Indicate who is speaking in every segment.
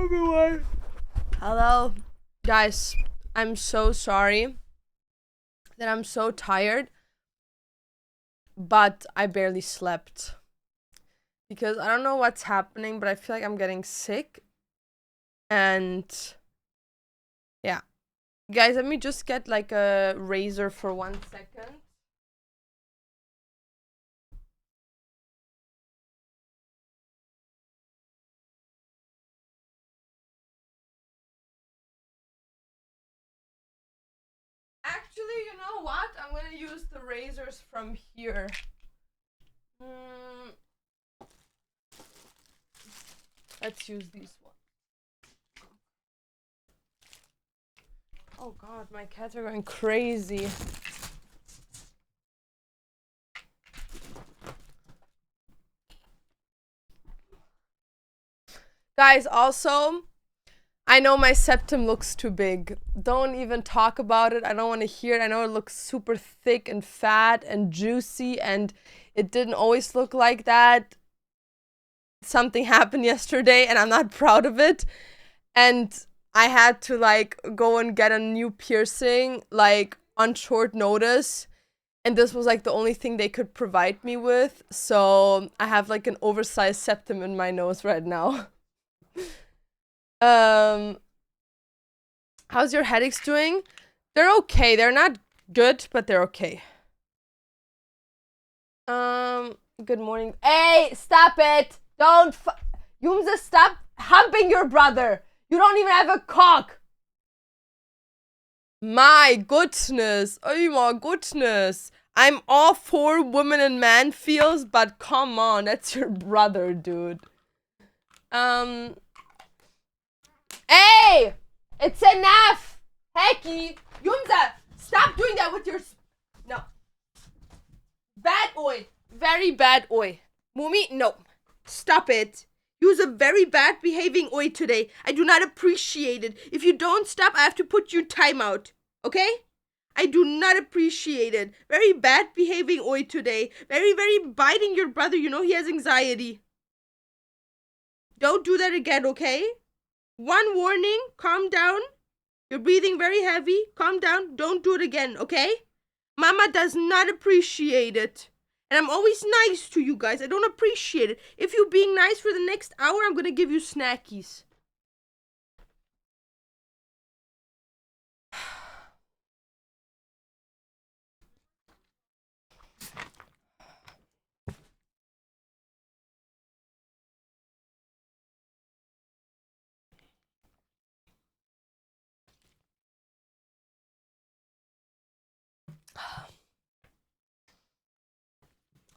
Speaker 1: everyone. Hello, guys. I'm so sorry that I'm so tired, but I barely slept because I don't know what's happening, but I feel like I'm getting sick. And yeah, guys, let me just get like a razor for 1 second. Actually, you know what? I'm gonna use the razors from here. Let's use these ones. Oh god, my cats are going crazy. Guys, also, I know my septum looks too big. Don't even talk about it. I don't want to hear it. I know it looks super thick and fat and juicy, and it didn't always look like that. Something happened yesterday, and I'm not proud of it. And I had to, like, go and get a new piercing, like, on short notice. And this was, like, the only thing they could provide me with. So I have, like, an oversized septum in my nose right now. How's your headaches doing? They're okay. They're not good, but they're okay. Good morning. Hey, stop it! Don't Yumza, stop humping your brother! You don't even have a cock! My goodness. Oh my goodness. I'm all for women and man feels, but come on, that's your brother, dude. Hey! It's enough! Hecky! Yumza! Stop doing that with your... No. Bad oi. Very bad oi. Mumi, no. Stop it. Use a very bad behaving oi today. I do not appreciate it. If you don't stop, I have to put you timeout. Okay? I do not appreciate it. Very bad behaving oi today. Very, very biting your brother. You know he has anxiety. Don't do that again, okay? One warning. Calm down. You're breathing very heavy. Calm down. Don't do it again, okay? Mama does not appreciate it. And I'm always nice to you guys. I don't appreciate it. If you're being nice for the next hour, I'm gonna give you snackies.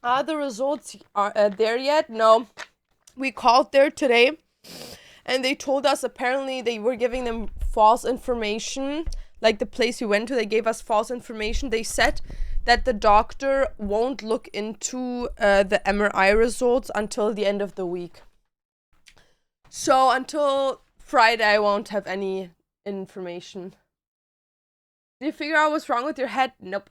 Speaker 1: Are the results there yet? No. We called there today, and they told us apparently they were giving them false information. Like the place we went to, they gave us false information. They said that the doctor won't look into the MRI results until the end of the week. So until Friday, I won't have any information. Did you figure out what's wrong with your head? Nope.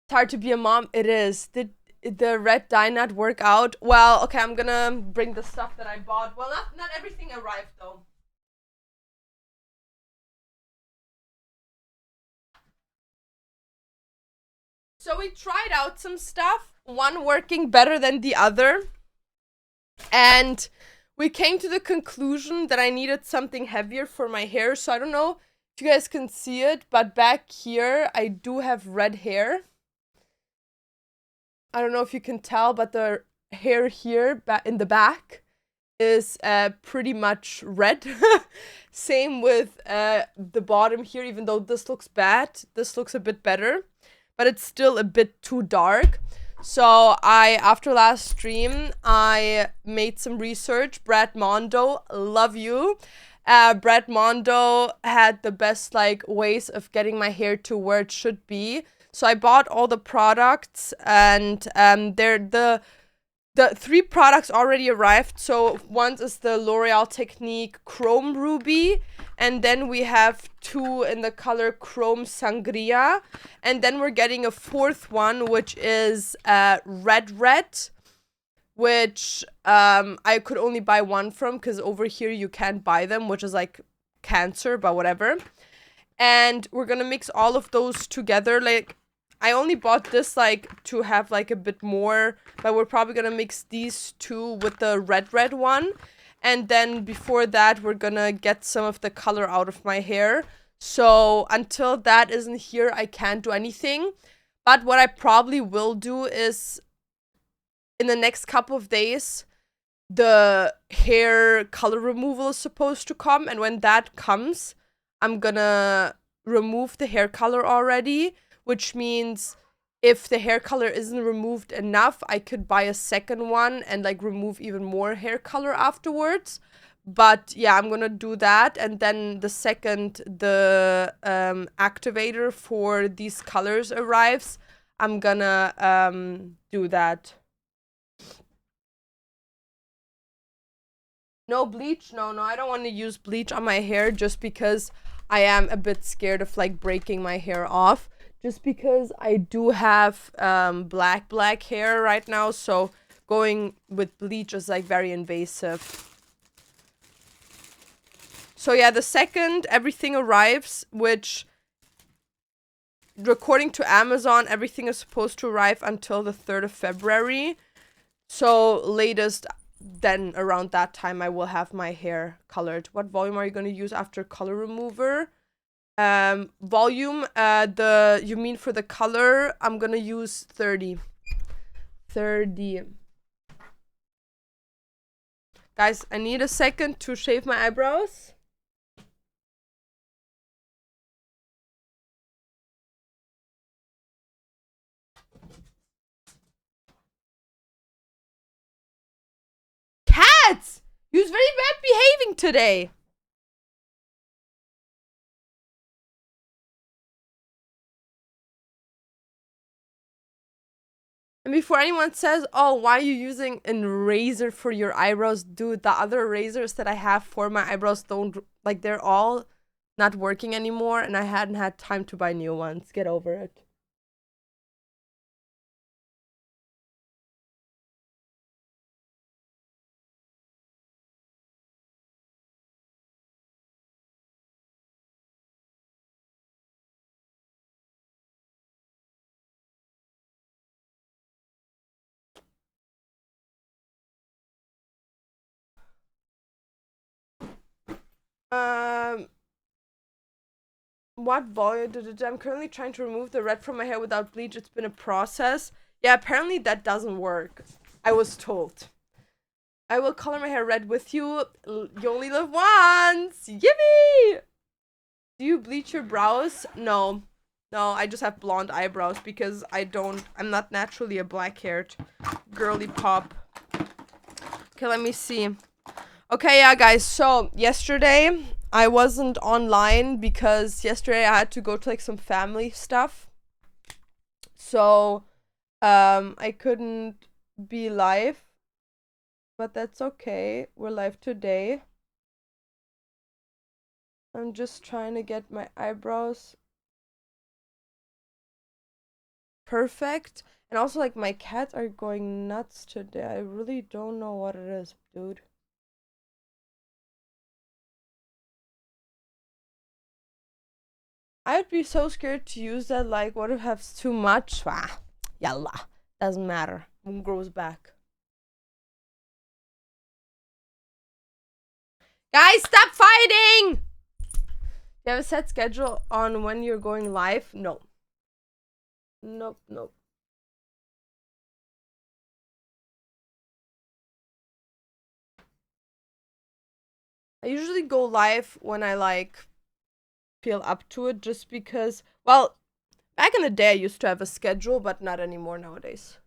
Speaker 1: It's hard to be a mom. It is. Did the red dye not work out? Well, okay, I'm gonna bring the stuff that I bought. Well, not everything arrived though. So we tried out some stuff, one working better than the other. And we came to the conclusion that I needed something heavier for my hair. So I don't know if you guys can see it, but back here I do have red hair. I don't know if you can tell, but the hair here in the back is pretty much red. Same with the bottom here, even though this looks bad. This looks a bit better, but it's still a bit too dark. So after last stream, I made some research. Brad Mondo, love you. Brad Mondo had the best like ways of getting my hair to where it should be. So I bought all the products, and the 3 products already arrived. So one is the L'Oreal Technique Chrome Ruby, and then we have 2 in the color Chrome Sangria, and then we're getting a 4th one, which is Red. which I could only buy one from because over here you can't buy them, which is like cancer, but whatever. And we're gonna mix all of those together. Like, I only bought this like to have like a bit more, but we're probably gonna mix these two with the red one. And then before that, we're gonna get some of the color out of my hair. So until that isn't here, I can't do anything. But what I probably will do is in the next couple of days, the hair color removal is supposed to come. And when that comes, I'm gonna remove the hair color already, which means if the hair color isn't removed enough, I could buy a second one and like remove even more hair color afterwards. But yeah, I'm gonna do that, and then the second the activator for these colors arrives, I'm gonna do that. No bleach? No, I don't want to use bleach on my hair just because I am a bit scared of like breaking my hair off. Just because I do have black hair right now, so going with bleach is like very invasive. So yeah, the second everything arrives, which according to Amazon, everything is supposed to arrive until the 3rd of February. So latest then around that time I will have my hair colored. What volume are you going to use after color remover? Volume, you mean for the color, I'm going to use 30. 30. Guys, I need a second to shave my eyebrows. Cats! You're very bad behaving today. And before anyone says, oh, why are you using a razor for your eyebrows? Dude, the other razors that I have for my eyebrows don't, like, they're all not working anymore, and I hadn't had time to buy new ones. Get over it. What volume? I'm currently trying to remove the red from my hair without bleach. It's been a process. Yeah, apparently that doesn't work. I was told. I will color my hair red with you. You only live once. Yippee! Do you bleach your brows? No. No, I just have blonde eyebrows because I'm not naturally a black-haired girly pop. Okay, let me see. Okay, yeah, guys, so yesterday I wasn't online because yesterday I had to go to like some family stuff. So, I couldn't be live, but that's okay. We're live today. I'm just trying to get my eyebrows perfect. And also, like, my cats are going nuts today. I really don't know what it is, dude. I would be so scared to use that. Like, what if I have too much? Ah, yalla. Doesn't matter. It grows back. Guys, stop fighting! You have a set schedule on when you're going live? No. Nope. I usually go live when I like feel up to it, just because, well, back in the day I used to have a schedule, but not anymore nowadays.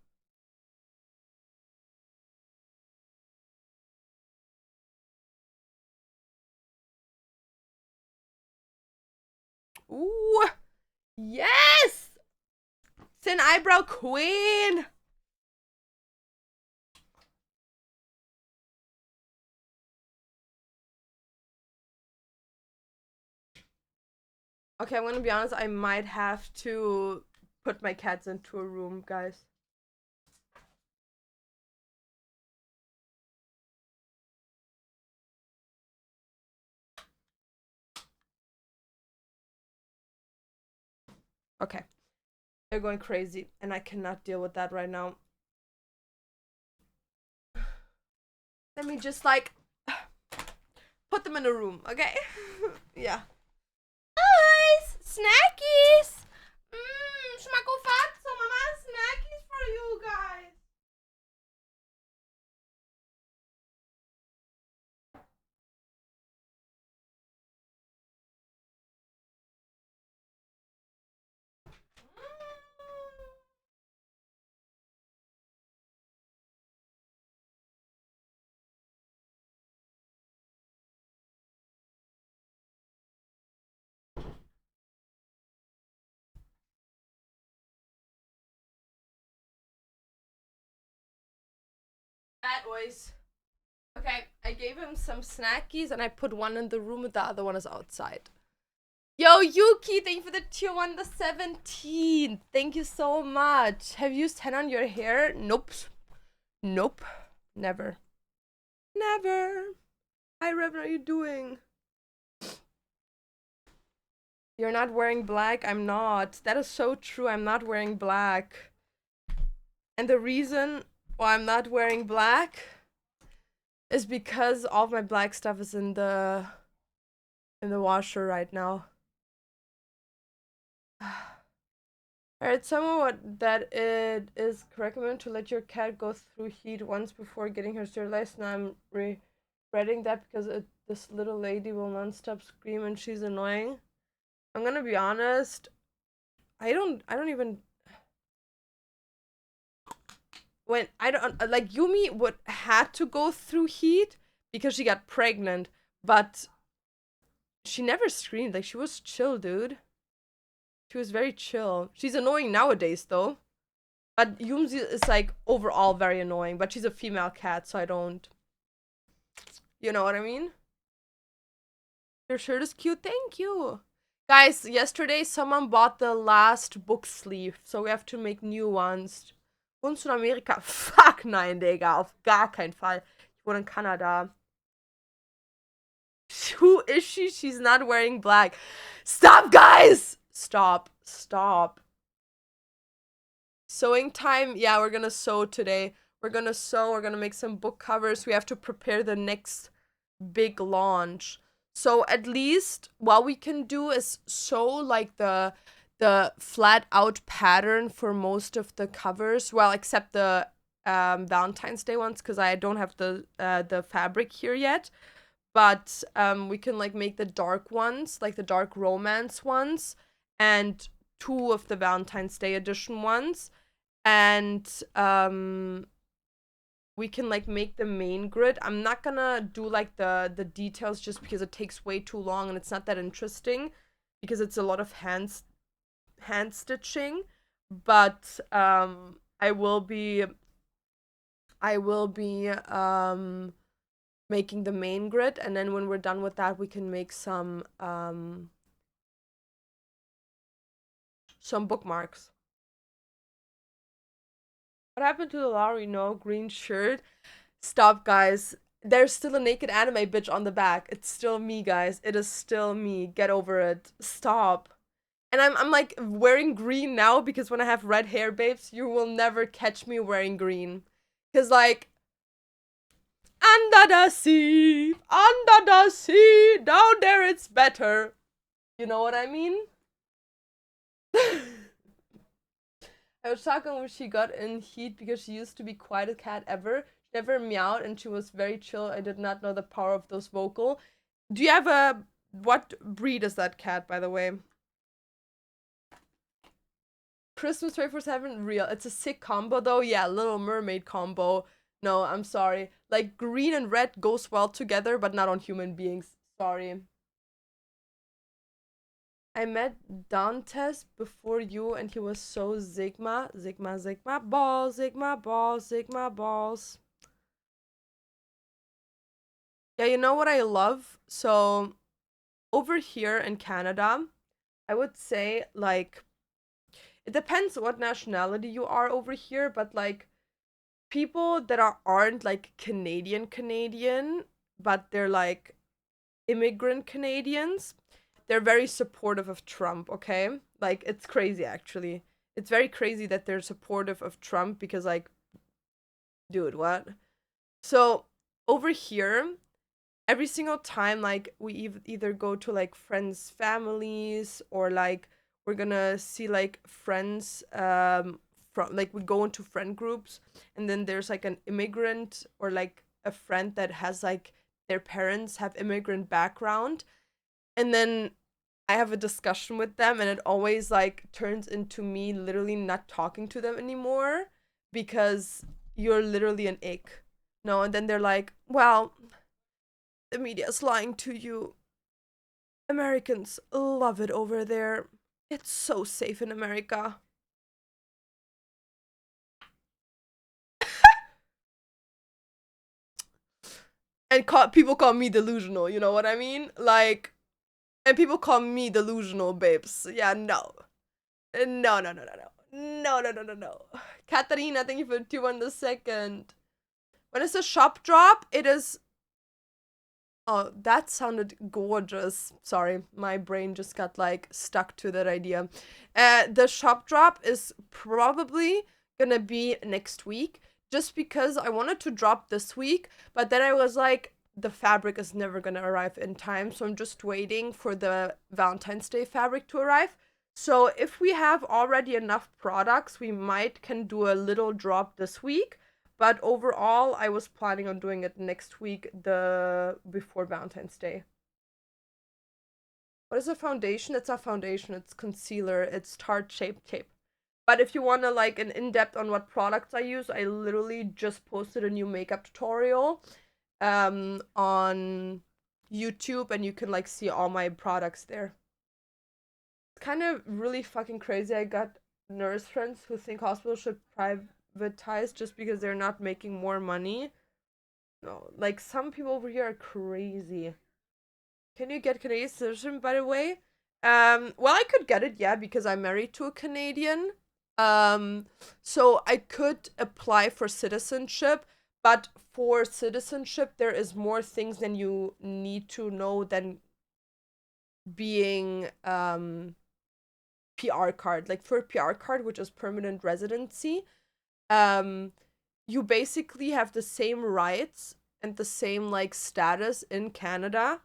Speaker 1: Ooh, yes! Thin eyebrow queen! Okay, I'm gonna be honest, I might have to put my cats into a room, guys. Okay. They're going crazy, and I cannot deal with that right now. Let me just, like, put them in a room, okay? Yeah. Guys! Snackies! Schmackofatzo, Mama has snackies for you guys. Bad boys. Okay, I gave him some snackies and I put one in the room and the other one is outside. Yo, Yuki, thank you for the tier 1, the 17. Thank you so much. Have you used henna on your hair? Nope. Nope. Never. Never. Hi, Revan, how are you doing? You're not wearing black? I'm not. That is so true. I'm not wearing black. And the reason why I'm not wearing black is because all of my black stuff is in the washer right now. I heard someone that it is recommended to let your cat go through heat once before getting her sterilized. Now I'm regretting that because this little lady will non-stop scream and she's annoying. I'm gonna be honest. I don't even. When I don't like Yumi would had to go through heat because she got pregnant, but she never screamed. Like, she was chill, dude. She was very chill. She's annoying nowadays though. But Yumi is like overall very annoying, but she's a female cat, so I don't. You know what I mean? Your shirt is cute. Thank you. Guys, yesterday someone bought the last book sleeve, so we have to make new ones. Wohnst du in Amerika? Fuck nein, Digga. Auf gar keinen Fall. Ich wohne in Kanada. Who is she? She's not wearing black. Stop, guys! Stop. Stop. Sewing time? Yeah, we're gonna sew today. We're gonna sew. We're gonna make some book covers. We have to prepare the next big launch. So at least what we can do is sew like the flat out pattern for most of the covers. Well, except the Valentine's Day ones, because I don't have the fabric here yet. But we can like make the dark ones, like the dark romance ones, and 2 of the Valentine's Day edition ones. And we can like make the main grid. I'm not gonna do like the details just because it takes way too long and it's not that interesting because it's a lot of hand stitching. But I will be making the main grid, and then when we're done with that we can make some bookmarks. What happened to the Larry? No green shirt. Stop, guys. There's still a naked anime bitch on the back. It's still me, guys. It is still me. Get over it. Stop. And I'm like wearing green now because when I have red hair, babes, you will never catch me wearing green. Cause like under the sea, down there it's better. You know what I mean? I was talking when she got in heat because she used to be quite a cat ever. She never meowed and she was very chill. I did not know the power of those vocal. Do you have a... What breed is that cat, by the way? Christmas 24/7 real. It's a sick combo though. Yeah, Little Mermaid combo. No, I'm sorry. Like, green and red goes well together, but not on human beings. Sorry. I met Dantes before you and he was so Sigma. Sigma balls, Sigma balls, Sigma balls. Yeah, you know what I love? So, over here in Canada, I would say, like, it depends what nationality you are over here, but, like, people that aren't, like, Canadian, but they're, like, immigrant Canadians, they're very supportive of Trump, okay? Like, it's crazy, actually. It's very crazy that they're supportive of Trump because, like, dude, what? So, over here, every single time, like, we either go to, like, friends' families or, like, we're gonna see, like, friends, from, like, we go into friend groups and then there's, like, an immigrant or, like, a friend that has, like, their parents have immigrant background. And then I have a discussion with them and it always like turns into me literally not talking to them anymore because you're literally an ick. No, and then they're like, well, the media's lying to you. Americans love it over there. It's so safe in America. And people call me delusional, you know what I mean? Like, and people call me delusional, babes. Yeah, no. No, no, no, no, no. No, no, no, no, no. Katarina, thank you for 2 1 second. When it's a shop drop, it is. Oh, that sounded gorgeous. Sorry, my brain just got like stuck to that idea. The shop drop is probably gonna be next week, just because I wanted to drop this week, but then I was like, the fabric is never gonna arrive in time, so I'm just waiting for the Valentine's Day fabric to arrive. So if we have already enough products, we might can do a little drop this week. But overall, I was planning on doing it next week, the before Valentine's Day. What is a foundation? It's a foundation. It's concealer. It's Tarte Shape Tape. But if you want to like an in-depth on what products I use, I literally just posted a new makeup tutorial on YouTube, and you can like see all my products there. It's kind of really fucking crazy. I got nurse friends who think hospitals should privatize just because they're not making more money. No, like some people over here are crazy. Can you get Canadian citizenship, by the way? Well, I could get it, yeah, because I'm married to a Canadian. Um, so I could apply for citizenship, but for citizenship, there is more things than you need to know than being PR card. Like for a PR card, which is permanent residency, um, you basically have the same rights and the same like status in Canada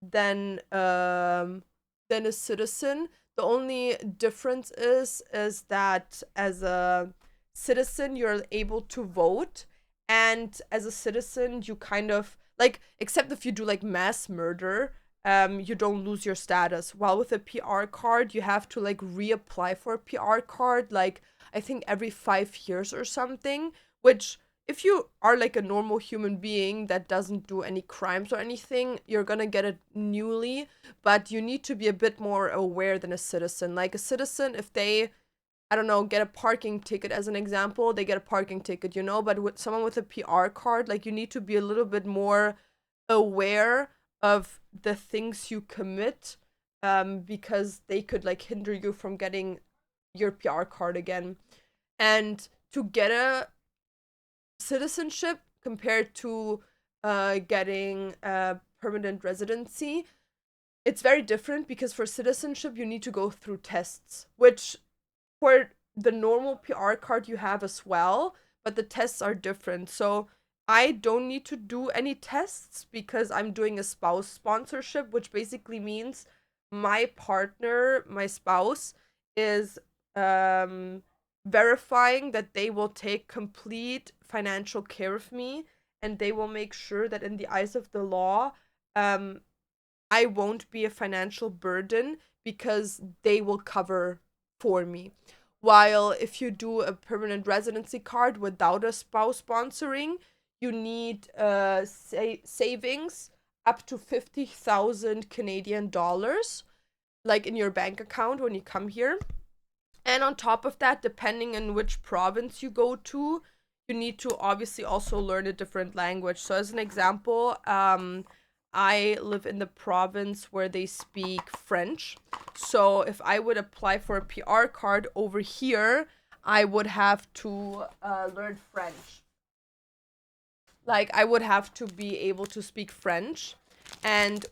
Speaker 1: than than a citizen. The only difference is that as a citizen you're able to vote, and as a citizen you kind of like, except if you do like mass murder, you don't lose your status. While with a PR card you have to like reapply for a PR card, like I think every 5 years or something, which if you are like a normal human being that doesn't do any crimes or anything, you're gonna get it newly, but you need to be a bit more aware than a citizen. Like a citizen, if they, I don't know, get a parking ticket as an example, they get a parking ticket, you know, but with someone with a PR card, like you need to be a little bit more aware of the things you commit, because they could like hinder you from getting your PR card again. And to get a citizenship compared to getting a permanent residency, it's very different because for citizenship you need to go through tests, which for the normal PR card you have as well, but the tests are different. So I don't need to do any tests because I'm doing a spouse sponsorship, which basically means my partner, my spouse, is verifying that they will take complete financial care of me, and they will make sure that in the eyes of the law, um, I won't be a financial burden because they will cover for me. While if you do a permanent residency card without a spouse sponsoring, you need savings up to 50,000 Canadian dollars, like in your bank account when you come here. And on top of that, depending on which province you go to, you need to obviously also learn a different language. So, as an example, I live in the province where they speak French. So, if I would apply for a PR card over here, I would have to learn French. Like, I would have to be able to speak French. And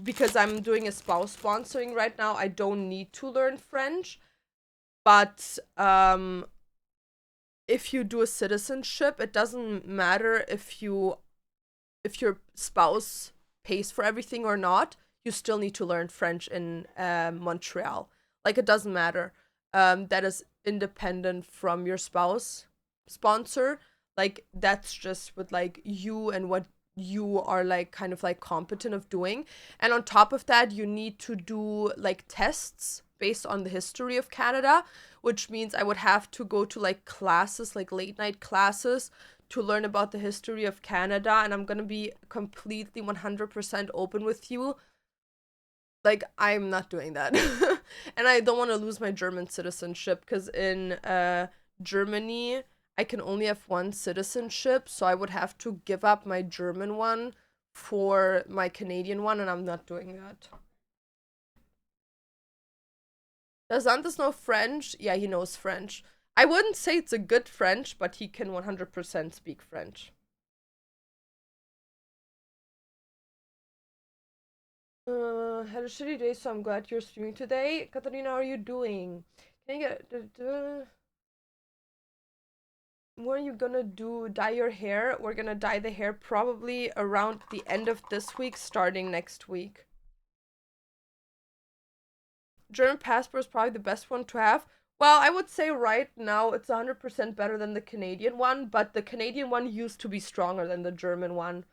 Speaker 1: because I'm doing a spouse sponsoring right now, I don't need to learn French. But if you do a citizenship, it doesn't matter if your spouse pays for everything or not. You still need to learn French in Montreal. Like, it doesn't matter. That is independent from your spouse sponsor. Like, that's just with like you and what you are like kind of like competent of doing. And on top of that, you need to do like tests based on the history of Canada, which means I would have to go to like classes, like late night classes, to learn about the history of Canada. And I'm gonna be completely 100% open with you. Like, I'm not doing that. And I don't want to lose my German citizenship, because in Germany, I can only have one citizenship, so I would have to give up my German one for my Canadian one, and I'm not doing that. Does Antes know French? Yeah, he knows French. I wouldn't say it's a good French, but he can 100% speak French. Had a shitty day, so I'm glad you're streaming today. Katarina, how are you doing? Can you get... What are you gonna do? Dye your hair? We're gonna dye the hair probably around the end of this week, starting next week. German passport is probably the best one to have. Well, I would say right now it's 100% better than the Canadian one, but the Canadian one used to be stronger than the German one.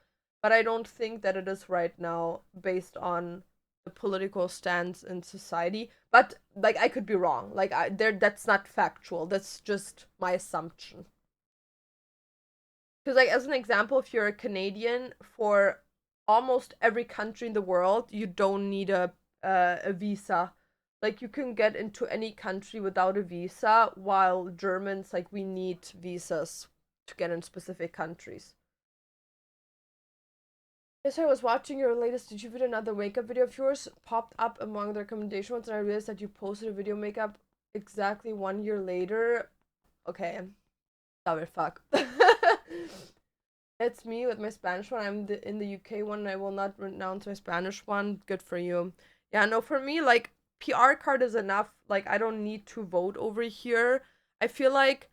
Speaker 1: But I don't think that it is right now based on the political stance in society. But like, I could be wrong. Like, that's not factual. That's just my assumption. Because, like, as an example, if you're a Canadian, for almost every country in the world, you don't need a visa. Like, you can get into any country without a visa, while Germans, like, we need visas to get in specific countries. Yes, I was watching your latest YouTube video, another makeup video of yours popped up among the recommendation ones, and I realized that you posted a video makeup exactly 1 year later. Okay. Oh, fuck. It's me with my Spanish one. I'm in the UK one, and I will not renounce my Spanish one. Good for you. Yeah, no, for me, like, PR card is enough. Like, I don't need to vote over here. I feel like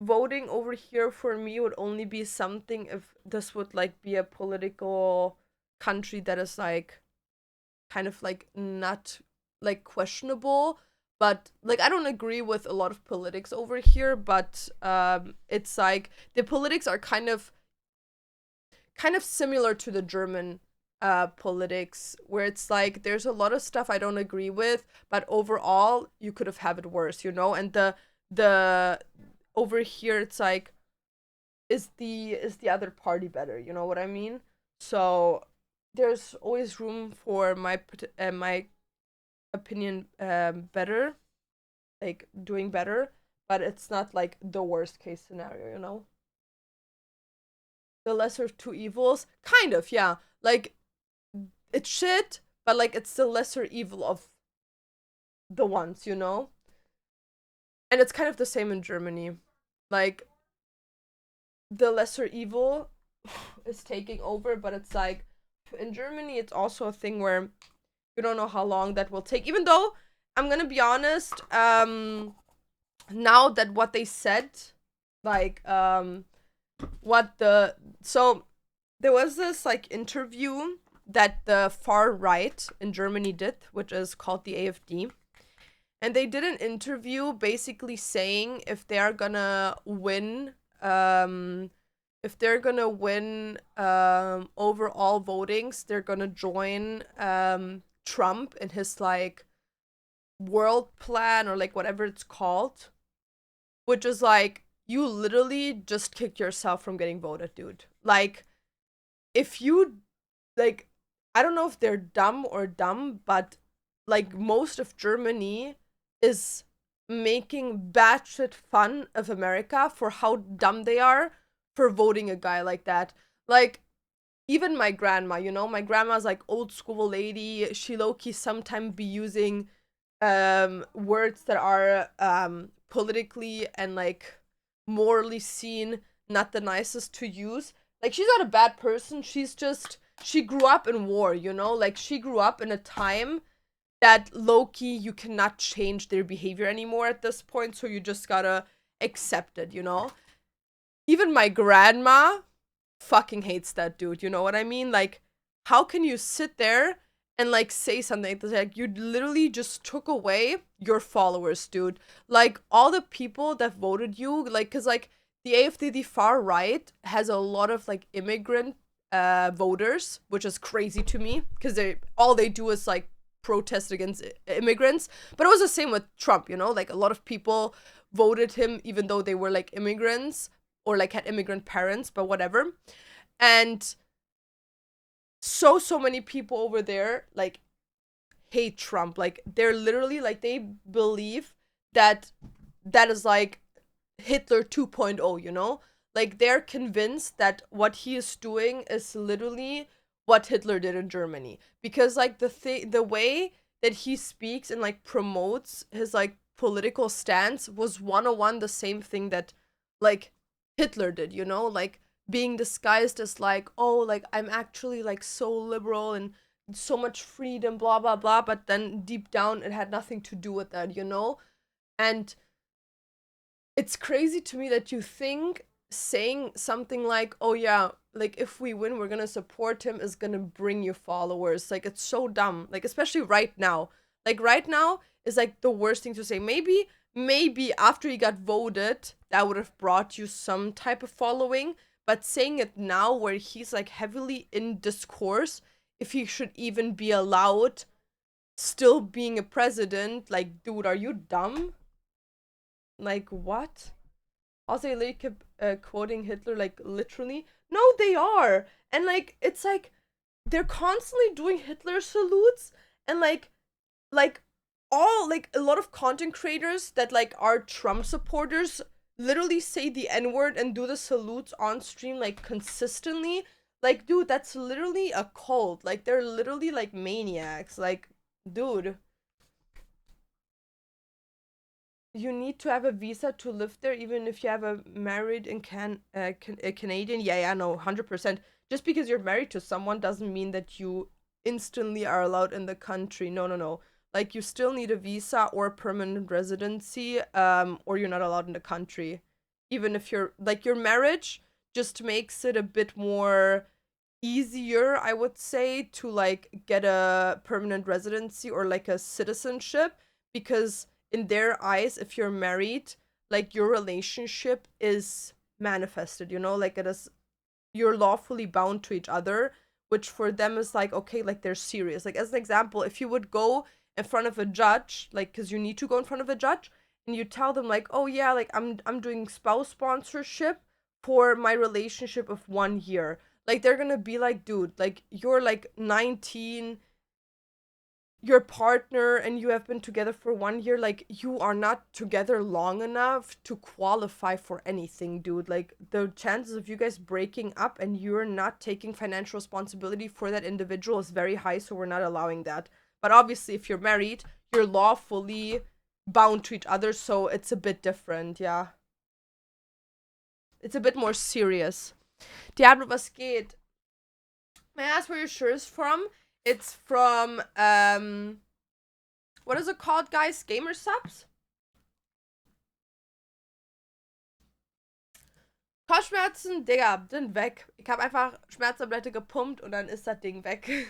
Speaker 1: voting over here for me would only be something if this would, like, be a political country that is, like, kind of, like, not, like, questionable. But, like, I don't agree with a lot of politics over here, but it's like the politics are kind of similar to the German politics, where it's like there's a lot of stuff I don't agree with, but overall you could have had it worse, you know? And the over here it's like, is the other party better, you know what I mean? So there's always room for my opinion better, like doing better, but it's not like the worst case scenario, you know? The lesser of two evils, kind of, yeah. Like, it's shit, but like it's the lesser evil of the ones, you know? And it's kind of the same in Germany. Like, the lesser evil is taking over, but it's like in Germany it's also a thing where you don't know how long that will take. Even though I'm gonna be honest, now that what they said, like, so there was this like interview that the far right in Germany did, which is called the AfD. And they did an interview basically saying if they're gonna win, overall votings, they're gonna join Trump in his like world plan, or like whatever it's called, which is like, you literally just kicked yourself from getting voted, dude. Like, if you, like, I don't know if they're dumb or dumb, but like most of Germany is making batshit fun of America for how dumb they are for voting a guy like that. Like, even my grandma, you know, my grandma's like old school lady. She low-key sometimes be using words that are politically and like morally seen not the nicest to use. Like, she's not a bad person, she's just she grew up in war, you know? Like, she grew up in a time that low-key you cannot change their behavior anymore at this point, so you just gotta accept it, you know? Even my grandma fucking hates that dude, you know what I mean? Like, how can you sit there and like say something like you literally just took away your followers, dude? Like, all the people that voted you, like, because like the AfD, the far right, has a lot of like immigrant voters, which is crazy to me because they do is like protest against immigrants. But it was the same with Trump, you know? Like, a lot of people voted him even though they were like immigrants or like had immigrant parents, but whatever. And so many people over there like hate Trump. Like, they're literally like, they believe that that is like Hitler 2.0, you know? Like, they're convinced that what he is doing is literally what Hitler did in Germany. Because like the way that he speaks and like promotes his like political stance was 101 the same thing that like Hitler did, you know? Like, being disguised as like, oh, like, I'm actually like so liberal and so much freedom, blah blah blah, but then deep down it had nothing to do with that, you know? And it's crazy to me that you think saying something like, oh yeah, like, if we win, we're gonna support him, is gonna bring you followers. Like, it's so dumb. Like, especially right now. Like, right now is like the worst thing to say. Maybe after he got voted, that would have brought you some type of following. But saying it now, where he's like heavily in discourse, if he should even be allowed still being a president, like, dude, are you dumb? Like, what? Also, they like kept quoting Hitler, like, literally. No, they are. And like, it's like they're constantly doing Hitler salutes, and like all like a lot of content creators that like are Trump supporters literally say the N-word and do the salutes on stream like consistently. Like, dude, that's literally a cult. Like, they're literally like maniacs. Like, dude, you need to have a visa to live there, even if you have a married and a Canadian. Yeah, no, 100%. Just because you're married to someone doesn't mean that you instantly are allowed in the country. No, no, no. Like, you still need a visa or permanent residency, or you're not allowed in the country. Even if you're like, your marriage just makes it a bit more easier, I would say, to like get a permanent residency or like a citizenship, because in their eyes, if you're married, like, your relationship is manifested, you know, like, it is, you're lawfully bound to each other, which for them is like, okay, like, they're serious. Like, as an example, if you would go in front of a judge, like, because you need to go in front of a judge, and you tell them like, oh yeah, like, I'm doing spouse sponsorship for my relationship of 1 year, like, they're gonna be like, dude, like, you're like 19, your partner and you have been together for 1 year, like, you are not together long enough to qualify for anything, dude. Like, the chances of you guys breaking up and you're not taking financial responsibility for that individual is very high, so we're not allowing that. But obviously, if you're married, you're lawfully bound to each other, so it's a bit different, yeah. It's a bit more serious. Diablo, was geht? May I ask where your shirt is from? It's from, what is it called, guys? Gamer Subs? Kopfschmerzen, Digga, sind weg. Ich habe einfach Schmerztablette gepumpt und dann ist das Ding weg.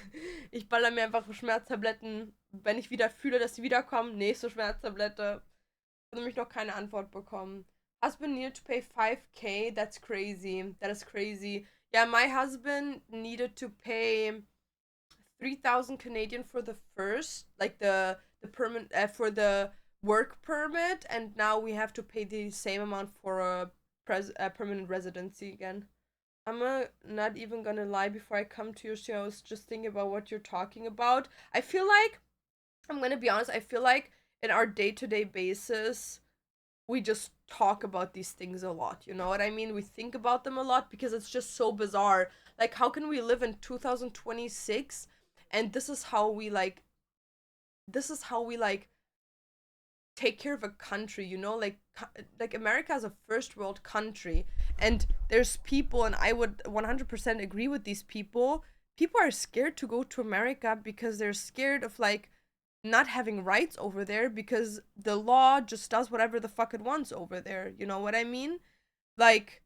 Speaker 1: Ich baller mir einfach Schmerztabletten, wenn ich wieder fühle, dass sie wiederkommen. Nächste Schmerztablette. Ich habe nämlich noch keine Antwort bekommen. Husband needed to pay 5K. That's crazy. That is crazy. Yeah, my husband needed to pay 3,000 Canadian for the first, like the permit, for the work permit, and now we have to pay the same amount for a permanent residency again. Not even gonna lie, before I come to your show, I was just thinking about what you're talking about. I feel like, I'm gonna be honest, I feel like in our day-to-day basis, we just talk about these things a lot. You know what I mean? We think about them a lot because it's just so bizarre. Like, how can we live in 2026 and this is how we take care of a country, you know? Like, America is a first world country, and there's people, and I would 100% agree with these people people are scared to go to America because they're scared of like not having rights over there because the law just does whatever the fuck it wants over there. You know what I mean? Like,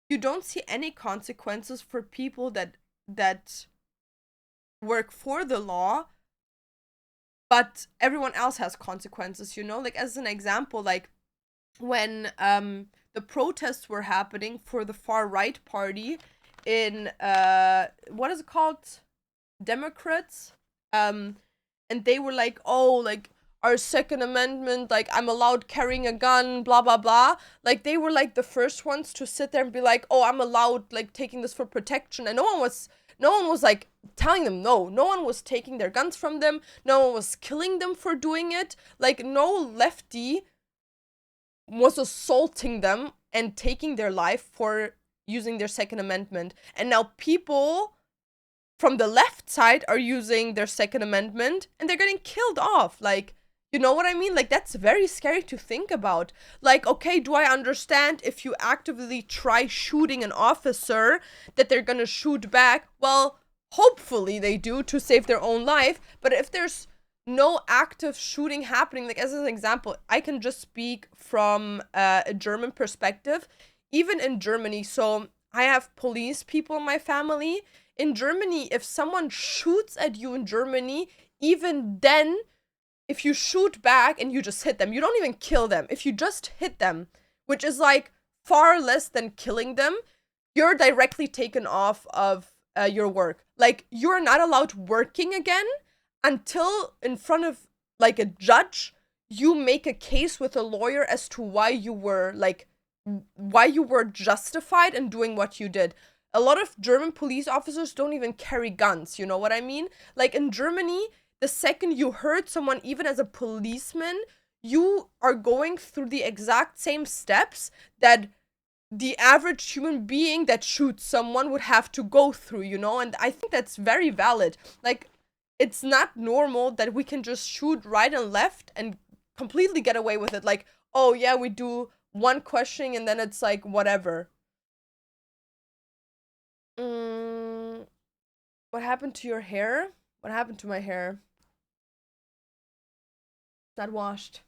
Speaker 1: you don't see any consequences for people that work for the law, but everyone else has consequences, you know? Like, as an example, like when the protests were happening for the far right party in what is it called? Democrats. And they were like, oh, like our Second Amendment, like I'm allowed carrying a gun, blah blah blah. Like they were like the first ones to sit there and be like, oh, I'm allowed like taking this for protection. And no one was like telling them no. No one was taking their guns from them. No one was killing them for doing it. Like no lefty was assaulting them and taking their life for using their Second Amendment. And now people from the left side are using their Second Amendment and they're getting killed off. Like, you know what I mean? Like, that's very scary to think about. Like, okay, do I understand if you actively try shooting an officer that they're gonna shoot back? Well, hopefully they do to save their own life. But if there's no active shooting happening, like as an example, I can just speak from a German perspective. Even in Germany, so I have police people in my family. In Germany, if someone shoots at you in Germany, even then, if you shoot back and you just hit them, you don't even kill them. If you just hit them, which is like far less than killing them, you're directly taken off of your work. Like, you're not allowed working again until in front of like a judge, you make a case with a lawyer as to why you were justified in doing what you did. A lot of German police officers don't even carry guns, you know what I mean? Like in Germany, the second you hurt someone, even as a policeman, you are going through the exact same steps that the average human being that shoots someone would have to go through, you know? And I think that's very valid. Like, it's not normal that we can just shoot right and left and completely get away with it. Like, oh yeah, we do one questioning and then it's like, whatever. What happened to your hair? What happened to my hair? Not washed.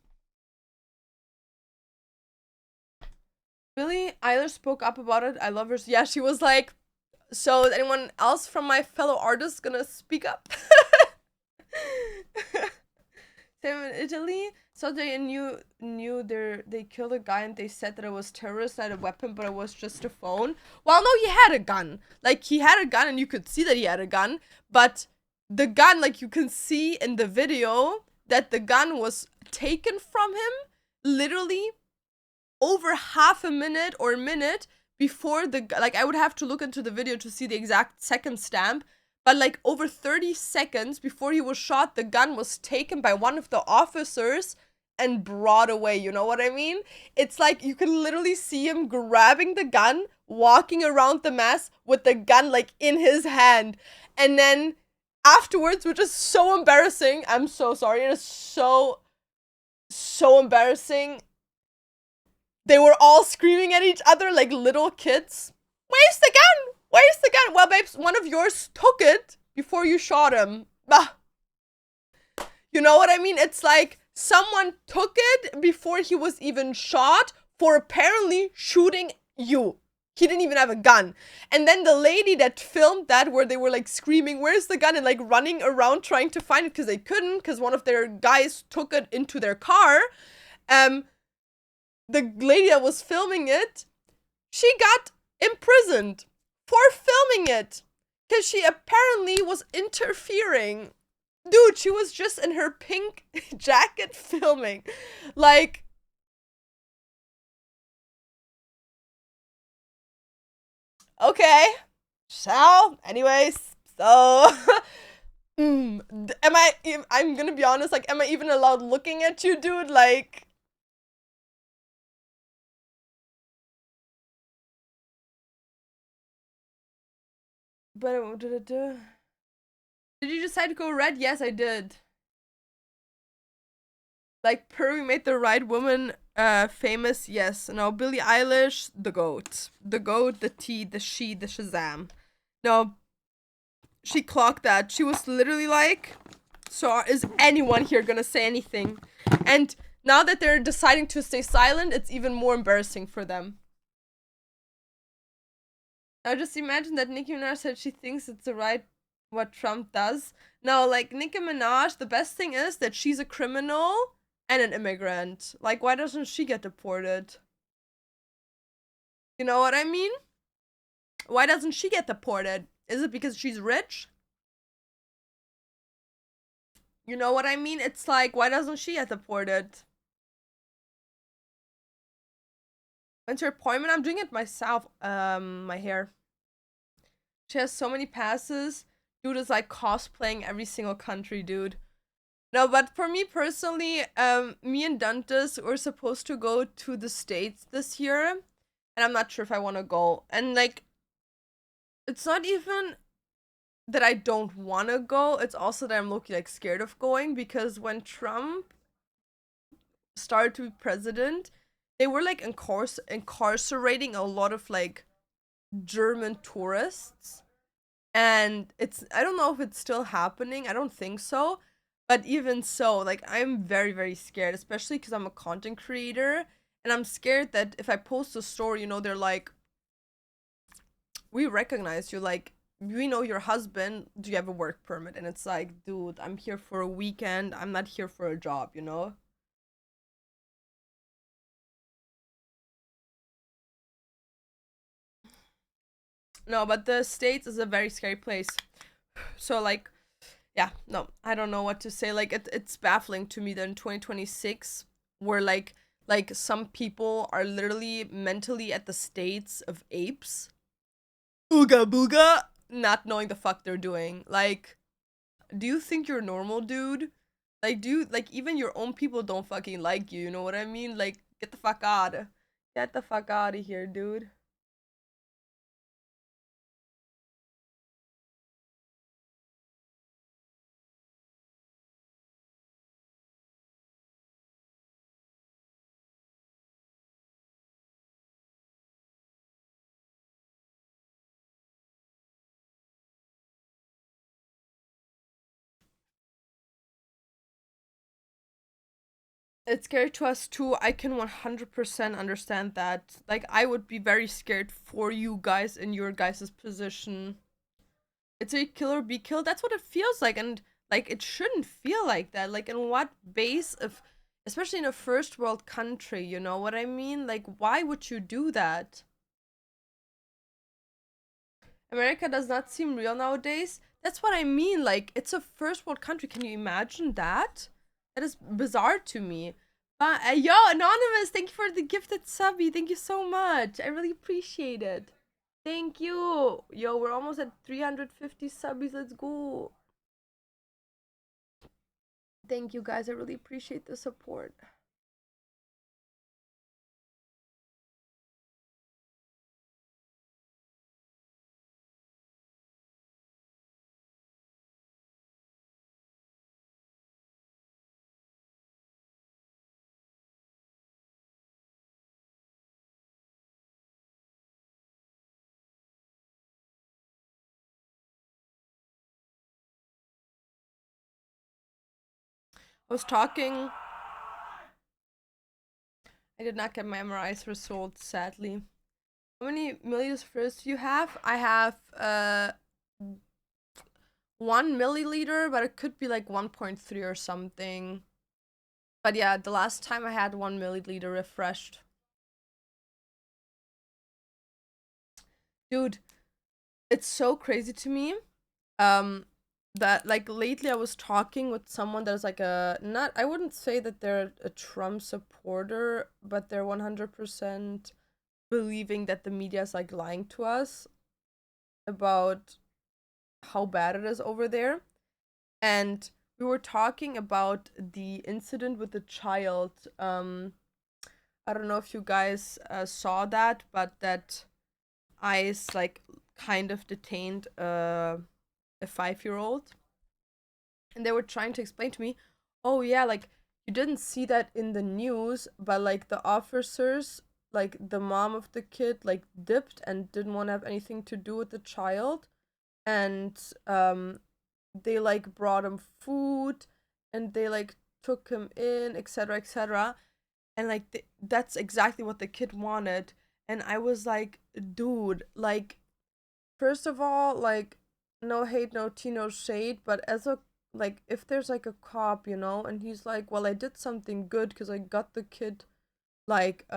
Speaker 1: Billie Eilish spoke up about it. I love her. Yeah, she was like, so is anyone else from my fellow artists gonna speak up? Same in Italy. So they knew they killed a guy and they said that it was terrorist, not a weapon, but it was just a phone. Well, no, he had a gun. Like, he had a gun and you could see that he had a gun, but the gun, like, you can see in the video that the gun was taken from him literally over half a minute or a minute before like, I would have to look into the video to see the exact second stamp, but like over 30 seconds before he was shot, the gun was taken by one of the officers and brought away, you know what I mean? It's like you can literally see him grabbing the gun, walking around the mess with the gun like in his hand, and then afterwards, which is so embarrassing, I'm so sorry, it is so embarrassing, they were all screaming at each other like little kids. Where's the gun? Where's the gun? Well, babes, one of yours took it before you shot him. Bah. You know what I mean? It's like someone took it before he was even shot for apparently shooting you. He didn't even have a gun. And then the lady that filmed that, where they were like screaming, where's the gun? And like running around trying to find it because they couldn't, because one of their guys took it into their car. The lady that was filming it, she got imprisoned for filming it because she apparently was interfering. Dude, she was just in her pink jacket filming. Like, okay. Anyways, so I'm gonna be honest, like, am I even allowed looking at you, dude? Like, but did you decide to go red? Yes, I did. Like, Purry made the right woman famous. Yes. No, Billie Eilish, the goat. The goat, the tea, the she, the Shazam. No, she clocked that. She was literally like, so is anyone here gonna say anything? And now that they're deciding to stay silent, it's even more embarrassing for them. Now just imagine that Nicki Minaj said she thinks it's the right what Trump does. No, like Nicki Minaj, the best thing is that she's a criminal and an immigrant. Like, why doesn't she get deported? You know what I mean? Why doesn't she get deported? Is it because she's rich? You know what I mean? It's like, why doesn't she get deported? When's your appointment? I'm doing it myself. My hair. She has so many passes. Dude is like cosplaying every single country, dude. No, but for me personally, me and Dantes were supposed to go to the States this year, and I'm not sure if I want to go. And like, it's not even that I don't want to go, it's also that I'm low-key like scared of going, because when Trump started to be president, they were like incarcerating a lot of like German tourists. And it's, I don't know if it's still happening. I don't think so. But even so, like, I'm very, very scared, especially because I'm a content creator. And I'm scared that if I post a story, you know, they're like, we recognize you. Like, we know your husband. Do you have a work permit? And it's like, dude, I'm here for a weekend. I'm not here for a job, you know? No, but the States is a very scary place. So, like, yeah, no, I don't know what to say. Like, it's baffling to me that in 2026, where like some people are literally mentally at the states of apes, ooga booga, not knowing the fuck they're doing. Like, do you think you're normal, dude? Like, do you, like, even your own people don't fucking like you, you know what I mean? Like, get the fuck out. Get the fuck out of here, dude. It's scary to us too. I can 100% understand that. Like, I would be very scared for you guys in your guys' position. It's a kill or be killed. That's what it feels like. And, like, it shouldn't feel like that. Like, in what base of, especially in a first world country, you know what I mean? Like, why would you do that? America does not seem real nowadays. That's what I mean. Like, it's a first world country. Can you imagine that? That is bizarre to me. But yo, Anonymous, thank you for the gifted subby. Thank you so much. I really appreciate it. Thank you. Yo, we're almost at 350 subbies. Let's go. Thank you guys. I really appreciate the support. I was talking. I did not get my MRIs results, sadly. How many milliliters first do you have? I have 1 milliliter, but it could be like 1.3 or something. But yeah, the last time I had 1 milliliter refreshed. Dude, it's so crazy to me. Um, that like lately I was talking with someone that's like a not, I wouldn't say that they're a Trump supporter, but they're 100% believing that the media is like lying to us about how bad it is over there. And we were talking about the incident with the child. I don't know if you guys saw that, but that ICE like kind of detained a 5-year-old, and they were trying to explain to me, oh yeah, like you didn't see that in the news, but like the officers, like the mom of the kid, like dipped and didn't want to have anything to do with the child. and um they like brought him food, and they like took him in, etc., etc. And like that's exactly what the kid wanted. And I was like, dude, like, first of all, like, no hate, no tea, no shade, but as a, like, if there's like a cop, and he's like, well, I did something good because I got the kid like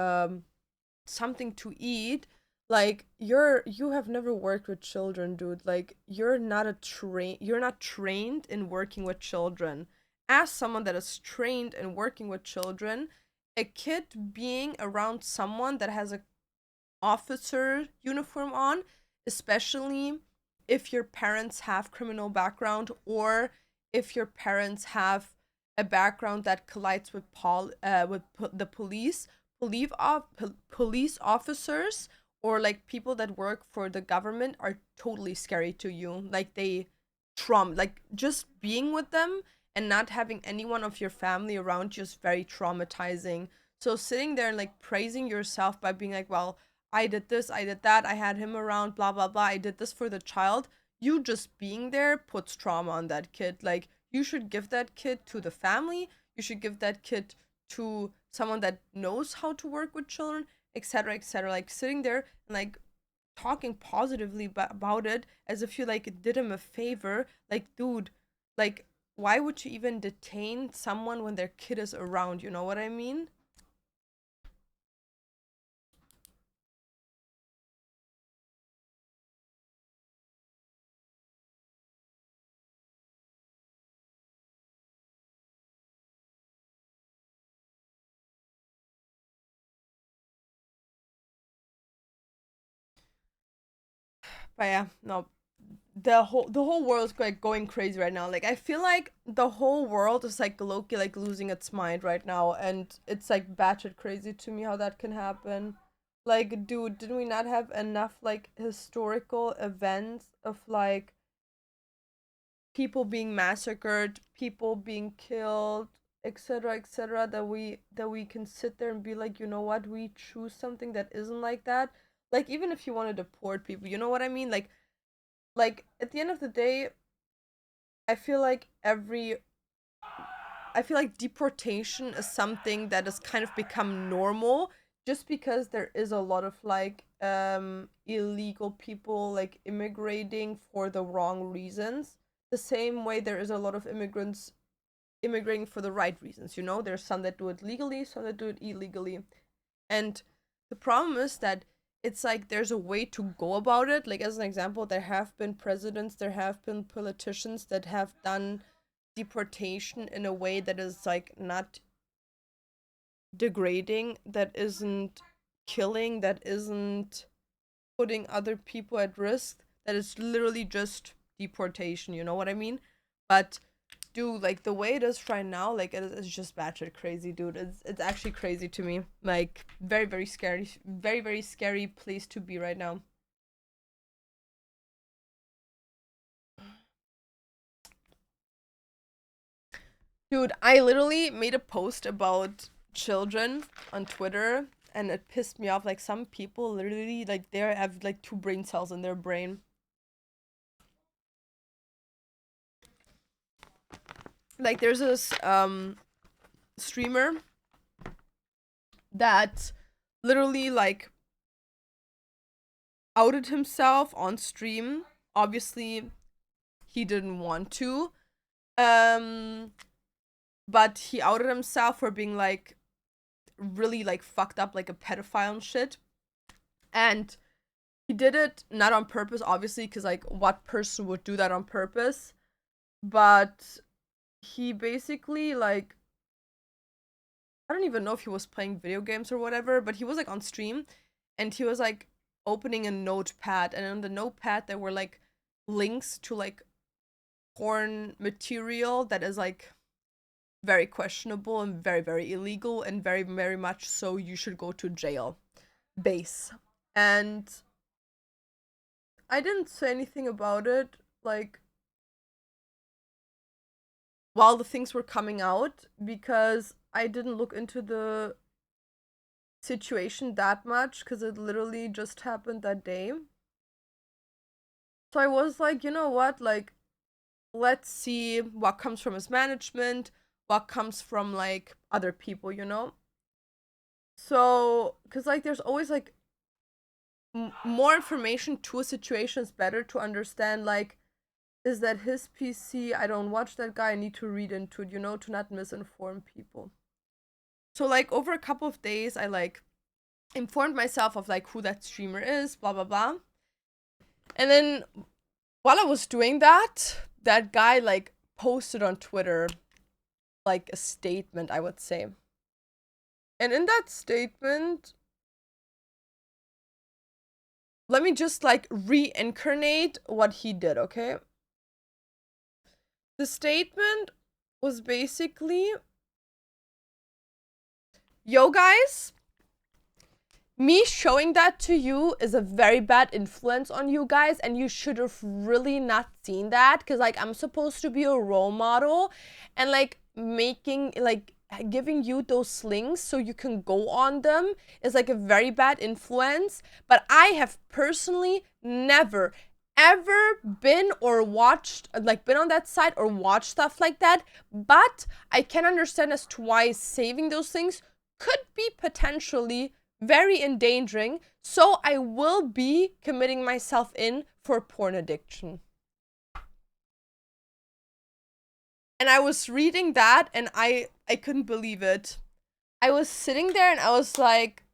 Speaker 1: something to eat. Like, you have never worked with children, dude. Like, you're not trained in working with children. As someone that is trained in working with children, a kid being around someone that has a officer uniform on, especially if your parents have criminal background, or if your parents have a background that collides with the police, police officers, or like people that work for the government are totally scary to you. Like, like, just being with them and not having anyone of your family around you is very traumatizing. So sitting there and like praising yourself by being like, well, I did this, I did that, I had him around, blah, blah, blah, I did this for the child. You just being there puts trauma on that kid. Like, you should give that kid to the family, you should give that kid to someone that knows how to work with children, etc., etc. Like, sitting there and like talking positively about it as if you like did him a favor. Like, dude, like, why would you even detain someone when their kid is around? You know what I mean? But yeah, no, the whole world's like going crazy right now. Like, I feel like the whole world is like Loki, like losing its mind right now, and it's like batshit crazy to me how that can happen. Like, dude, did we not have enough like historical events of like people being massacred, people being killed, etc., etc., that we can sit there and be like, you know what, we choose something that isn't like that. Like, even if you want to deport people, you know what I mean? Like at the end of the day, I feel like I feel like deportation is something that has kind of become normal, just because there is a lot of like illegal people like immigrating for the wrong reasons. The same way there is a lot of immigrants immigrating for the right reasons, There's some that do it legally, some that do it illegally. And the problem is that it's like there's a way to go about it. Like, as an example, there have been presidents, there have been politicians that have done deportation in a way that is like not degrading, that isn't killing, that isn't putting other people at risk, that is literally just deportation, you know what I mean? But dude, like the way it is right now, like it's just batshit crazy, dude. It's actually crazy to me. Like, very very scary, very very scary place to be right now. Dude, I literally made a post about children on Twitter, and it pissed me off. Like, some people literally like they have like two brain cells in their brain. Like, there's this streamer that literally like outed himself on stream. Obviously, he didn't want to. Um, but he outed himself for being like really like fucked up, like a pedophile and shit. And he did it not on purpose, obviously, because like what person would do that on purpose? But he basically like, I don't even know if he was playing video games or whatever, but he was like on stream, and he was like opening a notepad, and on the notepad there were like links to like porn material that is like very questionable and very very illegal, and very very much so you should go to jail base. And I didn't say anything about it, like, while the things were coming out, because I didn't look into the situation that much, because it literally just happened that day. So I was like, you know what, like, let's see what comes from his management, what comes from like other people, you know? So, because like there's always like more information to a situation is better to understand, like, is that his PC? I don't watch that guy. I need to read into it, you know, to not misinform people. So, like, over a couple of days, I like informed myself of like who that streamer is, blah, blah, blah. And then while I was doing that, that guy like posted on Twitter like a statement, I would say. And in that statement, let me just like reincarnate what he did, okay? The statement was basically, yo guys, me showing that to you is a very bad influence on you guys, and you should have really not seen that, because like I'm supposed to be a role model and like making like giving you those links so you can go on them is like a very bad influence. But I have personally never ever been or watched, like been on that site or watched stuff like that, but I can understand as to why saving those things could be potentially very endangering, so I will be committing myself in for porn addiction. And I was reading that and I couldn't believe it. I was sitting there and I was like,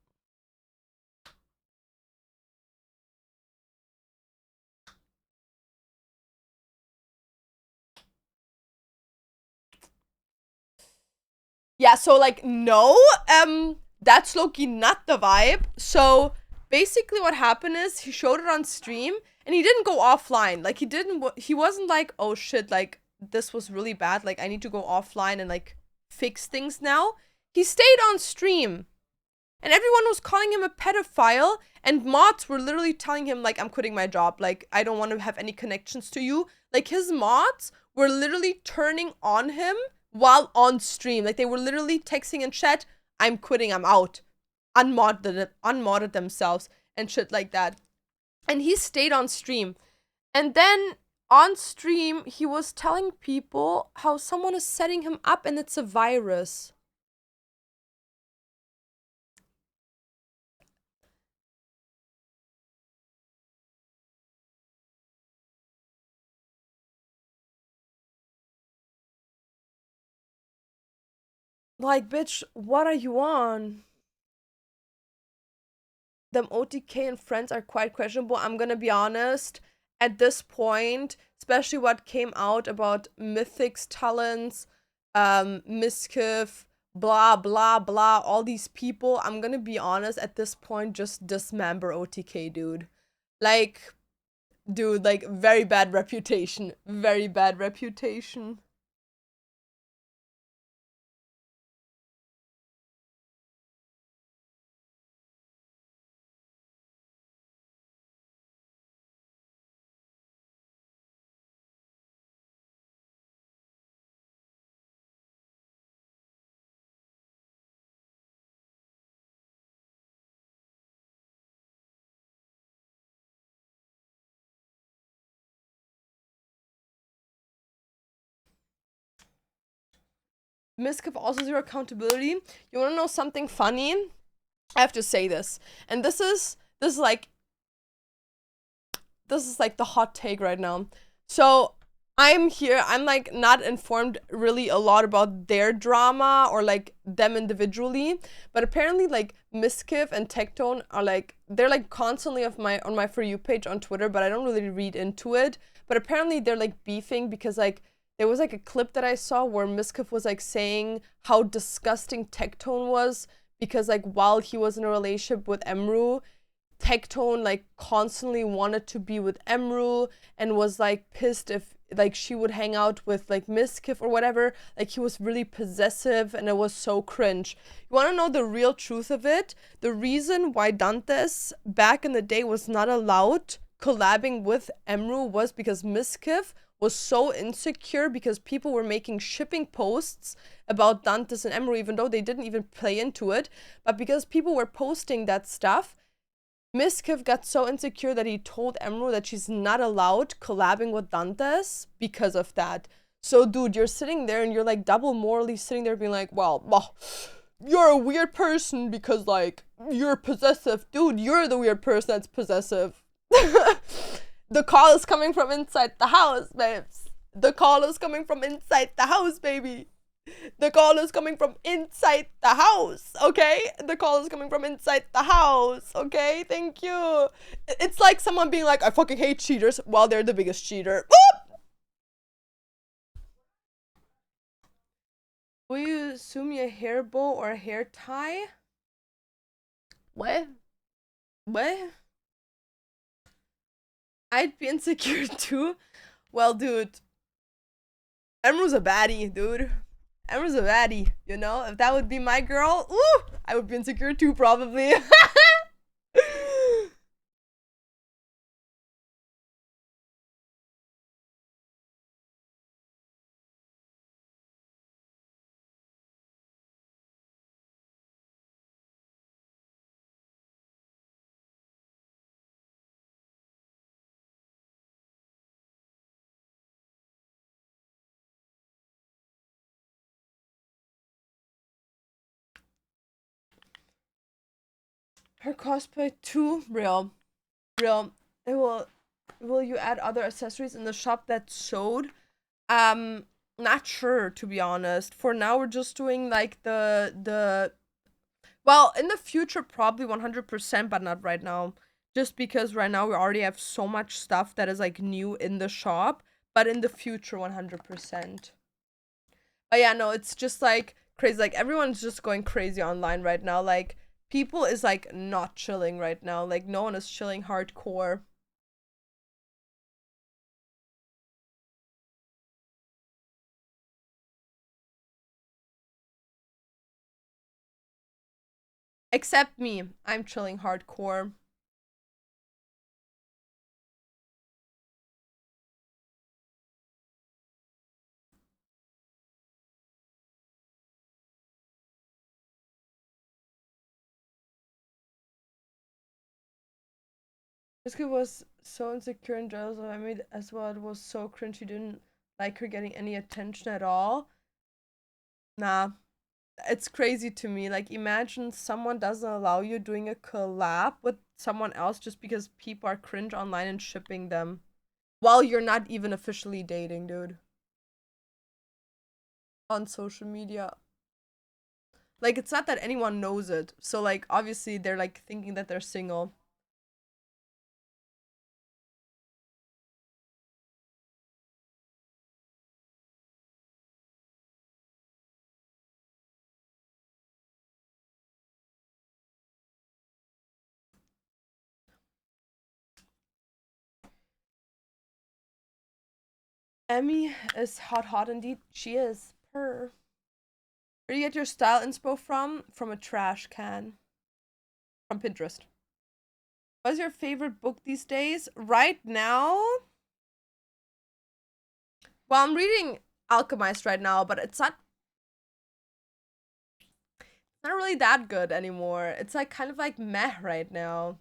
Speaker 1: yeah, so like, no, that's low-key not the vibe. So basically what happened is he showed it on stream and he didn't go offline. Like he wasn't like, oh shit, like this was really bad, like I need to go offline and like fix things now. He stayed on stream and everyone was calling him a pedophile, and mods were literally telling him like, I'm quitting my job, like I don't want to have any connections to you. Like his mods were literally turning on him while on stream. Like they were literally texting in chat, I'm quitting, I'm out. Unmodded themselves and shit like that. And he stayed on stream. And then on stream, he was telling people how someone is setting him up and it's a virus. Like, bitch, what are you on? Them OTK and friends are quite questionable. I'm gonna be honest. At this point, especially what came out about Mythic's talents, Miskiff, blah blah blah, all these people, I'm gonna be honest, at this point, just dismember OTK, dude. Like, dude, like, very bad reputation. Very bad reputation. Miskiff also zero accountability. You wanna know something funny? I have to say this. And this is like the hot take right now. So I'm like not informed really a lot about their drama or like them individually, but apparently like Miskiff and Tectone are like, they're like constantly on my For You page on Twitter, but I don't really read into it. But apparently they're like beefing because like there was like a clip that I saw where Miskiff was like saying how disgusting Tectone was because like while he was in a relationship with Emru, Tectone like constantly wanted to be with Emru and was like pissed if like she would hang out with like Miskiff or whatever. Like he was really possessive and it was so cringe. You want to know the real truth of it? The reason why Dantes back in the day was not allowed collabing with Emru was because Miskiff was so insecure because people were making shipping posts about Dantes and Emru even though they didn't even play into it. But because people were posting that stuff, Miss Kiv got so insecure that he told Emerald that she's not allowed collabing with Dantes because of that. So, dude, you're sitting there and you're like double morally sitting there being like, well, you're a weird person because, like, you're possessive. Dude, you're the weird person that's possessive. The call is coming from inside the house, babes. The call is coming from inside the house, baby. The call is coming from inside the house, okay? The call is coming from inside the house, okay? Thank you. It's like someone being like, I fucking hate cheaters while they're the biggest cheater. Whoop! Will you assume me a hair bow or a hair tie? What? What? I'd be insecure too. Well, dude, Emerald's a baddie, dude. Emerald's a baddie, you know? If that would be my girl, ooh, I would be insecure too, probably. Her cosplay too real. Real. It will you add other accessories in the shop that showed? Not sure, to be honest. For now we're just doing like the well, in the future probably 100%, but not right now. Just because right now we already have so much stuff that is like new in the shop, but in the future 100%. But yeah, no, it's just like crazy. Like everyone's just going crazy online right now. Like people is like not chilling right now. Like no one is chilling hardcore. Except me. I'm chilling hardcore. This kid was so insecure and jealous of Emily as well. It was so cringe. He didn't like her getting any attention at all. Nah, it's crazy to me. Like, imagine someone doesn't allow you doing a collab with someone else just because people are cringe online and shipping them while you're not even officially dating, dude. On social media. Like, it's not that anyone knows it. So, like, obviously, they're like thinking that they're single. Emmy is hot indeed. She is. Her. Where do you get your style inspo from? From a trash can. From Pinterest. What's your favorite book these days? Right now? Well, I'm reading Alchemist right now, but it's not really that good anymore. It's like kind of like meh right now.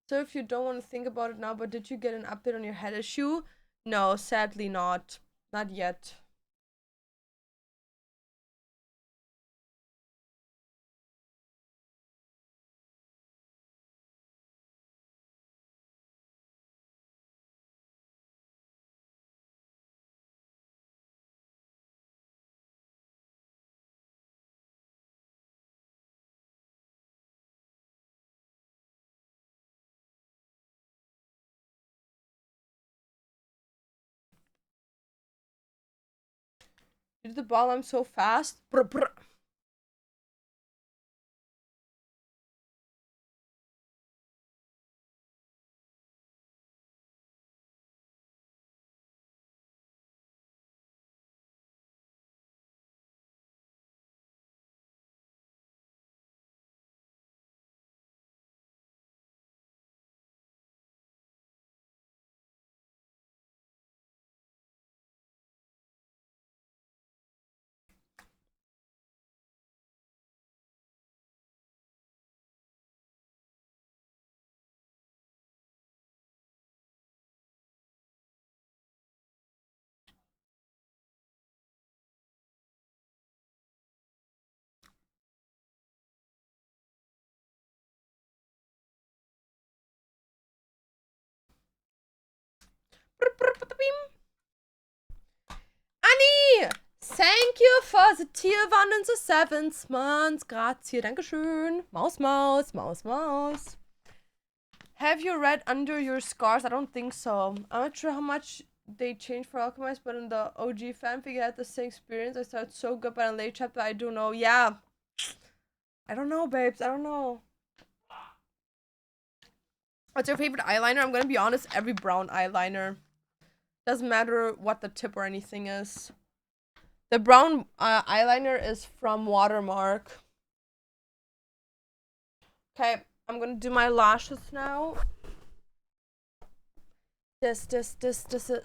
Speaker 1: So if you don't want to think about it now, but did you get an update on your head issue? No, sadly not. Not yet. You did the ball, I'm so fast. Brr, brr. Annie! Thank you for the tier 1 and the 7 months. Grazie, dankeschön. Maus, Maus, Maus, Maus. Have you read Under Your Scars? I don't think so. I'm not sure how much they changed for Alchemist, but in the OG fanfic, I had the same experience. I started so good, but in late chapter, I do know. Yeah. I don't know, babes. I don't know. What's your favorite eyeliner? I'm gonna be honest, every brown eyeliner. Doesn't matter what the tip or anything is. The brown eyeliner is from Watermark. Okay, I'm gonna do my lashes now. This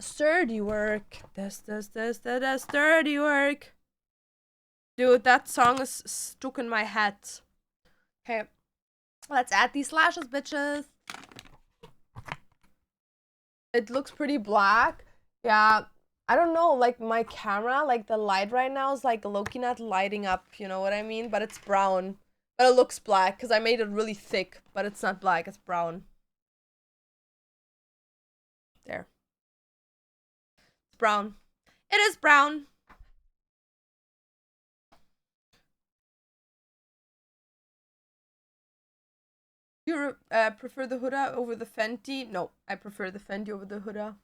Speaker 1: sturdy work. This sturdy work. Dude, that song is stuck in my head. Okay, let's add these lashes, bitches. It looks pretty black. Yeah, I don't know, like my camera, like the light right now is like low-key not lighting up, you know what I mean? But it's brown. But it looks black because I made it really thick, but it's not black, it's brown. There. It's brown. It is brown. You prefer the Huda over the Fenty? No, I prefer the Fenty over the Huda.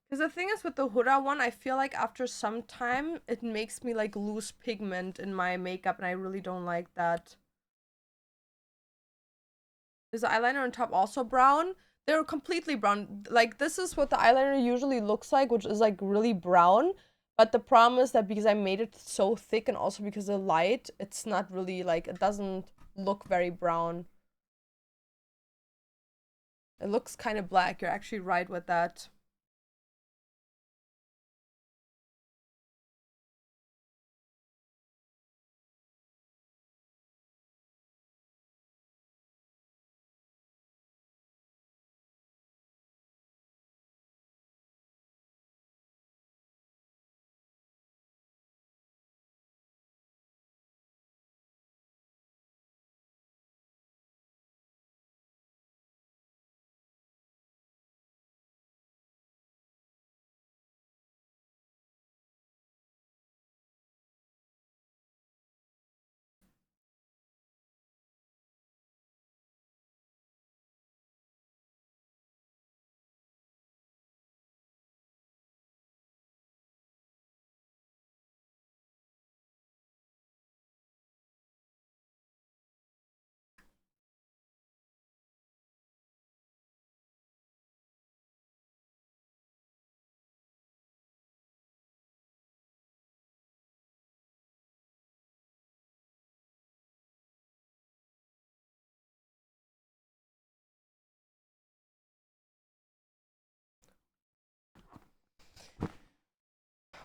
Speaker 1: Because the thing is with the Huda one, I feel like after some time, it makes me like lose pigment in my makeup, and I really don't like that. Is the eyeliner on top also brown? They're completely brown. Like, this is what the eyeliner usually looks like, which is like really brown. But the problem is that because I made it so thick and also because of the light, it's not really like, it doesn't look very brown. It looks kind of black. You're actually right with that.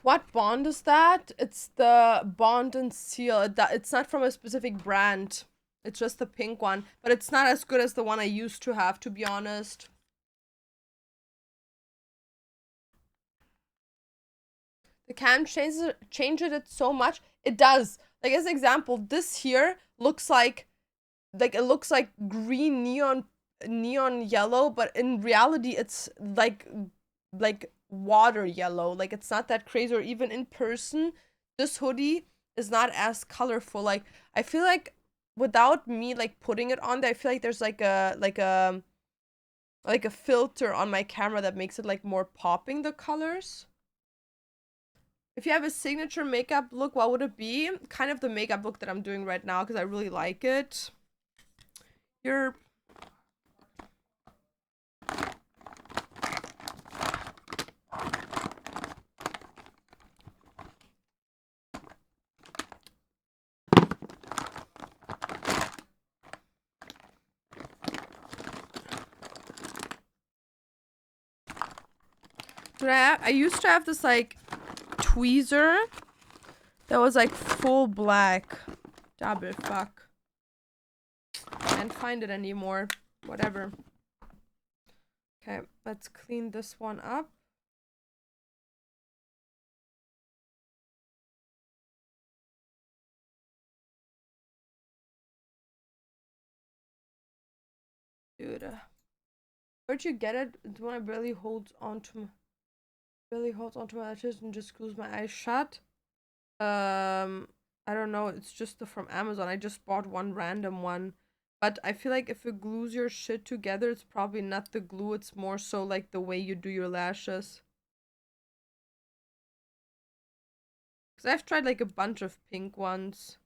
Speaker 1: What bond is that? It's the Bond and Seal. It's not from a specific brand. It's just the pink one. But it's not as good as the one I used to have, to be honest. The cam changes it so much. It does. Like, as an example, this here looks like it looks like green neon yellow, but in reality it's like water yellow. Like, it's not that crazy. Or even in person, this hoodie is not as colorful. Like, I feel like without me like putting it on there, I feel like there's like a filter on my camera that makes it like more popping the colors. If you have a signature makeup look, what would it be? Kind of the makeup look that I'm doing right now because I really like it. You're I used to have this like tweezer that was like full black. Double fuck. can't find it anymore. Whatever. Okay, let's clean this one up. Dude, where'd you get it? It's when I barely holds onto my lashes and just screws my eyes shut. I don't know. It's just from Amazon. I just bought one random one. But I feel like if it glues your shit together, it's probably not the glue. It's more so like the way you do your lashes. Because I've tried like a bunch of pink ones.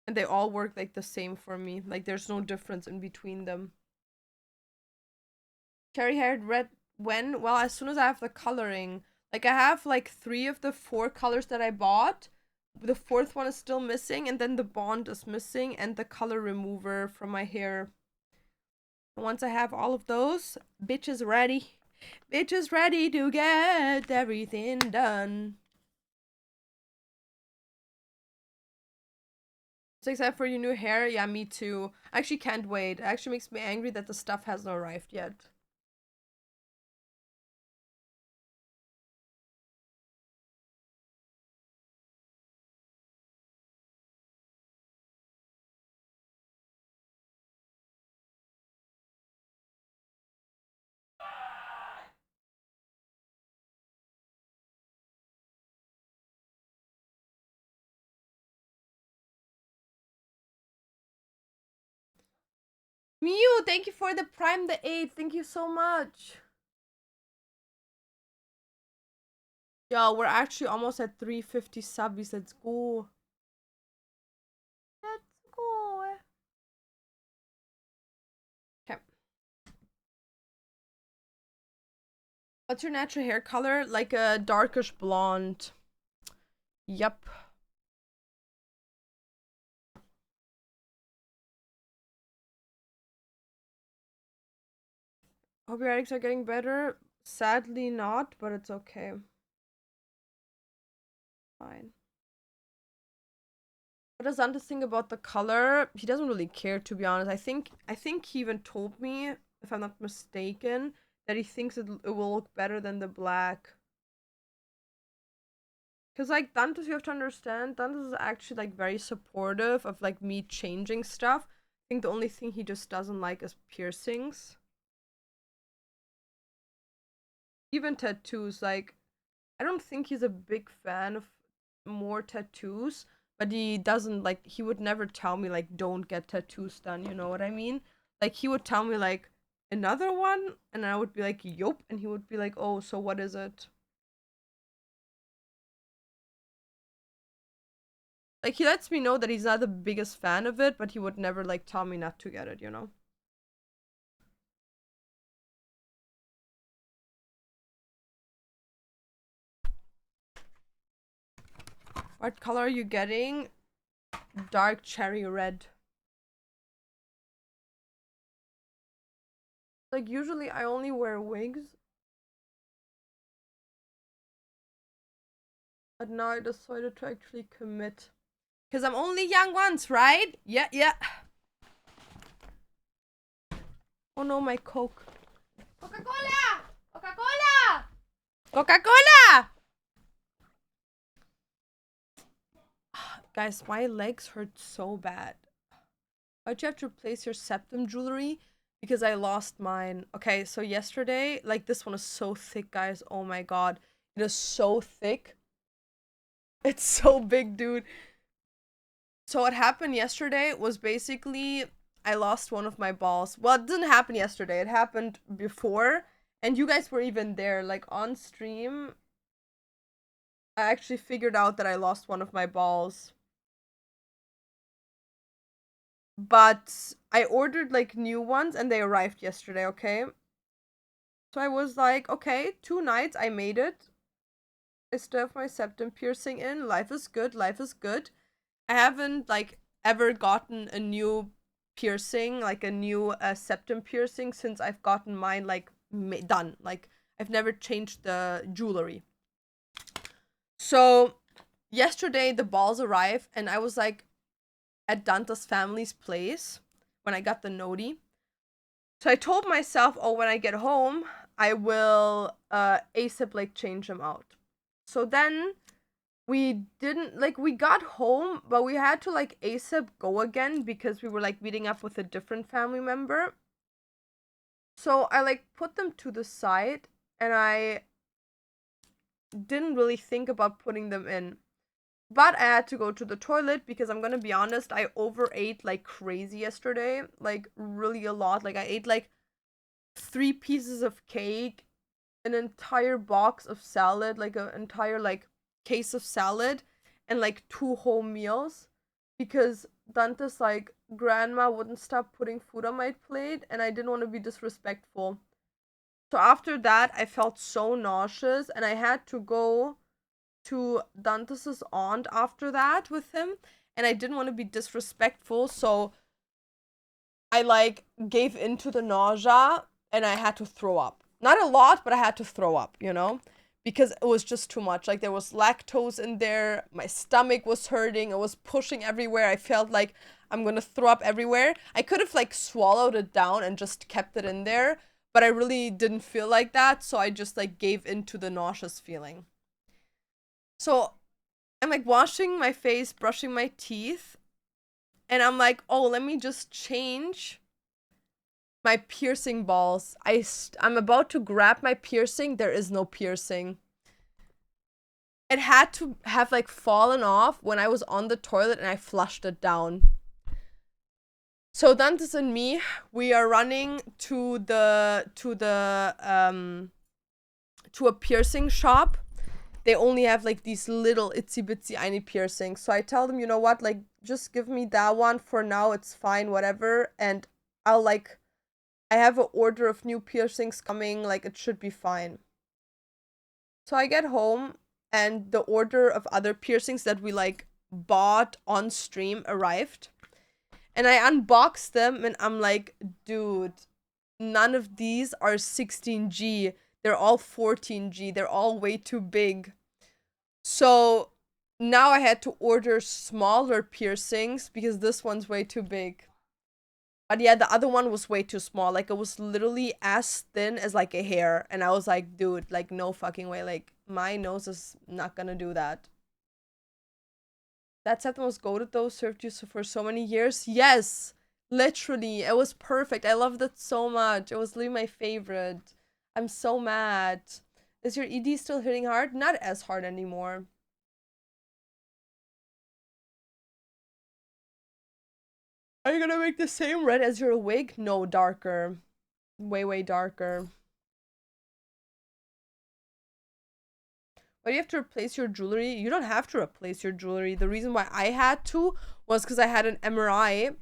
Speaker 1: And they all work like the same for me. Like there's no difference in between them. Cherry-haired red when? Well, as soon as I have the coloring. Like I have like 3 of the 4 colors that I bought. The 4th one is still missing, and then the bond is missing, and the color remover from my hair. And once I have all of those, bitch is ready. Bitch is ready to get everything done. So except for your new hair, yeah, me too. I actually can't wait. It actually makes me angry that the stuff hasn't arrived yet. Mew, thank you for the Prime the 8. Thank you so much. Yo, we're actually almost at 350 subbies. Let's go. Let's go. Okay. What's your natural hair color? Like a darkish blonde. Yep. Hope your headaches are getting better. Sadly not, but it's okay. Fine. What does Dante think about the color? He doesn't really care, to be honest. I think he even told me, if I'm not mistaken, that he thinks it will look better than the black. Because, like, Dantas, you have to understand, Dantas is actually, like, very supportive of, like, me changing stuff. I think the only thing he just doesn't like is piercings. Even tattoos, like, I don't think he's a big fan of more tattoos, but he doesn't, like, he would never tell me, like, don't get tattoos done, you know what I mean? Like, he would tell me, like, another one, and I would be like, yup, and he would be like, oh, so what is it? Like, he lets me know that he's not the biggest fan of it, but he would never, like, tell me not to get it, you know? What color are you getting? Dark cherry red. Like, usually I only wear wigs. But now I decided to actually commit. Because I'm only young once, right? Yeah, yeah. Oh no, my Coke. Coca-Cola! Coca-Cola! Coca-Cola! Guys, my legs hurt so bad. Why'd you have to replace your septum jewelry? Because I lost mine. Okay, so yesterday, like, this one is so thick, guys. Oh my god. It is so thick. It's so big, dude. So what happened yesterday was basically I lost one of my balls. Well, it didn't happen yesterday. It happened before. And you guys were even there. Like, on stream, I actually figured out that I lost one of my balls. But I ordered, like, new ones, and they arrived yesterday, okay? So I was like, okay, 2 nights, I made it. I still have my septum piercing in. Life is good, life is good. I haven't, like, ever gotten a new piercing, like a new septum piercing, since I've gotten mine, like, done. Like, I've never changed the jewelry. So yesterday the balls arrived and I was like at Danta's family's place when I got the noti. So I told myself, oh, when I get home, I will ASAP like change them out. So then we didn't like we got home, but we had to like ASAP go again because we were like meeting up with a different family member. So I like put them to the side and I didn't really think about putting them in. But I had to go to the toilet because I'm gonna be honest, I overate like crazy yesterday. Like really a lot. Like I ate like 3 pieces of cake, an entire box of salad, like an entire like case of salad, and like 2 whole meals. Because Dante's like grandma wouldn't stop putting food on my plate and I didn't want to be disrespectful. So after that I felt so nauseous and I had to go to Dante's aunt after that with him, and I didn't want to be disrespectful, so I like gave into the nausea and I had to throw up. Not a lot, but I had to throw up, you know? Because it was just too much. Like there was lactose in there, my stomach was hurting, it was pushing everywhere. I felt like I'm gonna throw up everywhere. I could have like swallowed it down and just kept it in there, but I really didn't feel like that, so I just like gave into the nauseous feeling. So I'm like washing my face, brushing my teeth, and I'm like, oh, let me just change my piercing balls. I'm about to grab my piercing. There is no piercing. It had to have like fallen off when I was on the toilet and I flushed it down. So Dantes and me, we are running to a piercing shop. They only have like these little itsy bitsy tiny piercings. So I tell them, you know what, like just give me that one for now. It's fine, whatever. And I'll like, I have an order of new piercings coming. Like it should be fine. So I get home and the order of other piercings that we like bought on stream arrived. And I unboxed them and I'm like, dude, none of these are 16G. They're all 14G. They're all way too big. So now I had to order smaller piercings because this one's way too big. But yeah, the other one was way too small. Like it was literally as thin as like a hair. And I was like, dude, like no fucking way. Like my nose is not gonna do that. That septum was goated though, served you for so many years. Yes, literally. It was perfect. I loved it so much. It was literally my favorite. I'm so mad. Is your ED still hitting hard? Not as hard anymore. Are you gonna make the same red as your wig? No, darker. Way, way darker. Why do you have to replace your jewelry? You don't have to replace your jewelry. The reason why I had to was because I had an MRI.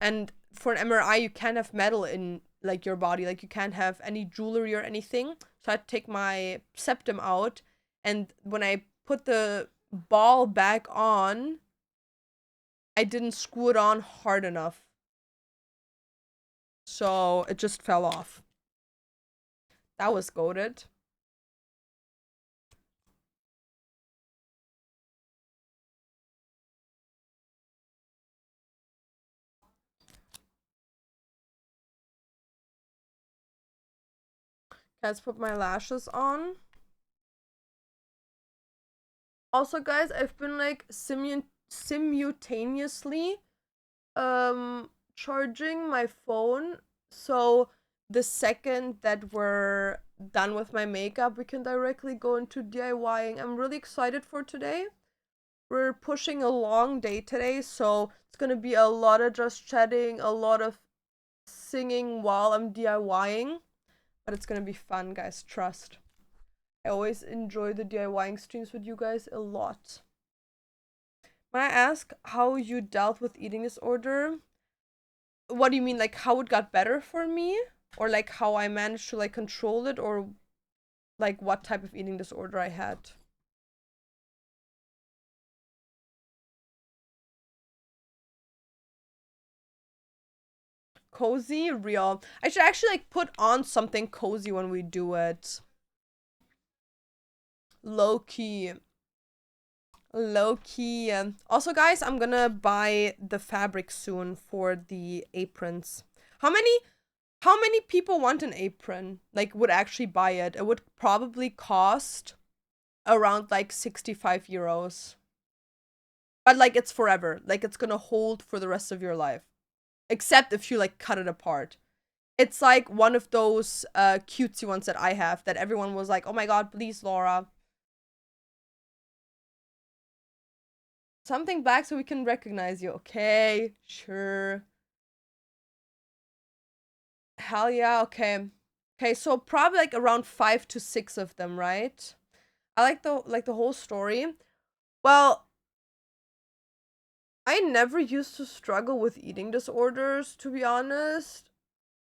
Speaker 1: And for an MRI, you can't have metal in like your body. Like you can't have any jewelry or anything. So I had to take my septum out. And when I put the ball back on, I didn't screw it on hard enough. So it just fell off. That was goated. Let's put my lashes on. Also, guys, I've been like simultaneously charging my phone, so the second that we're done with my makeup, we can directly go into DIYing. I'm really excited for today. We're pushing a long day today, so it's gonna be a lot of just chatting, a lot of singing while I'm DIYing, but it's gonna be fun, guys, trust. I always enjoy the DIYing streams with you guys a lot. May I ask how you dealt with eating disorder? What do you mean, like how it got better for me? Or like how I managed to like control it? Or like what type of eating disorder I had? Cozy? Real. I should actually like put on something cozy when we do it. Low key. Low key. Also, guys, I'm gonna buy the fabric soon for the aprons. How many people want an apron? Like, would actually buy it? It would probably cost around like 65 euros. But like, it's forever. Like, it's gonna hold for the rest of your life. Except if you like cut it apart. It's like one of those cutesy ones that I have that everyone was like, oh my god, please, Laura. Something black so we can recognize you. Okay, sure. Hell yeah, okay. Okay, so probably like around 5 to 6 of them, right? I like the whole story. Well, I never used to struggle with eating disorders, to be honest.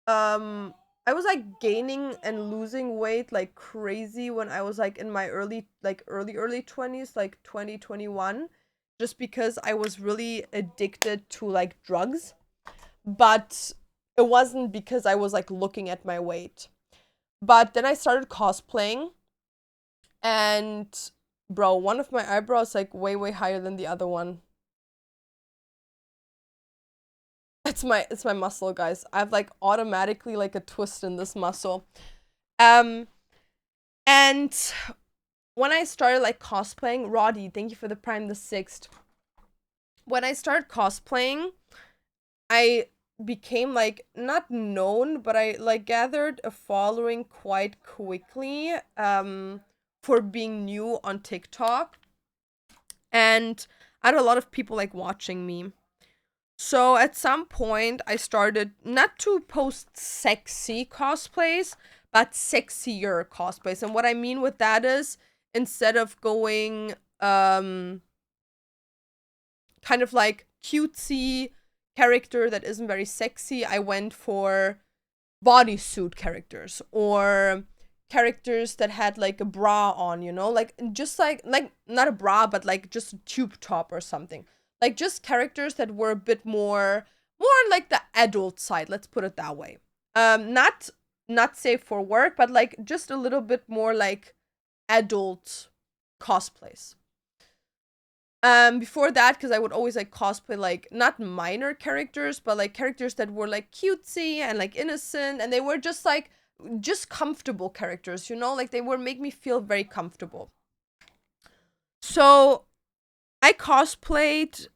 Speaker 1: I was like gaining and losing weight like crazy when I was like in my early 20s, like 2021, just because I was really addicted to like drugs. But it wasn't because I was like looking at my weight. But then I started cosplaying, and bro, one of my eyebrows like way higher than the other one. It's my muscle, guys. I have like automatically like a twist in this muscle. Um and when I started like cosplaying, Roddy, thank you for the Prime the 6th. When I started cosplaying, I became like not known, but I like gathered a following quite quickly for being new on TikTok. And I had a lot of people like watching me. So at some point, I started not to post sexy cosplays, but sexier cosplays. And what I mean with that is instead of going kind of like cutesy character that isn't very sexy, I went for bodysuit characters or characters that had like a bra on, you know, like just like not a bra, but like just a tube top or something. Like just characters that were a bit more like the adult side, let's put it that way. Not safe for work, but like just a little bit more like adult cosplays. Before that, because I would always like cosplay like not minor characters, but like characters that were like cutesy and like innocent, and they were just like just comfortable characters, you know, like they would make me feel very comfortable. So I cosplayed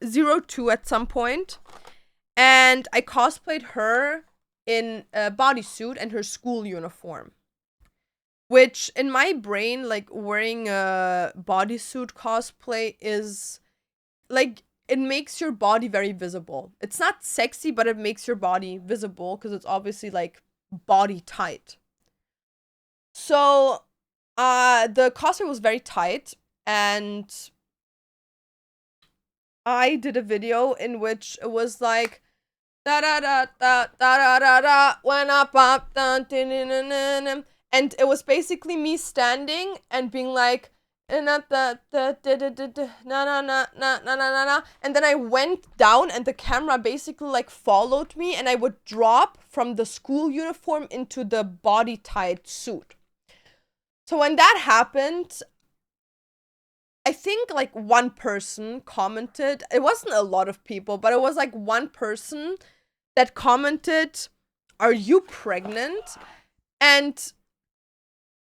Speaker 1: 02 at some point, and I cosplayed her in a bodysuit and her school uniform. Which in my brain, like wearing a bodysuit cosplay is like it makes your body very visible. It's not sexy, but it makes your body visible because it's obviously like body tight. So the costume was very tight, and I did a video in which it was like da da da da da da da da when I pop down, and it was basically me standing and being like na na na na na na na na, and then I went down and the camera basically like followed me, and I would drop from the school uniform into the body tight suit. So when that happened, I think like one person commented. It wasn't a lot of people, but it was like one person that commented, "Are you pregnant?" And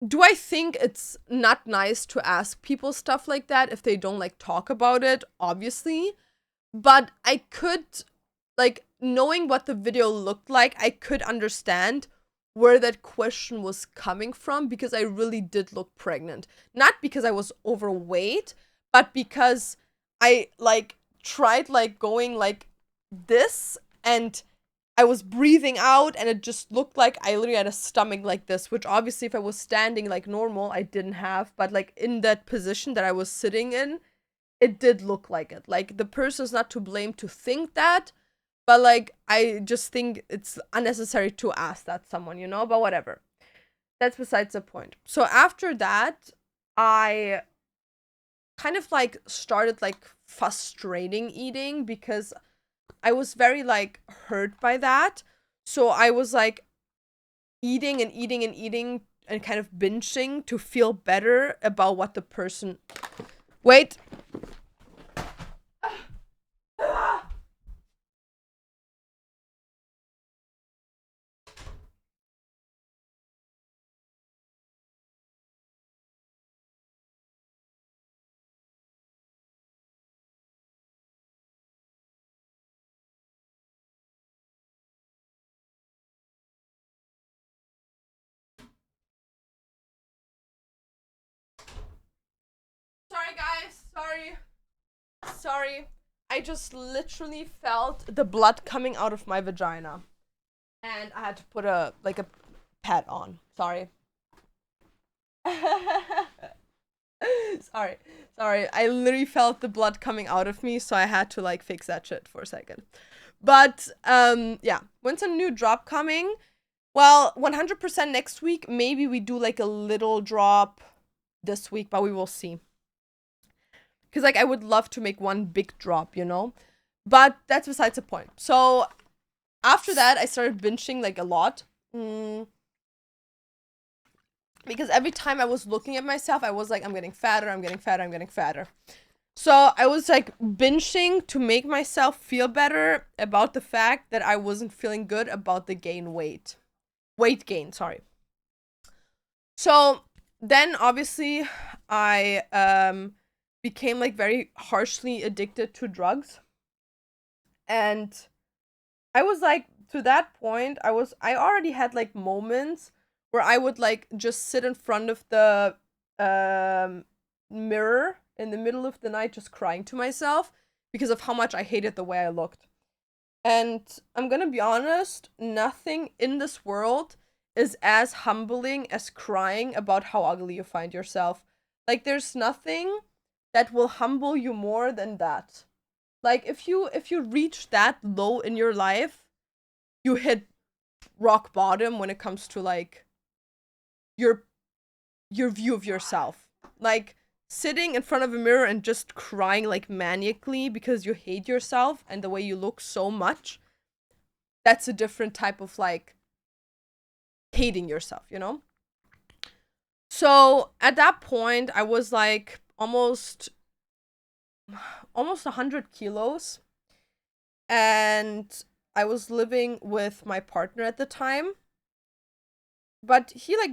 Speaker 1: do I think it's not nice to ask people stuff like that if they don't like talk about it? Obviously. But I could, like, knowing what the video looked like, I could understand where that question was coming from, because I really did look pregnant. Not because I was overweight, but because I like tried like going like this, and I was breathing out, and it just looked like I literally had a stomach like this, which obviously if I was standing like normal, I didn't have, but like in that position that I was sitting in, it did look like it. Like the person's not to blame to think that, but like I just think it's unnecessary to ask that someone, you know, but whatever. That's besides the point. So after that, I kind of like started like frustrating eating because I was very like hurt by that. So I was like eating and eating and eating and kind of binging to feel better about what the person Wait. Sorry, guys. Sorry. I just literally felt the blood coming out of my vagina. And I had to put a pad on. Sorry. Sorry. I literally felt the blood coming out of me, so I had to like fix that shit for a second. But yeah, when's a new drop coming? Well, 100% next week. Maybe we do like a little drop this week, but we will see. Because like I would love to make one big drop, you know? But that's besides the point. So after that, I started binging like a lot. Because every time I was looking at myself, I was like, I'm getting fatter, I'm getting fatter, I'm getting fatter. So I was like binging to make myself feel better about the fact that I wasn't feeling good about the weight gain, sorry. So then obviously I became like very harshly addicted to drugs. And I was like, to that point, I already had like moments where I would like just sit in front of the mirror in the middle of the night just crying to myself because of how much I hated the way I looked. And I'm gonna be honest, nothing in this world is as humbling as crying about how ugly you find yourself. Like there's nothing that will humble you more than that. Like if you reach that low in your life, you hit rock bottom when it comes to like your view of yourself. Like sitting in front of a mirror and just crying like maniacally because you hate yourself and the way you look so much. That's a different type of like hating yourself, you know? So at that point I was like almost 100 kilos, and I was living with my partner at the time. But he like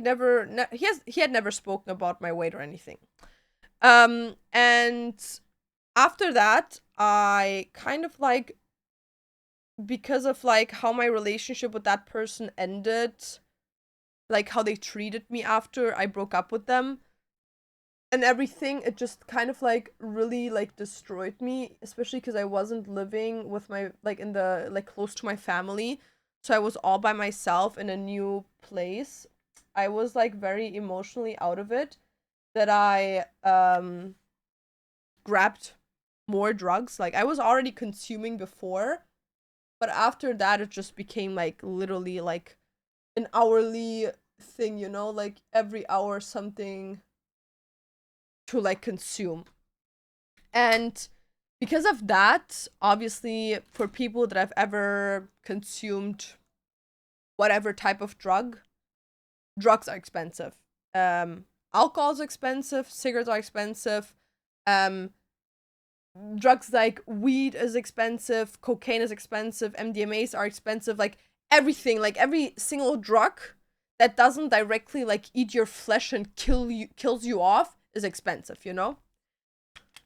Speaker 1: he had never spoken about my weight or anything. And after that, I kind of like, because of like how my relationship with that person ended, like how they treated me after I broke up with them and everything, it just kind of like really like destroyed me, especially because I wasn't living with my like in the like close to my family. So I was all by myself in a new place. I was like very emotionally out of it, that I grabbed more drugs. Like I was already consuming before, but after that it just became like literally like an hourly thing, you know, like every hour something to like consume. And because of that, obviously for people that have ever consumed whatever type of drugs are expensive. Alcohol is expensive, cigarettes are expensive, drugs like weed is expensive, cocaine is expensive, MDMAs are expensive, like everything, like every single drug that doesn't directly like eat your flesh and kills you off is expensive, you know?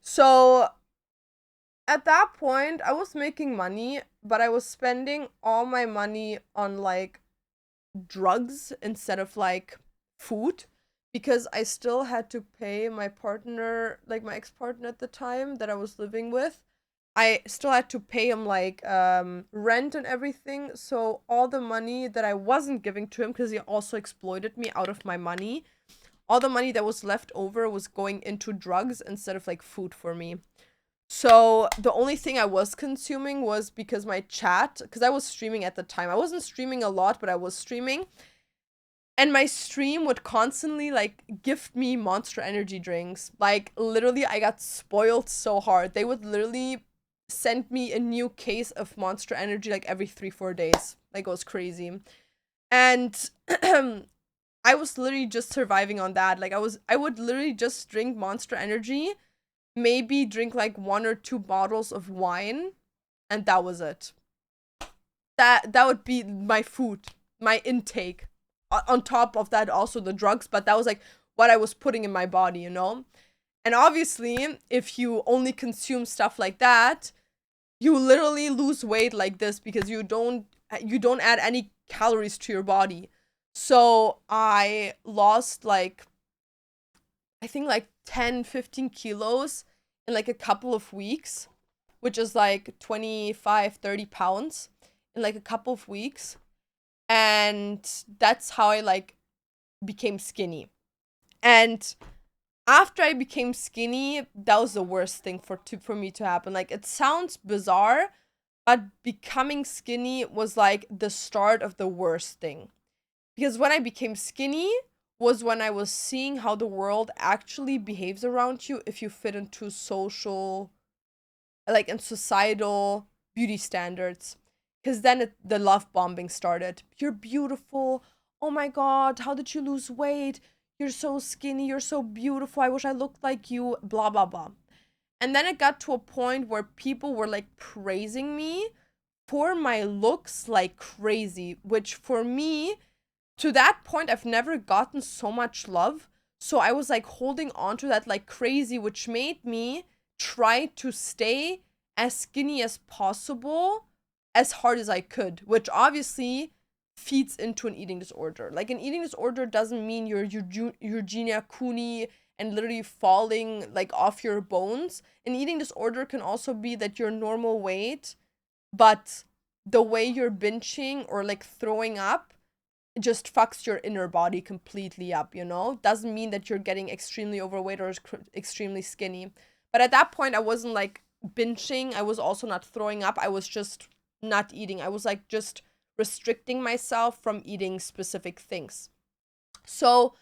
Speaker 1: So at that point I was making money, but I was spending all my money on like drugs instead of like food, because I still had to pay my partner, like my ex-partner at the time that I was living with. I still had to pay him like rent and everything. So all the money that I wasn't giving to him, because he also exploited me out of my money, all the money that was left over was going into drugs instead of like food for me. So the only thing I was consuming was, because my chat, because I was streaming at the time. I wasn't streaming a lot, but I was streaming. And my stream would constantly like gift me Monster Energy drinks. Like literally I got spoiled so hard. They would literally send me a new case of Monster Energy like every 3-4 days. Like it was crazy. And I was literally just surviving on that. Like I would literally just drink Monster Energy, maybe drink like 1 or 2 bottles of wine, and that was it. That would be my food, my intake. On top of that, also the drugs, but that was like what I was putting in my body, you know? And obviously, if you only consume stuff like that, you literally lose weight like this because you don't add any calories to your body. So I lost like, I think like 10-15 kilos in like a couple of weeks, which is like 25-30 pounds in like a couple of weeks. And that's how I like became skinny. And after I became skinny, that was the worst thing for me to happen. Like, it sounds bizarre, but becoming skinny was like the start of the worst thing. Because when I became skinny was when I was seeing how the world actually behaves around you if you fit into social, like, and societal beauty standards. Because then the love bombing started. You're beautiful. Oh my God, how did you lose weight? You're so skinny. You're so beautiful. I wish I looked like you. Blah, blah, blah. And then it got to a point where people were like praising me for my looks like crazy, which for me, to that point, I've never gotten so much love. So I was like holding on to that like crazy, which made me try to stay as skinny as possible, as hard as I could, which obviously feeds into an eating disorder. Like, an eating disorder doesn't mean you're Eugenia Cooney and literally falling like off your bones. An eating disorder can also be that you're normal weight, but the way you're binging or like throwing up just fucks your inner body completely up, you know? Doesn't mean that you're getting extremely overweight or extremely skinny. But at that point, I wasn't like binging. I was also not throwing up. I was just not eating. I was like just restricting myself from eating specific things. So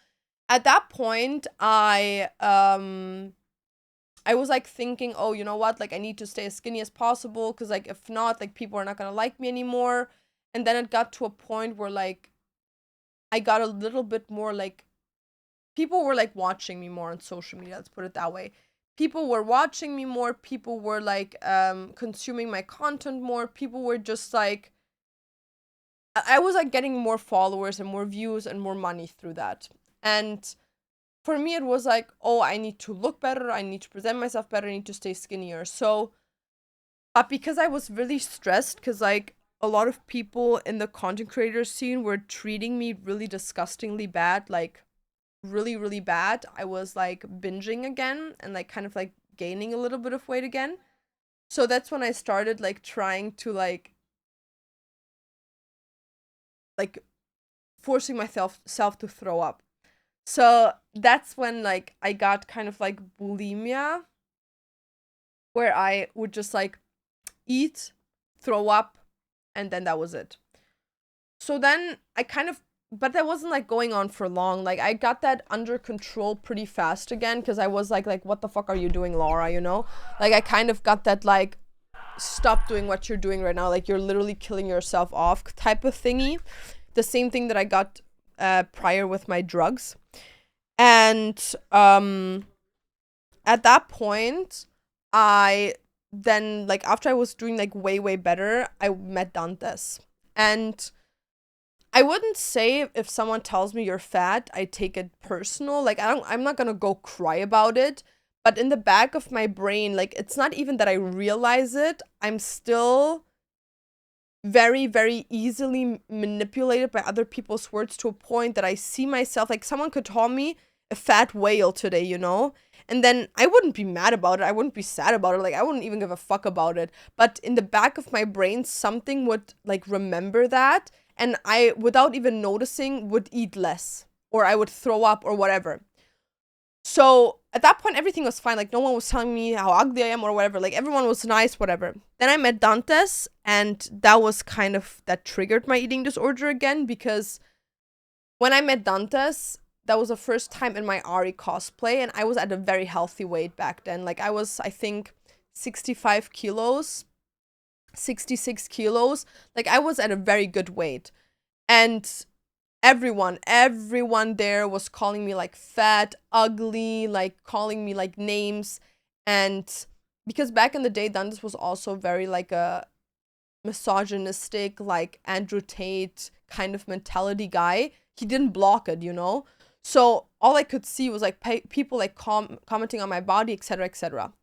Speaker 1: at that point, I was like thinking, oh, you know what? Like, I need to stay as skinny as possible because like if not, like people are not gonna like me anymore. And then it got to a point where like I got a little bit more like, people were like watching me more on social media, let's put it that way. People were watching me more, people were like consuming my content more, people were just like, I was like getting more followers and more views and more money through that. And for me it was like, oh, I need to look better, I need to present myself better, I need to stay skinnier. So but because I was really stressed, because like a lot of people in the content creator scene were treating me really disgustingly bad, like really, really bad. I was like binging again and like kind of like gaining a little bit of weight again. So that's when I started like trying to like forcing myself to throw up. So that's when like I got kind of like bulimia, where I would just like eat, throw up, and then that was it. So then I kind of, but that wasn't like going on for long. Like, I got that under control pretty fast again, because I was like, what the fuck are you doing, Laura, you know? Like, I kind of got that like, stop doing what you're doing right now, like you're literally killing yourself off type of thingy. The same thing that I got prior with my drugs. And at that point, I then, like, after I was doing like way better, I met Dantes. And I wouldn't say if someone tells me you're fat, I take it personal. Like, I'm not gonna go cry about it. But in the back of my brain, like, it's not even that I realize it. I'm still very easily manipulated by other people's words to a point that I see myself, like, someone could call me a fat whale today, you know? And then I wouldn't be mad about it. I wouldn't be sad about it. Like, I wouldn't even give a fuck about it. But in the back of my brain, something would, like, remember that. And I, without even noticing, would eat less. Or I would throw up or whatever. So at that point, everything was fine. Like, no one was telling me how ugly I am or whatever. Like, everyone was nice, whatever. Then I met Dantes, and that was kind of, that triggered my eating disorder again, because when I met Dantes, that was the first time in my Ari cosplay, and I was at a very healthy weight back then. Like, I was, I think, 65 kilos, 66 kilos. Like, I was at a very good weight. And everyone there was calling me like fat, ugly, like calling me like names. And because back in the day, Dundas was also very like a misogynistic, like Andrew Tate kind of mentality guy. He didn't block it, you know? So all I could see was like people like commenting on my body, etc., etc.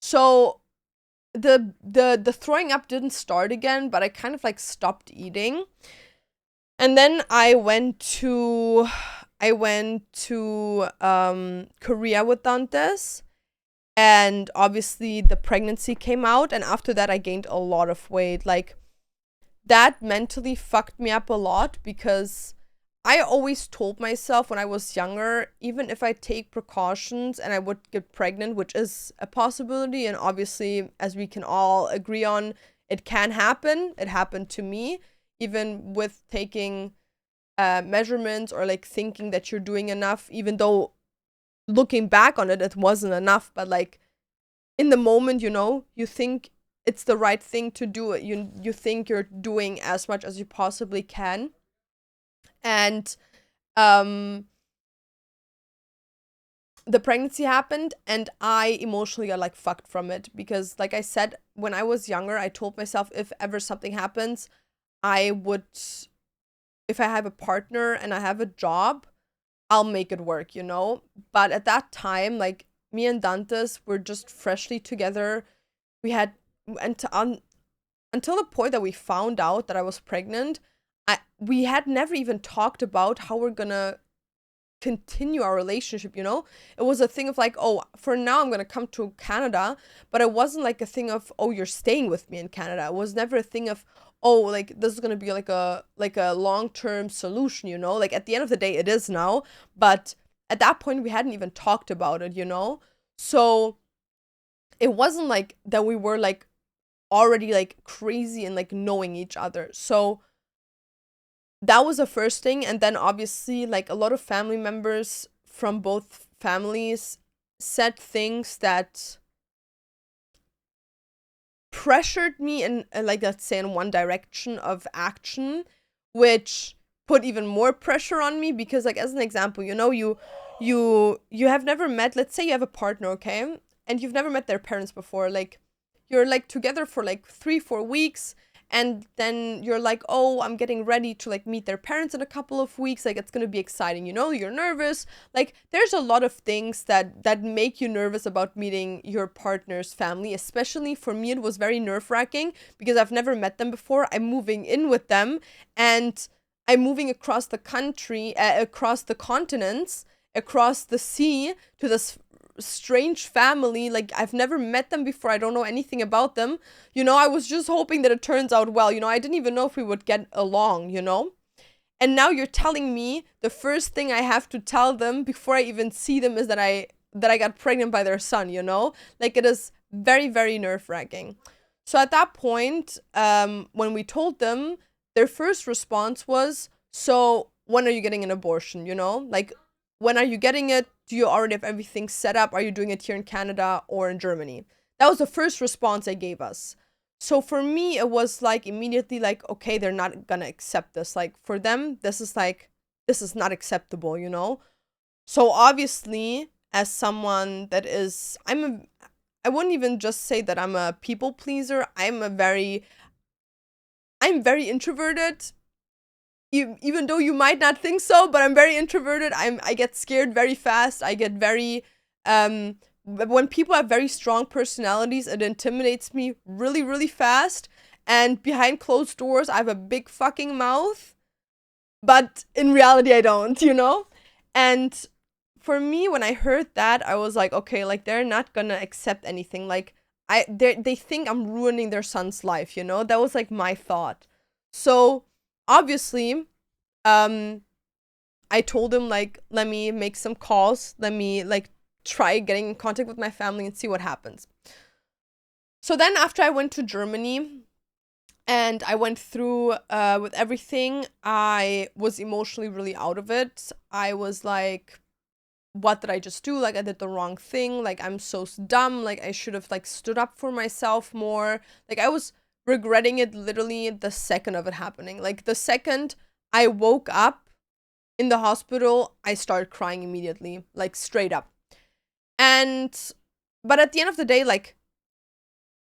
Speaker 1: So the throwing up didn't start again, but I kind of like stopped eating. And then I went to Korea with Dantes, and obviously the pregnancy came out, and after that I gained a lot of weight. Like, that mentally fucked me up a lot, because I always told myself when I was younger, even if I take precautions and I would get pregnant, which is a possibility, and obviously, as we can all agree on, it can happen. It happened to me, even with taking measurements or like thinking that you're doing enough, even though looking back on it, it wasn't enough. But like, in the moment, you know, you think it's the right thing to do. You think you're doing as much as you possibly can. And the pregnancy happened, and I emotionally got like fucked from it, because like I said, when I was younger, I told myself if ever something happens, I would, if I have a partner and I have a job, I'll make it work, you know? But at that time, like, me and Dantes were just freshly together. We had, and until the point that we found out that I was pregnant, we had never even talked about how we're gonna continue our relationship, you know? It was a thing of like, oh, for now I'm gonna come to Canada, but it wasn't like a thing of, oh, you're staying with me in Canada. It was never a thing of, oh, like, this is gonna be like a long-term solution, you know? Like, at the end of the day, it is now, but at that point we hadn't even talked about it, you know? So it wasn't like that we were like already like crazy and like knowing each other. So that was the first thing. And then obviously, like, a lot of family members from both families said things that pressured me in, like, let's say, in one direction of action, which put even more pressure on me. Because, like, as an example, you know, you have never met, let's say you have a partner, okay, and you've never met their parents before. Like, you're like together for like 3-4 weeks, and then you're like, oh, I'm getting ready to like meet their parents in a couple of weeks, like, it's gonna be exciting, you know, you're nervous. Like, there's a lot of things that make you nervous about meeting your partner's family. Especially for me, it was very nerve-wracking, because I've never met them before. I'm moving in with them, and I'm moving across the country, across the continents, across the sea, to this strange family. Like, I've never met them before. I don't know anything about them. You know, I was just hoping that it turns out well. You know, I didn't even know if we would get along, you know? And now you're telling me the first thing I have to tell them before I even see them is that I got pregnant by their son, you know? Like, it is very, very nerve-wracking. So at that point, when we told them, their first response was, so when are you getting an abortion, you know? Like, when are you getting it? Do you already have everything set up? Are you doing it here in Canada or in Germany? That was the first response they gave us. So for me, it was like immediately like, okay, they're not gonna accept this. Like, for them, this is not acceptable, you know? So obviously, as someone that is, I wouldn't even just say that I'm a people pleaser. I'm very introverted. Even though you might not think so, but I'm very introverted. I get scared very fast. I get very, when people have very strong personalities, it intimidates me really, really fast. And behind closed doors, I have a big fucking mouth. But in reality, I don't, you know? And for me, when I heard that, I was like, okay, like, they're not gonna accept anything. Like, they think I'm ruining their son's life, you know? That was like my thought. So obviously, I told him, like, let me make some calls. Let me, like, try getting in contact with my family and see what happens. So then after I went to Germany and I went through with everything, I was emotionally really out of it. I was like, what did I just do? Like, I did the wrong thing. Like, I'm so dumb. Like, I should have, like, stood up for myself more. Like, I was regretting it literally the second of it happening. Like, the second I woke up in the hospital, I started crying immediately, like, straight up. And but at the end of the day, like,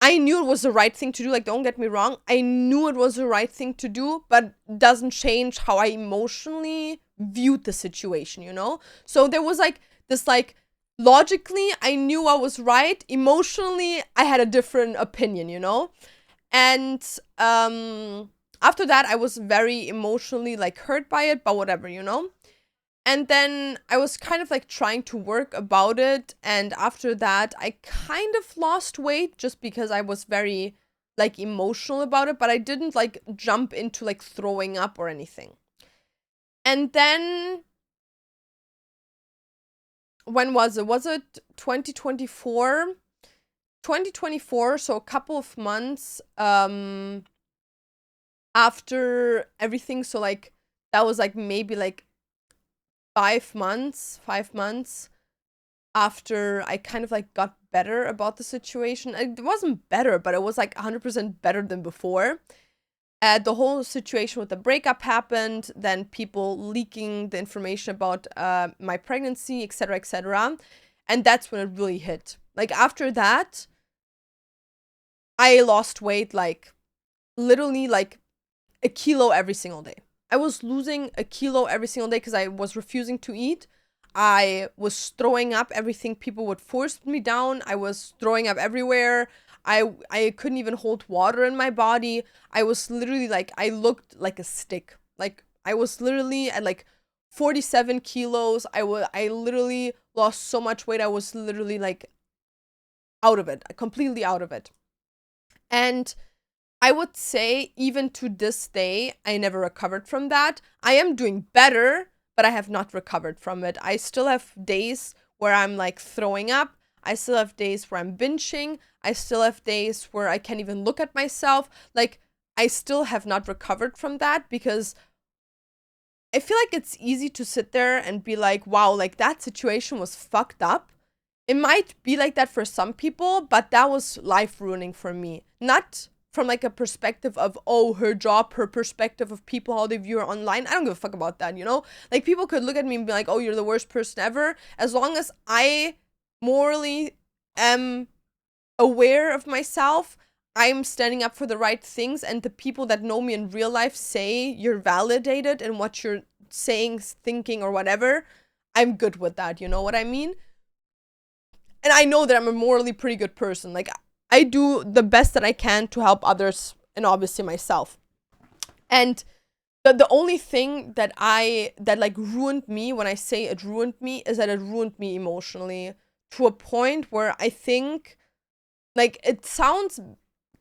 Speaker 1: I knew it was the right thing to do. Like, don't get me wrong. I knew it was the right thing to do, but doesn't change how I emotionally viewed the situation, you know? So there was like this, like, logically, I knew I was right. Emotionally, I had a different opinion, you know? And after that, I was very emotionally, like, hurt by it, but whatever, you know? And then I was kind of like trying to work about it. And after that, I kind of lost weight just because I was very like emotional about it, but I didn't like jump into like throwing up or anything. And then when was it? Was it 2024? 2024, so a couple of months after everything. So like that was like maybe like 5 months after I kind of like got better about the situation. It wasn't better, but it was like 100% better than before. The whole situation with the breakup happened, then people leaking the information about my pregnancy, etc., etc. And that's when it really hit. Like after that, I lost weight like literally like a kilo every single day. I was losing a kilo every single day because I was refusing to eat. I was throwing up everything people would force me down. I was throwing up everywhere. I couldn't even hold water in my body. I was literally like, I looked like a stick. Like I was literally at like 47 kilos. I literally lost so much weight. I was literally like out of it, completely out of it. And I would say even to this day, I never recovered from that. I am doing better, but I have not recovered from it. I still have days where I'm like throwing up. I still have days where I'm binging. I still have days where I can't even look at myself. Like, I still have not recovered from that because I feel like it's easy to sit there and be like, wow, like that situation was fucked up. It might be like that for some people, but that was life ruining for me. Not from like a perspective of, oh, her job, her perspective of people, how they view her online. I don't give a fuck about that, you know? Like people could look at me and be like, oh, you're the worst person ever. As long as I morally am aware of myself, I'm standing up for the right things, and the people that know me in real life say you're validated in what you're saying, thinking, or whatever, I'm good with that, you know what I mean? And I know that I'm a morally pretty good person. Like, I do the best that I can to help others and obviously myself. And the only thing that like ruined me, when I say it ruined me, is that it ruined me emotionally to a point where I think, like, it sounds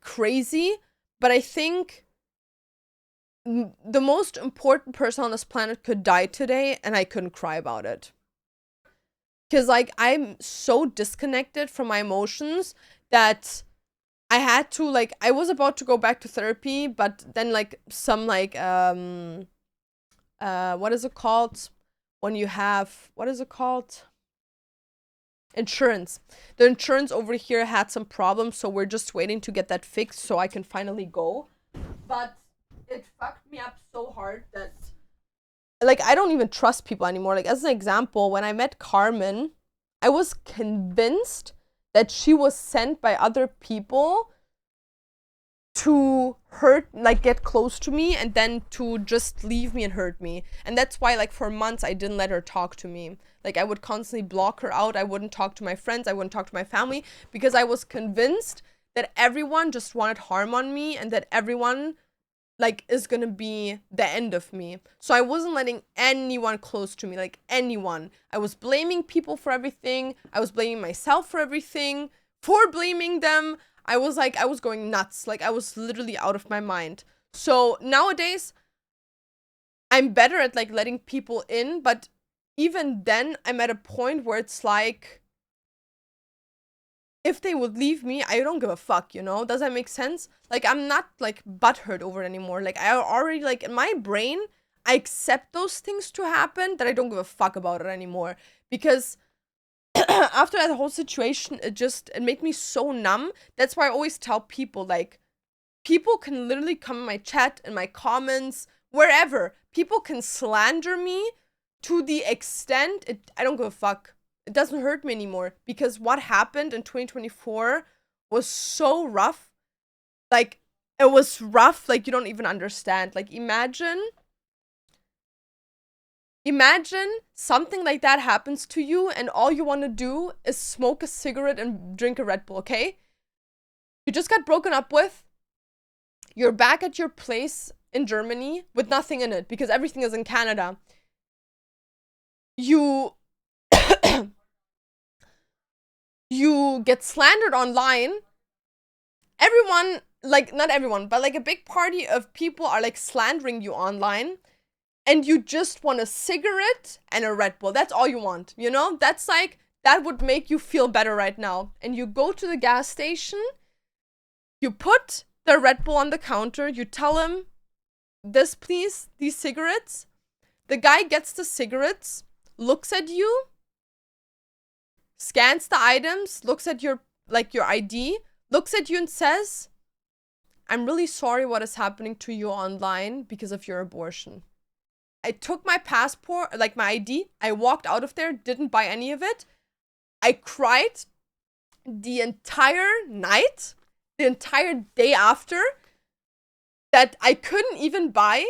Speaker 1: crazy, but I think the most important person on this planet could die today and I couldn't cry about it. Because, like, I'm so disconnected from my emotions that I had to, like, I was about to go back to therapy, but then, like, some, like, what is it called? When you have, what is it called? Insurance. The insurance over here had some problems, so we're just waiting to get that fixed so I can finally go. But it fucked me up so hard that, like, I don't even trust people anymore. Like, as an example, when I met Carmen, I was convinced that she was sent by other people to hurt, like, get close to me and then to just leave me and hurt me. And that's why, like, for months I didn't let her talk to me. Like, I would constantly block her out. I wouldn't talk to my friends. I wouldn't talk to my family because I was convinced that everyone just wanted harm on me and that everyone, like, is gonna be the end of me. So I wasn't letting anyone close to me, like, anyone. I was blaming people for everything. I was blaming myself for everything, for blaming them. I was like, I was going nuts. Like, I was literally out of my mind. So nowadays, I'm better at, like, letting people in, but even then, I'm at a point where it's like, if they would leave me, I don't give a fuck, you know? Does that make sense? Like, I'm not, like, butthurt over it anymore. Like, I already, like, in my brain, I accept those things to happen, that I don't give a fuck about it anymore. Because after that whole situation, it made me so numb. That's why I always tell people, like, people can literally come in my chat, in my comments, wherever. People can slander me to the extent, I don't give a fuck. it doesn't hurt me anymore, because what happened in 2024 was so rough. Like, it was rough, like, you don't even understand. Like, imagine something like that happens to you and all you want to do is smoke a cigarette and drink a Red Bull, okay? You just got broken up with. You're back at your place in Germany with nothing in it because everything is in Canada. You you get slandered online. Everyone, like, not everyone, but like a big party of people are like slandering you online. And you just want a cigarette and a Red Bull. That's all you want, you know? That's like, that would make you feel better right now. And you go to the gas station, you put the Red Bull on the counter, you tell him, this please, these cigarettes. The guy gets the cigarettes, looks at you, scans the items, looks at your, like, your ID, looks at you and says, I'm really sorry what is happening to you online because of your abortion. I took my passport, like my ID, I walked out of there, didn't buy any of it. I cried the entire night, the entire day after, that I couldn't even buy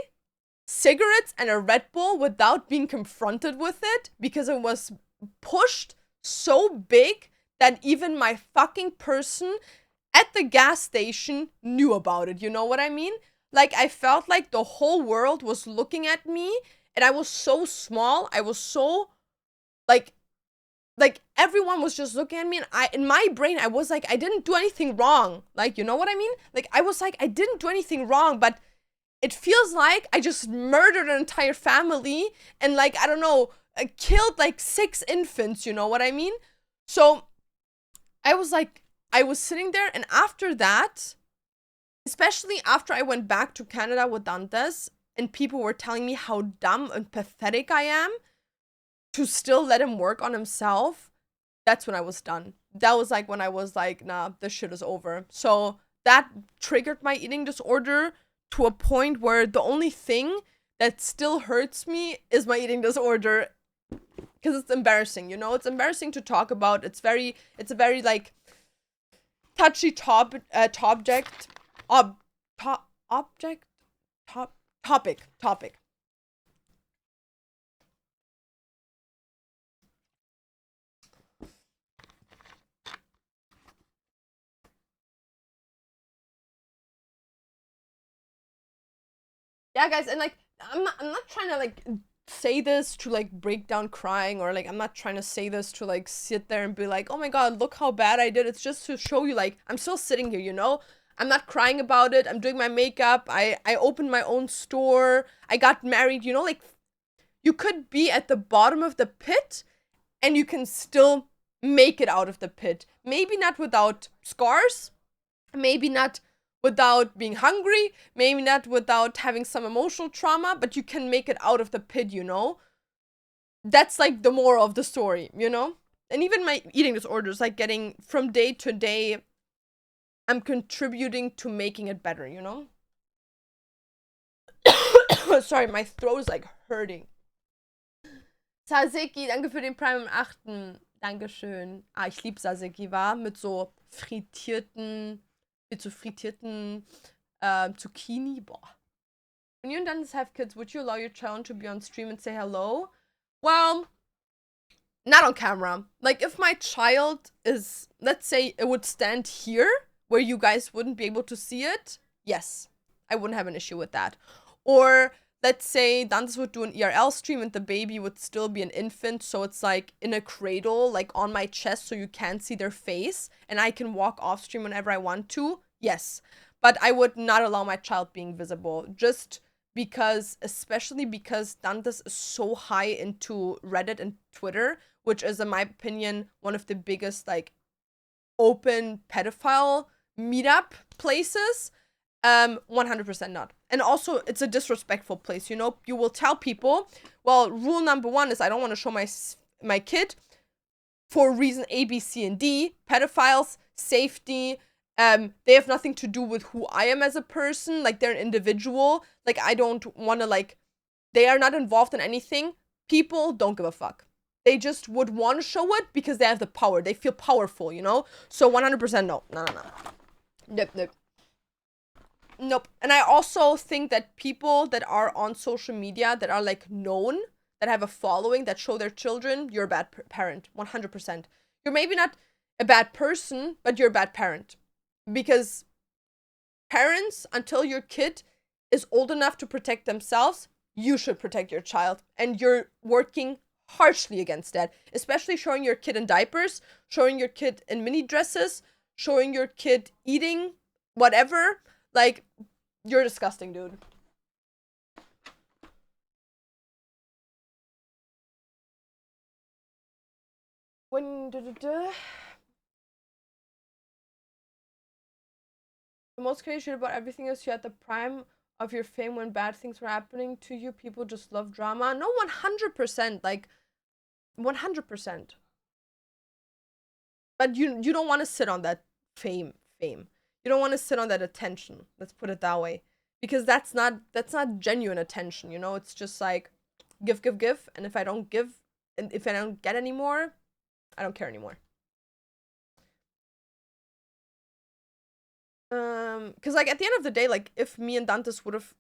Speaker 1: cigarettes and a Red Bull without being confronted with it, because it was pushed so big that even my fucking person at the gas station knew about it. You know what I mean? Like, I felt like the whole world was looking at me, and I was so small. I was so, like everyone was just looking at me, and in my brain, I was like, I didn't do anything wrong. Like, you know what I mean? Like, I was like, I didn't do anything wrong, but it feels like I just murdered an entire family and, like, I don't know, killed like 6 infants, you know what I mean? So I was like, I was sitting there, and after that, especially after I went back to Canada with Dantes and people were telling me how dumb and pathetic I am to still let him work on himself, that's when I was done. That was like when I was like, nah, this shit is over. So that triggered my eating disorder to a point where the only thing that still hurts me is my eating disorder, because it's embarrassing, you know? It's embarrassing to talk about. It's a very like touchy topic. Yeah, guys, and like, I'm not trying to like say this to like break down crying, or like, I'm not trying to say this to like sit there and be like, oh my god, look how bad I did. It's just to show you, like, I'm still sitting here, you know? I'm not crying about it. I'm doing my makeup. I opened my own store. I got married, you know? Like, you could be at the bottom of the pit and you can still make it out of the pit. Maybe not without scars. Maybe not without being hungry, maybe not without having some emotional trauma, but you can make it out of the pit, you know? That's like the moral of the story, you know? And even my eating disorders, like, getting from day to day, I'm contributing to making it better, you know? Sorry, my throat is like hurting. Saseki, danke für den Prime am 8. Dankeschön. Ah, ich liebe Saseki, war mit so frittierten Zucchini. Boah. When you and Dennis have kids, would you allow your child to be on stream and say hello? Well, not on camera. Like, if my child is, let's say it would stand here where you guys wouldn't be able to see it, yes, I wouldn't have an issue with that. Or let's say Dantes would do an ERL stream and the baby would still be an infant, so it's like in a cradle, like on my chest, so you can't see their face, and I can walk off stream whenever I want to. Yes, but I would not allow my child being visible, just because, especially because Dantes is so high into Reddit and Twitter, which is, in my opinion, one of the biggest, like, open pedophile meetup places. 100% not. And also, it's a disrespectful place, you know? You will tell people, well, rule number 1 is I don't want to show my kid for reason A, B, C, and D. Pedophiles, safety, they have nothing to do with who I am as a person. Like, they're an individual. Like, I don't want to, like, they are not involved in anything. People don't give a fuck. They just would want to show it because they have the power. They feel powerful, you know? So 100% no. No, no, no. Nope, nope. Nope. And I also think that people that are on social media that are like known, that have a following, that show their children, you're a bad parent. 100%. You're maybe not a bad person, but you're a bad parent. Because parents, until your kid is old enough to protect themselves, you should protect your child. And you're working harshly against that. Especially showing your kid in diapers, showing your kid in mini dresses, showing your kid eating whatever. Like, you're disgusting, dude. When the most crazy shit about everything is you at the prime of your fame when bad things were happening to you. People just love drama. No, 100%. Like, 100%. But you don't want to sit on that fame. You don't want to sit on that attention. Let's put it that way. Because that's not genuine attention, you know? It's just like give, and if I don't give, and if I don't get any more, I don't care anymore. Because like at the end of the day, like if me and Dantes would have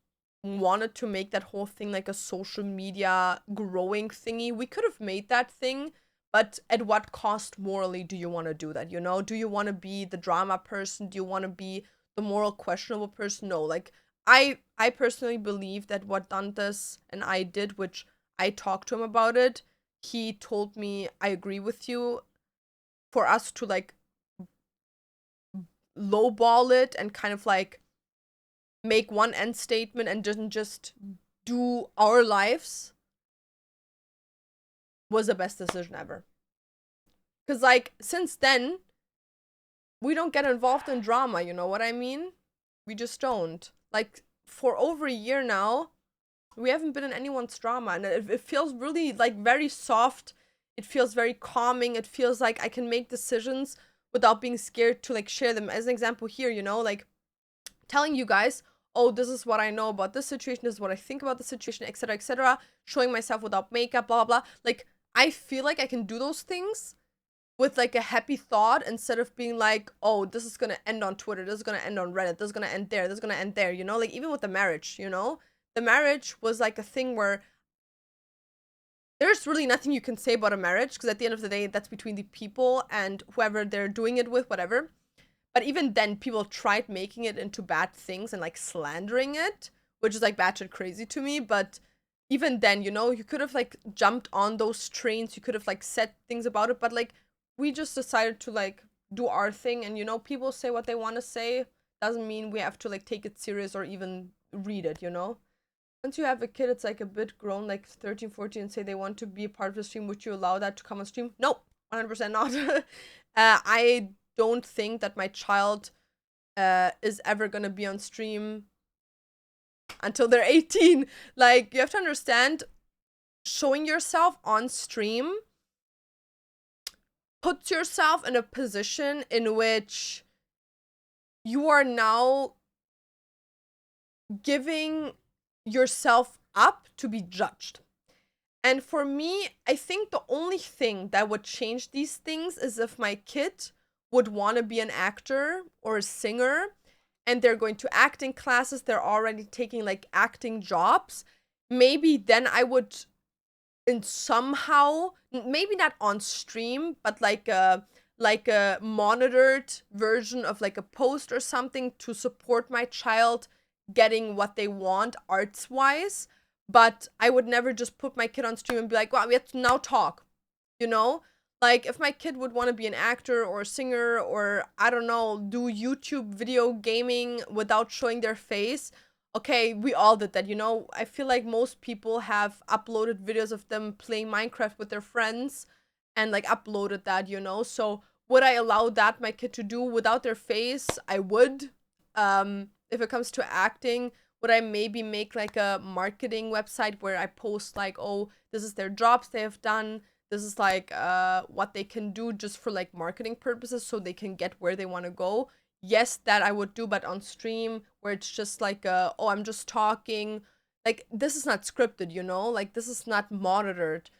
Speaker 1: wanted to make that whole thing like a social media growing thingy, we could have made that thing. But at what cost morally do you want to do that? You know, do you want to be the drama person? Do you want to be the moral questionable person? No, like I personally believe that what Dantes and I did, which I talked to him about it, he told me I agree with you. For us to like lowball it and kind of like make one end statement and didn't just do our lives was the best decision ever. Because like since then we don't get involved in drama, you know what I mean? We just don't. Like for over a year now we haven't been in anyone's drama, and it feels really like very soft. It feels very calming. It feels like I can make decisions without being scared to like share them. As an example here, you know, like telling you guys, oh, this is what I know about this situation, this is what I think about the situation, etc., showing myself without makeup, blah, blah, blah. Like, I feel like I can do those things with like a happy thought instead of being like, oh, this is gonna end on Twitter, this is gonna end on Reddit, this is gonna end there, this is gonna end there, you know? Like, even with the marriage, you know? The marriage was like a thing where there's really nothing you can say about a marriage because at the end of the day, that's between the people and whoever they're doing it with, whatever. But even then, people tried making it into bad things and like slandering it, which is like batshit crazy to me. But even then, you know, you could have like jumped on those trains. You could have like said things about it. But like, we just decided to like do our thing. And, you know, people say what they want to say. Doesn't mean we have to like take it serious or even read it, you know? Once you have a kid, it's like a bit grown, like 13, 14, and say they want to be a part of the stream, would you allow that to come on stream? No, 100% not. I don't think that my child is ever gonna be on stream until they're 18. Like, you have to understand, showing yourself on stream puts yourself in a position in which you are now giving yourself up to be judged. And for me, I think the only thing that would change these things is if my kid would want to be an actor or a singer and they're going to acting classes, they're already taking like acting jobs. Maybe then I would in somehow, maybe not on stream, but like a monitored version of like a post or something to support my child getting what they want arts wise. But I would never just put my kid on stream and be like, wow, we have to now talk, you know? Like, if my kid would want to be an actor or a singer or, I don't know, do YouTube video gaming without showing their face, okay, we all did that, you know? I feel like most people have uploaded videos of them playing Minecraft with their friends and, like, uploaded that, you know? So, would I allow that my kid to do without their face? I would. If it comes to acting, would I maybe make like a marketing website where I post like, oh, this is their jobs they have done, this is like what they can do just for like marketing purposes so they can get where they want to go? Yes, that I would do, but on stream where it's just like oh, I'm just talking, like this is not scripted, you know, like this is not monitored.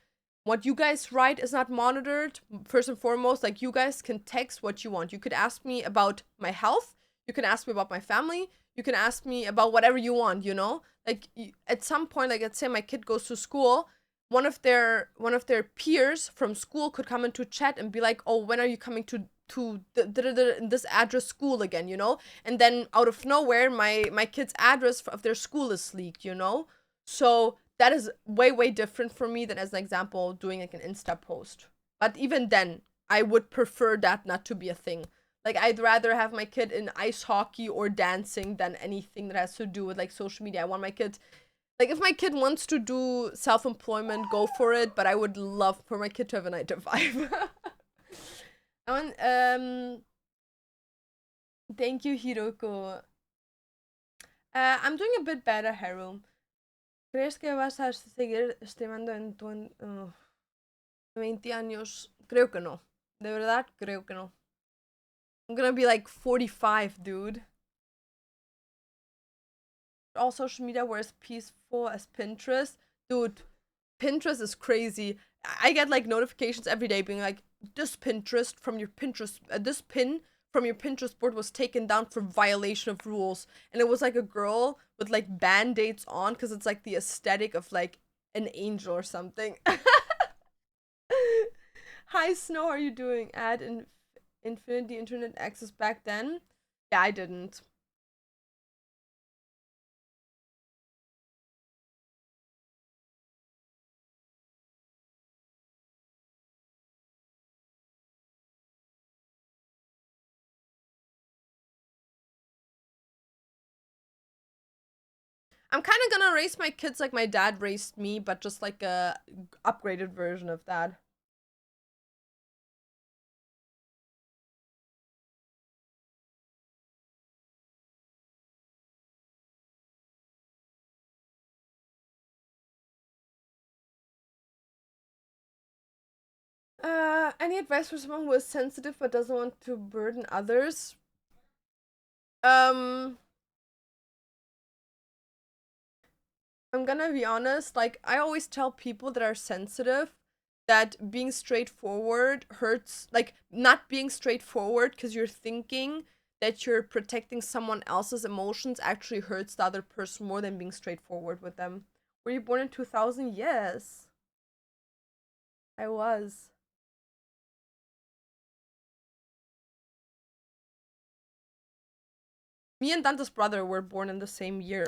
Speaker 1: What you guys write is not monitored. First and foremost, like, you guys can text what you want. You could ask me about my health. You can ask me about my family. You can ask me about whatever you want, you know? Like, at some point, like, let's say my kid goes to school, one of their peers from school could come into chat and be like, oh, when are you coming to this address school again, you know? And then out of nowhere, my kid's address of their school is leaked, you know? So that is way different for me than, as an example, doing like an Insta post. But even then, I would prefer that not to be a thing. Like, I'd rather have my kid in ice hockey or dancing than anything that has to do with like social media. I want my kid, like, if my kid wants to do self-employment, go for it, but I would love for my kid to have a 9 to 5. I want, thank you, Hiroko. I'm doing a bit better, Haru. ¿Crees que vas a seguir streamando en 20 años? Creo que no. De verdad, creo que no. I'm gonna be like 45, dude. All social media were as peaceful as Pinterest. Dude, Pinterest is crazy. I get like notifications every day being like, this Pinterest from your Pinterest, this pin from your Pinterest board was taken down for violation of rules. And it was like a girl with like band-aids on because it's like the aesthetic of like an angel or something. Hi, Snow, how are you doing? Add Infinity Internet access back then? Yeah, I didn't. I'm kind of gonna raise my kids like my dad raised me, but just like a upgraded version of that. Any advice for someone who is sensitive but doesn't want to burden others? I'm gonna be honest, like, I always tell people that are sensitive that being straightforward hurts, like, not being straightforward because you're thinking that you're protecting someone else's emotions actually hurts the other person more than being straightforward with them. Were you born in 2000? Yes. I was. Me and Dante's brother were born in the same year.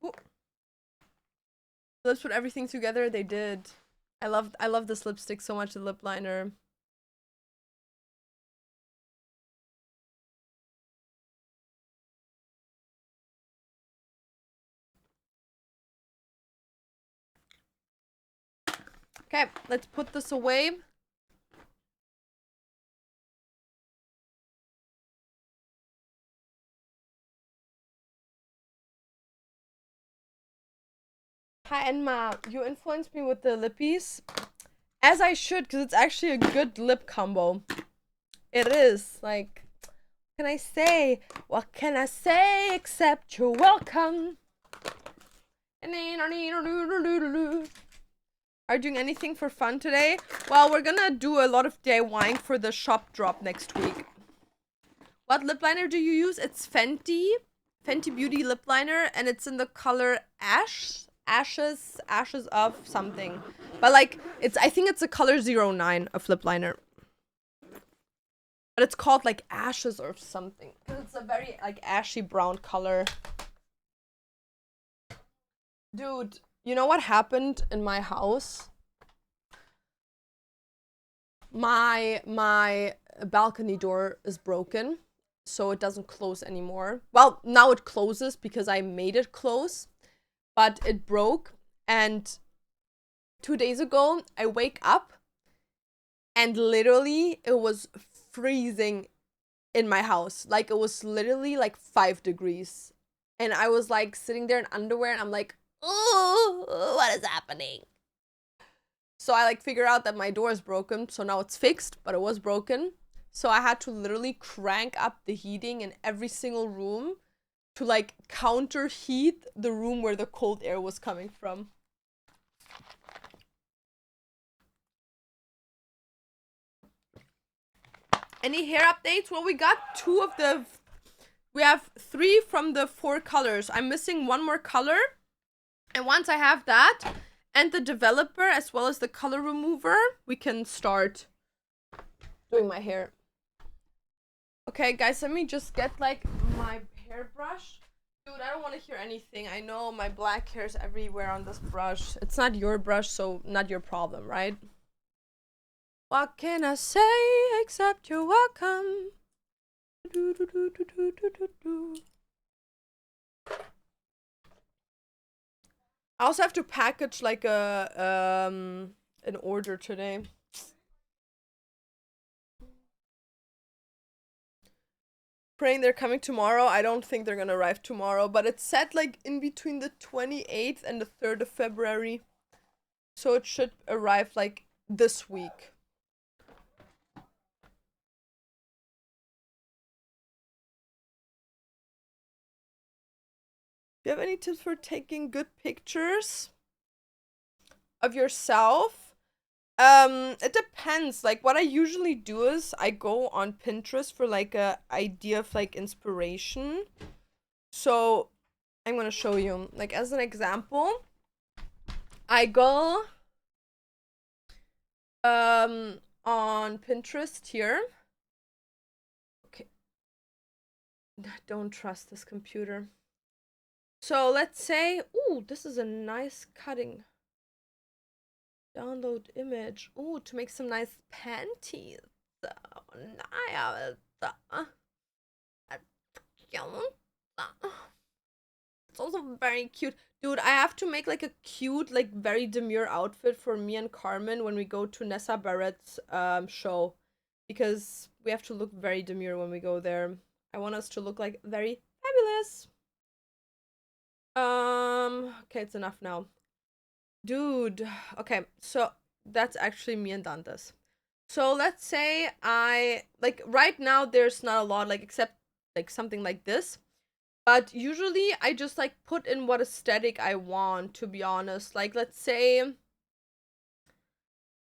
Speaker 1: Ooh. Let's put everything together. They did. I love this lipstick so much, the lip liner. Okay, let's put this away. Hi, Enma. You influenced me with the lippies. As I should, because it's actually a good lip combo. It is. Like, what can I say? What can I say except you're welcome? Are you doing anything for fun today? Well, we're gonna do a lot of DIYing for the shop drop next week. What lip liner do you use? It's Fenty Beauty lip liner, and it's in the color ashes of something. But like, I think it's the color 09 of lip liner. But it's called like ashes or something. Because it's a very like ashy brown color. Dude, you know what happened in my house? My balcony door is broken, so it doesn't close anymore. Well, now it closes because I made it close, but it broke. And 2 days ago, I wake up and literally it was freezing in my house. Like, it was literally like 5 degrees. And I was like sitting there in underwear and I'm like, oh, what is happening? So I like figure out that my door is broken. So now it's fixed, but it was broken. So I had to literally crank up the heating in every single room to like counter heat the room where the cold air was coming from. Any hair updates? Well, we got we have 3 from the 4 colors. I'm missing 1 more color. And once I have that and the developer as well as the color remover, we can start doing my hair. Okay, guys, let me just get like my hairbrush. Dude, I don't want to hear anything. I know my black hair's everywhere on this brush. It's not your brush, so not your problem, right? What can I say except you're welcome? I also have to package like an order today. Praying they're coming tomorrow. I don't think they're gonna arrive tomorrow, but it's set like in between the 28th and the 3rd of February. So it should arrive like this week. Do you have any tips for taking good pictures of yourself? It depends. Like what I usually do is I go on Pinterest for like a idea of like inspiration. So I'm gonna show you. Like as an example, I go on Pinterest here. Okay. Don't trust this computer. So let's say, ooh, this is a nice cutting. Download image. Ooh, to make some nice panties. It's also very cute. Dude, I have to make like a cute, like very demure outfit for me and Carmen when we go to Nessa Barrett's show. Because we have to look very demure when we go there. I want us to look like very fabulous. Okay, it's enough now. Dude, okay, so that's actually me and Dantes. So let's say like right now there's not a lot, like except like something like this. But usually I just like put in what aesthetic I want, to be honest. Like let's say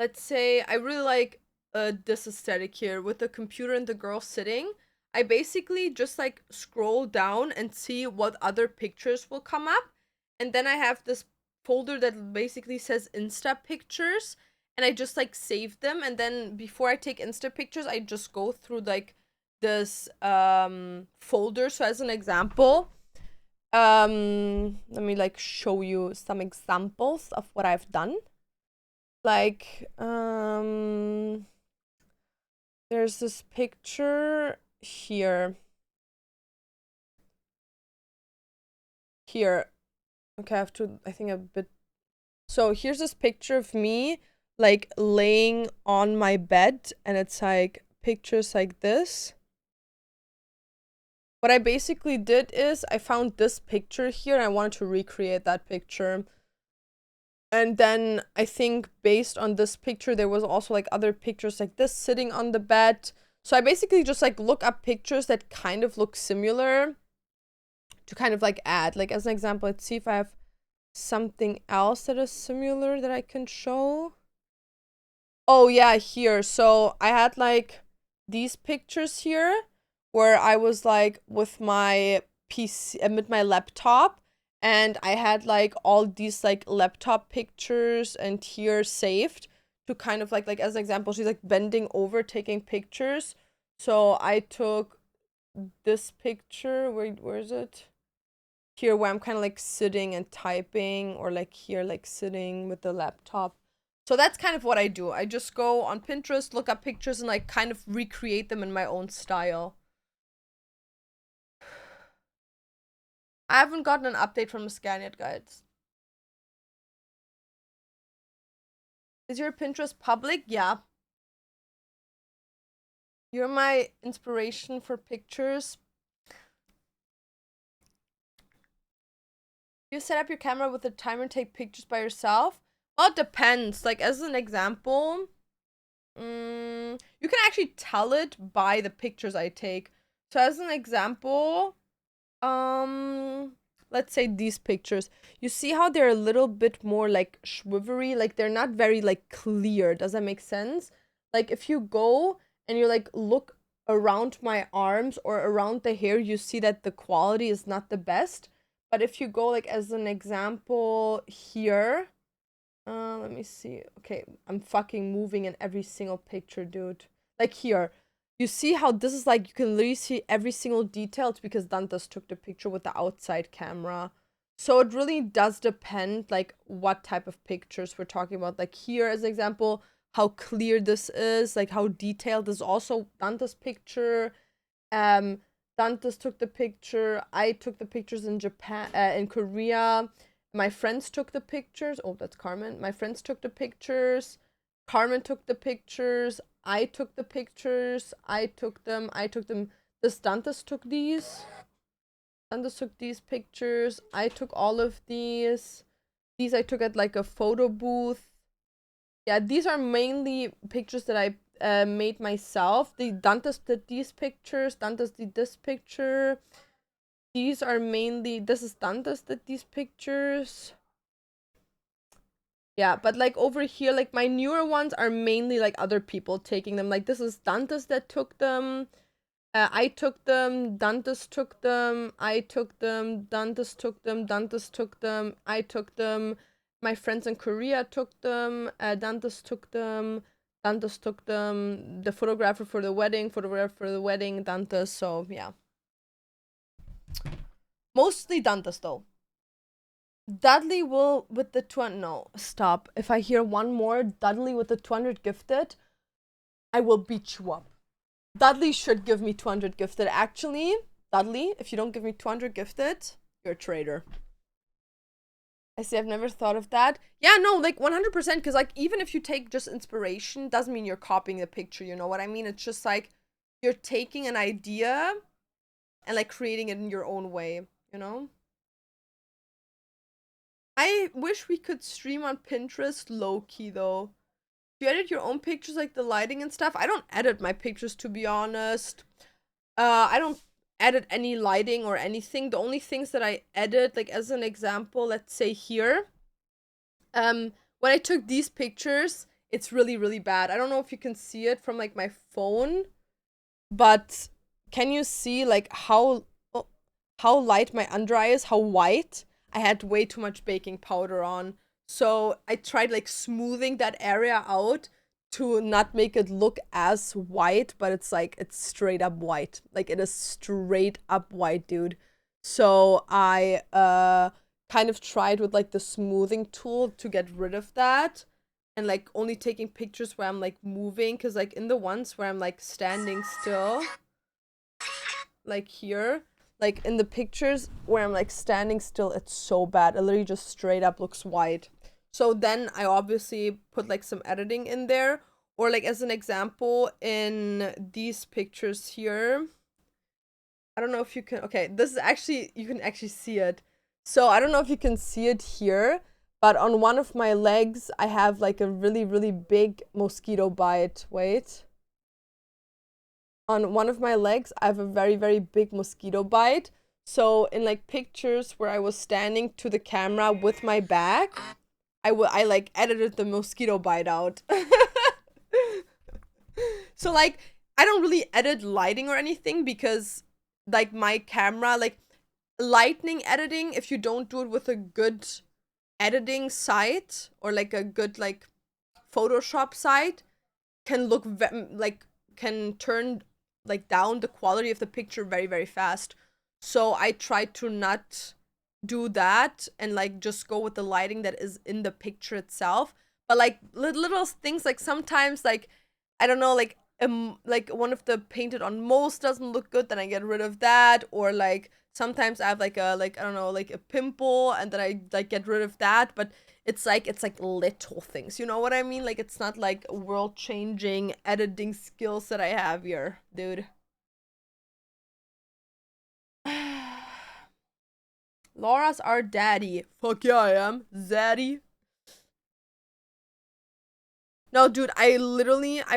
Speaker 1: I really like this aesthetic here with the computer and the girl sitting. I basically just like scroll down and see what other pictures will come up. And then I have this folder that basically says Insta pictures. And I just like save them. And then before I take Insta pictures, I just go through like this folder. So as an example, let me like show you some examples of what I've done. Like, there's this picture here. Okay, I have to, I think a bit. So here's this picture of me like laying on my bed, and it's like pictures like this. What I basically did is I found this picture here and I wanted to recreate that picture. And then I think based on this picture, there was also like other pictures like this sitting on the bed. So I basically just like look up pictures that kind of look similar to kind of like add. Like as an example, let's see if I have something else that is similar that I can show. Oh yeah, here. So I had like these pictures here where I was like with my PC with my laptop, and I had like all these like laptop pictures and here saved to kind of like as an example, she's like bending over taking pictures. So I took this picture, where is it? Here where I'm kind of like sitting and typing, or like here like sitting with the laptop. So that's kind of what I do. I just go on Pinterest, look up pictures, and like kind of recreate them in my own style. I haven't gotten an update from the scan yet, guys. Is your Pinterest public? Yeah. You're my inspiration for pictures. You set up your camera with a timer and take pictures by yourself? Well, it depends. Like, as an example, you can actually tell it by the pictures I take. So as an example, let's say these pictures. You see how they're a little bit more like shivery, like they're not very like clear. Does that make sense? Like if you go and you like look around my arms or around the hair, you see that the quality is not the best. But if you go like as an example here, let me see. Okay, I'm fucking moving in every single picture, dude. Like here. You see how this is like, you can literally see every single detail. It's because Dantas took the picture with the outside camera. So it really does depend like what type of pictures we're talking about. Like here as an example, how clear this is, like how detailed this is also Dantas picture. Dantas took the picture. I took the pictures in Japan, in Korea. My friends took the pictures. Oh, that's Carmen. My friends took the pictures. Carmen took the pictures. I took the pictures. I took them. This Dantas took these. Dantas took these pictures. I took all of these. These I took at like a photo booth. Yeah, these are mainly pictures that I made myself. The Dantas did these pictures. Dantas did this picture. These are mainly, this is Dantas did these pictures. Yeah, but like over here, like my newer ones are mainly like other people taking them. Like this is Dantas that took them. I took them. Dantas took them. I took them. Dantas took them. Dantas took them. I took them. My friends in Korea took them. Dantas took them. Dantas took them. The photographer for the wedding. Dantas. So yeah, mostly Dantas though. Dudley will with the 200. No, stop. If I hear one more Dudley with the 200 gifted, I will beat you up. Dudley should give me 200 gifted. Actually, Dudley, if you don't give me 200 gifted, you're a traitor. I see, I've never thought of that. Yeah, no, like 100%, because like even if you take just inspiration, doesn't mean you're copying the picture, you know what I mean? It's just like you're taking an idea and like creating it in your own way, you know? I wish we could stream on Pinterest low-key, though. Do you edit your own pictures, like the lighting and stuff? I don't edit my pictures, to be honest. I don't edit any lighting or anything. The only things that I edit, like as an example, let's say here. When I took these pictures, it's really, really bad. I don't know if you can see it from like my phone, but can you see like how light my under eye is, how white? I had way too much baking powder on. So I tried like smoothing that area out to not make it look as white, but it's like, it's straight up white. Like it is straight up white, dude. So I kind of tried with like the smoothing tool to get rid of that. And like only taking pictures where I'm like moving, because like in the ones where I'm like standing still, like here, like in the pictures where I'm like standing still, it's so bad. It literally just straight up looks white. So then I obviously put like some editing in there, or like as an example in these pictures here. I don't know if you can, okay, this is actually, you can actually see it. So I don't know if you can see it here, but on one of my legs, I have like a really, really big mosquito bite. Wait. On one of my legs, I have a very, very big mosquito bite. So in like pictures where I was standing to the camera with my back, I like edited the mosquito bite out. So like, I don't really edit lighting or anything because like my camera, like lightning editing, if you don't do it with a good editing site or like a good like Photoshop site, can look like can turn like down the quality of the picture very, very fast. So I try to not do that and like just go with the lighting that is in the picture itself. But like little things, like sometimes like I don't know, like one of the painted on most doesn't look good, then I get rid of that. Or like sometimes I have like a I don't know, like a pimple and then I like get rid of that. But it's like little things, you know what I mean? Like it's not like world changing editing skills that I have here, dude. Laura's our daddy. Fuck yeah, I am. Zaddy. No, dude, I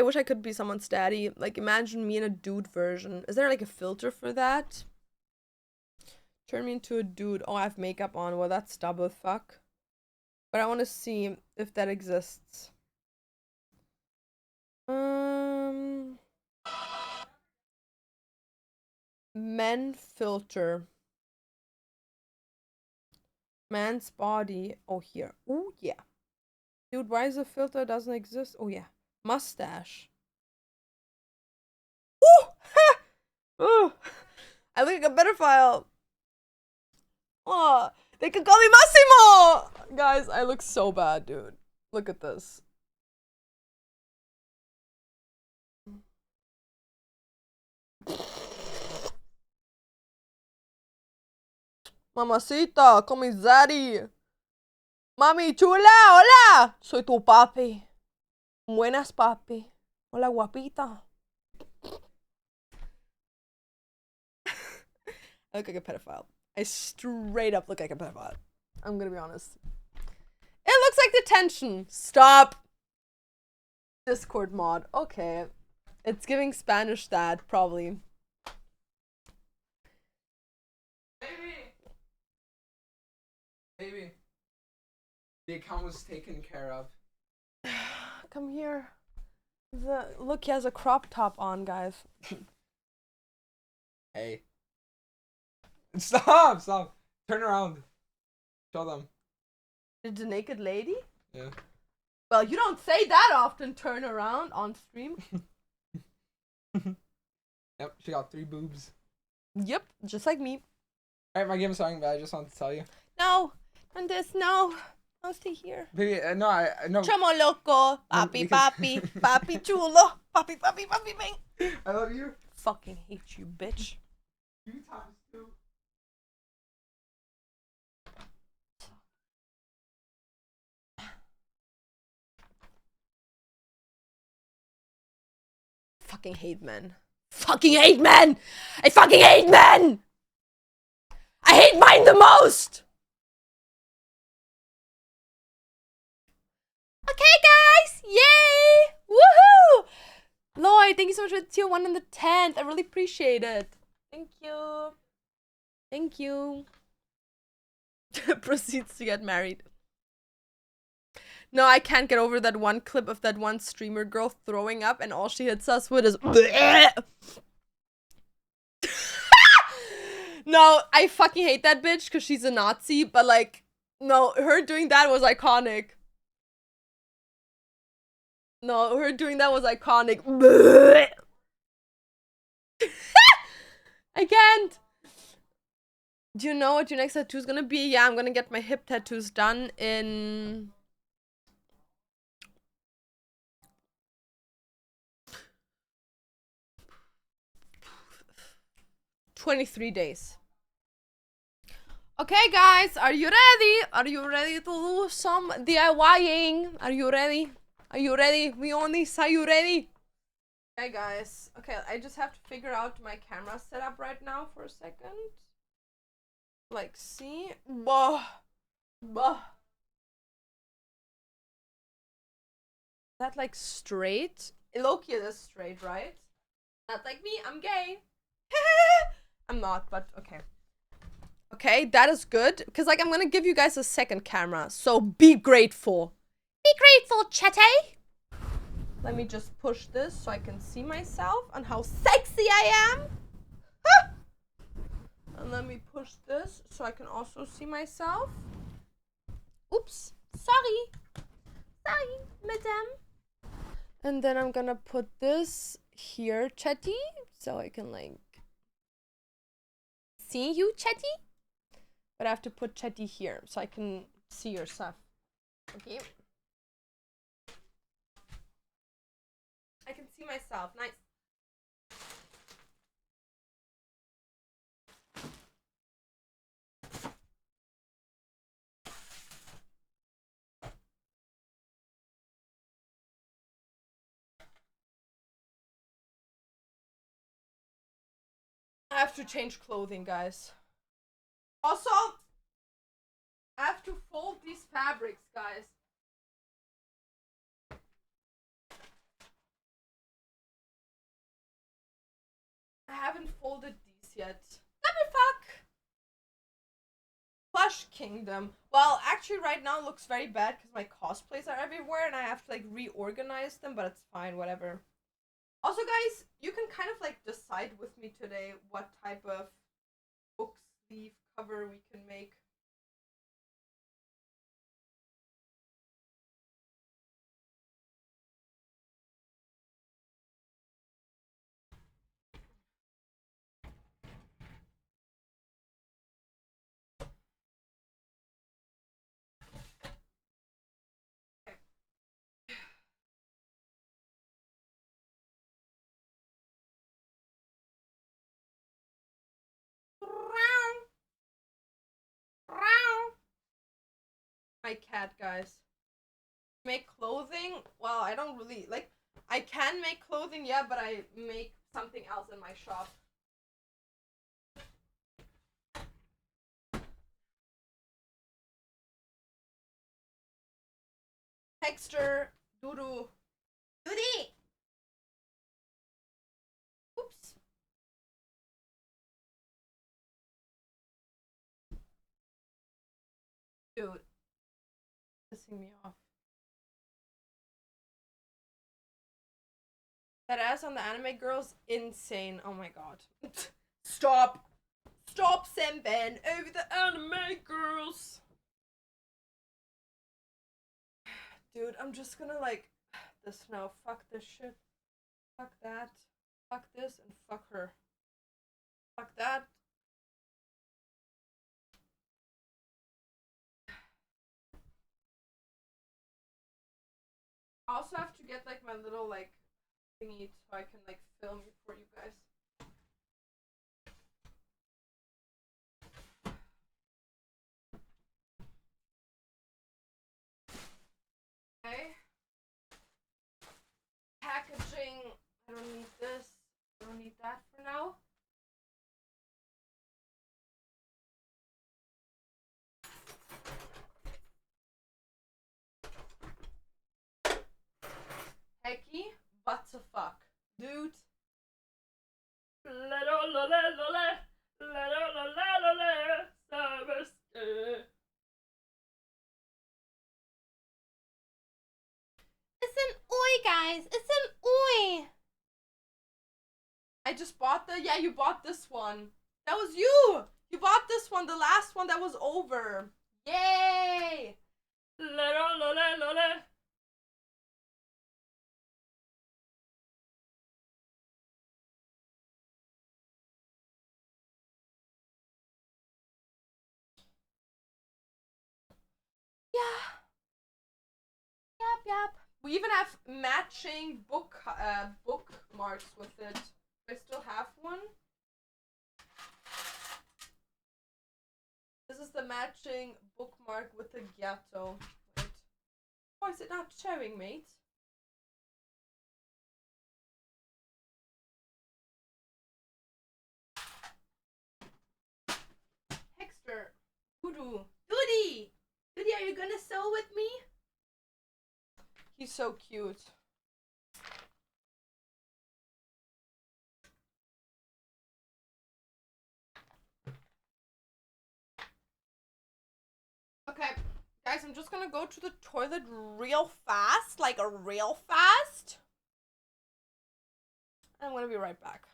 Speaker 1: wish I could be someone's daddy. Like, imagine me in a dude version. Is there like a filter for that? Turn me into a dude. Oh, I have makeup on. Well, that's double fuck. But I want to see if that exists. Men filter. Man's body. Oh, here. Oh, yeah. Dude, why is the filter doesn't exist? Oh, yeah. Mustache. Ooh! Oh, I look like a pedophile. Oh, they could call me Massimo! Guys, I look so bad, dude. Look at this. Mamacita, con mi daddy. Mami chula, hola. Soy tu papi. Buenas, papi. Hola, guapita. I look like a pedophile. I straight up look like a pedophile. I'm gonna be honest. It looks like detention. Stop. Discord mod. Okay. It's giving Spanish dad, probably.
Speaker 2: Baby. The account was taken care of.
Speaker 1: Come here. Look, he has a crop top on, guys.
Speaker 2: Hey. Stop! Turn around. Show them.
Speaker 1: The naked lady?
Speaker 2: Yeah.
Speaker 1: Well, you don't say that often, turn around on stream.
Speaker 2: Yep, she got 3 boobs.
Speaker 1: Yep, just like me.
Speaker 2: Alright, my game's starting, but I just wanted to tell you.
Speaker 1: No, and this, no. I'll stay here.
Speaker 2: Baby, no.
Speaker 1: Chamo loco, papi, papi, papi chulo, papi, papi, papi, bang.
Speaker 2: I love you.
Speaker 1: Fucking hate you, bitch.
Speaker 2: 2 times 2.
Speaker 1: Fucking hate men. Fucking hate men! I fucking hate men! I hate mine the most! Okay, guys! Yay! Woohoo! Lloyd, thank you so much for the tier 1 and the 10th. I really appreciate it. Thank you. Thank you. Proceeds to get married. No, I can't get over that one clip of that one streamer girl throwing up and all she hits us with is No, I fucking hate that bitch because she's a Nazi, but like, no, her doing that was iconic. No, her doing that was iconic. I can't. Do you know what your next tattoo is gonna be? Yeah, I'm gonna get my hip tattoos done in 23 days. Okay, guys, are you ready? Are you ready to do some DIYing? Are you ready? Are you ready? We on this, are you ready? Okay, guys. Okay, I just have to figure out my camera setup right now for a second. Like, see? Bah. That like straight? Loki is straight, right? Not like me, I'm gay. I'm not, but okay. Okay, that is good. Because, like, I'm gonna give you guys a second camera. So, be grateful. Be grateful, chatty. Let me just push this so I can see myself and how sexy I am. And let me push this so I can also see myself. Oops. Sorry. Sorry, madam. And then I'm gonna put this here, chatty. So I can, like, see you, chatty. But I have to put chatty here so I can see your stuff. Okay. I can see myself. Nice. I have to change clothing, guys. Also, I have to fold these fabrics, guys. I haven't folded these yet. Let me fuck. Kingdom. Well, actually, right now it looks very bad because my cosplays are everywhere and I have to like reorganize them, but it's fine, whatever. Also, guys, you can kind of like decide with me today what type of book sleeve cover we can make. My cat, guys. Make clothing? Well, I don't really like. I can make clothing, yeah, but I make something else in my shop. Texture, doodoo, doody. Oops. Dude, pissing me off. That ass on the anime girls, insane. Oh my god. Stop. Stop Senben over the anime girls. Dude, I'm just gonna like this now. Fuck this shit. Fuck that. Fuck this and fuck her. Fuck that. I also have to get like my little like thingy so I can like film for you guys. Okay. Packaging. I don't need this. I don't need that for now. Hecky, what the fuck? Dude. It's an oi, guys. It's an oi. I just bought yeah, you bought this one. That was you. You bought this one, the last one that was over. Yay. Yeah. Yep. We even have matching bookmarks with it. I still have one. This is the matching bookmark with the ghetto. Wait. Why is it not showing, mate? Hexter. Doodoo. Doody! Doody, are you gonna sew with me? He's so cute. Okay, guys, I'm just gonna go to the toilet real fast, like a real fast. I'm gonna be right back.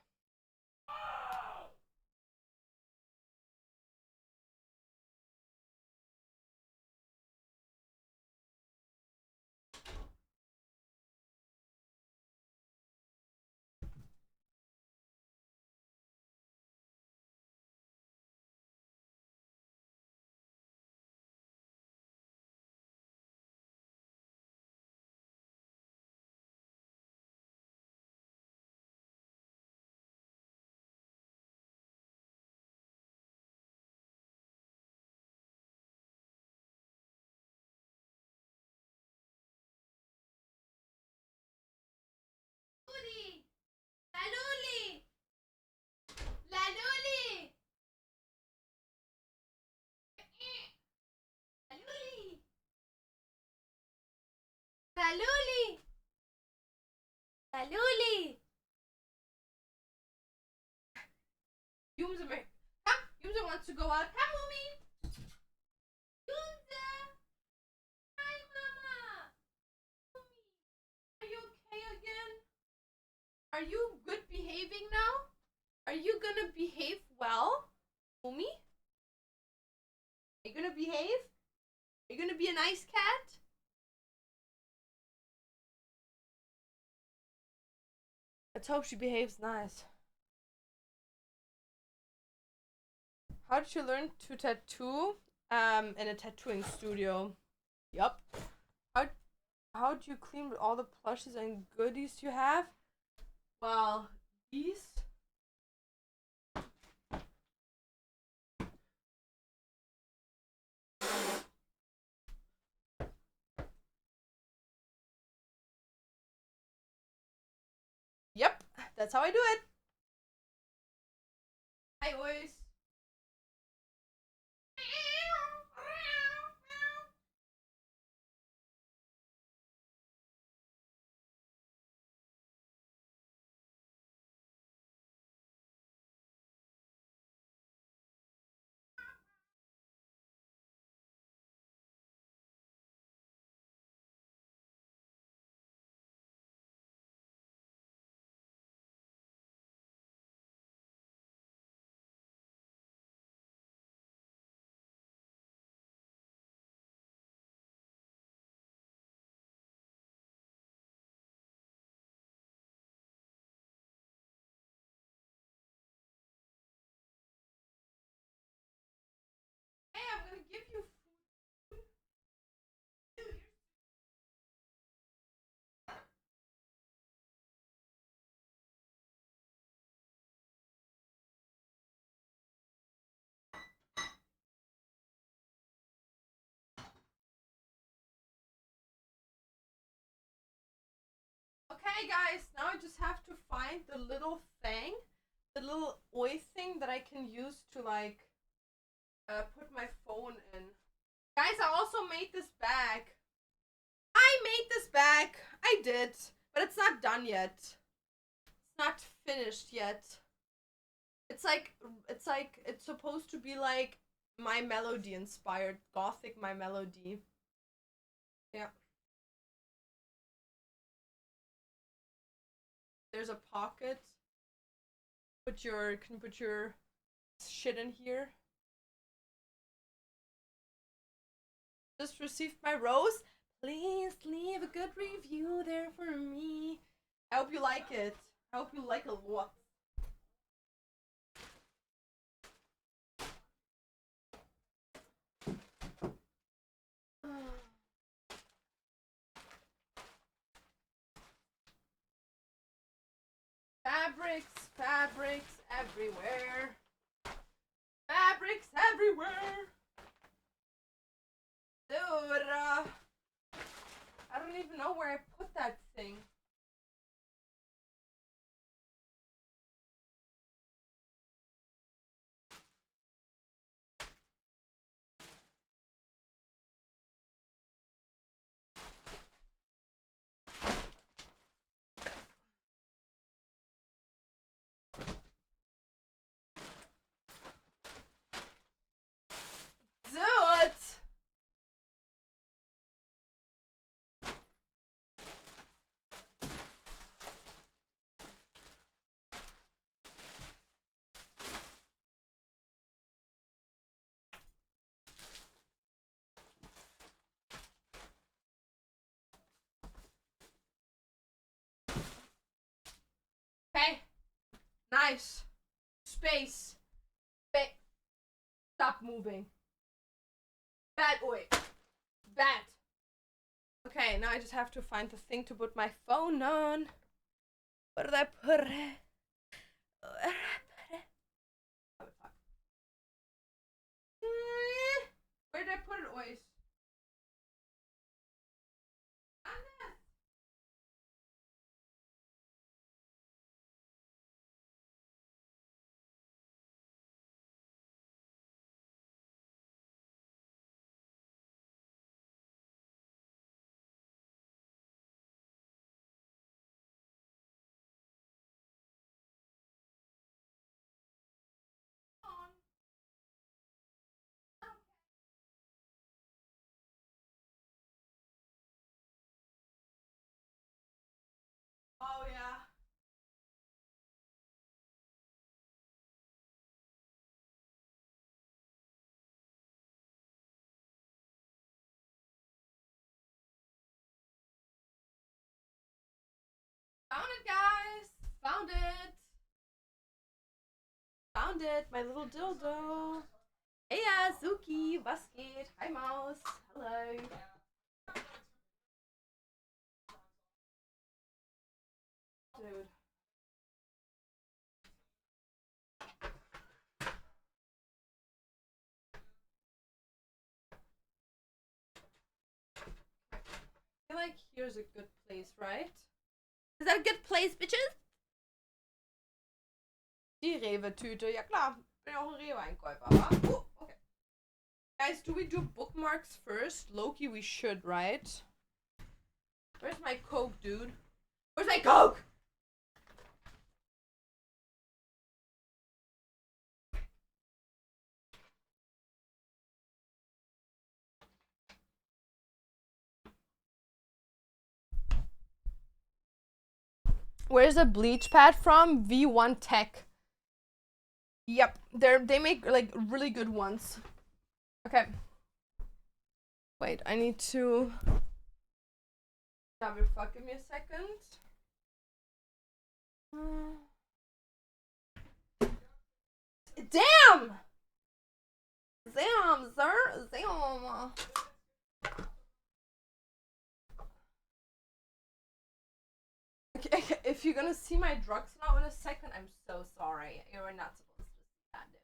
Speaker 1: Laluli! Laluli! Yumza, come! Yumza wants to go out. Come, mommy! Are you good behaving now? Are you gonna behave well, Umi? Are you gonna behave? Are you gonna be a nice cat? Let's hope she behaves nice. How did you learn to tattoo? In a tattooing studio. Yup. How do you clean with all the plushies and goodies you have? Well, these. Yep, that's how I do it. I always. Hey, I'm gonna give you food. Okay, guys, now I just have to find the little thing, the little oi thing that I can use to like put my phone in. Guys, I also made this bag. I made this bag. I did, but it's not done yet. It's not finished yet. It's supposed to be like My Melody inspired, gothic My Melody. Yeah. There's a pocket. Can put your shit in here. Just received my rose. Please leave a good review there for me. I hope you like it. I hope you like it a lot. Fabrics everywhere. Fabrics everywhere. Dude, I don't even know where I put that thing. Dude! Okay. Nice. Space. Stop moving. Bad boy. Bad. Okay, now I just have to find the thing to put my phone on. Where did I put it? Where did I put it, Ois? Found it. Found it, my little dildo. Hey, Suki, was geht? Hi, Maus. Hello. Dude. I feel like here's a good place, right? Is that a good place, bitches? Die Rewe-Tüte, ja klar. Bin ja auch ein Rewe-Einkäufer, wa? Okay. Guys, do we do bookmarks first? Loki, we should, right? Where's my Coke, dude? Where's my Coke? Where's the bleach pad from? V1 Tech. Yep, they make like really good ones. Okay. Wait, I need to double fuck. Give me a second. Damn! Damn, sir. Damn. Okay, if you're gonna see my drugs now in a second, I'm so sorry. You're not supposed to see that, dude.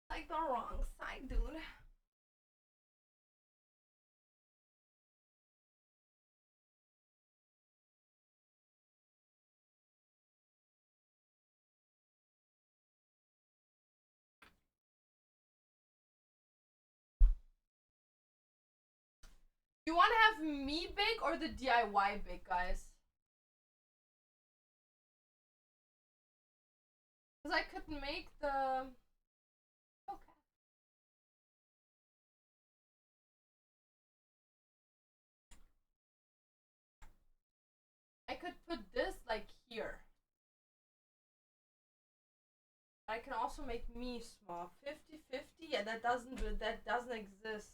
Speaker 1: Like the wrong side, dude. You want to have me big or the DIY big, guys? Because I could make the... Okay. I could put this like here. I can also make me small. 50-50? Yeah, that doesn't exist.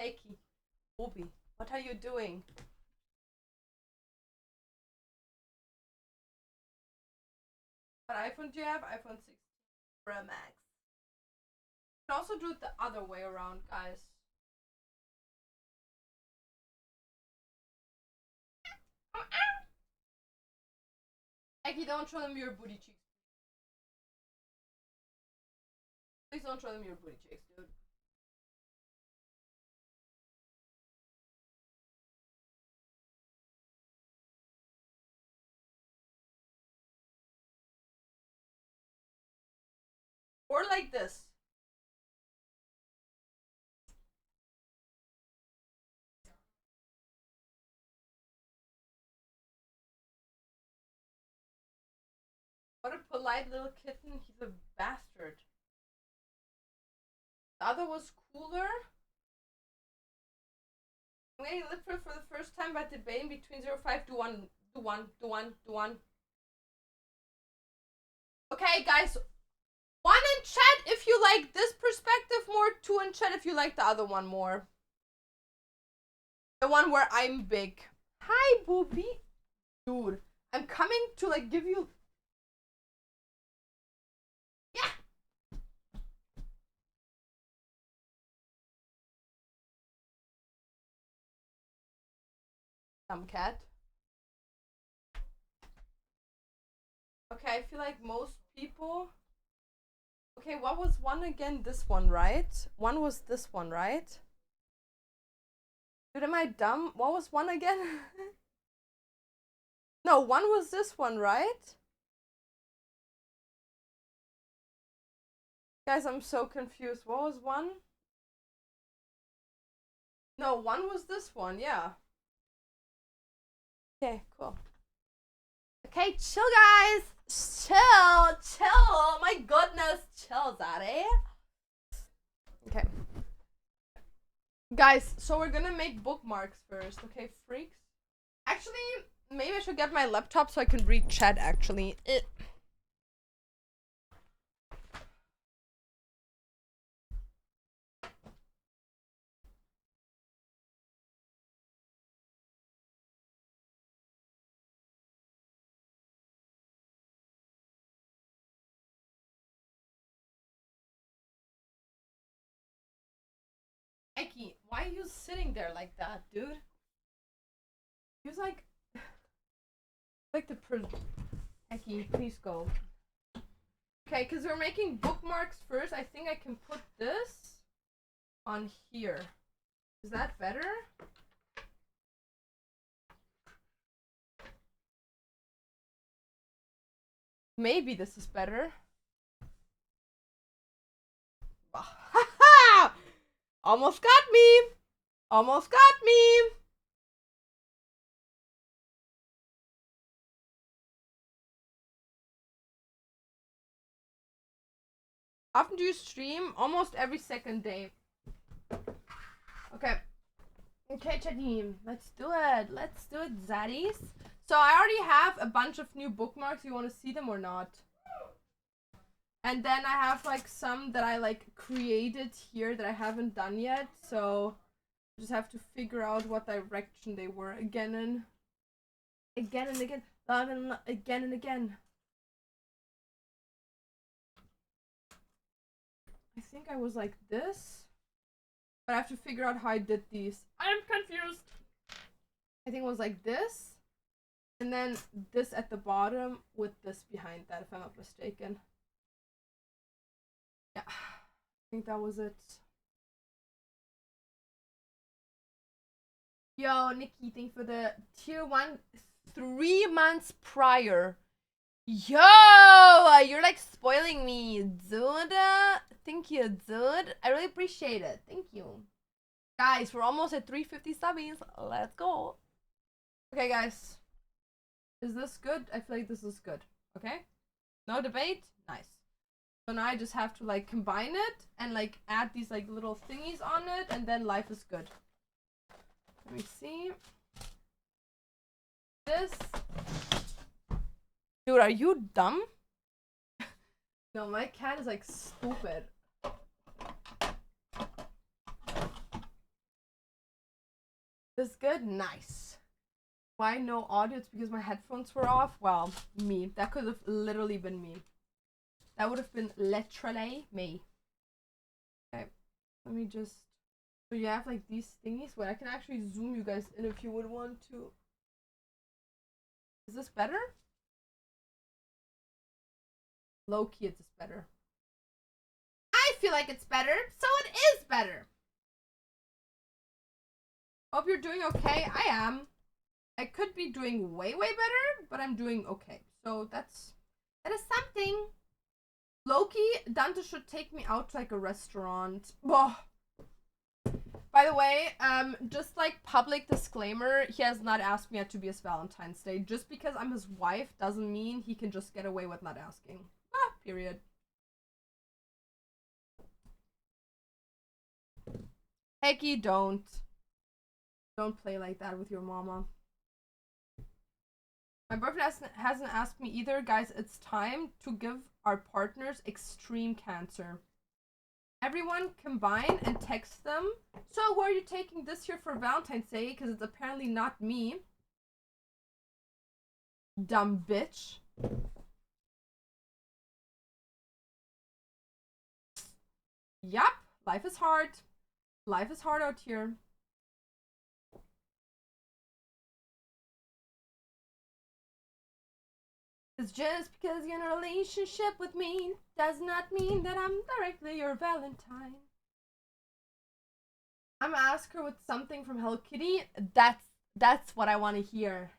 Speaker 1: Eki, Obi, what are you doing? What iPhone do you have? iPhone 16 Pro Max. You can also do it the other way around, guys. Eki, don't show them your booty cheeks. Please don't show them your booty cheeks, dude. Or like this. What a polite little kitten. He's a bastard. The other was cooler. I'm getting literal for the first time by debating between 05 to 1. Do one. Okay, guys. 1 in chat if you like this perspective more. 2 in chat if you like the other one more. The one where I'm big. Hi, Booby. Dude, I'm coming to like give you... Yeah. Dumb cat. Okay, I feel like most people... Okay, what was 1 again? This one, right? 1 was this one, right? Dude, am I dumb? What was 1 again? No, 1 was this one, right? Guys, I'm so confused. What was 1? No, 1 was this one, yeah. Okay, cool. Okay, chill, guys. Chill. Oh my goodness, chill, Zaddy. Okay. Guys, so we're gonna make bookmarks first, okay, freaks? Actually, maybe I should get my laptop so I can read chat, actually. Eki, why are you sitting there like that, dude? He was like the Eki, please go. Okay, because we're making bookmarks first. I think I can put this on here. Is that better? Maybe this is better. Almost got me! Almost got me! Often do you stream? Almost every second day. Okay. Okay, Chadim. Let's do it. Let's do it, zaddies. So I already have a bunch of new bookmarks. You want to see them or not? And then I have like some that I like created here that I haven't done yet. So I just have to figure out what direction they were again and again. Again and again. I think I was like this. But I have to figure out how I did these. I'm confused. I think it was like this. And then this at the bottom with this behind that, if I'm not mistaken. Yeah, I think that was it. Yo, Nikki, thank you for the tier 1 3 months prior. Yo, you're like spoiling me, dude. Thank you, dude. I really appreciate it. Thank you. Guys, we're almost at 350 subbies. Let's go. Okay, guys. Is this good? I feel like this is good. Okay? No debate? Nice. So now I just have to like combine it and like add these like little thingies on it and then life is good. Let me see. This. Dude, are you dumb? No, my cat is like stupid. This good? Nice. Why no audio? It's because my headphones were off. Well, me. That could have literally been me. That would have been literally me. Okay. Let me just... So you have like these thingies. Wait, I can actually zoom you guys in if you would want to. Is this better? Low-key, it's better. I feel like it's better, so it is better. Hope you're doing okay. I am. I could be doing way better, but I'm doing okay. So that is something. Loki, Dante should take me out to like a restaurant. Oh. By the way, just like public disclaimer, he has not asked me yet to be his Valentine's Day. Just because I'm his wife doesn't mean he can just get away with not asking. Period. Hecky, don't play like that with your mama. My boyfriend hasn't asked me either. Guys, it's time to give our partners extreme cancer. Everyone combine and text them. So where are you taking this year for Valentine's Day? Because it's apparently not me. Dumb bitch. Yup. Life is hard. Life is hard out here. It's just because you're in a relationship with me does not mean that I'm directly your Valentine. I'm gonna ask her with something from Hello Kitty. That's what I want to hear.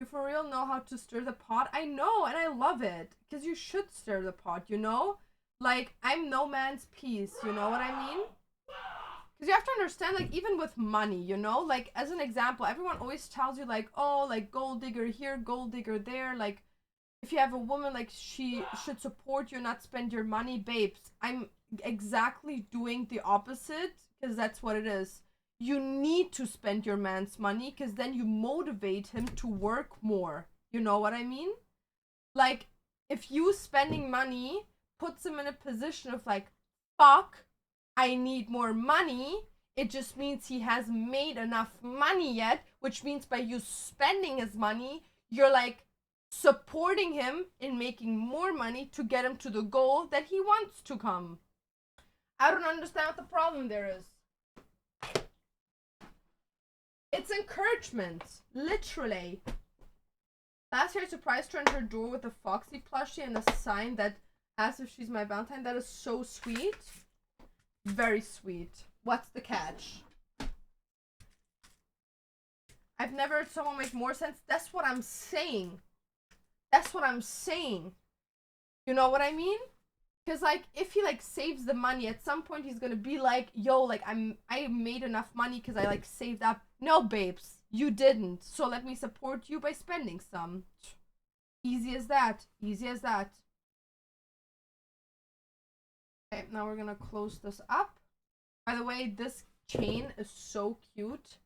Speaker 1: You for real know how to stir the pot? I know, and I love it. Because you should stir the pot, you know? Like, I'm no man's peace, you know what I mean? Because you have to understand, like, even with money, you know? Like, as an example, everyone always tells you, like, oh, like, gold digger here, gold digger there. Like, if you have a woman, like, she should support you, not spend your money. Babes, I'm exactly doing the opposite, because that's what it is. You need to spend your man's money, because then you motivate him to work more. You know what I mean? Like, if you spending money puts him in a position of, like, fuck, I need more money, it just means he hasn't made enough money yet, which means by you spending his money, you're, like, supporting him in making more money to get him to the goal that he wants to come. I don't understand what the problem there is. It's encouragement. Literally. Last year I surprised her on her door with a Foxy plushie and a sign that asks if she's my Valentine. That is so sweet. Very sweet. What's the catch? I've never heard someone make more sense. That's what I'm saying. That's what I'm saying. You know what I mean? Because like if he like saves the money, at some point he's gonna be like, yo, like I made enough money because I like saved up. No, babes, you didn't. So let me support you by spending some. Easy as that. Easy as that. Okay, now we're gonna close this up. By the way, this chain is so cute.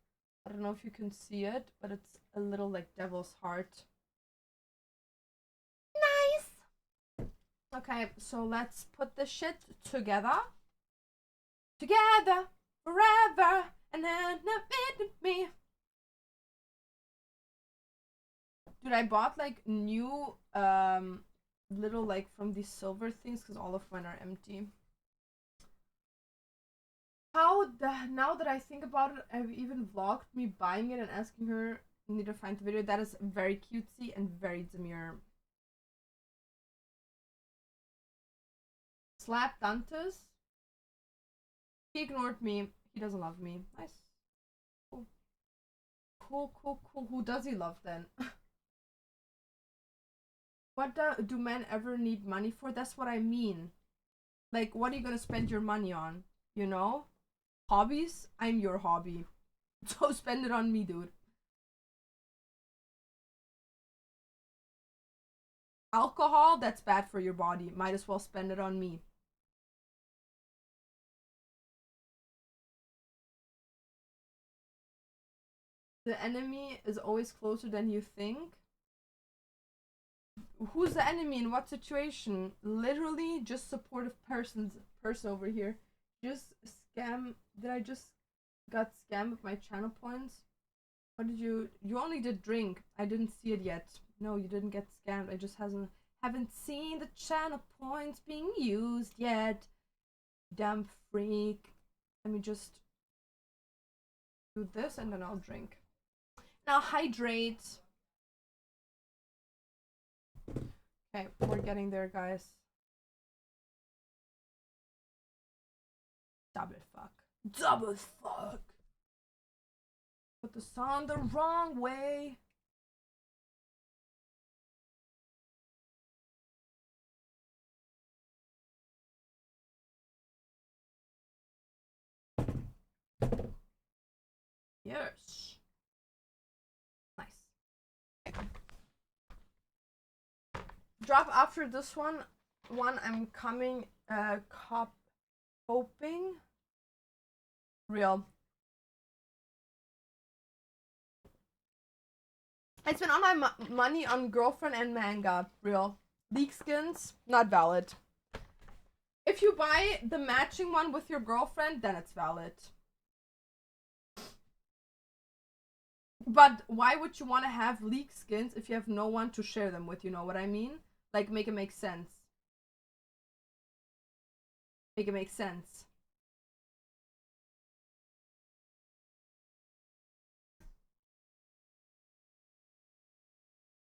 Speaker 1: I don't know if you can see it, but it's a little like devil's heart. Nice! Okay, so let's put this shit together. Together, forever, and then me. Dude, I bought like new little like from these silver things because all of mine are empty. Now that I think about it, I've even vlogged me buying it and asking her, need to find the video. That is very cutesy and very demure. Slap Dantes. He ignored me. He doesn't love me. Nice. Cool. Cool. Who does he love then? What do men ever need money for? That's what I mean. Like, what are you gonna spend your money on? You know? Hobbies? I'm your hobby. So spend it on me, dude. Alcohol? That's bad for your body. Might as well spend it on me. The enemy is always closer than you think. Who's the enemy in what situation? Literally just supportive person over here. Just scam. Did I just got scammed with my channel points? What did you only did drink. I didn't see it yet. No, you didn't get scammed. I just haven't seen the channel points being used yet. Damn freak. Let me just do this and then I'll drink. Now hydrate. Okay, we're getting there, guys. Double fuck. Double fuck. Put the song the wrong way. Yes. Nice. Drop after this one. I'm coming hoping. Real. I spent all my money on girlfriend and manga. Real. League skins, not valid. If you buy the matching one with your girlfriend, then it's valid. But why would you want to have league skins if you have no one to share them with? You know what I mean? Like, make it make sense. Make it make sense.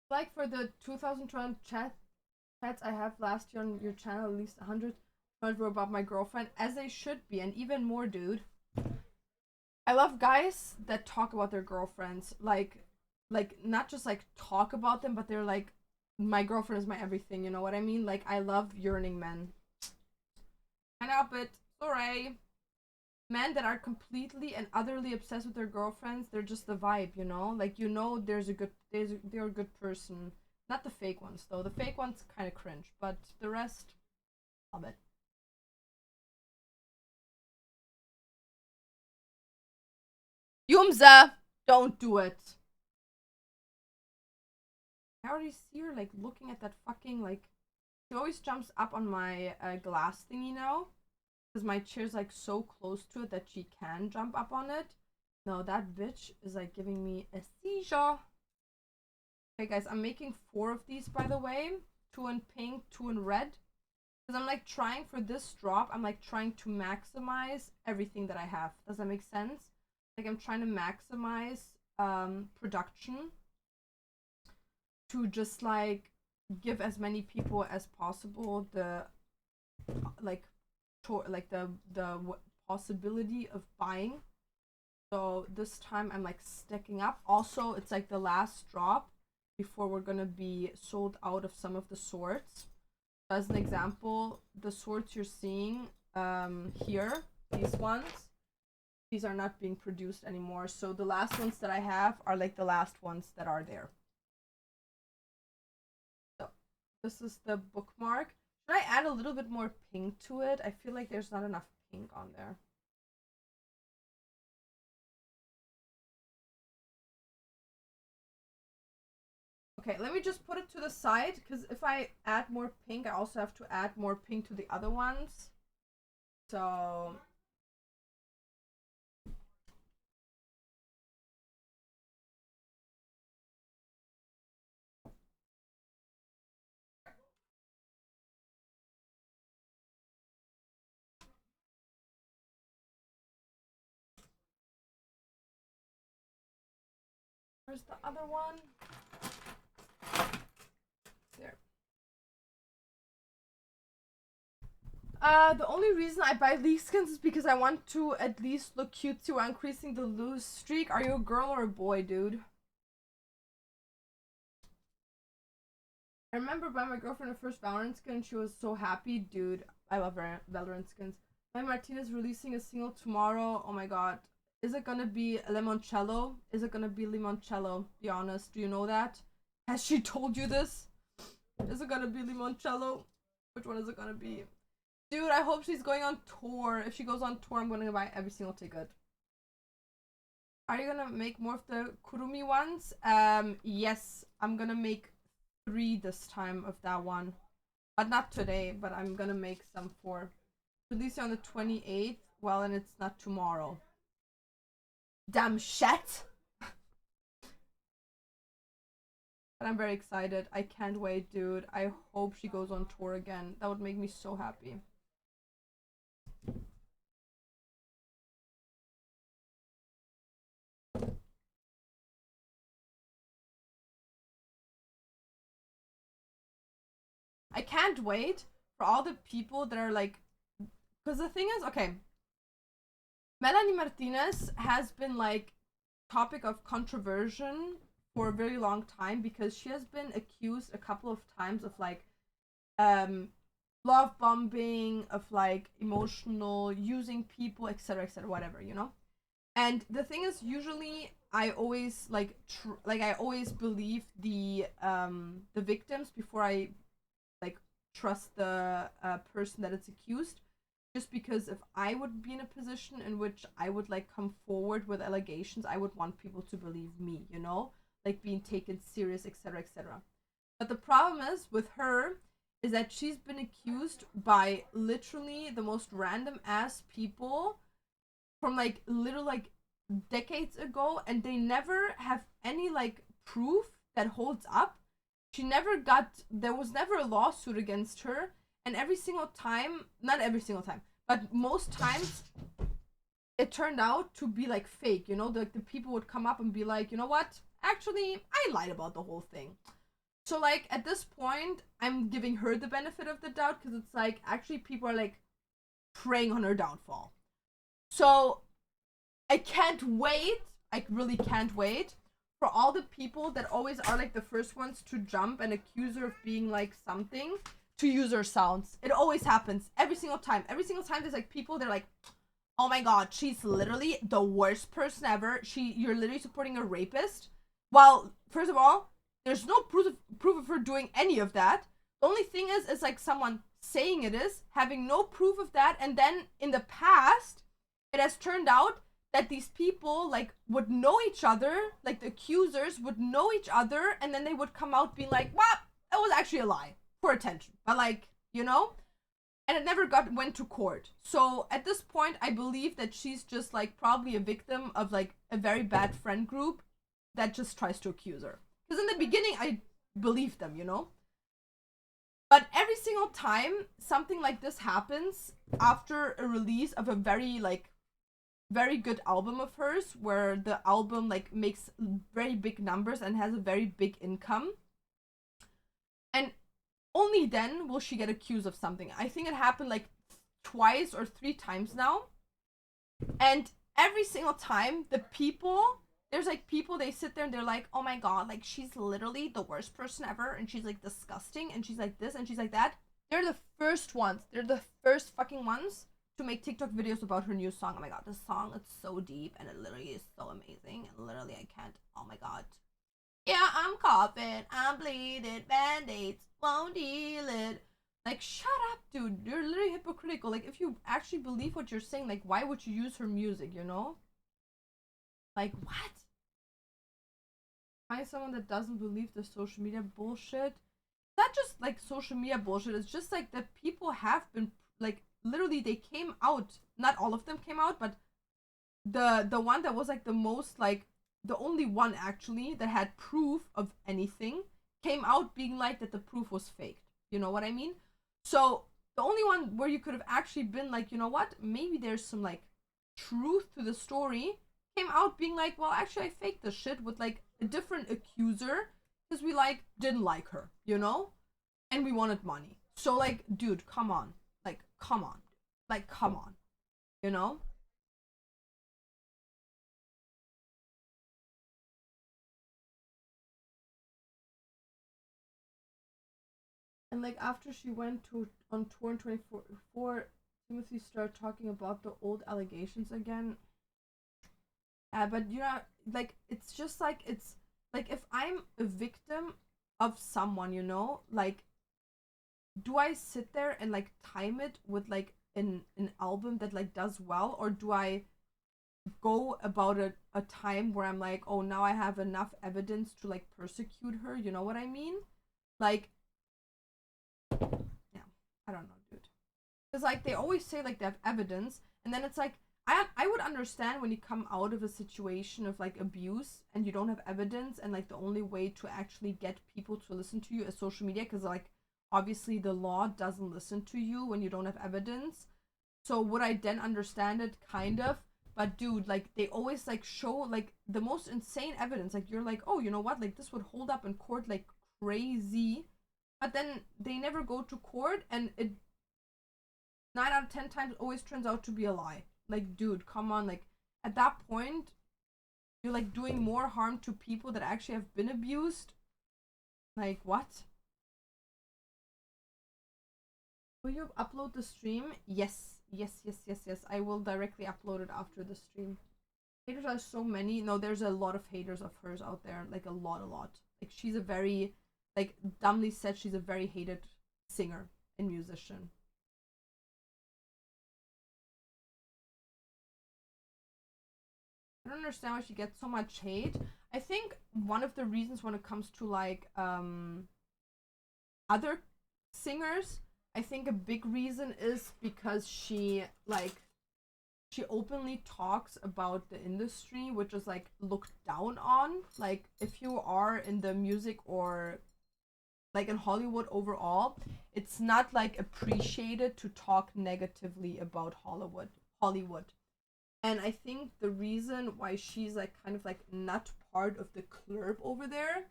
Speaker 1: Like for the 2020 chats I have last year on your channel, at least 100 were about my girlfriend, as they should be, and even more, dude. I love guys that talk about their girlfriends, like not just like talk about them, but they're like, my girlfriend is my everything. You know what I mean? Like, I love yearning men. Can't help it. Sorry. Men that are completely and utterly obsessed with their girlfriends, they're just the vibe, you know? Like, you know, they're a good person. Not the fake ones though. The fake ones kind of cringe, but the rest, love it. Yumza, don't do it. I already see her like looking at that fucking like. She always jumps up on my glass thing, you know, because my chair's like so close to it that she can jump up on it. No, that bitch is like giving me a seizure. Okay, guys, I'm making 4 of these, by the way. 2 in pink, 2 in red. Because I'm like trying for this drop, I'm like trying to maximize everything that I have. Does that make sense? Like I'm trying to maximize production to just like give as many people as possible the like the possibility of buying. So this time I'm like stacking up. Also, it's like the last drop before we're gonna be sold out of some of the swords. As an example, the swords you're seeing here, these ones, these are not being produced anymore. So the last ones that I have are like the last ones that are there. So this is the bookmark. Should I add a little bit more pink to it? I feel like there's not enough pink on there. Okay, let me just put it to the side, because if I add more pink, I also have to add more pink to the other ones. So where's the other one? There. The only reason I buy these skins is because I want to at least look cute while increasing the lose streak. Are you a girl or a boy, dude? I remember buying my girlfriend her first Valorant skin and she was so happy. Dude, I love Valorant skins. My Martina's releasing a single tomorrow. Oh my god. Is it gonna be limoncello? Is it gonna be limoncello? Be honest. Do you know that? Has she told you this? Is it gonna be limoncello? Which one is it gonna be? Dude, I hope she's going on tour. If she goes on tour, I'm gonna buy every single ticket. Are you gonna make more of the Kurumi ones? Yes. I'm gonna make 3 this time of that one. But not today, but I'm gonna make some for release on the 28th. Well, and it's not tomorrow. Damn shit! But I'm very excited. I can't wait, dude. I hope she goes on tour again. That would make me so happy. I can't wait for all the people that are like, because the thing is, okay, Melanie Martinez has been like topic of controversy for a very long time because she has been accused a couple of times of like love bombing, of like emotional using people, etc., etc., whatever, you know. And the thing is, usually I always like I always believe the victims before I like trust the person that is accused, just because if I would be in a position in which I would like come forward with allegations, I would want people to believe me, you know, like being taken serious, etc., etc. But the problem is with her is that she's been accused by literally the most random ass people from like little like decades ago, and they never have any like proof that holds up. There was never a lawsuit against her, and every single time, not every single time, but most times it turned out to be like fake, you know, the people would come up and be like, you know what, actually I lied about the whole thing. So like at this point I'm giving her the benefit of the doubt, because it's like actually people are like preying on her downfall. So I can't wait, I really can't wait for all the people that always are like the first ones to jump and accuse her of being like something, to use her sounds. It always happens every single time. Every single time there's like people, they're like, oh my god, she's literally the worst person ever. You're literally supporting a rapist. Well, first of all, there's no proof of her doing any of that. The only thing is like someone saying it is, having no proof of that, and then in the past, it has turned out that these people like would know each other, like the accusers would know each other, and then they would come out being like, well, it was actually a lie for attention. But like, you know? And it never went to court. So at this point, I believe that she's just like probably a victim of like a very bad friend group that just tries to accuse her. Because in the beginning, I believed them, you know? But every single time something like this happens after a release of a very like very good album of hers where the album like makes very big numbers and has a very big income. And only then will she get accused of something. I think it happened like twice or three times now. And every single time, there's like people, they sit there and they're like, oh my god, like she's literally the worst person ever. And she's like disgusting. And she's like this and she's like that. They're the first ones. They're the first fucking ones to make TikTok videos about her new song. Oh my god, this song, it's so deep and it literally is so amazing. And literally, I can't. Oh my god. Yeah, I'm coughing, I'm bleeding, band-aids won't heal it. Like, shut up, dude. You're literally hypocritical. Like, if you actually believe what you're saying, like, why would you use her music, you know? Like, what? Find someone that doesn't believe the social media bullshit. Not just, like, social media bullshit. It's just, like, that people have been, like, literally, they came out. Not all of them came out, but the one that was, like, the most, like, the only one actually that had proof of anything came out being like that the proof was faked. You know what I mean? So the only one where you could have actually been like, you know what, maybe there's some like truth to the story, came out being like, well, actually I faked this shit with like a different accuser because we like didn't like her, you know? And we wanted money. So like, dude, come on. Like, come on. Like, come on. You know? And like after she went to on tour in 2024, Timothy started talking about the old allegations again. But you know, like it's just like it's like if I'm a victim of someone, you know, like do I sit there and like time it with like an album that like does well, or do I go about a time where I'm like, oh, now I have enough evidence to like persecute her? You know what I mean? Like, yeah, I don't know, dude. Because like they always say like they have evidence, and then it's like I would understand when you come out of a situation of like abuse and you don't have evidence, and like the only way to actually get people to listen to you is social media, because like obviously the law doesn't listen to you when you don't have evidence. So would I then understand it? Kind of. But dude, like they always like show like the most insane evidence. Like you're like, oh, you know what? Like this would hold up in court like crazy. But then they never go to court, and it 9 out of 10 times always turns out to be a lie. Like, dude, come on. Like, at that point, you're like doing more harm to people that actually have been abused. Like, what? Will you upload the stream? Yes, yes, yes, yes, yes. I will directly upload it after the stream. Haters are so many. No, there's a lot of haters of hers out there. Like, a lot, a lot. Like, she's a very, like, dumbly said, she's a very hated singer and musician. I don't understand why she gets so much hate. I think one of the reasons when it comes to like other singers, I think a big reason is because she openly talks about the industry, which is like looked down on. Like if you are in the music or like in Hollywood overall, it's not like appreciated to talk negatively about Hollywood. And I think the reason why she's like kind of like not part of the club over there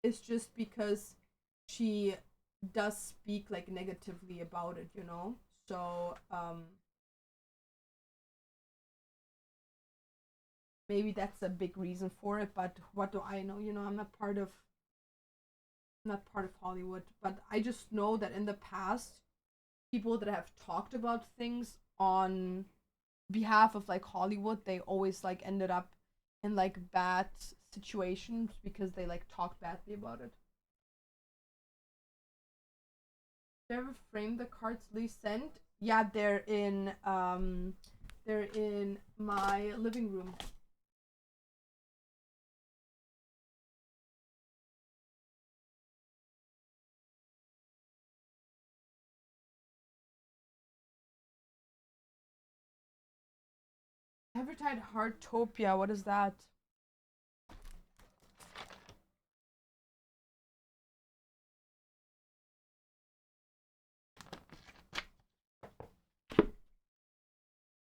Speaker 1: is just because she does speak like negatively about it, you know? So maybe that's a big reason for it, but what do I know? You know, I'm not part of Hollywood, but I just know that in the past people that have talked about things on behalf of like Hollywood, they always like ended up in like bad situations because they like talked badly about it. Do you ever frame the cards Lee sent? Yeah, they're in my living room. Ever tried Heartopia? What is that?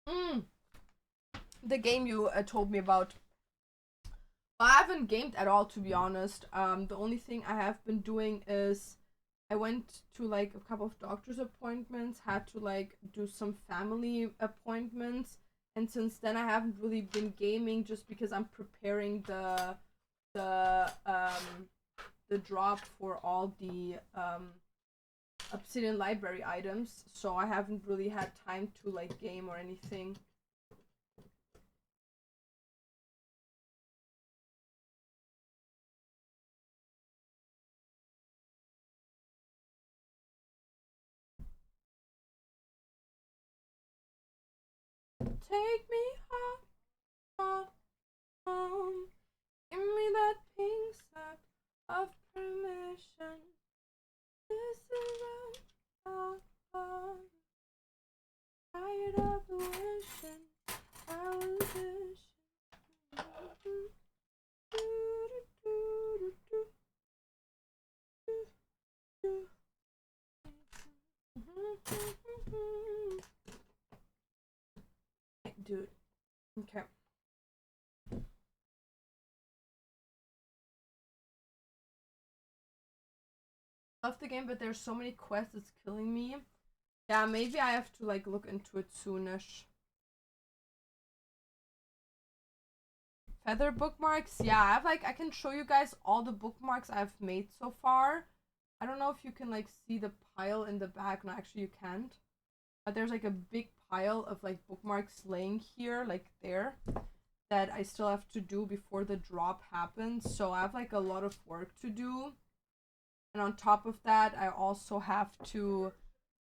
Speaker 1: Mm, the game you told me about. I haven't gamed at all, to be honest. The only thing I have been doing is I went to like a couple of doctor's appointments, had to like do some family appointments, and since then I haven't really been gaming just because I'm preparing the drop for all the Obsidian library items, so I haven't really had time to like game or anything. Take me home, home. Give me that pink slip of permission. This is a tired of wishing I was wishing. Dude. Okay. Love the game, but there's so many quests, it's killing me. Yeah, maybe I have to like look into it soonish. Feather bookmarks? Yeah, I can show you guys all the bookmarks I've made so far. I don't know if you can like see the pile in the back. No, actually you can't. But there's like a big pile of like bookmarks laying here, like there, that I still have to do before the drop happens. So I have like a lot of work to do. And on top of that, I also have to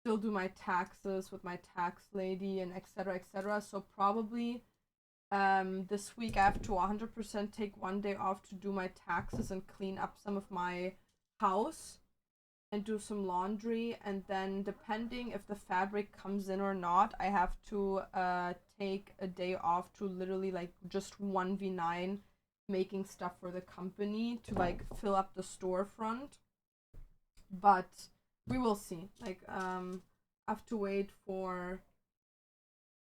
Speaker 1: still do my taxes with my tax lady and etc. etc. So probably this week I have to 100% take one day off to do my taxes and clean up some of my house and do some laundry, and then depending if the fabric comes in or not, I have to take a day off to literally like just 1v9 making stuff for the company to like fill up the storefront. But we will see. Like I have to wait for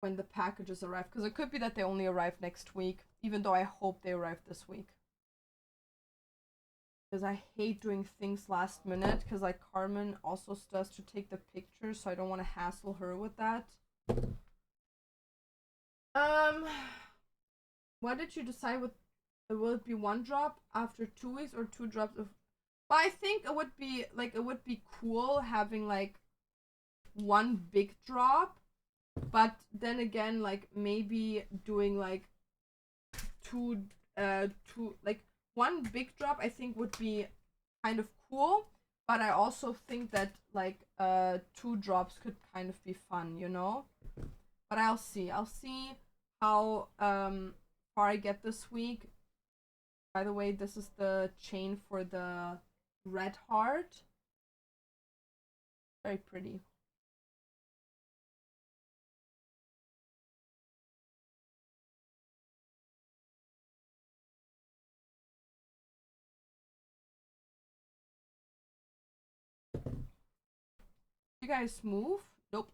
Speaker 1: when the packages arrive, because it could be that they only arrive next week, even though I hope they arrive this week. Because I hate doing things last minute, because like Carmen also still has to take the pictures, so I don't want to hassle her with that. What did you decide with? Will it be one drop after 2 weeks or 2 drops of? Well, I think it would be cool having like one big drop, but then again, like maybe doing like two like one big drop I think would be kind of cool, but I also think that like 2 drops could kind of be fun, you know? But I'll see how far I get this week. By the way, this is the chain for the red heart. Very pretty. You guys move? Nope.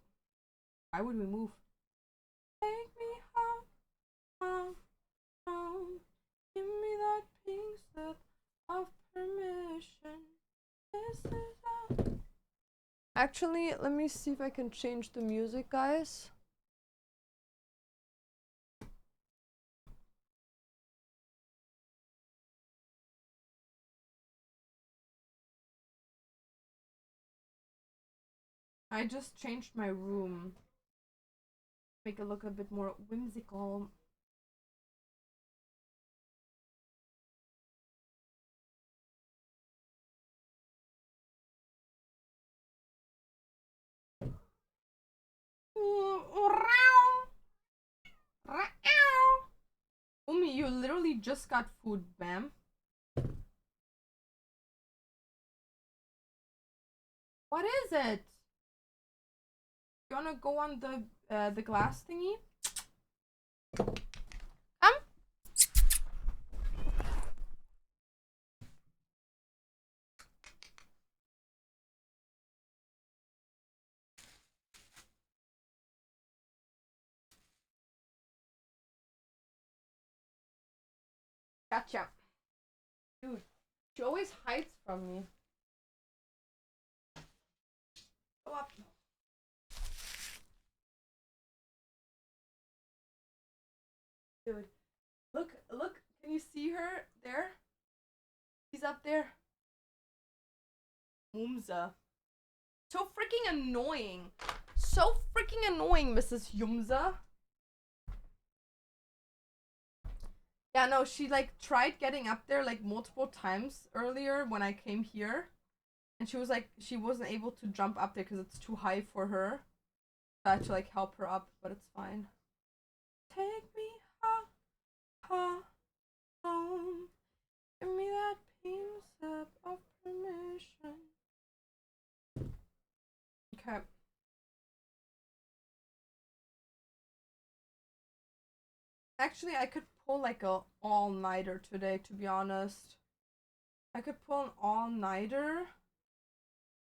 Speaker 1: Why would we move? Take me home, home, home. Give me that pink slip of permission. This is all. Actually, let me see if I can change the music, guys. I just changed my room. Make it look a bit more whimsical. Umi, you literally just got food, ma'am. What is it? You wanna go on the glass thingy? Gotcha. Dude, she always hides from me. Go up. Dude, look, can you see her there? She's up there. Yumza. So freaking annoying. So freaking annoying, Mrs. Yumza. Yeah, no, she like tried getting up there like multiple times earlier when I came here. And she was like, she wasn't able to jump up there because it's too high for her. I had to like help her up, but it's fine. Take me home. Give me that pink slip of permission. Okay. Actually, I could pull like a all-nighter today, to be honest. I could pull an all-nighter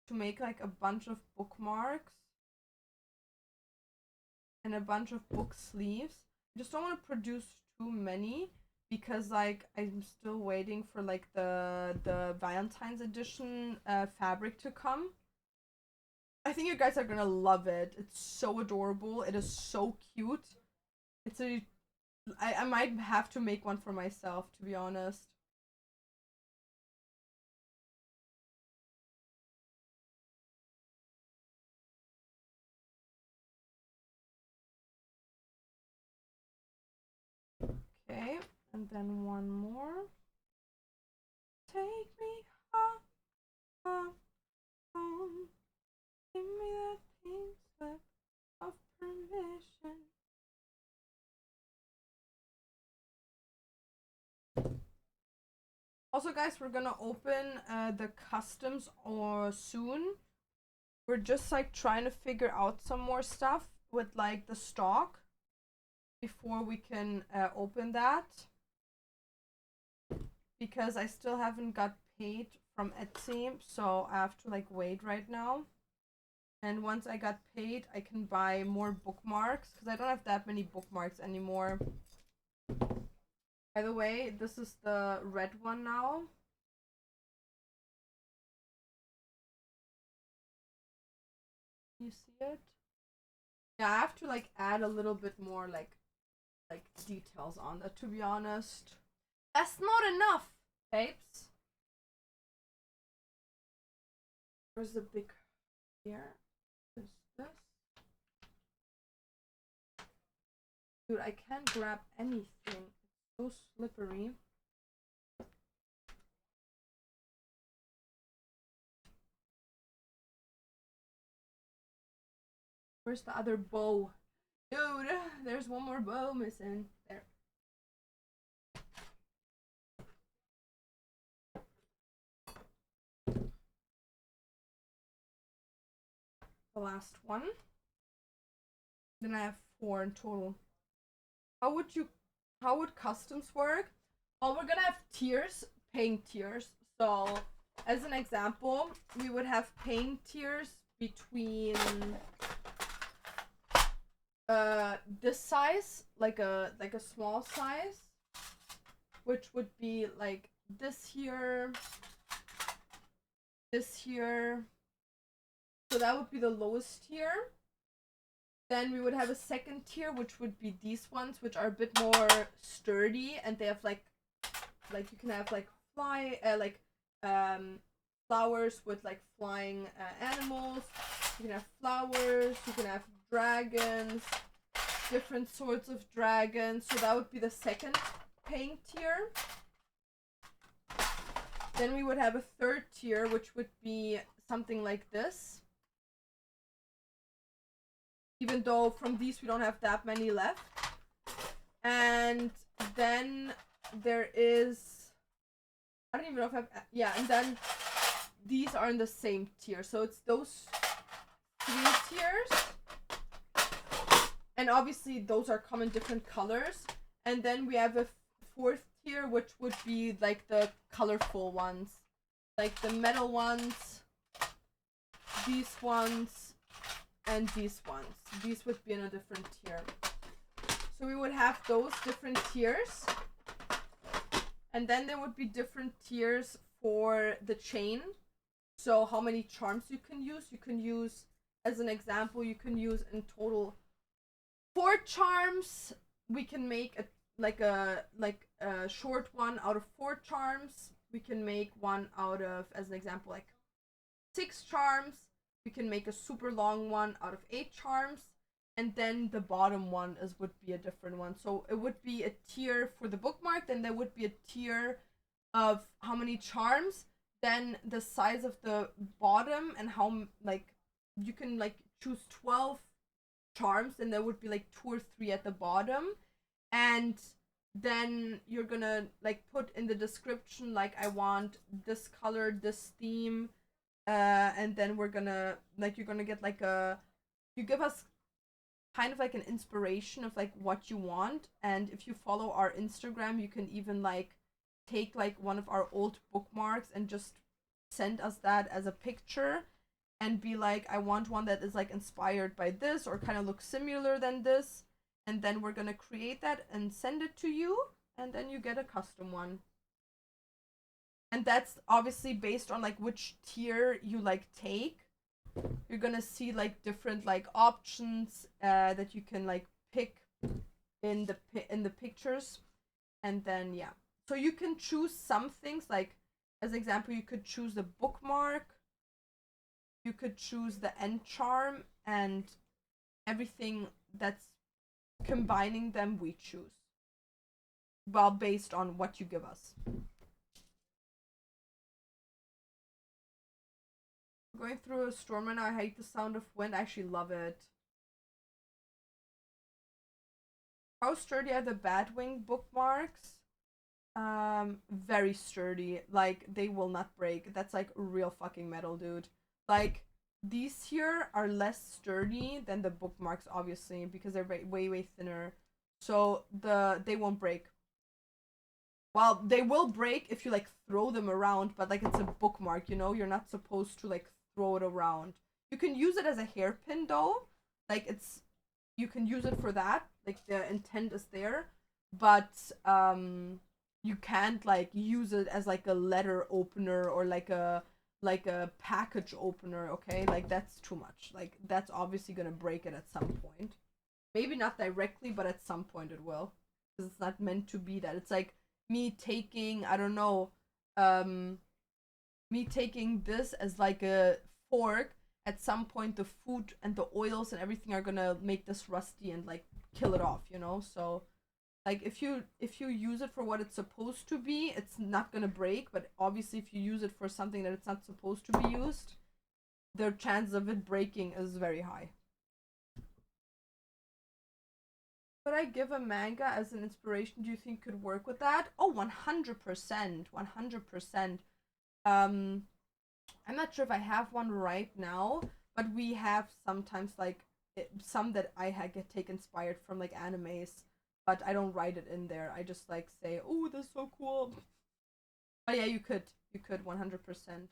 Speaker 1: to make like a bunch of bookmarks and a bunch of book sleeves. I just don't want to produce too many because like I'm still waiting for like the Valentine's edition fabric to come. I think you guys are gonna love it. It's so adorable. It is so cute. It's a I might have to make one for myself, to be honest. Okay, and then one more. Take me home. Give me that pink slip of permission. Also, guys, we're gonna open the customs or soon. We're just like trying to figure out some more stuff with like the stock before we can open that, because I still haven't got paid from Etsy, so I have to like wait right now. And once I got paid, I can buy more bookmarks because I don't have that many bookmarks anymore. By the way, this is the red one now. You see it? Yeah, I have to like add a little bit more like details on that, to be honest. That's not enough, babes. Where's the big here? Is this? Dude, I can't grab anything. It's so slippery. Where's the other bow? Dude, there's one more bow missing. There. The last one. Then I have 4 in total. How would customs work? Well, we're gonna have tiers, paying tiers. So as an example, we would have paying tiers between this size, like a small size, which would be like this here, this here. So that would be the lowest tier. Then we would have a second tier, which would be these ones, which are a bit more sturdy, and they have like you can have like flowers with like flying animals. You can have flowers. You can have dragons, different sorts of dragons. So that would be the second paying tier. Then we would have a third tier, which would be something like this. Even though from these we don't have that many left. And then there is, I don't even know if I have, yeah, and then these are in the same tier. So it's those 3 tiers. And obviously those are common different colors. And then we have a 4th tier, which would be like the colorful ones. Like the metal ones, these ones, and these ones. These would be in a different tier. So we would have those different tiers. And then there would be different tiers for the chain. So how many charms you can use? You can use, as an example, you can use in total 4 charms. We can make a short one out of 4 charms. We can make one out of, as an example, like 6 charms. We can make a super long one out of 8 charms. And then the bottom one would be a different one. So it would be a tier for the bookmark, then there would be a tier of how many charms, then the size of the bottom, and how, like, you can like choose 12 charms, and there would be like 2 or 3 at the bottom. And then you're gonna like put in the description, like, I want this color, this theme, and then we're gonna, like, you're gonna get like you give us kind of like an inspiration of like what you want. And if you follow our Instagram, you can even like take like one of our old bookmarks and just send us that as a picture and be like, I want one that is like inspired by this or kind of looks similar than this. And then we're gonna create that and send it to you, and then you get a custom one. And that's obviously based on like which tier you like take. You're gonna see like different like options that you can like pick in the pictures. And then yeah, so you can choose some things, like, as an example, you could choose the bookmark, you could choose the end charm, and everything that's combining them we choose, well, based on what you give us. Going through a storm right now. I hate the sound of wind. I actually love it. How sturdy are the Batwing bookmarks? Very sturdy. Like, they will not break. That's like real fucking metal, dude. Like, these here are less sturdy than the bookmarks, obviously, because they're way thinner. So they won't break. Well, they will break if you like throw them around, but like, it's a bookmark, you know? You're not supposed to like throw it around. You can use it as a hairpin though. Like, you can use it for that. Like, the intent is there. But you can't like use it as like a letter opener or like a package opener, okay? Like, that's too much. Like, that's obviously gonna break it at some point. Maybe not directly, but at some point it will. Because it's not meant to be that. It's like me taking, I don't know, me taking this as like a fork. At some point the food and the oils and everything are gonna make this rusty and like kill it off, you know? So like, if you use it for what it's supposed to be, it's not gonna break. But obviously if you use it for something that it's not supposed to be used, the chance of it breaking is very high. Could I give a manga as an inspiration? Do you think could work with that? Oh, 100%. 100%. I'm not sure if I have one right now, but we have sometimes like some that I get take inspired from like animes, but I don't write it in there. I just like say, "Oh, this is so cool." But yeah, you could 100%.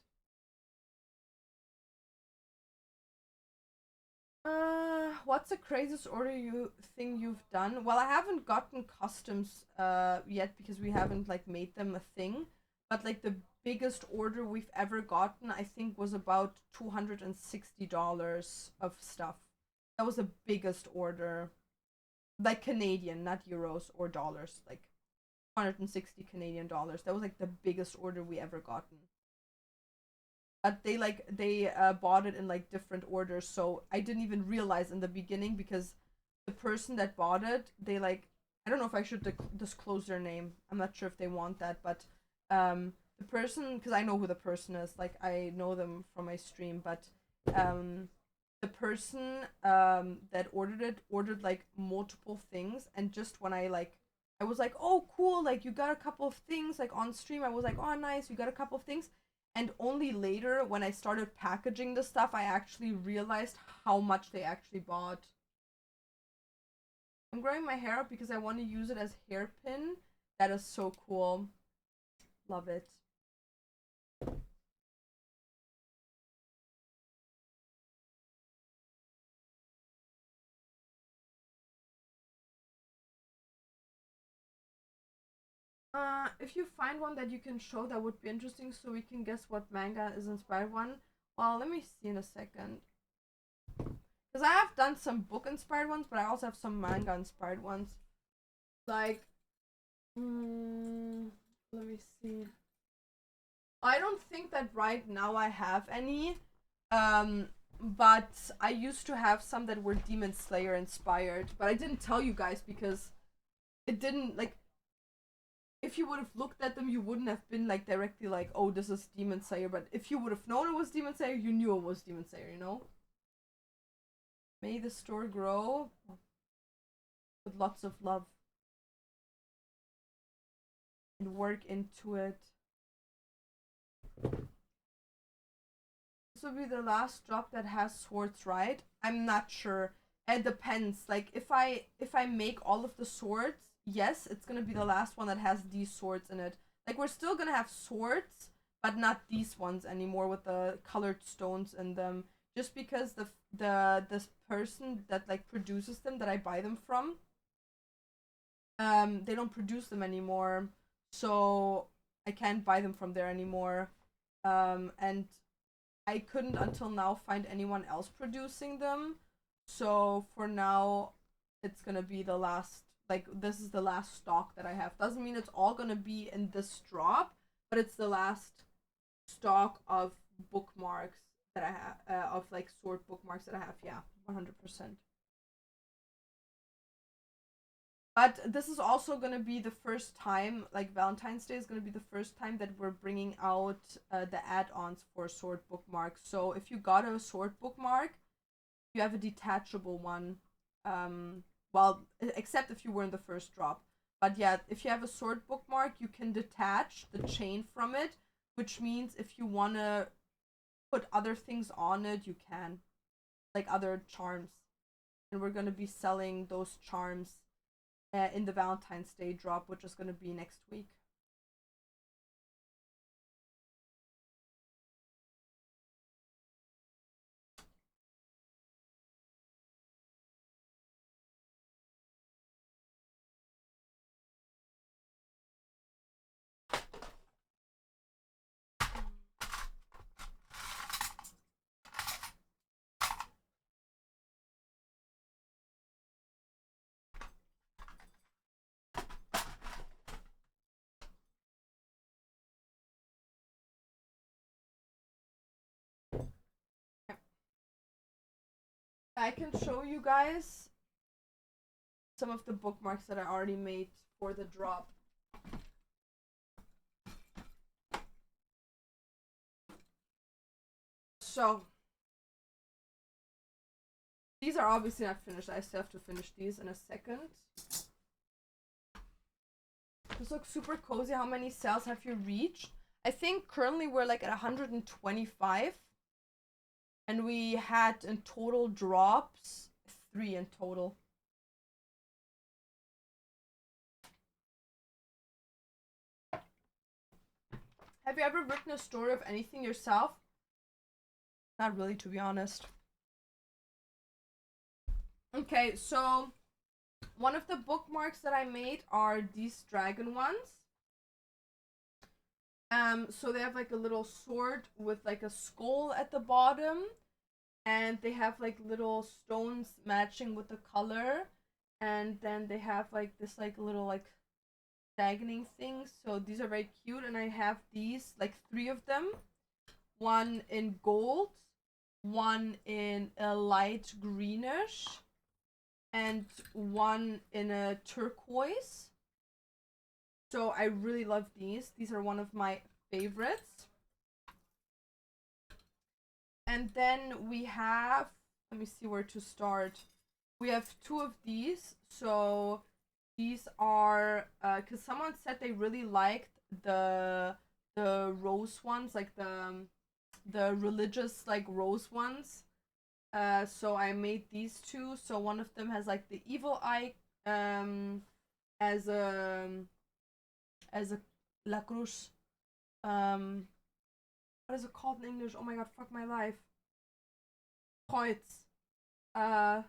Speaker 1: What's the craziest order thing you've done? Well, I haven't gotten customs yet because we haven't like made them a thing. But like, the biggest order we've ever gotten, I think, was about $260 of stuff. That was the biggest order. Like, Canadian, not euros or dollars. Like, 160 Canadian dollars. That was like the biggest order we ever gotten. But they bought it in like different orders, so I didn't even realize in the beginning, because the person that bought it, they like, I don't know if I should disclose their name. I'm not sure if they want that, but the person, because I know who the person is, like, I know them from my stream, but the person that ordered like multiple things. And just when I was like, oh cool, like, you got a couple of things, like, on stream, I was like, oh nice, you got a couple of things. And only later, when I started packaging the stuff, I actually realized how much they actually bought. I'm growing my hair up because I want to use it as hairpin. That is so cool. Love it. If you find one that you can show, that would be interesting, so we can guess what manga is inspired one. Well, let me see in a second. Because I have done some book inspired ones, but I also have some manga inspired ones. Like, let me see. I don't think that right now I have any. But I used to have some that were Demon Slayer inspired, but I didn't tell you guys because it didn't like. If you would have looked at them, you wouldn't have been like directly like, oh, this is Demon Slayer. But if you would have known it was Demon Slayer, you knew it was Demon Slayer, you know? May the store grow with lots of love and work into it. This will be the last drop that has swords, right? I'm not sure. It depends. Like if I make all of the swords, yes, it's gonna be the last one that has these swords in it. Like we're still gonna have swords, but not these ones anymore with the colored stones in them. Just because this person that like produces them that I buy them from, they don't produce them anymore, so I can't buy them from there anymore. And I couldn't until now find anyone else producing them. So for now, it's gonna be the last. Like this is the last stock that I have. Doesn't mean it's all gonna be in this drop, but it's the last stock of bookmarks that I have, of like sword bookmarks that I have. Yeah, 100%. But this is also gonna be the first time, like Valentine's Day is gonna be the first time that we're bringing out the add-ons for sword bookmarks. So if you got a sword bookmark, you have a detachable one. Well, except if you were in the first drop. But yeah, if you have a sword bookmark, you can detach the chain from it, which means if you wanna put other things on it, you can, like other charms. And we're gonna be selling those charms in the Valentine's Day drop, which is going to be next week. I can show you guys some of the bookmarks that I already made for the drop. So, these are obviously not finished. I still have to finish these in a second. This looks super cozy. How many sales have you reached? I think currently we're like at 125. And we had in total drops 3 in total. Have you ever written a story of anything yourself? Not really, to be honest. Okay, so one of the bookmarks that I made are these dragon ones. So they have like a little sword with like a skull at the bottom, and they have like little stones matching with the color, and then they have like this like little like stagning things. So these are very cute, and I have these like 3 of them. One in gold, one in a light greenish, and one in a turquoise. So I really love these. These are one of my favorites. And then we have, let me see where to start. We have 2 of these. So these are, because someone said they really liked the rose ones, like the religious like rose ones. So I made these 2. So one of them has like the evil eye as a La Cruz. What is it called in English? Oh my god, fuck my life. Kreuz. Uh,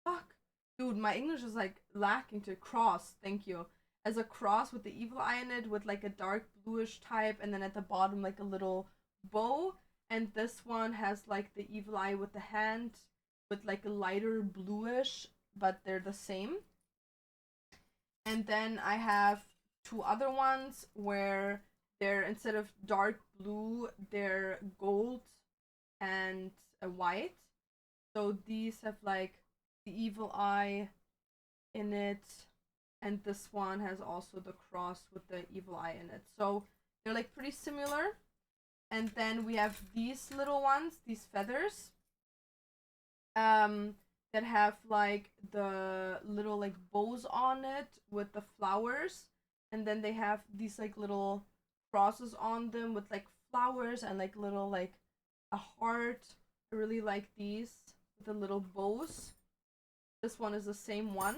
Speaker 1: fuck. Dude, my English is like lacking to cross. Thank you. As a cross with the evil eye in it, with like a dark bluish type, and then at the bottom like a little bow. And this one has like the evil eye with the hand, with like a lighter bluish, but they're the same. And then I have two other ones where they're, instead of dark blue, they're gold and a white. So these have like the evil eye in it, and this one has also the cross with the evil eye in it. So they're like pretty similar. And then we have these little ones, these feathers, that have like the little like bows on it with the flowers, and then they have these like little crosses on them with like flowers and like little like a heart. I really like these with the little bows. This one is the same one.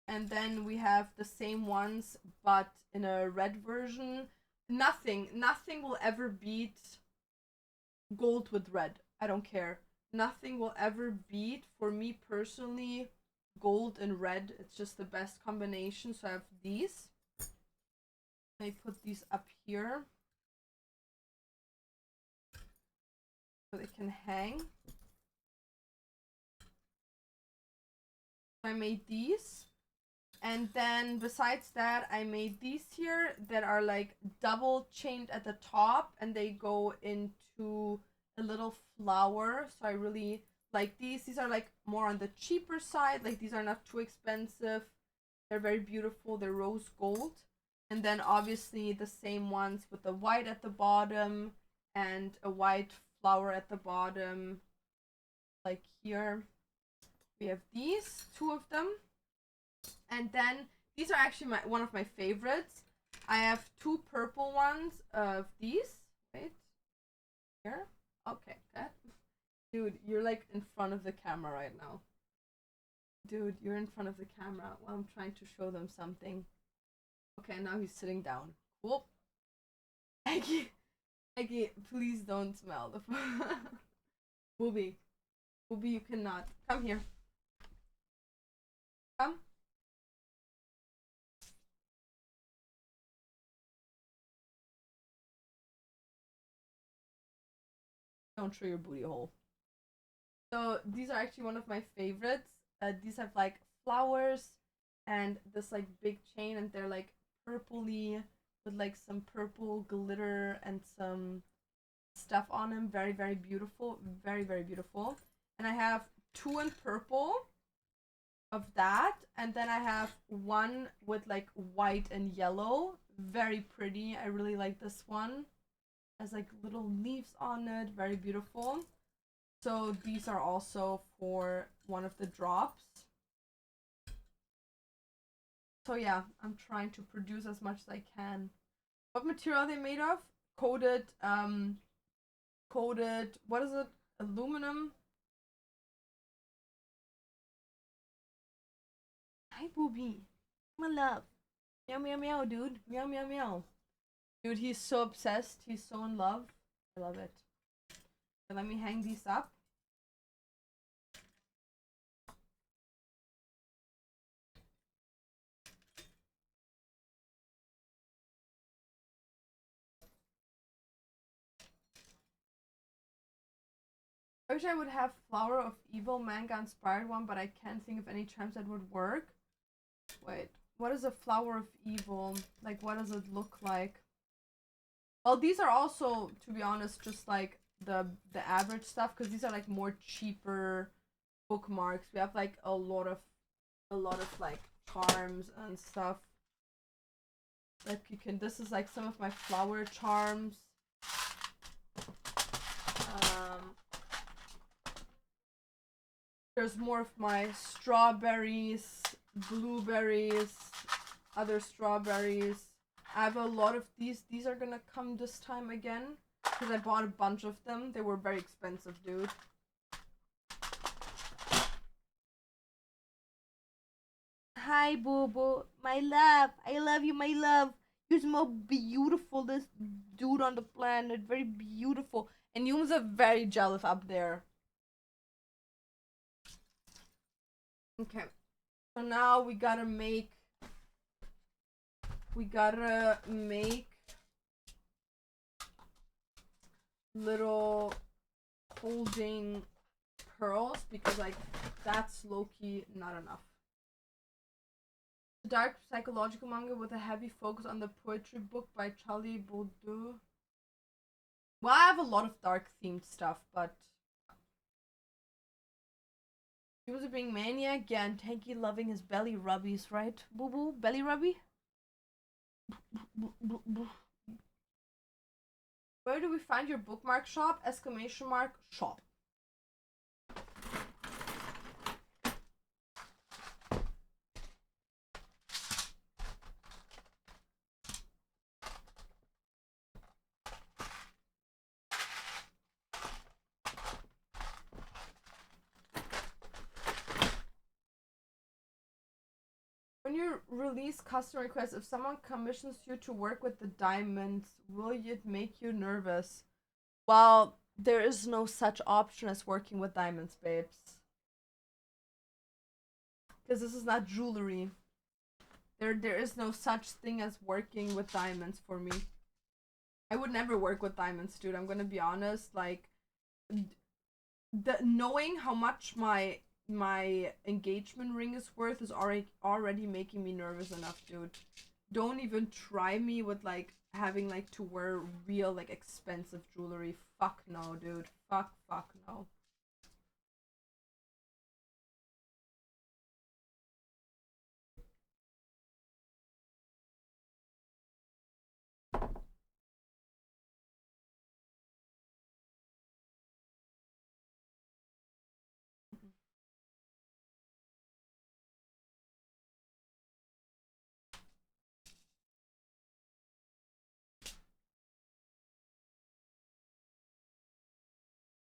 Speaker 1: And then we have the same ones but in a red version. Nothing will ever beat gold with red. I don't care. Nothing will ever beat, for me personally, gold and red. It's just the best combination. So I have these. I put these up here so they can hang. I made these. And then besides that, I made these here that are like double chained at the top, and they go into a little flower. So I really like these. These are like more on the cheaper side. Like these are not too expensive. They're very beautiful. They're rose gold. And then obviously the same ones with the white at the bottom and a white flower at the bottom. Like here. We have these, two of them. And then these are actually one of my favorites. I have two purple ones of these. Right here. Okay, good. Dude, you're like in front of the camera right now. Dude, you're in front of the camera while I'm trying to show them something. Okay, now he's sitting down. Cool. Eggy, please don't smell the food. Booby, you cannot. Come here. Come. Don't show your booty hole. So these are actually one of my favorites. These have like flowers and this like big chain, and they're like purpley with like some purple glitter and some stuff on them. Very, very beautiful. Very, very beautiful. And I have two in purple of that, and then I have one with like white and yellow. Very pretty. I really like this one. Has like little leaves on it. Very beautiful. So these are also for one of the drops. So yeah, I'm trying to produce as much as I can. What material are they made of? Coated, what is it? Aluminum? Hi, booby. My love. Meow, meow, meow, dude. Meow, meow, meow. Dude, he's so obsessed. He's so in love. I love it. So let me hang these up. I wish I would have Flower of Evil manga inspired one, but I can't think of any chance that would work. Wait, what is a Flower of Evil? Like, what does it look like? Well, these are also, to be honest, just like the average stuff, because these are like more cheaper bookmarks. We have like a lot of like charms and stuff. Like you can, this is like some of my flower charms. There's more of my strawberries, blueberries, other strawberries. I have a lot of these. These are gonna come this time again because I bought a bunch of them. They were very expensive, dude. Hi, Boo Boo. My love. I love you, my love. You're the most beautiful this dude on the planet. Very beautiful. And humans are very jealous up there. Okay, So now we gotta make little holding pearls because like that's low-key not enough. A dark psychological manga with a heavy focus on the poetry book by Charlie Baudou. Well, I have a lot of dark themed stuff, but he was a being maniac, yeah, and Tanky loving his belly rubbies, right? Boo boo, belly rubby? Where do we find your bookmark shop? Exclamation mark shop. When you release custom requests, if someone commissions you to work with the diamonds, will it make you nervous? Well, there is no such option as working with diamonds, babes. Because this is not jewelry. There is no such thing as working with diamonds for me. I would never work with diamonds, dude. I'm gonna be honest. Like, knowing how much my engagement ring is worth is already making me nervous enough, dude. Don't even try me with like having like to wear real like expensive jewelry. Fuck no, dude. Fuck no.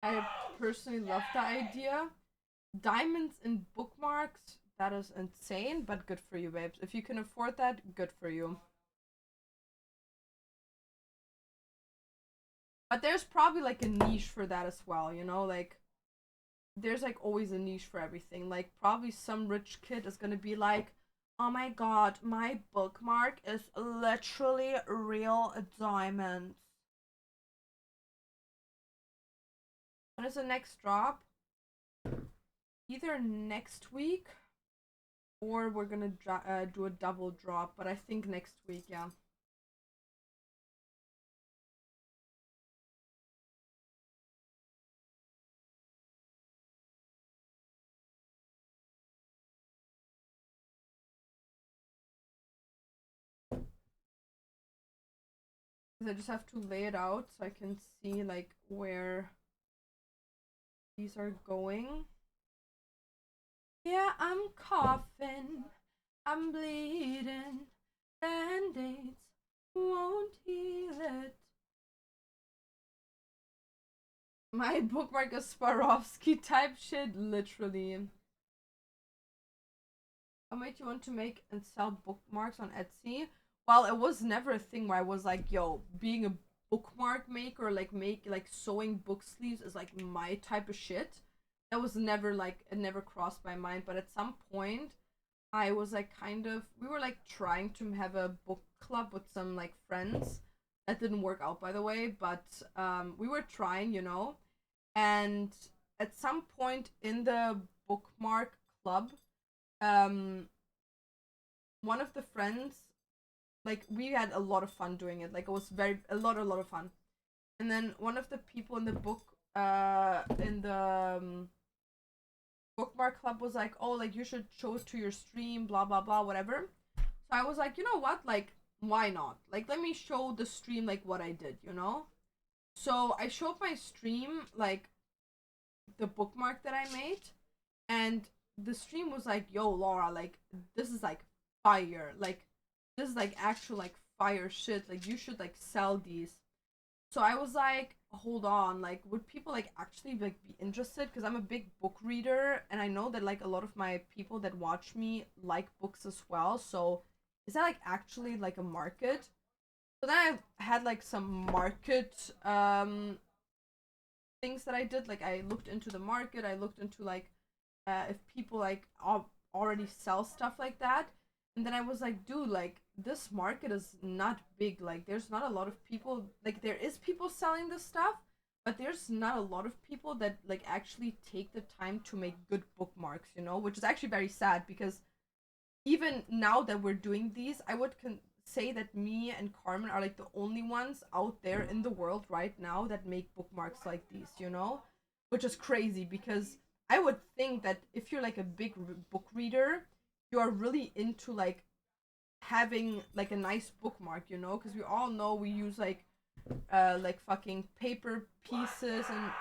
Speaker 1: I personally love the idea. Diamonds in bookmarks, that is insane, but good for you, babes. If you can afford that, good for you. But there's probably like a niche for that as well, you know? Like, there's like always a niche for everything. Like, probably some rich kid is gonna be like, oh my god, my bookmark is literally real diamonds. When is the next drop? Either next week or we're gonna do a double drop, but I think next week, yeah. Because I just have to lay it out so I can see like where these are going. Yeah, I'm coughing, I'm bleeding, band-aids won't heal it. My bookmark is Swarovski type shit, literally. How made you want to make and sell bookmarks on Etsy? Well, it was never a thing where I was like, yo, being a bookmark maker, like sewing book sleeves is like my type of shit. That was never like, it never crossed my mind. But at some point, I was like we were like trying to have a book club with some like friends. That didn't work out, by the way, but we were trying, you know. And at some point in the bookmark club, um, one of the friends, like we had a lot of fun doing it. Like it was a lot of fun. And then one of the people in the bookmark club was like, oh, like you should show it to your stream, blah blah blah, whatever. So I was like, you know what, like why not? Like let me show the stream like what I did, you know. So I showed my stream like the bookmark that I made, and the stream was like, yo Laura, like this is like fire, like this is like actual like fire shit, like you should like sell these. So I was like, hold on, like would people like actually like be interested? Because I'm a big book reader and I know that like a lot of my people that watch me like books as well. So is that like actually like a market? So then I had like some market things that I did. Like I looked into the market, I looked into like if people like already sell stuff like that. And then I was like, dude, like this market is not big. Like there's not a lot of people, like there is people selling this stuff, but there's not a lot of people that like actually take the time to make good bookmarks, which is actually very sad because even now that we're doing these, I would say that me and Carmen are like the only ones out there in the world right now that make bookmarks like these, which is crazy because I would think that if you're like a big book reader, you are really into like having like a nice bookmark, because we all know we use like fucking paper pieces and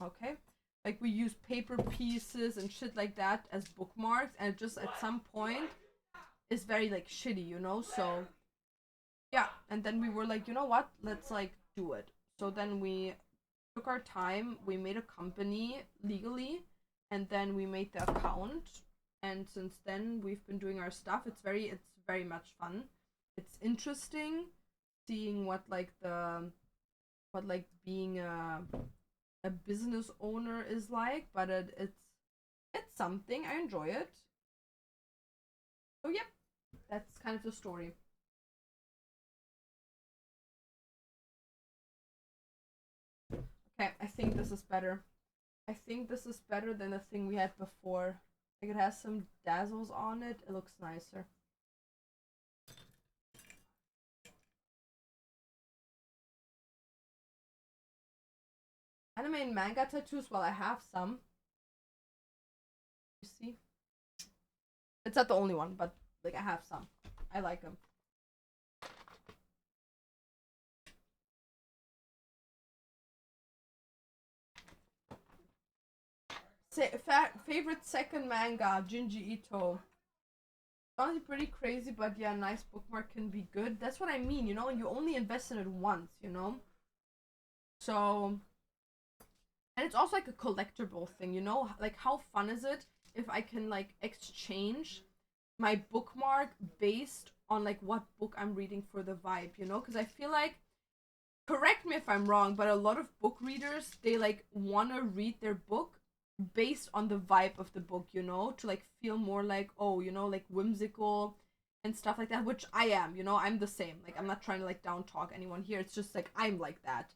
Speaker 1: okay, like we use paper pieces and shit like that as bookmarks, and just at some point is very like shitty. So yeah, and then we were like, you know what? Let's like do it. So then we took our time, we made a company legally, and then we made the account. And since then we've been doing our stuff. It's very much fun. It's interesting seeing what like being a business owner is like, but it's something. I enjoy it. So yep, that's kind of the story. Okay, I think this is better. I think this is better than the thing we had before. Like it has some dazzles on it. It looks nicer. Anime and manga tattoos. Well, I have some. You see, it's not the only one, but like I have some. I like them. Favorite second manga, Jinji Ito. Honestly, pretty crazy, but yeah, nice bookmark can be good. That's what I mean, and you only invest in it once. So, and it's also like a collectible thing. Like, how fun is it if I can like exchange my bookmark based on like what book I'm reading for the vibe? Because I feel like, correct me if I'm wrong, but a lot of book readers, they like want to read their book based on the vibe of the book, to like feel more like, oh, like whimsical and stuff like that, which I am. I'm the same. Like, I'm not trying to like down talk anyone here. It's just like I'm like that.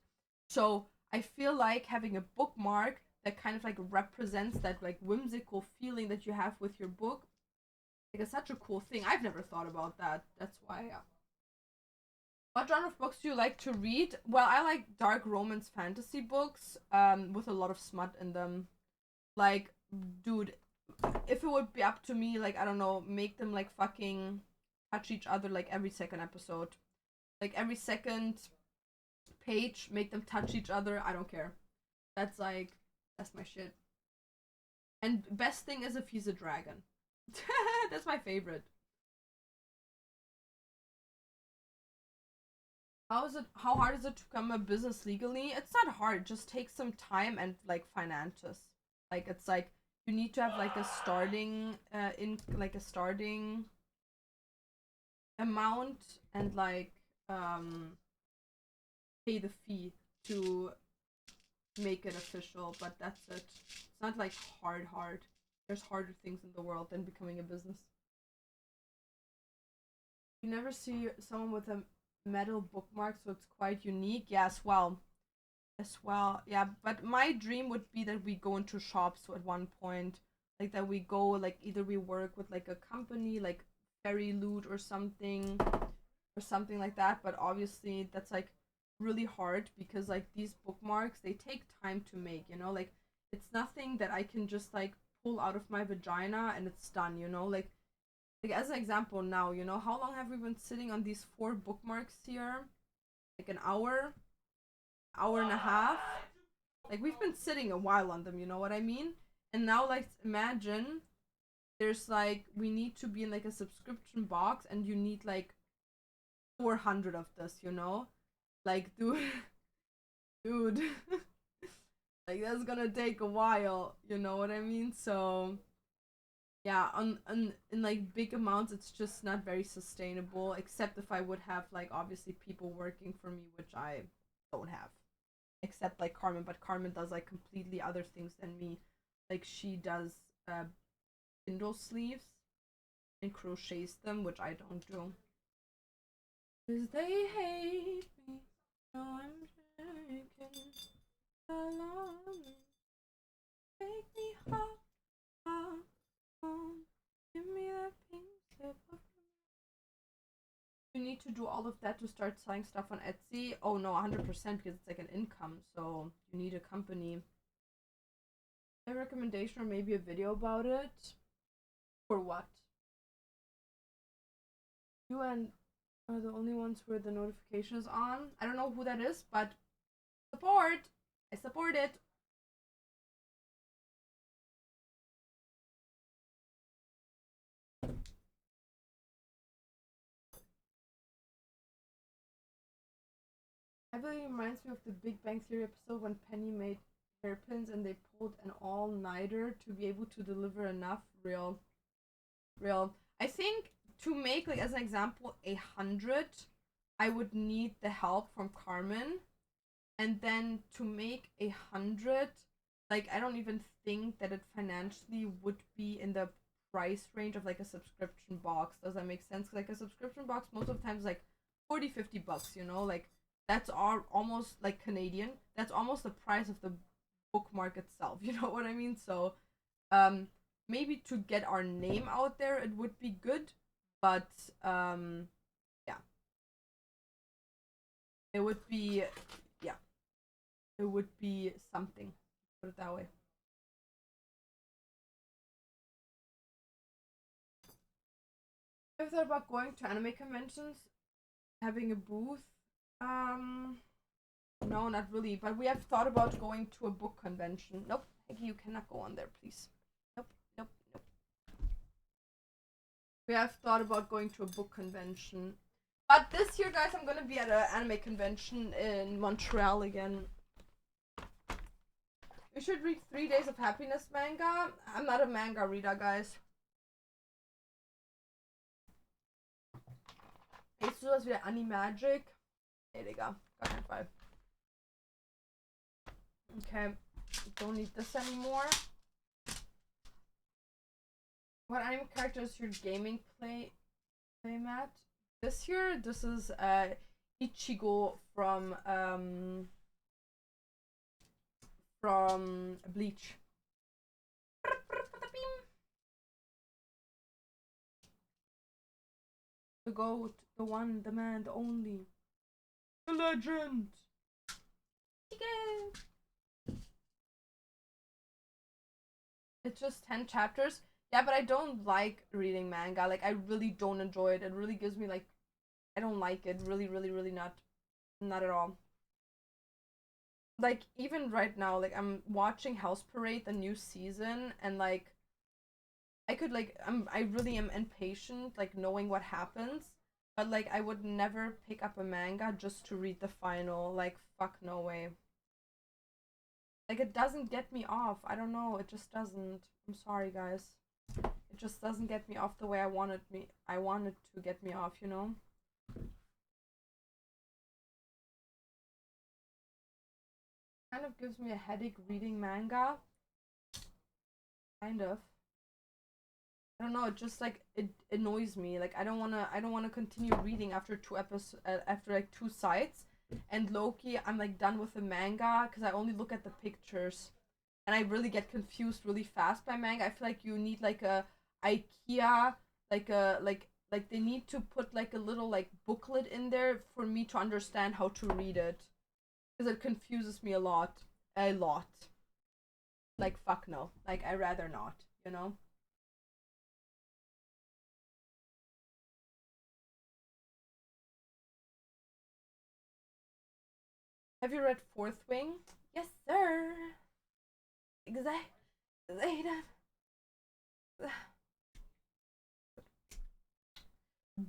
Speaker 1: So I feel like having a bookmark that kind of like represents that like whimsical feeling that you have with your book, like it's such a cool thing. I've never thought about that. That's why, yeah. What genre of books do you like to read? Well, I like dark romance fantasy books, with a lot of smut in them. Like, dude, if it would be up to me, like, I don't know, make them like fucking touch each other like every second episode. Like every second page, make them touch each other. I don't care. That's like, that's my shit. And best thing is if he's a dragon. That's my favorite. How hard is it to become a business legally? It's not hard. It just takes some time and like finances. Like it's like you need to have like a starting in like a starting amount and like pay the fee to make it official, but that's it. It's not like hard. There's harder things in the world than becoming a business. You never see someone with a metal bookmark, so it's quite unique. Yeah, as well. Yeah, but my dream would be that we go into shops at one point, like that we go like either we work with like a company like Fairy Loot or something like that. But obviously that's like really hard because like these bookmarks they take time to make. Like it's nothing that I can just like pull out of my vagina and it's done. Like as an example now, how long have we been sitting on these four bookmarks here? Like an hour and a half. Like we've been sitting a while on them, you know what I mean? And now like imagine there's like we need to be in like a subscription box and you need like 400 of this. Like dude, dude. Like that's gonna take a while, you know what I mean? So yeah, on in like big amounts it's just not very sustainable except if I would have like obviously people working for me, which I don't have. Except like Carmen, but Carmen does like completely other things than me. Like she does Kindle sleeves. and crochets them, which I don't do. Cause they hate me, so I'm shaking along. Make me hot, hot, hot. Give me that pink slip of. You need to do all of that to start selling stuff on Etsy. Oh no, 100% because it's like an income, so you need a company. A recommendation or maybe a video about it? For what? You and are the only ones where the notification is on. I don't know who that is, but support! I support it. Heavily reminds me of the Big Bang Theory episode when Penny made hairpins and they pulled an all-nighter to be able to deliver enough. Real. I think to make, like, as an example, 100, I would need the help from Carmen. And then to make 100, like, I don't even think that it financially would be in the price range of like a subscription box. Does that make sense? Like a subscription box most of the time is like 40-50 bucks, you know, like that's almost like Canadian. That's almost the price of the bookmark itself, you know what I mean? So maybe to get our name out there it would be good, but yeah. It would be something. Put it that way. I've thought about going to anime conventions, having a booth. No, not really. But we have thought about going to a book convention. Nope, Peggy, you cannot go on there, please. Nope. We have thought about going to a book convention. But this year, guys, I'm gonna be at an anime convention in Montreal again. You should read 3 Days of Happiness manga. I'm not a manga reader, guys. Jetzt sowas wie Animagic. Hey, Digga. Gar kein Fall. Okay. Don't need this anymore. What anime character is your gaming playmat? This year, this is Ichigo from Bleach. The goat, the one, the man, the only. The legend! It's just 10 chapters. Yeah, but I don't like reading manga. Like, I really don't enjoy it. It really gives me, like, I don't like it. Really not at all. Like, even right now, like, I'm watching House Parade, the new season, and, like, I could, like, I really am impatient, like, knowing what happens. But, like, I would never pick up a manga just to read the final. Like, fuck, no way. Like, it doesn't get me off. I don't know. It just doesn't. I'm sorry, guys. It just doesn't get me off the way I want it to get me off, you know? Kind of gives me a headache reading manga. Kind of. I don't know, it just like it annoys me. Like I don't wanna continue reading after after like 2 sites. And Loki, I'm like done with the manga because I only look at the pictures. And I really get confused really fast by manga. I feel like you need like a IKEA, like they need to put like a little like booklet in there for me to understand how to read it. Because it confuses me a lot. A lot. Like fuck no. Like I rather not, you know? Have you read Fourth Wing? Yes, sir. Exactly.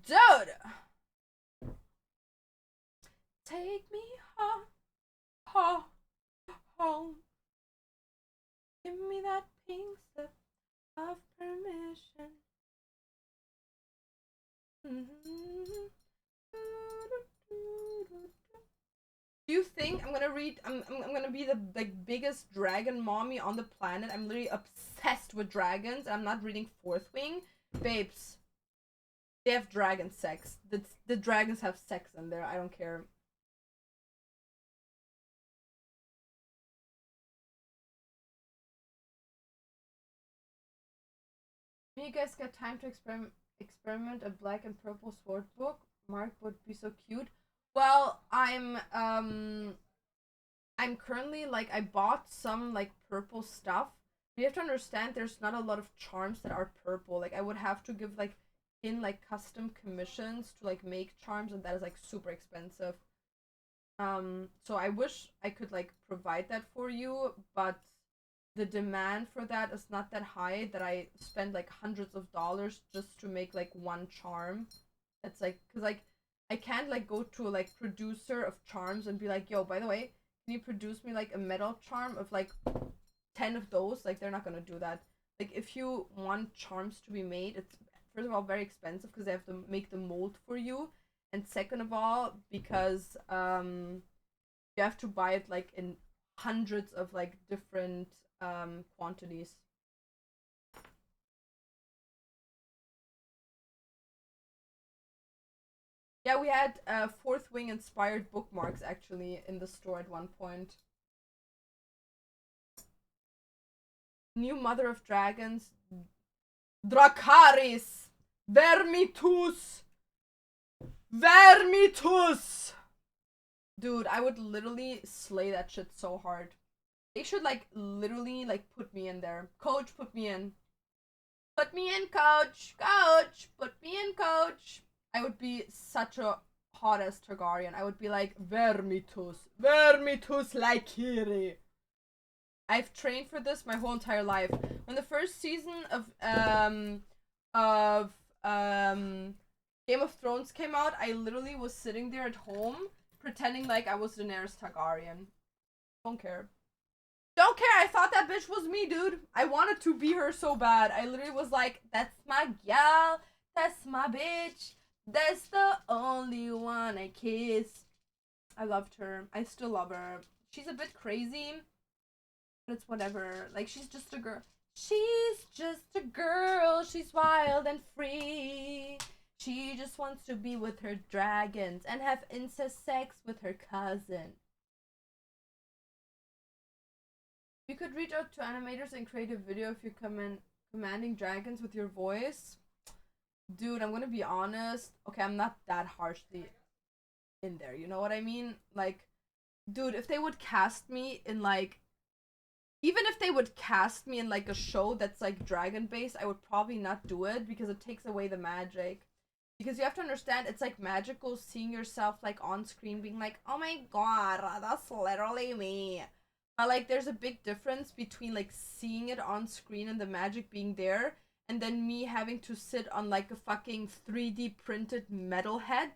Speaker 1: Dude! Take me home, home, home. Give me that pink slip of permission. Do you think I'm gonna read? I'm gonna be the like biggest dragon mommy on the planet. I'm literally obsessed with dragons. I'm not reading Fourth Wing, babes. They have dragon sex. The dragons have sex in there. I don't care. When you guys get time to experiment a black and purple sword book, Mark would be so cute. Well, I'm currently like I bought some like purple stuff. You have to understand there's not a lot of charms that are purple. Like I would have to give like in like custom commissions to like make charms, and that is like super expensive. So I wish I could like provide that for you, but the demand for that is not that high that I spend like hundreds of dollars just to make like one charm. It's like because like I can't like go to a like producer of charms and be like, yo, by the way, can you produce me like a metal charm of like 10 of those? Like they're not gonna do that. Like if you want charms to be made, it's first of all very expensive because they have to make the mold for you, and second of all because you have to buy it like in hundreds of like different quantities. Yeah, we had Fourth Wing inspired bookmarks actually in the store at one point. New Mother of Dragons, Dracaris, Vermitus, Vermitus. Dude, I would literally slay that shit so hard. They should like literally like put me in there. Coach, put me in. Put me in, coach. Coach, put me in, coach. I would be such a hottest Targaryen. I would be like Vermitus, Vermitus Lyciri. I've trained for this my whole entire life. When the first season of Game of Thrones came out, I literally was sitting there at home pretending like I was Daenerys Targaryen. Don't care. Don't care. I thought that bitch was me, dude. I wanted to be her so bad. I literally was like, that's my gal. That's my bitch. That's the only one I kiss. I loved her. I still love her. She's a bit crazy, but it's whatever. Like, she's just a girl. She's just a girl. She's wild and free. She just wants to be with her dragons and have incest sex with her cousin. You could reach out to animators and create a video if you commanding dragons with your voice. Dude, I'm gonna be honest. Okay, I'm not that harshly in there. You know what I mean? Like, dude, if they would cast me in like, even if they would cast me in like a show that's like dragon based, I would probably not do it because it takes away the magic. Because you have to understand, it's like magical seeing yourself like on screen being like, oh my god, that's literally me. But like, there's a big difference between like seeing it on screen and the magic being there, and then me having to sit on like a fucking 3D printed metal head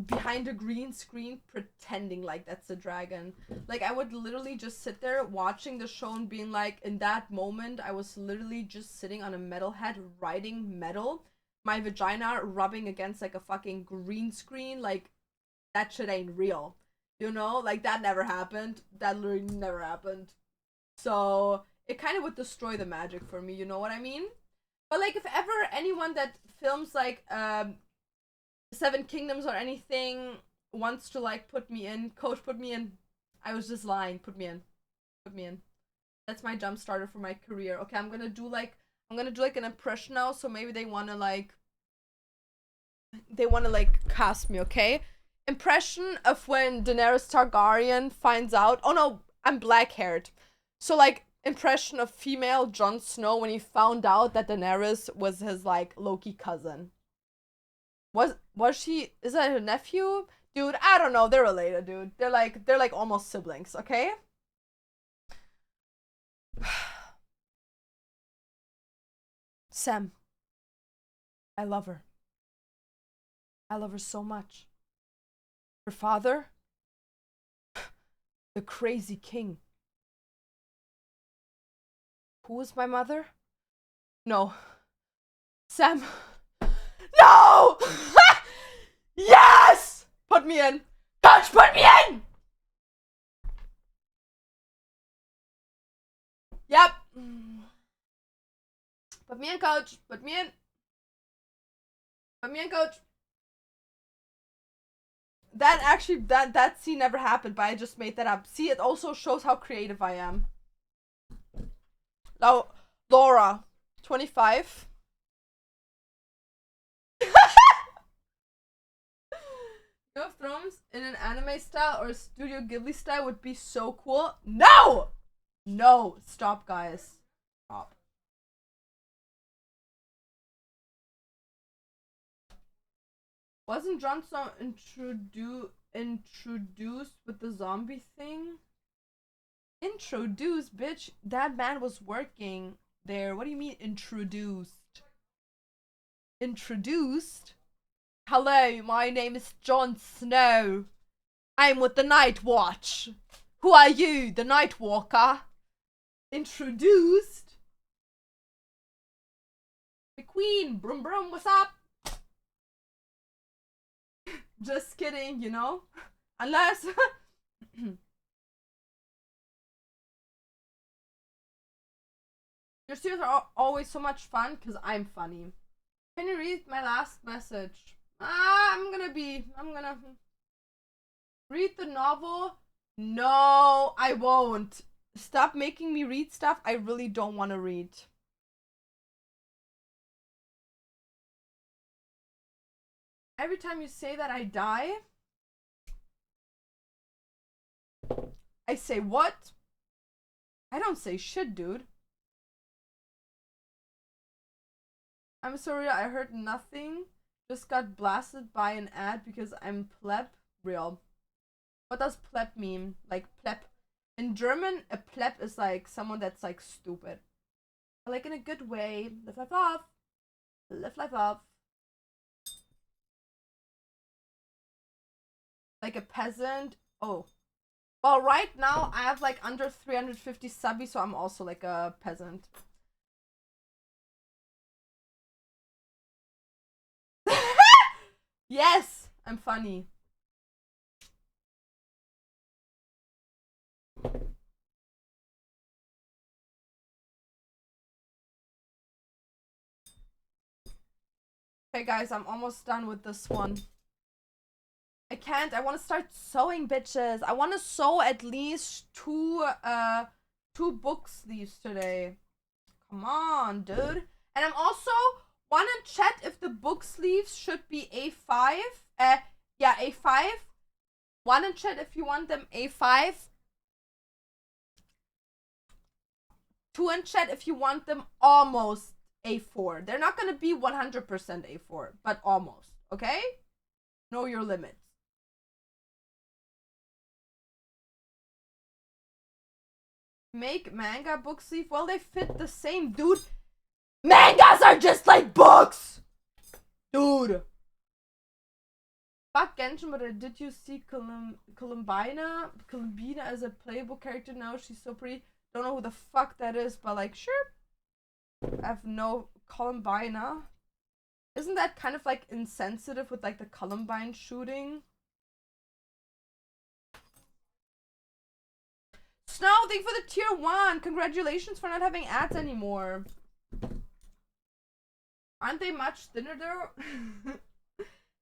Speaker 1: behind a green screen pretending like that's a dragon. Like I would literally just sit there watching the show and being like, in that moment I was literally just sitting on a metal head writing metal, my vagina rubbing against like a fucking green screen. Like that shit ain't real. You know, like that never happened. That literally never happened. So it kind of would destroy the magic for me, you know what I mean? But like if ever anyone that films like Seven Kingdoms or anything wants to like put me in, coach, put me in. I was just lying. Put me in. Put me in. That's my jump starter for my career. Okay, I'm gonna do like an impression now, so maybe they wanna like cast me, okay? Impression of when Daenerys Targaryen finds out. Oh no, I'm black haired. So like impression of female Jon Snow when he found out that Daenerys was his like Loki cousin. Was she? Is that her nephew? Dude, I don't know. They're related, dude. They're like almost siblings, okay? Sam, I love her. I love her so much. Her father, the crazy king. Who is my mother? No. Sam. No! Yes! Put me in. Coach, put me in! Yep. Put me in, coach. Put me in. But me and Coach, that actually that scene never happened, but I just made that up. See, it also shows how creative I am. Now, Laura, 25. Game of Thrones in an anime style or Studio Ghibli style would be so cool. No! No, stop, guys. Stop. Wasn't Jon Snow introduced with the zombie thing? Introduced, bitch. That man was working there. What do you mean introduced? Introduced? Hello, my name is Jon Snow. I'm with the Night Watch. Who are you, the Night Walker? Introduced? The Queen, brum brum, what's up? Just kidding, you know? Unless... Your series are always so much fun because I'm funny. Can you read my last message? I'm gonna read the novel. No, I won't. Stop making me read stuff I really don't want to read. Every time you say that, I die. I say what? I don't say shit, dude. I'm sorry, I heard nothing. Just got blasted by an ad because I'm pleb. Real. What does pleb mean? Like pleb. In German, a pleb is like someone that's like stupid. But like in a good way. Live life off. Live life off. Like a peasant. Oh. Well, right now I have like under 350 subbies, so I'm also like a peasant. Yes, I'm funny. Okay, guys, I'm almost done with this one. I can't. I want to start sewing, bitches. I want to sew at least two book sleeves today. Come on, dude. And I'm also want to chat if the book sleeves should be A5. Yeah, A5. Want to chat if you want them A5. Two in chat if you want them almost A4. They're not gonna be 100% A4, but almost. Okay? Know your limits. Make manga book sleeve. Well, they fit the same, dude. Mangas are just like books, dude. Fuck Genshin, but did you see Columbina as a playable character now? She's so pretty. Don't know who the fuck that is, but like, sure. I have no Columbina. Isn't that kind of like insensitive with like the Columbine shooting? Snow, thank you for the tier 1. Congratulations for not having ads anymore. Aren't they much thinner though?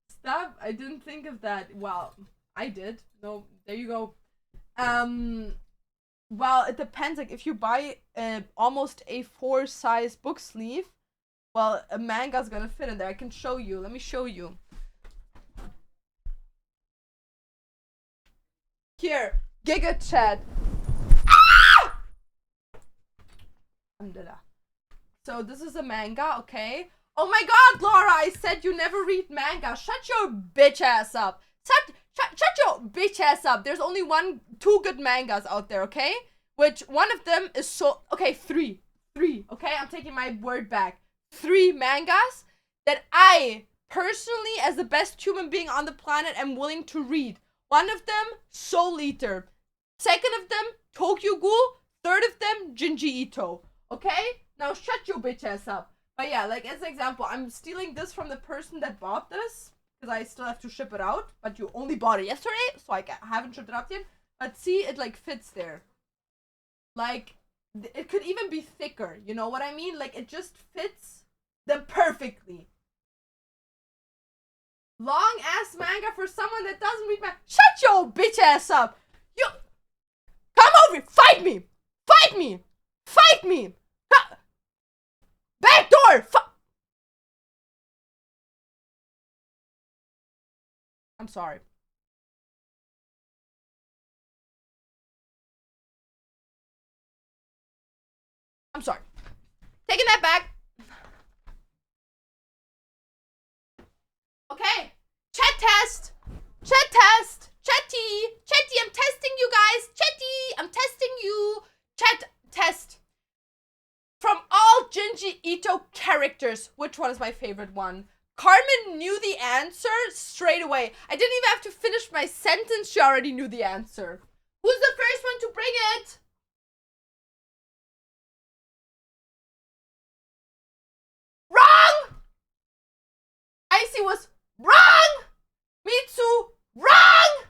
Speaker 1: Stop, I didn't think of that. Well, I did. No, there you go. Well, it depends. Like, if you buy almost A4 size book sleeve, well, a manga's gonna fit in there. I can show you. Let me show you. Here, Giga Chat. Ah! So this is a manga, okay? Oh my god, Laura, I said you never read manga. Shut your bitch ass up. Shut your bitch ass up. There's only two good mangas out there, okay? Which one of them is so... Okay, three, okay? I'm taking my word back. 3 mangas that I, personally, as the best human being on the planet, am willing to read. One of them, Soul Eater. Second of them, Tokyo Ghoul. Third of them, Jinji Ito. Okay? Now shut your bitch ass up. But yeah, like as an example, I'm stealing this from the person that bought this. Because I still have to ship it out. But you only bought it yesterday, so I haven't shipped it out yet. But see, it like fits there. Like, it could even be thicker. You know what I mean? Like, it just fits them perfectly. Long ass manga for someone that doesn't read manga. Shut your bitch ass up. You come over here. Fight me. Fight me. Fight me. Ha. Back door. I'm sorry. I'm sorry. Taking that back. Okay. Chat test. Chat test. Chatty. Chatty, I'm testing you guys. Chatty, I'm testing you. Chat test. From all Junji Ito characters, which one is my favorite one? Carmen knew the answer straight away. I didn't even have to finish my sentence. She already knew the answer. Who's the first one to bring it? Wrong! Icy was wrong! Mitsu, wrong!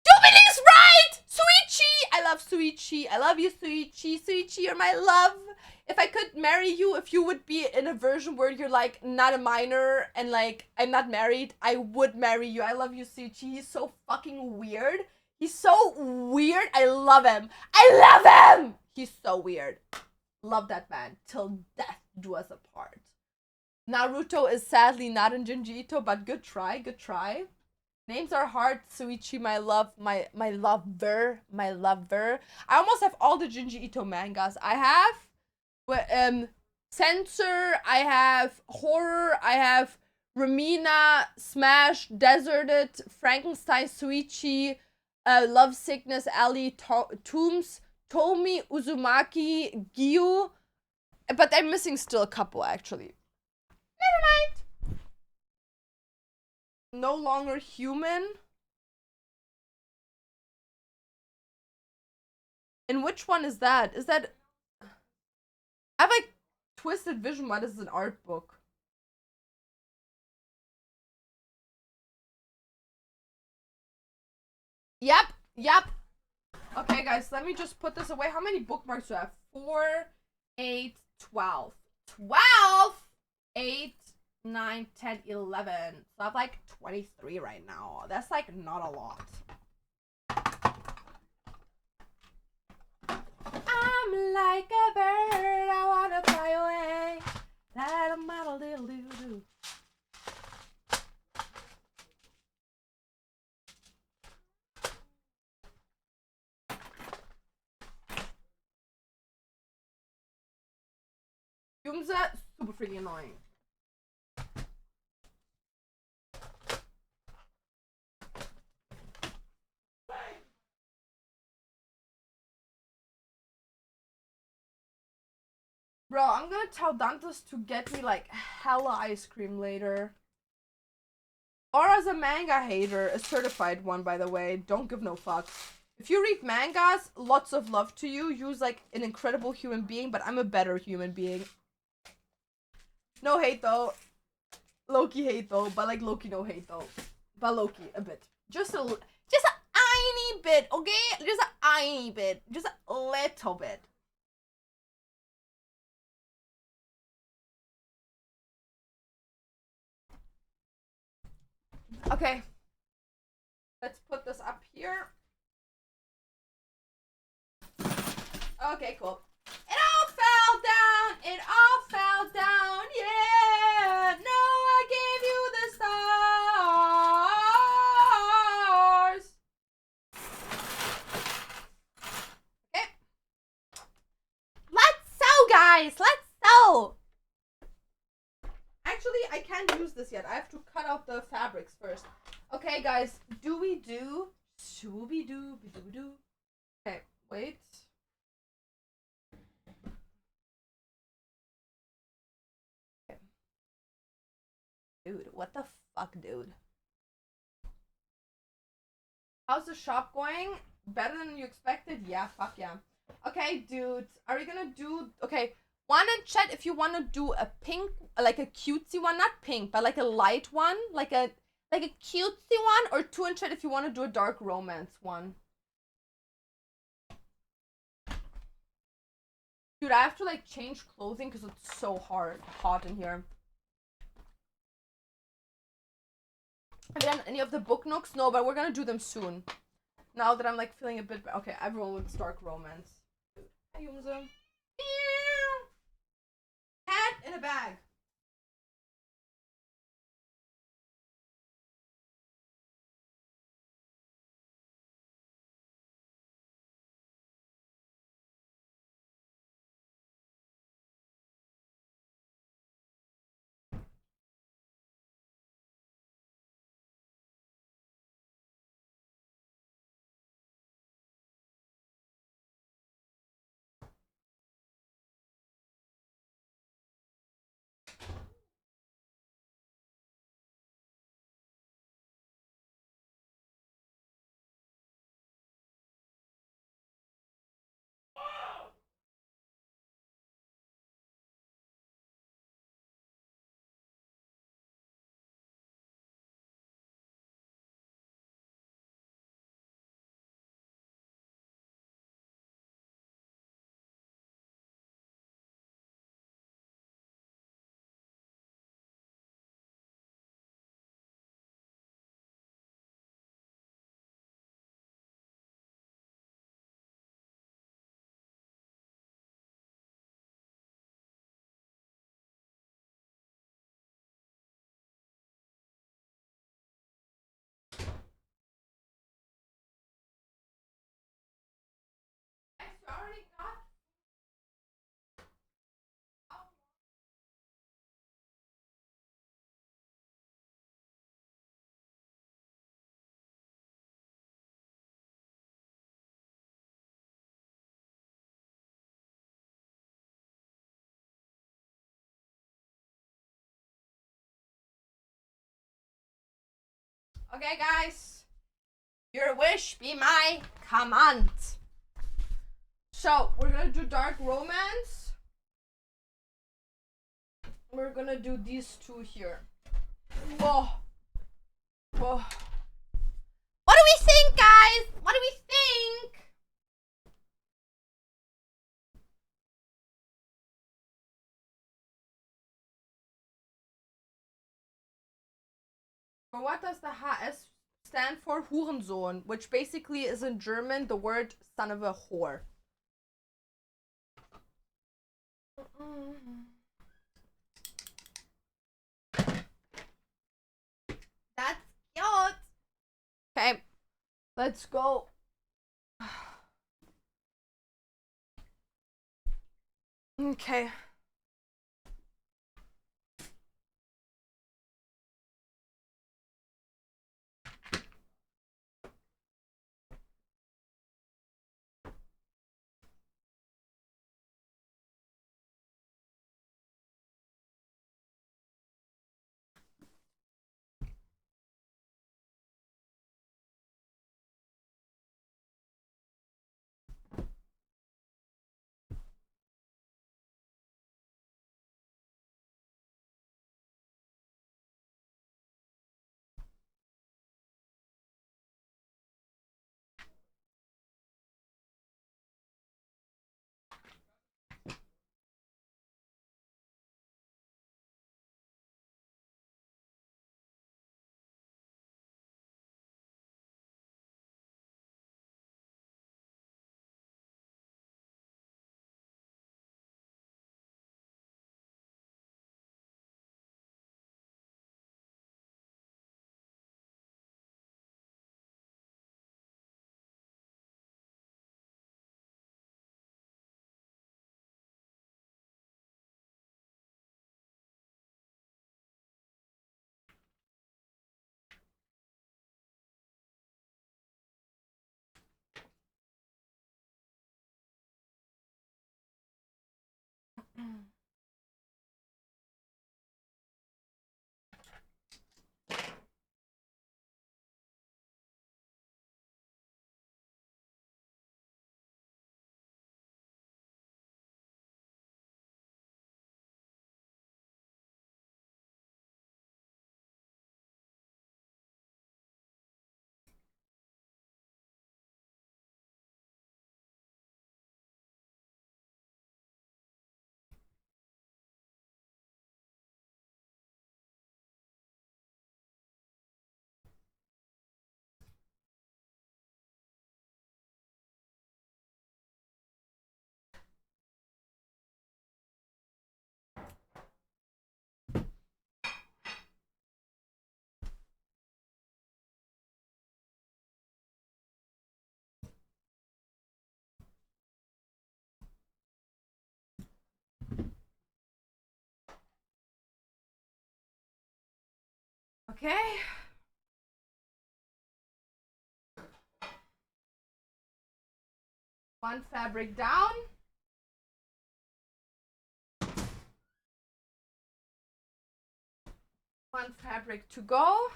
Speaker 1: Dubin is right! Suichi! I love Suichi. I love you, Suichi. Suichi, you're my love. If I could marry you, if you would be in a version where you're like not a minor and like I'm not married, I would marry you. I love you, Suichi. He's so fucking weird. He's so weird. I love him. I love him! He's so weird. Love that man. Till death do us apart. Naruto is sadly not in Junji Ito, but good try, good try. Names are hard. Suichi, my love, my lover, my lover. I almost have all the Junji Ito mangas. I have Censor, I have Horror, I have Ramina, Smash, Deserted, Frankenstein, Suichi, Love Sickness, Ali, Tombs, Tomi, Uzumaki, Gyu. But I'm missing still a couple actually. Never mind. No longer human. And which one is that? Is that... I have like Twisted Vision. What is an art book? Yep, yep. Okay, guys, let me just put this away. How many bookmarks do I have? 4, 8, 12. 12! 8, 9, 10, 11. So I have like 23 right now. That's like not a lot. I'm like a bird, I wanna fly away. That I'm a little doo-doo. Yumza, super freaking annoying. Bro, I'm gonna tell Dantas to get me like hella ice cream later. Aura's a manga hater, a certified one by the way. Don't give no fucks. If you read mangas, lots of love to you. You're like an incredible human being, but I'm a better human being. No hate though. Loki hate though, but like Loki no hate though. But Loki a bit. Just a tiny bit, okay? Just a tiny bit. Just a little bit. Okay. Let's put this up here. Okay, cool. It all fell down. It all fell down. Yeah. No, I gave you the stars. Okay. Let's sew, guys. Let's sew. Actually, I can't use this yet. I have to cut out the fabrics first. Okay, guys. Do-we-do? Shooby-doo-be-doo-doo. Okay, wait. Okay. Dude, what the fuck, dude? How's the shop going? Better than you expected? Yeah, fuck yeah. Okay, dude. Are we gonna do... Okay, one in chat if you want to do a pink, like a cutesy one. Not pink, but like a light one. Like a cutesy one. Or 2 in chat if you want to do a dark romance one. Dude, I have to like change clothing because it's so hot in here. Have you done any of the book nooks? No, but we're gonna do them soon. Now that I'm like feeling a bit. Okay, everyone wants dark romance. Hi, Yumza. Cat in a bag. Already got. Okay, guys. Your wish be my command. So, we're gonna do dark romance. We're gonna do these two here. Whoa. Whoa. What do we think, guys? What do we think? For what does the HS stand for? Hurensohn, which basically is in German the word son of a whore. That's cute. Okay, let's go. Okay. Okay. One fabric down. One fabric to go.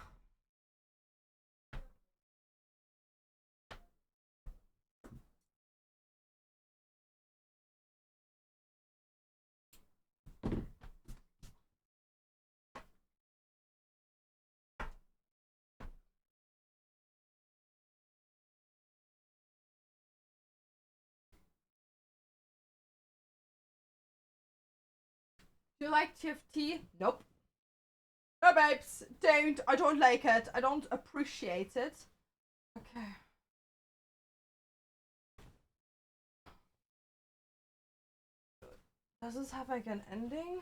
Speaker 1: Do you like TFT? Nope. No, babes, don't. I don't like it. I don't appreciate it. Okay. Does this have like an ending?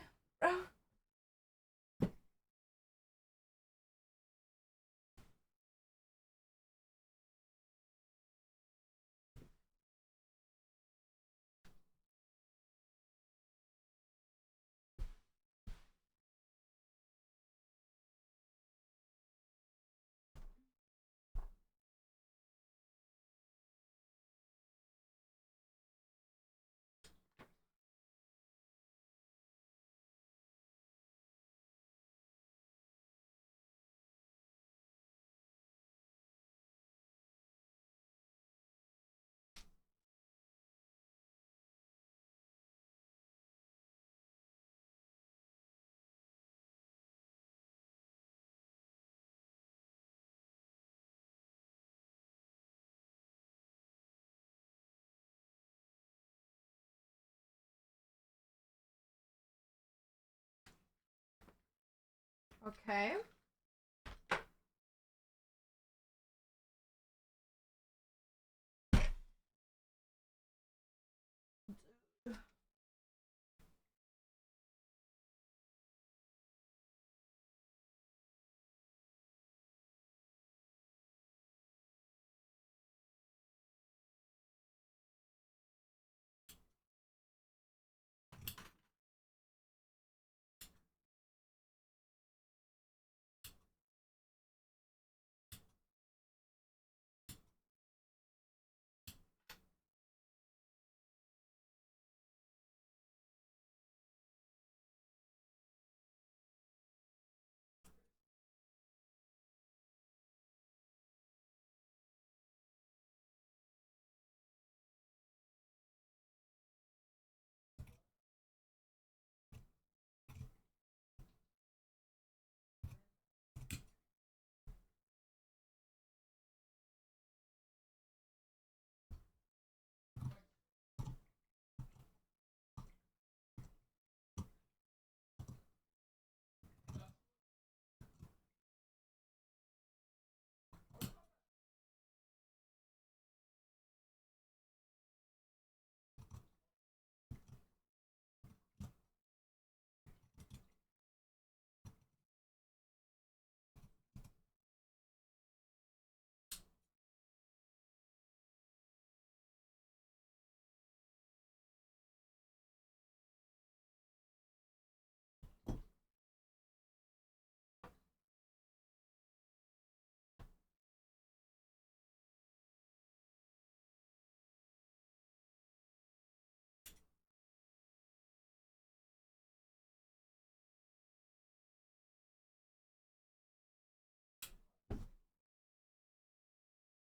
Speaker 1: Okay.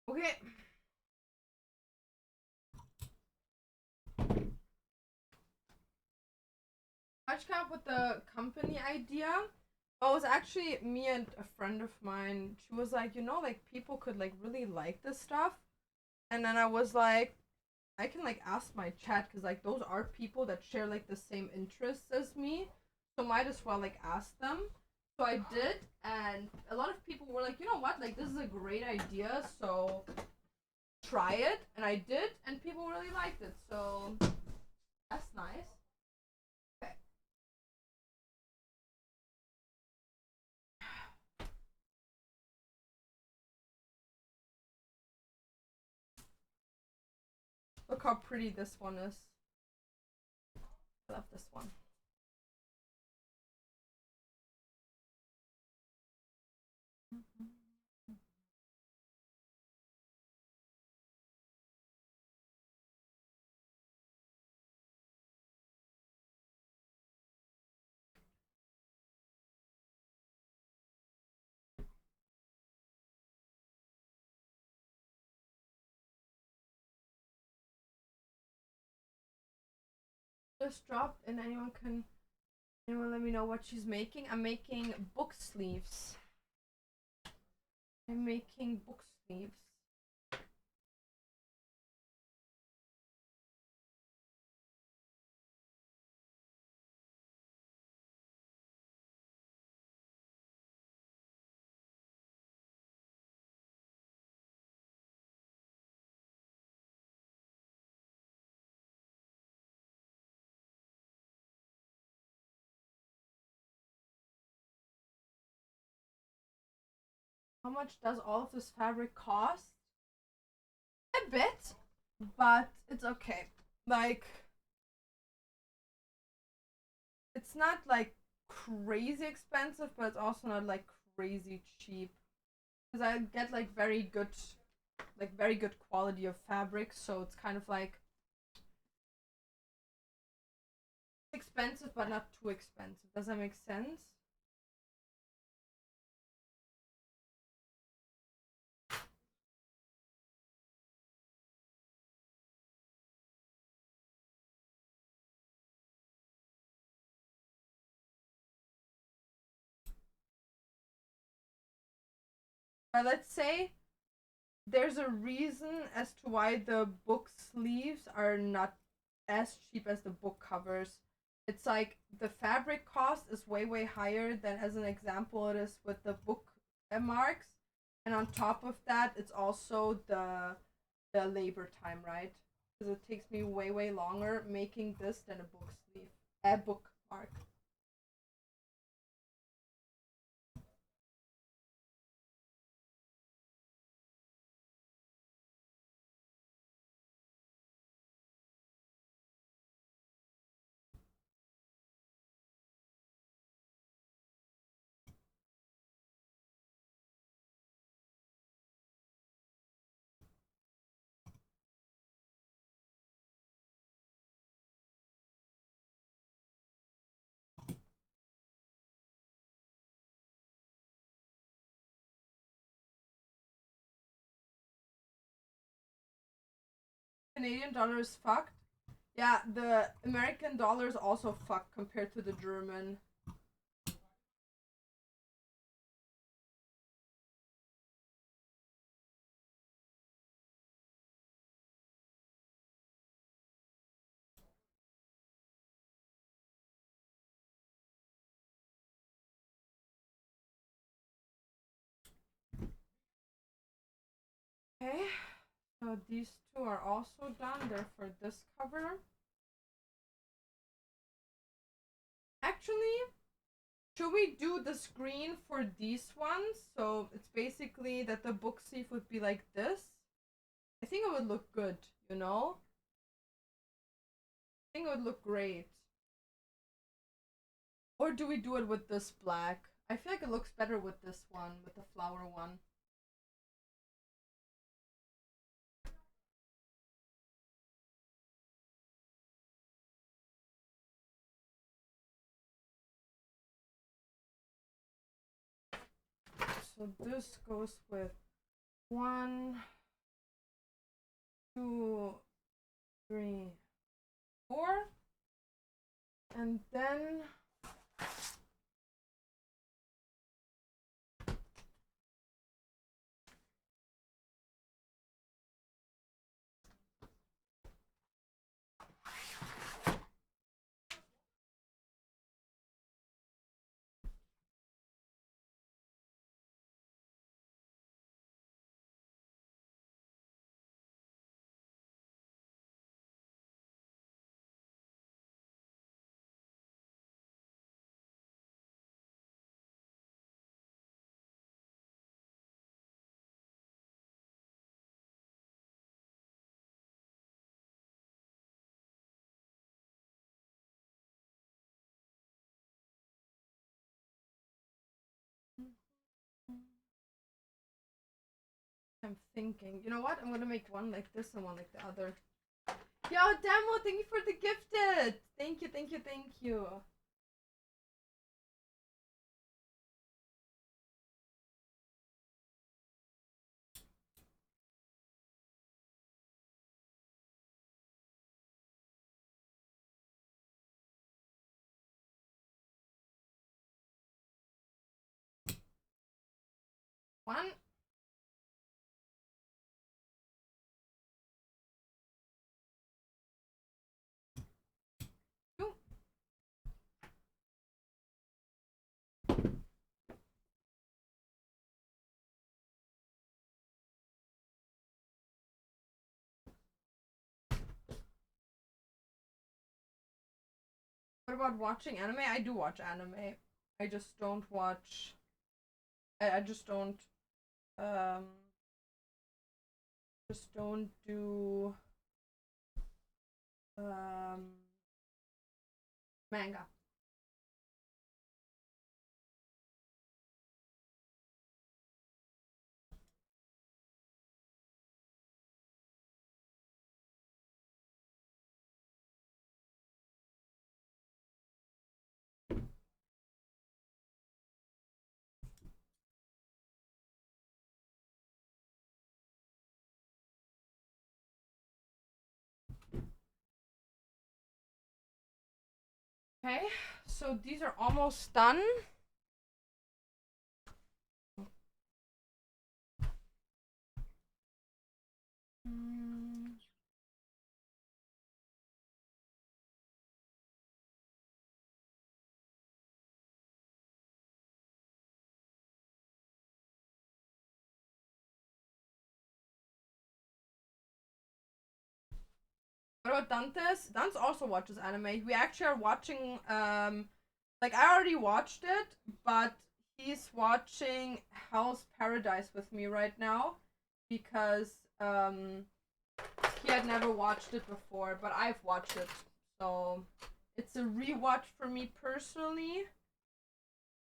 Speaker 1: Okay. I just came up with the company idea. Oh, it was actually me and a friend of mine. She was like, like people could like really like this stuff. And then I was like, I can like ask my chat because like those are people that share like the same interests as me. So might as well like ask them. So I did, and a lot of people were like, you know what, like this is a great idea, so try it. And I did, and people really liked it. So that's nice. Okay. Look how pretty this one is. I love this one. just dropped, and anyone let me know what she's making. I'm making book sleeves. I'm making book sleeves. How much does all of this fabric cost? A bit, but it's okay. Like, it's not like crazy expensive, but it's also not like crazy cheap. Because I get like very good quality of fabric, so it's kind of like expensive but not too expensive. Does that make sense? But let's say there's a reason as to why the book sleeves are not as cheap as the book covers. It's like the fabric cost is way higher than, as an example, it is with the book marks, and on top of that, it's also the labor time, right? Because it takes me way longer making this than a book sleeve, a book mark. Canadian dollar is fucked. Yeah, the American dollar is also fucked compared to the German. Okay, so these two are also done. They're for this cover. Actually, should we do the screen for these ones? So it's basically that the book sleeve would be like this. I think it would look good, you know? I think it would look great. Or do we do it with this black? I feel like it looks better with this one, with the flower one. So this goes with 1, 2, 3, 4. And then I'm thinking, you know what? I'm gonna make one like this and one like the other. Yo, Demo, thank you for the gifted. Thank you, thank you, thank you. One. Two. What about watching anime? I do watch anime. I just don't watch. I just don't. Um. Just don't do. Manga. Okay, so these are almost done. What about Dante's? Dante also watches anime. We actually are watching like I already watched it, but he's watching Hell's Paradise with me right now because he had never watched it before, but I've watched it. So it's a rewatch for me personally,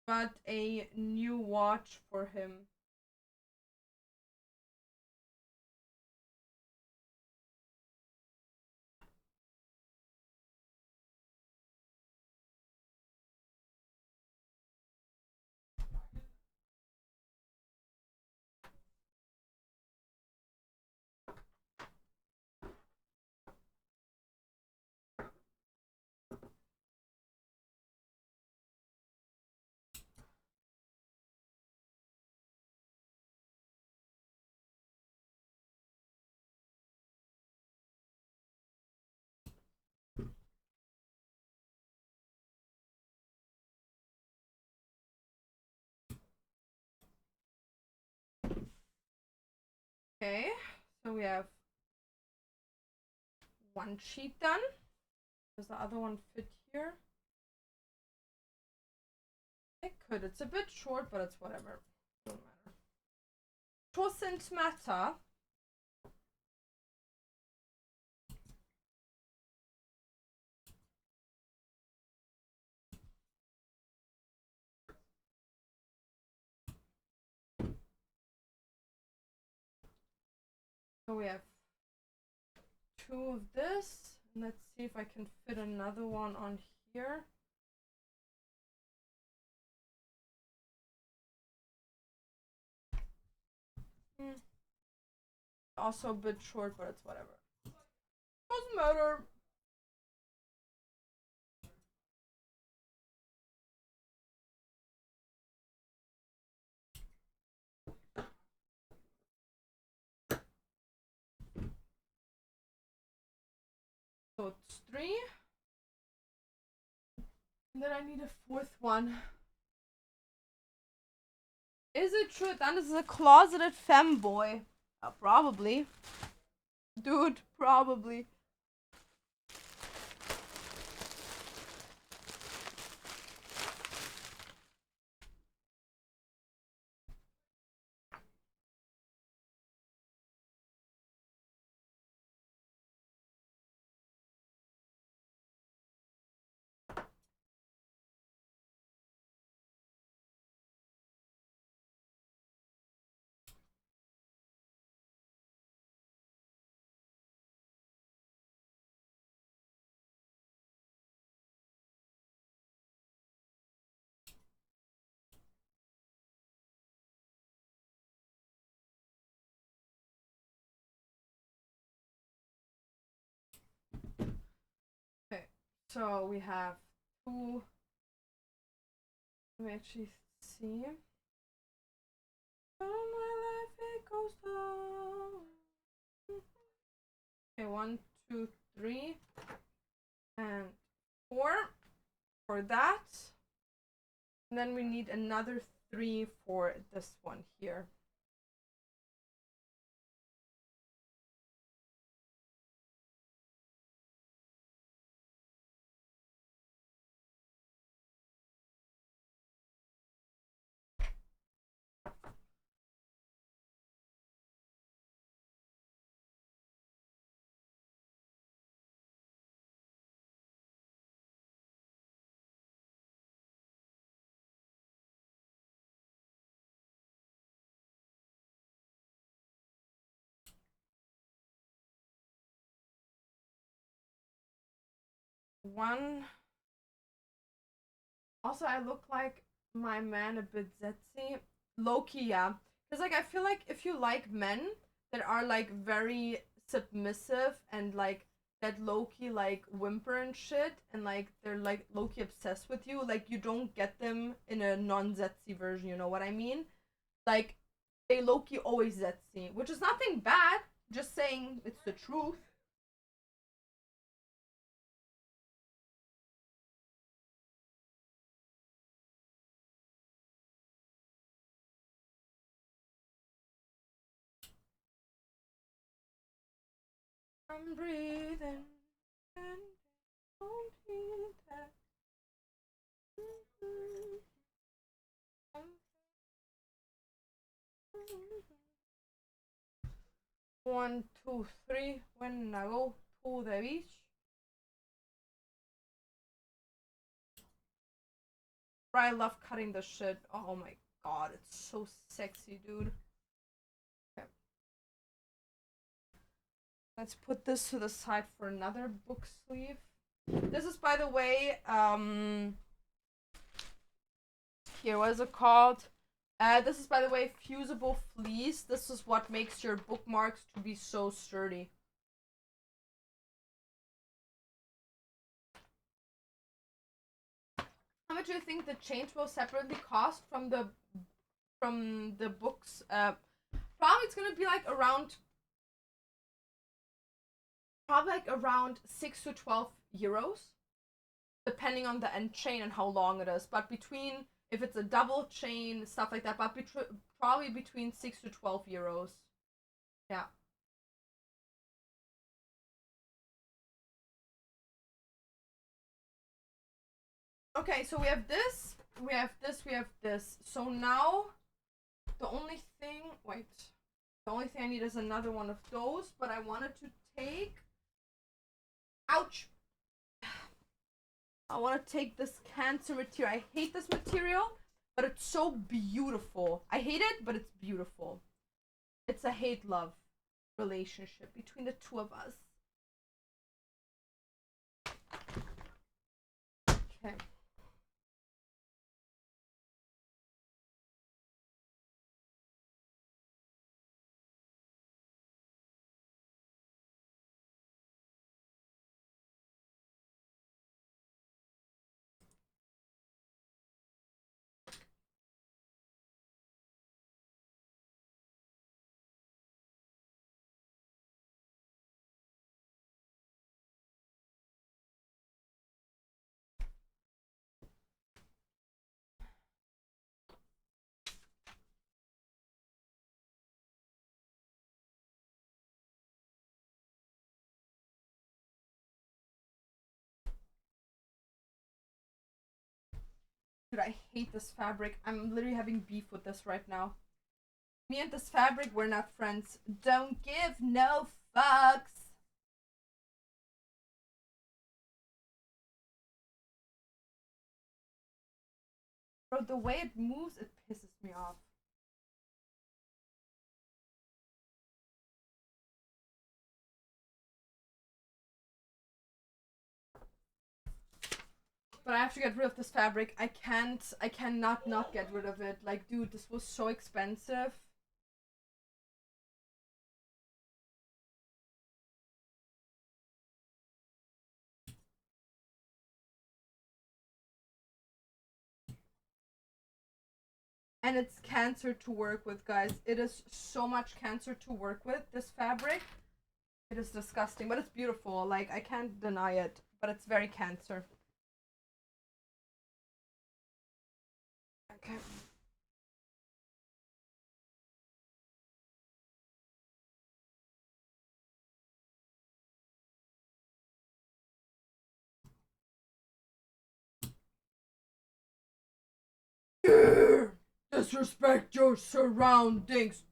Speaker 1: but a new watch for him. Okay, so we have one sheet done. Does the other one fit here? It could. It's a bit short, but it's whatever. Doesn't matter. Doesn't matter. So we have two of this. Let's see if I can fit another one on here. Also a bit short, but it's whatever. Doesn't matter. So it's three. And then I need a fourth one. Is it true that this is a closeted femboy? Probably. Dude, probably. Okay, so we have two. Let me actually see. All my life it goes on. Okay, 1, 2, 3, and 4 for that. And then we need another 3 for this one here. One. Also, I look like my man a bit zetsy. Low-key, yeah. Because, like, I feel like if you like men that are, like, very submissive and, like, that low-key, like, whimper and shit, and, like, they're, like, low-key obsessed with you, like, you don't get them in a non-zetsy version, you know what I mean? Like, they low-key always zetsy, which is nothing bad, just saying it's the truth. I'm breathing and don't feel that. 1, 2, 3. When I go to the beach. I love cutting the shit. Oh my god, it's so sexy, dude. Okay. Let's put this to the side for another book sleeve. This is, by the way, here, what is it called? This is, by the way, fusible fleece. This is what makes your bookmarks to be so sturdy. How much do you think the change will separately cost from the books? Probably it's gonna be like around, probably like around 6 to 12 euros, depending on the end chain and how long it is. But between, if it's a double chain, stuff like that, but probably between 6 to 12 euros. Yeah. Okay, so we have this, we have this, we have this. So now, the only thing, wait. The only thing I need is another one of those, but I wanted to take, ouch. I want to take this cancer material. I hate this material, but it's so beautiful. I hate it, but it's beautiful. It's a hate-love relationship between the two of us. Okay. Dude, I hate this fabric. I'm literally having beef with this right now. Me and this fabric, we're not friends. Don't give no fucks. Bro, the way it moves, it pisses me off. But I have to get rid of this fabric. I cannot not get rid of it. Like, dude, this was so expensive. And it's cancer to work with, guys. It is so much cancer to work with, this fabric. It is disgusting, but it's beautiful. Like, I can't deny it, but it's very cancer. Okay. Disrespect your surroundings.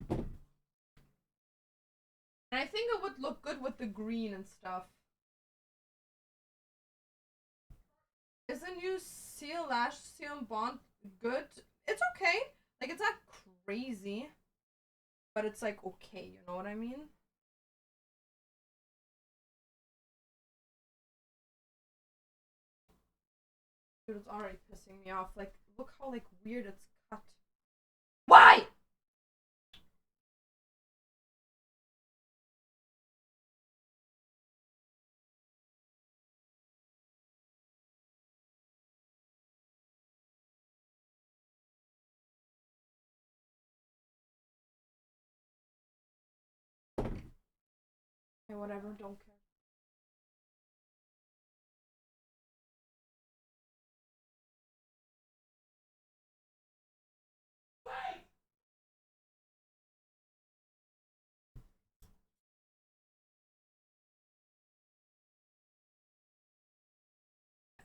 Speaker 1: And I think it would look good with the green and stuff. Isn't new Seal Lash Serum Bond good? It's okay. Like, it's not crazy. But it's like okay, you know what I mean? Dude, it's already pissing me off. Like, look how like weird it's cut. Why? Okay, whatever, don't care.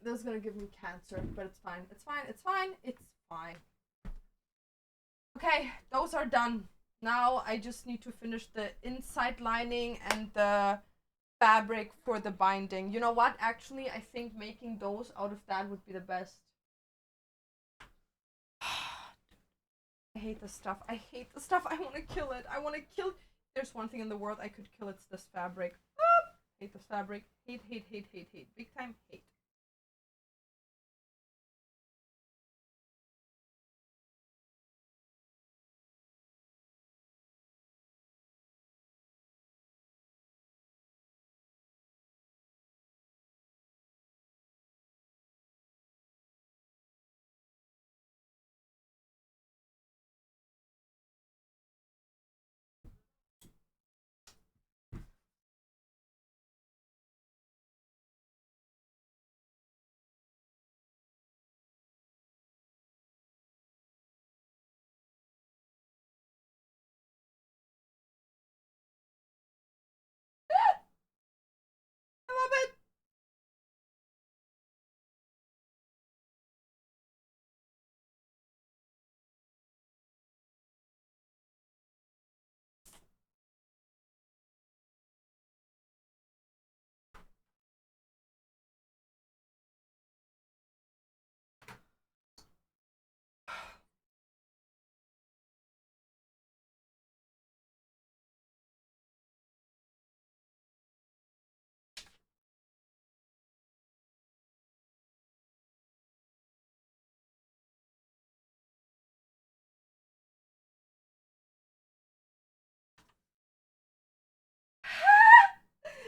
Speaker 1: This is gonna give me cancer, but it's fine. It's fine. It's fine. It's fine. Okay, those are done. Now I just need to finish the inside lining and the fabric for the binding. You know what? Actually, I think making those out of that would be the best. I hate this stuff. I hate this stuff. I want to kill it. I want to kill. There's one thing in the world I could kill. It's this fabric. Hate this fabric. Hate, hate, hate, hate, hate. Big time hate. I love it.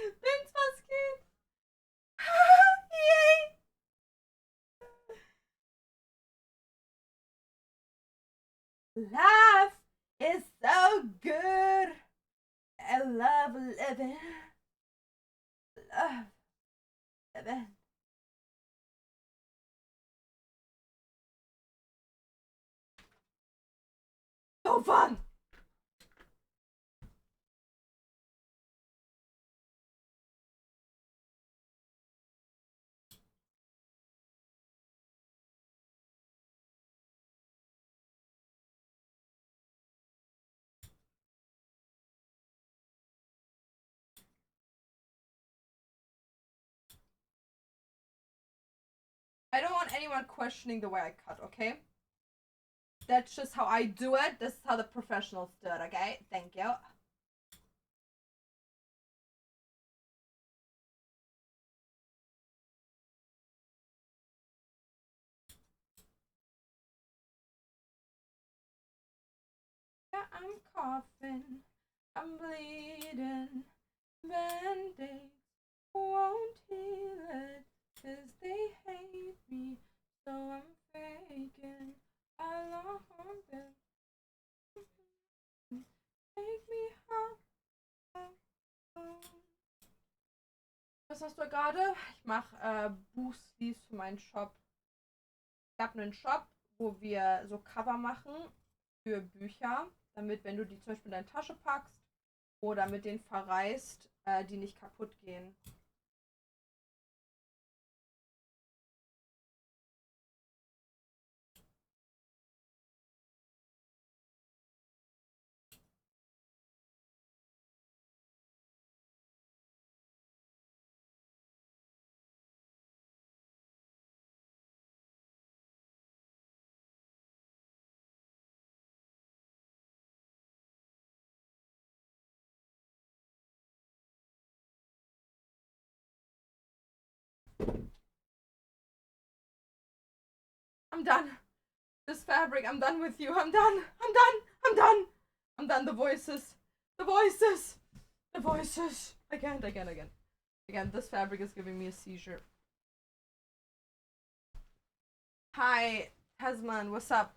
Speaker 1: Vince Musket. Yay. Life is so good. I love living. Love living. So fun. I don't want anyone questioning the way I cut, okay? That's just how I do it. This is how the professionals do it, okay? Thank you. Yeah, I'm coughing. I'm bleeding. Band-aids won't heal Was hast du gerade? Ich mache Buchsleeves für meinen Shop. Ich habe einen Shop, wo wir so Cover machen für Bücher, damit, wenn du die zum Beispiel in deine Tasche packst oder mit denen verreist, die nicht kaputt gehen. I'm done. This fabric, I'm done with you. I'm done. I'm done. I'm done. I'm done. The voices. The voices. The voices. Again. Again, this fabric is giving me a seizure. Hi, Hasman, what's up?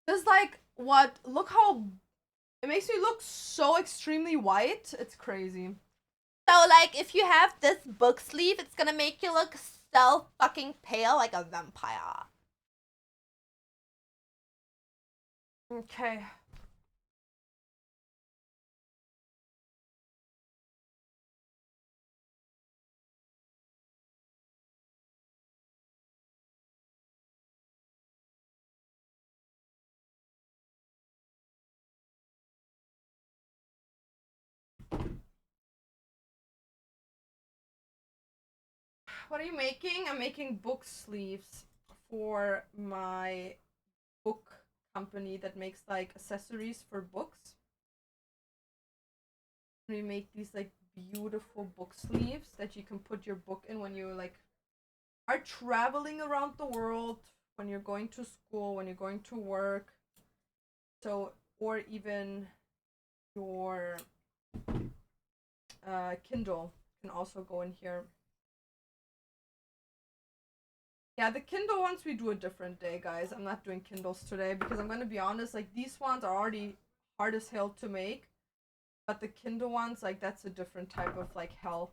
Speaker 1: This like what? Look how it makes me look so extremely white. It's crazy.
Speaker 3: So, like, if you have this book sleeve, it's gonna make you look so fucking pale like a vampire.
Speaker 1: Okay. What are you making? I'm making book sleeves for my book company that makes like accessories for books. We make these like beautiful book sleeves that you can put your book in when you like are traveling around the world, when you're going to school, when you're going to work. So, or even your Kindle can also go in here. Yeah, the Kindle ones we do a different day, guys. I'm not doing Kindles today because I'm gonna be honest, like these ones are already hard as hell to make. But the Kindle ones, like that's a different type of like hell.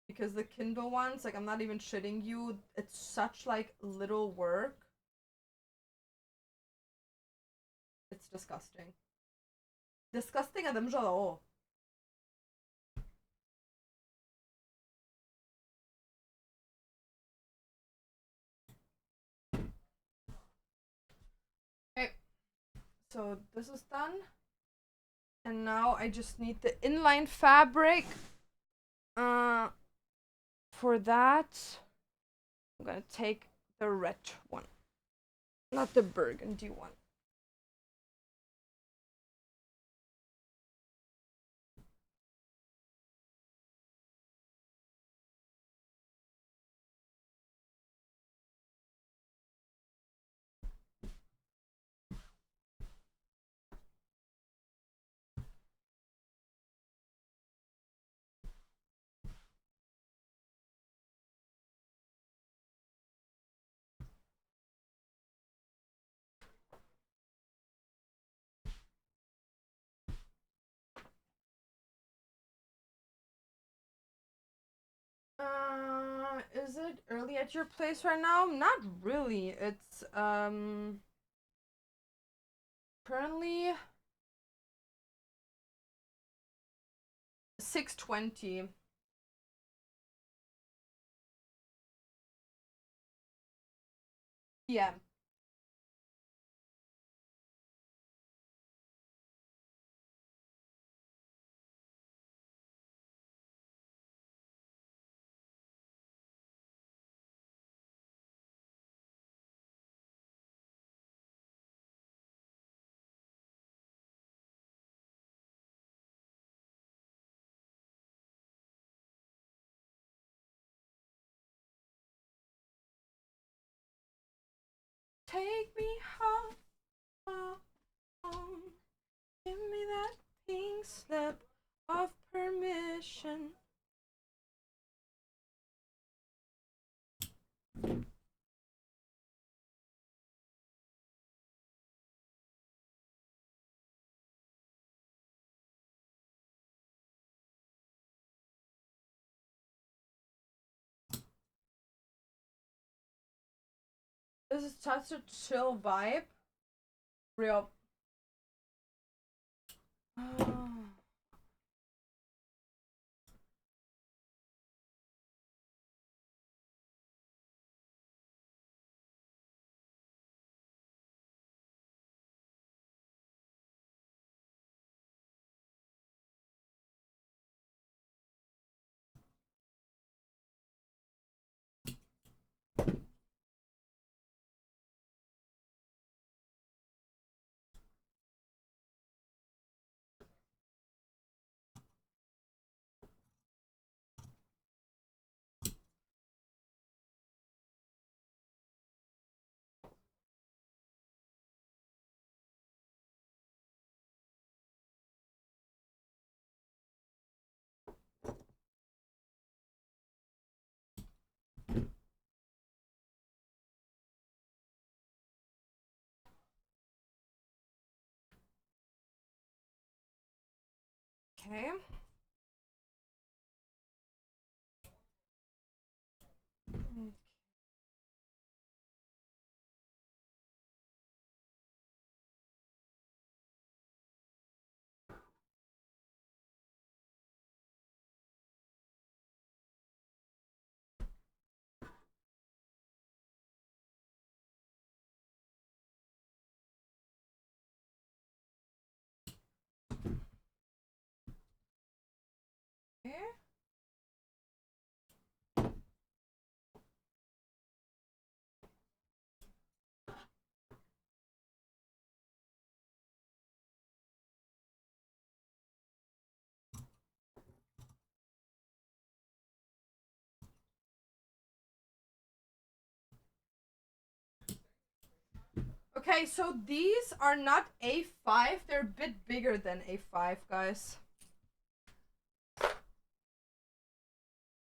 Speaker 1: Because the Kindle ones, like I'm not even shitting you, it's such like little work. It's disgusting. Disgusting adam żało. Okay. So this is done. And now I just need the inline fabric. For that, I'm gonna take the red one, not the burgundy one. Is it early at your place right now? Not really. It's currently 6:20. p.m. Take me home, give me that pink slip of permission. This is such a chill vibe. Real. Okay. Okay. Okay, so these are not A5, they're a bit bigger than A5, guys.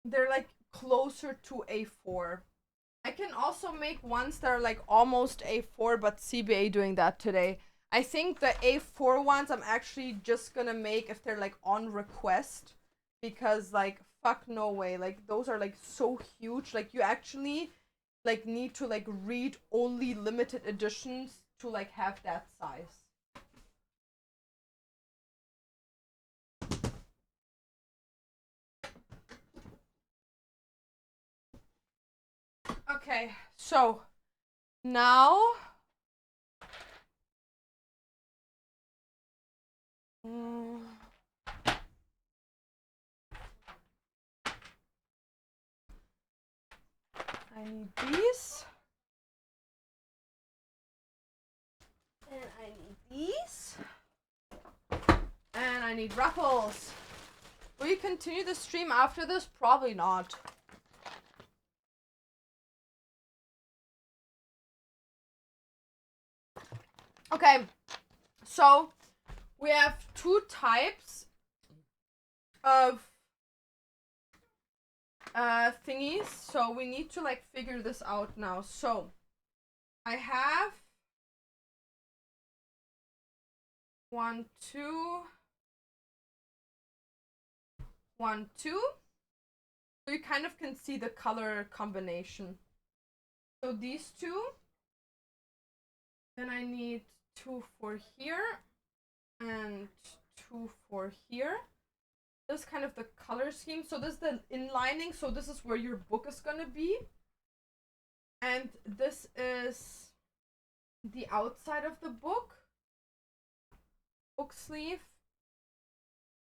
Speaker 1: They're like closer to A4. I can also make ones that are like almost A4, but CBA doing that today. I think the A4 ones I'm actually just gonna make if they're like on request, because like fuck no way, like those are like so huge, like you actually like need to like read only limited editions to like have that size. Okay, so now I need these. And I need these. And I need ruffles. Will you continue the stream after this? Probably not. Okay, so we have two types of thingies, so we need to like figure this out now. So I have 1, 2, 1, 2. So you kind of can see the color combination. So these two. Then I need 2 for here and 2 for here. This is kind of the color scheme. So this is the inlining. So this is where your book is gonna be. And this is the outside of the book. Book sleeve.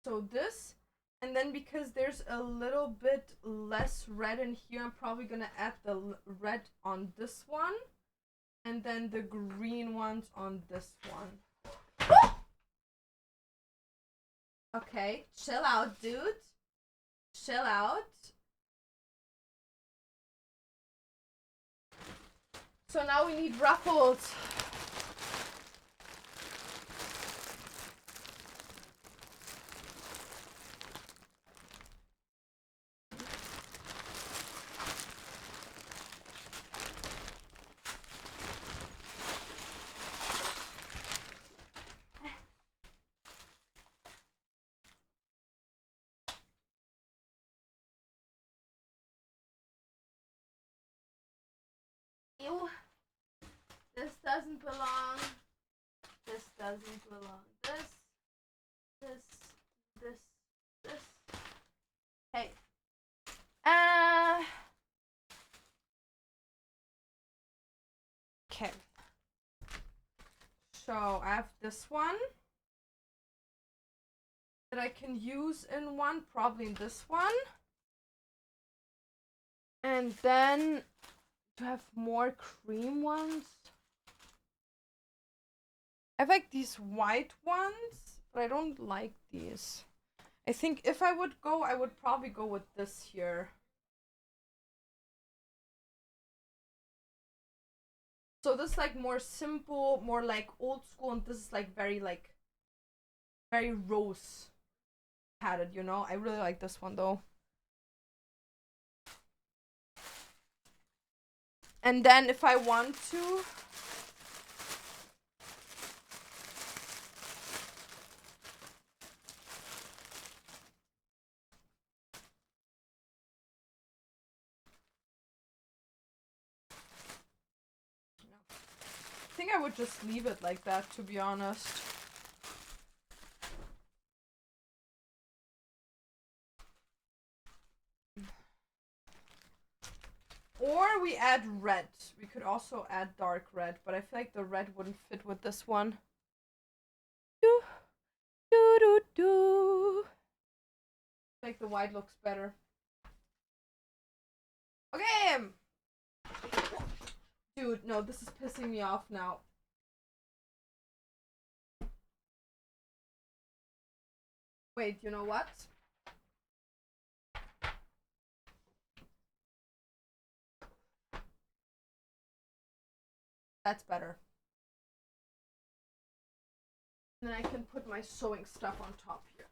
Speaker 1: So this. And then because there's a little bit less red in here, I'm probably gonna add the red on this one. And then the green ones on this one. Okay, chill out, dude. Chill out. So now we need ruffles. Ew. doesn't belong. This doesn't belong. This. Hey. Okay. So I have this one that I can use in one, probably in this one. And then to have more cream ones. I have like these white ones, but I don't like these. I think if I would go, I would probably go with this here. So this is like more simple, more like old school, and this is like very rose padded, you know? I really like this one though. And then if I want to, I think I would just leave it like that, to be honest. Or we add red. We could also add dark red, but I feel like the red wouldn't fit with this one. Do, do, do, do. I think the white looks better. Okay! Dude, no, this is pissing me off now. Wait, you know what? That's better. And then I can put my sewing stuff on top here.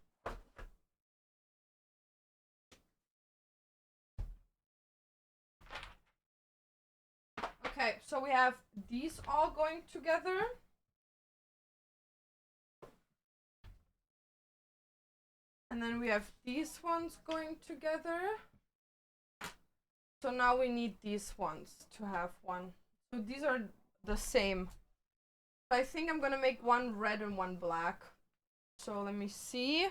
Speaker 1: Okay, so we have these all going together. And then we have these ones going together. So now we need these ones to have one. So these are the same. I think I'm gonna make one red and one black. So let me see.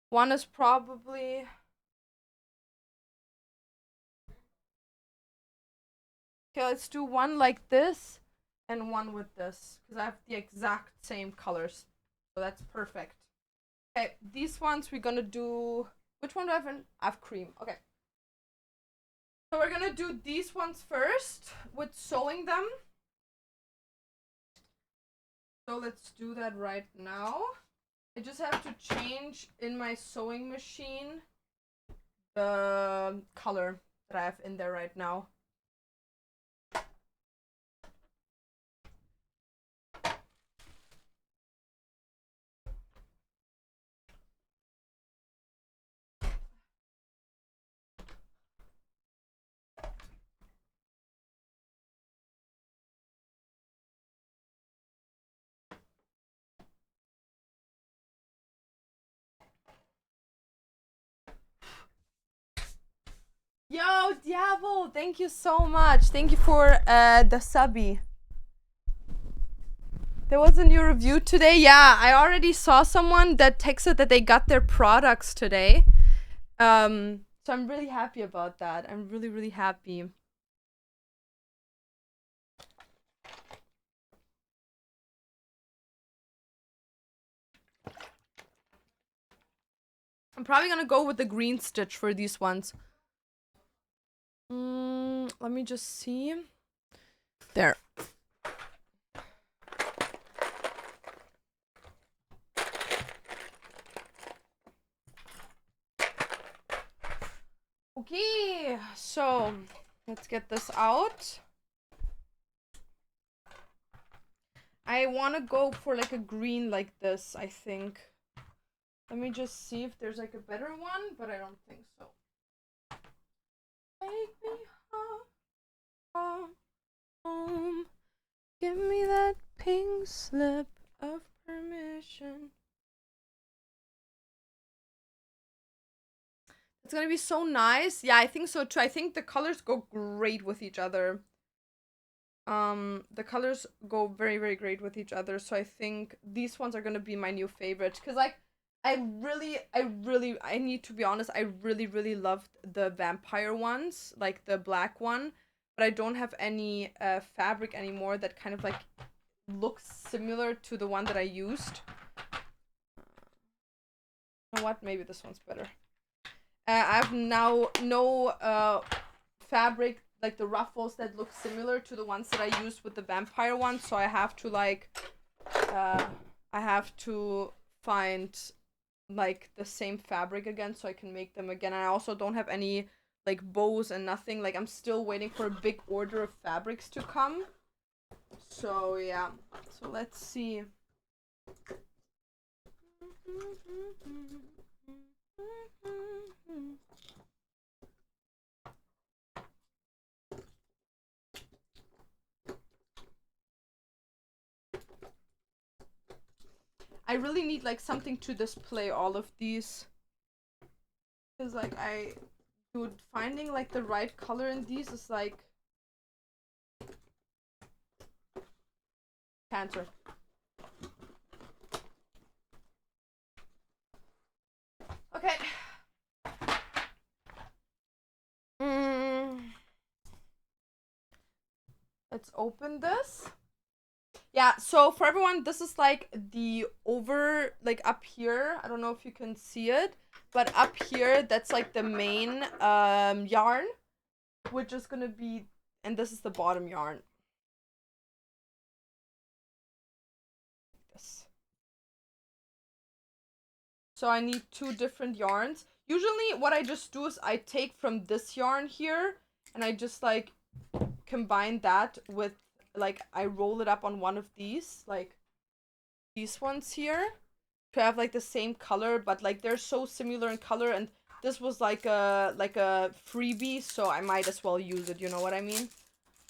Speaker 1: One is probably... Okay, let's do one like this and one with this, because I have the exact same colors. So that's perfect. Okay, these ones we're gonna do... Which one do I have in? I have cream. Okay. So we're gonna do these ones first with sewing them. So let's do that right now. I just have to change in my sewing machine the color that I have in there right now. Yo, Diablo, thank you so much. Thank you for the subby. There was a new review today. Yeah, I already saw someone that texted that they got their products today. So I'm really happy about that. I'm really, really happy. I'm probably gonna go with the green stitch for these ones. Let me just see. There. Okay, so let's get this out. I want to go for like a green like this, I think. Let me just see if there's like a better one, but I don't think so. Take me home. Give me that pink slip of permission. It's gonna be so nice. Yeah, I think so too. I think the colors go great with each other. The colors go very, very great with each other, so I think these ones are gonna be my new favorite. Cause like, I need to be honest, I really loved the vampire ones, like the black one, but I don't have any fabric anymore that kind of like looks similar to the one that I used. You know what? Maybe this one's better. I have now no fabric, like the ruffles that look similar to the ones that I used with the vampire one, so I have to like I have to find like the same fabric again so I can make them again. And I also don't have any like bows and nothing. Like I'm still waiting for a big order of fabrics to come. So yeah. So let's see. I really need like something to display all of these. Cause like dude, finding like the right color in these is like cancer. Okay. Let's open this. Yeah, so for everyone, this is like the like up here. I don't know if you can see it, but up here, that's like the main yarn, which is gonna be, and this is the bottom yarn. This. So I need two different yarns. Usually what I just do is I take from this yarn here and I just like combine that with like I roll it up on one of these, like these ones here, to have like the same color, but like they're so similar in color, and this was like a freebie, so I might as well use it, you know what I mean?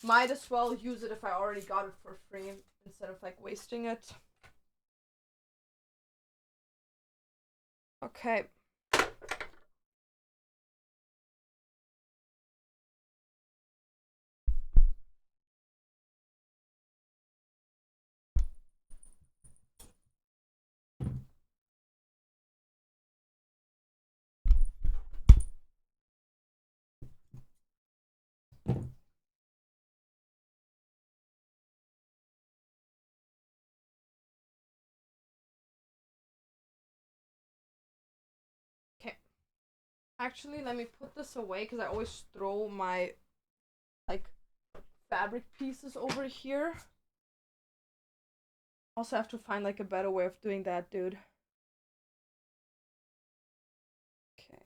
Speaker 1: Might as well use it if I already got it for free instead of like wasting it. Okay. Actually, let me put this away because I always throw my like fabric pieces over here. Also have to find like a better way of doing that, dude. Okay.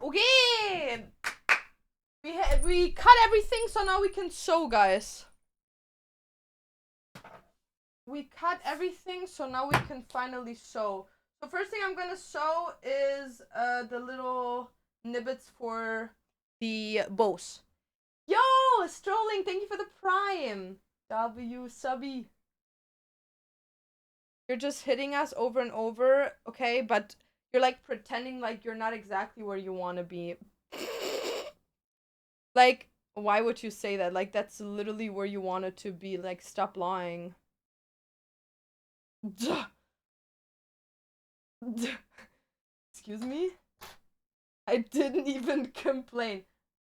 Speaker 1: Okay. We cut everything, so now we can sew, guys. We cut everything, so now we can finally sew. So first thing I'm gonna sew is the little nibbits for the bows. Yo, Strolling, thank you for the prime. W subby. You're just hitting us over and over, okay? But you're like pretending like you're not exactly where you want to be. Like, why would you say that? Like, that's literally where you wanted to be. Like, stop lying. Excuse me? I didn't even complain.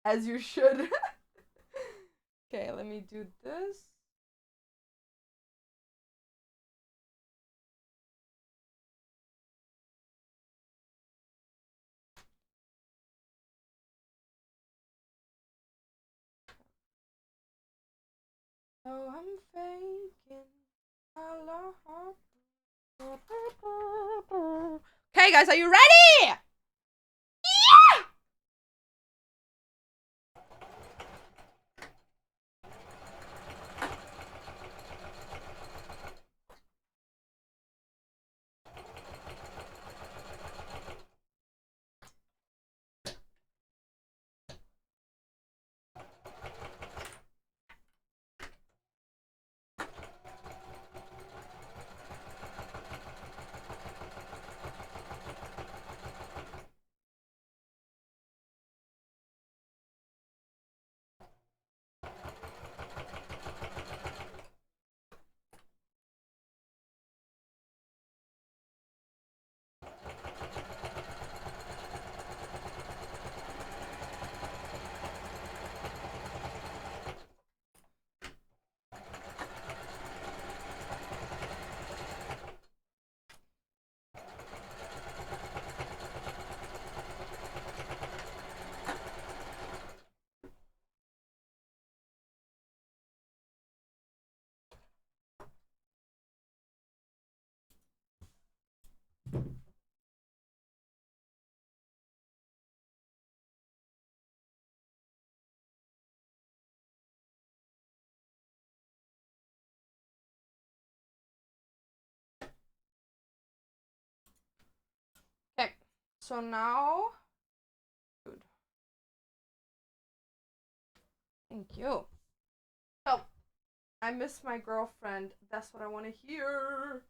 Speaker 1: As you should. Okay, let me do this. Oh, I'm faking. Okay, guys, are you ready? Yeah! So now, dude. Thank you. So, I miss my girlfriend. That's what I want to hear.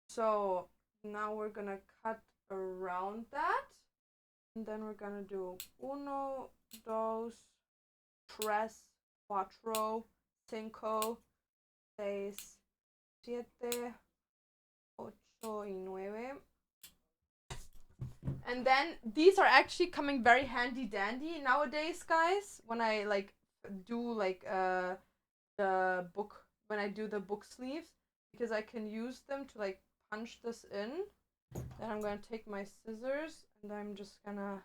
Speaker 1: So, now we're gonna cut around that. And then we're gonna do uno, dos, tres, cuatro, cinco, seis, siete, ocho, y nueve. And then these are actually coming very handy dandy nowadays, guys. When I like do like the book, when I do the book sleeves, because I can use them to like punch this in. Then I'm gonna take my scissors and I'm just gonna,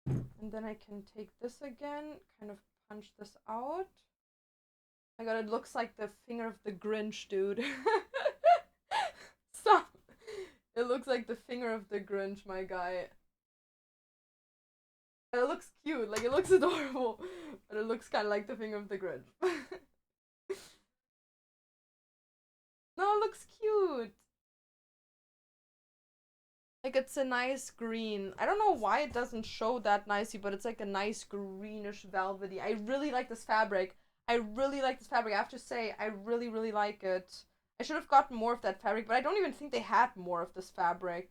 Speaker 1: and then I can take this again, kind of punch this out. Oh my god, it looks like the finger of the Grinch, dude. Stop. It looks like the finger of the Grinch, my guy. It looks cute, like it looks adorable, but it looks kind of like the finger of the Grinch. No, it looks cute. Like it's a nice green. I don't know why it doesn't show that nicely, but it's like a nice greenish velvety. I really like this fabric. I have to say, I really, really like it. I should have gotten more of that fabric, but I don't even think they had more of this fabric.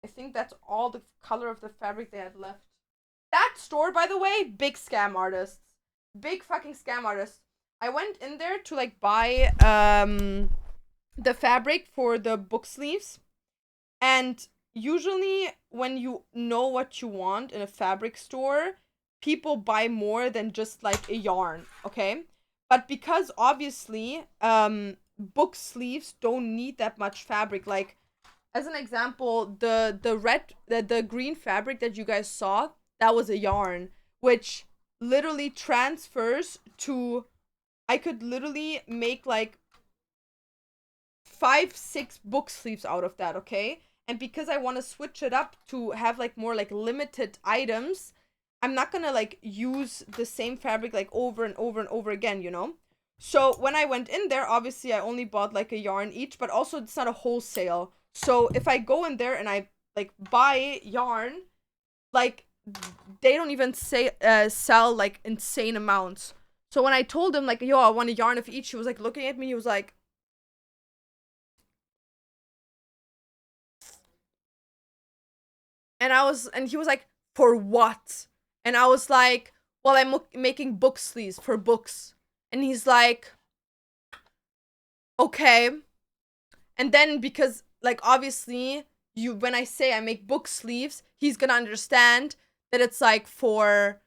Speaker 1: I think that's all the color of the fabric they had left. That store, by the way, big scam artists. Big fucking scam artists. I went in there to like buy the fabric for the book sleeves. And usually when you know what you want in a fabric store, people buy more than just like a yarn, okay? But because obviously book sleeves don't need that much fabric, like as an example, the green fabric that you guys saw, that was a yarn which literally transfers to, I could literally make like 5-6 book sleeves out of that, okay? And because I want to switch it up to have like more like limited items, I'm not gonna like use the same fabric like over and over and over again, you know? So when I went in there, obviously I only bought like a yarn each, but also it's not a wholesale. So if I go in there and I like buy yarn, like they don't even sell like insane amounts. So when I told him like, yo, I want a yarn of each, he was like looking at me, he was like, and he was like, for what? And I was like, well, I'm making book sleeves for books. And he's like, okay. And then because like obviously when I say I make book sleeves, he's gonna understand that it's like for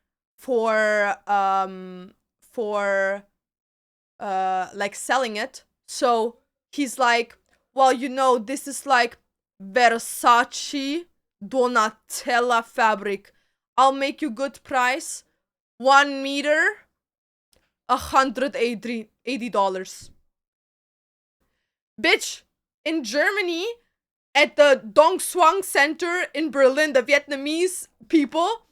Speaker 1: like selling it. So he's like, well, you know, this is like Versace Donatella fabric. I'll make you good price. 1 meter, $180. Bitch, in Germany, at the Dong Suan Center in Berlin, the Vietnamese people,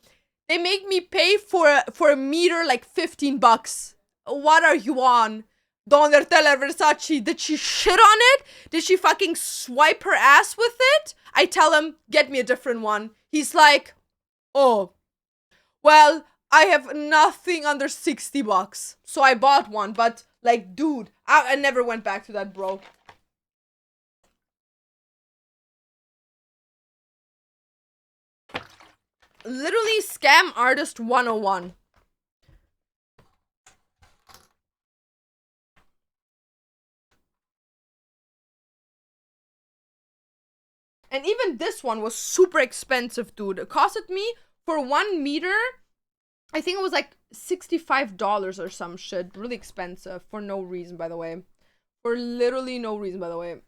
Speaker 1: they make me pay for a meter like $15. What are you on? Donatella Versace, did she shit on it? Did she fucking swipe her ass with it? I tell him, get me a different one. He's like, oh, well, I have nothing under $60. So I bought one, but like, dude, I never went back to that, bro. Literally scam artist 101. And even this one was super expensive, dude. It costed me for 1 meter, I think it was like $65 or some shit. Really expensive for no reason, by the way. For literally no reason, by the way.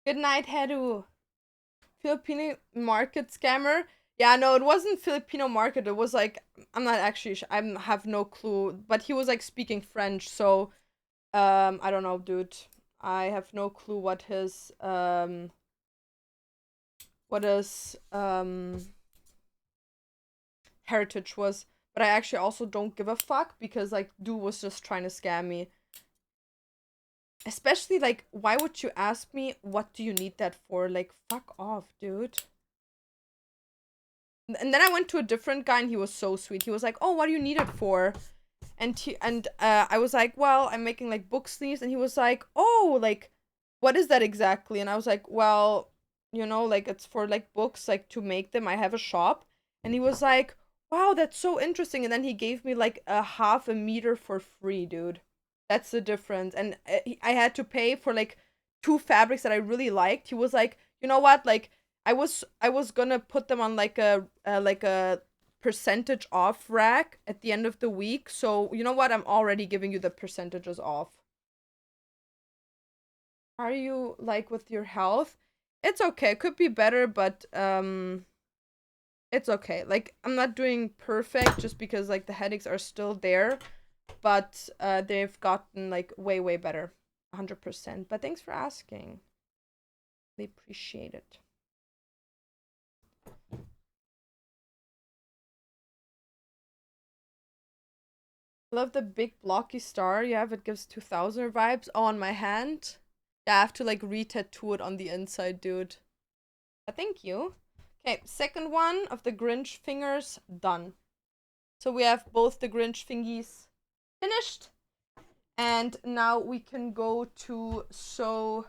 Speaker 1: Good night, Heru. Filipino market scammer. Yeah, no, it wasn't Filipino market. It was like, I'm not actually, I have no clue. But he was like speaking French, so I don't know, dude. I have no clue what his heritage was. But I actually also don't give a fuck because like dude was just trying to scam me. Especially like, why would you ask me what do you need that for? Like, fuck off, dude. And then I went to a different guy and he was so sweet. He was like, "Oh, what do you need it for?" And I was like, "Well, I'm making like book sleeves." And he was like, "Oh, like what is that exactly?" And I was like, "Well, you know, like it's for like books like to make them. I have a shop." And he was like, "Wow, that's so interesting." And then he gave me like a half a meter for free, dude. That's the difference. And I had to pay for like two fabrics that I really liked. He was like, "You know what? Like I was gonna put them on like a percentage off rack at the end of the week. So you know what? I'm already giving you the percentages off." Are you like with your health? It's okay. It could be better, but it's okay. Like I'm not doing perfect just because like the headaches are still there, but they've gotten like way better. 100%. But thanks for asking. They appreciate it. Love the big blocky star you have. It gives 2000 vibes. Oh, on my hand? Yeah, I have to like re-tattoo it on the inside, dude. Thank you. Okay, second one of the Grinch fingers done. So we have both the Grinch fingies finished. And now we can go to sew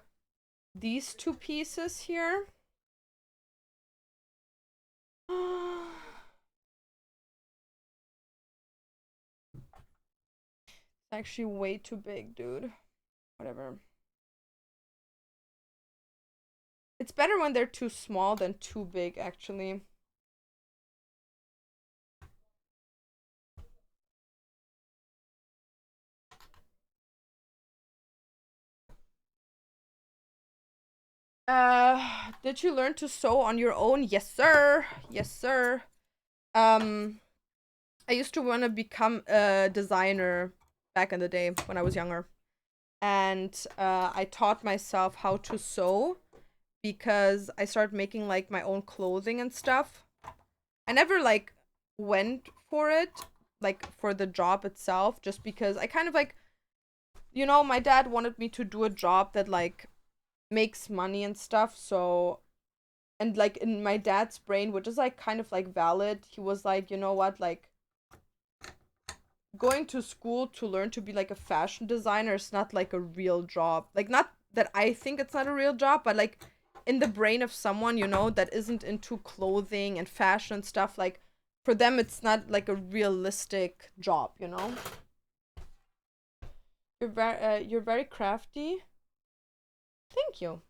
Speaker 1: these two pieces here. It's actually way too big, dude. Whatever. It's better when they're too small than too big, actually. Did you learn to sew on your own? Yes, sir. Yes, sir. I used to want to become a designer back in the day when I was younger. And I taught myself how to sew because I started making like my own clothing and stuff. I never like went for it, like for the job itself, just because I kind of like, you know, my dad wanted me to do a job that like makes money and stuff. So, and like in my dad's brain, which is like kind of like valid, he was like, you know what, like going to school to learn to be like a fashion designer is not like a real job. Like, not that I think it's not a real job, but like in the brain of someone, you know, that isn't into clothing and fashion and stuff, like for them it's not like a realistic job, you know. You're very crafty. Thank you.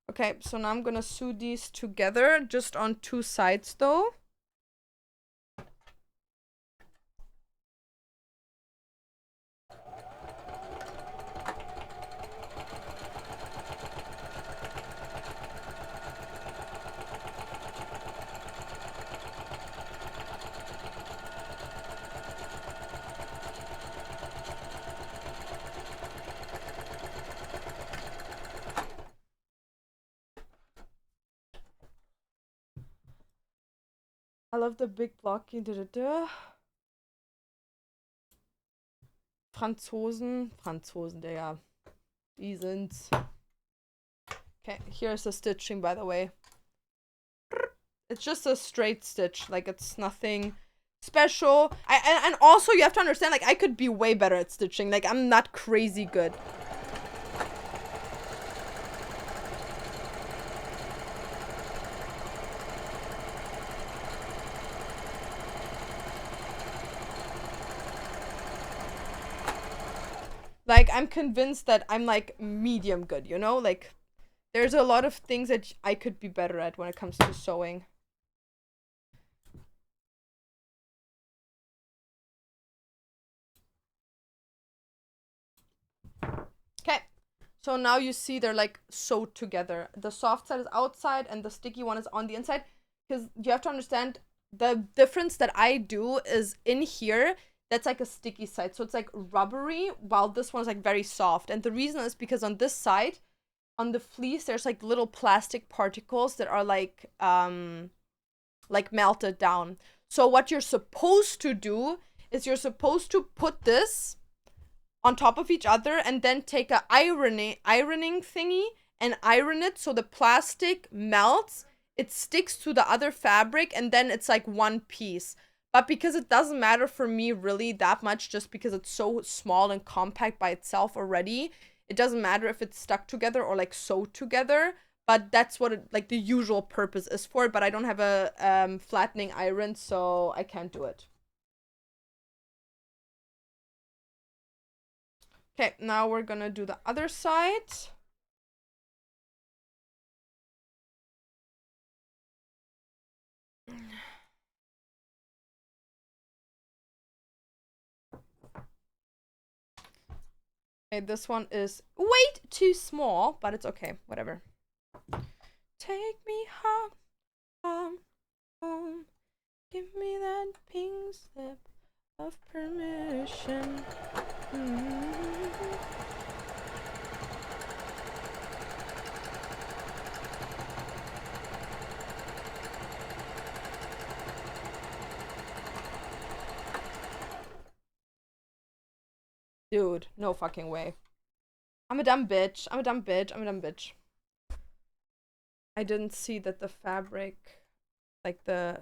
Speaker 1: Okay, so now I'm gonna sew these together just on two sides though. I love the big blocky. Franzosen, Digga. Die sind's. Okay, here's the stitching, by the way. It's just a straight stitch. Like, it's nothing special. And also, you have to understand, like, I could be way better at stitching. Like, I'm not crazy good. Like, I'm convinced that I'm, like, medium good, you know? Like, there's a lot of things that I could be better at when it comes to sewing. Okay, So now you see they're like sewed together. The soft side is outside and the sticky one is on the inside. Because you have to understand the difference that I do is in here, that's like a sticky side. So it's like rubbery, while this one is like very soft. And the reason is because on this side, on the fleece, there's like little plastic particles that are like melted down. So what you're supposed to do is you're supposed to put this on top of each other and then take a ironing thingy and iron it so the plastic melts, it sticks to the other fabric, and then it's like one piece. But because it doesn't matter for me really that much, just because it's so small and compact by itself already, it doesn't matter if it's stuck together or like sewed together. But that's what it, like the usual purpose is for it. But I don't have a flattening iron, so I can't do it. Okay, now we're gonna do the other side. Okay, this one is way too small, but it's okay, whatever. Take me home, home, home. Give me that pink slip of permission. Dude, no fucking way. I'm a dumb bitch. I'm a dumb bitch. I'm a dumb bitch. I didn't see that the fabric, like the...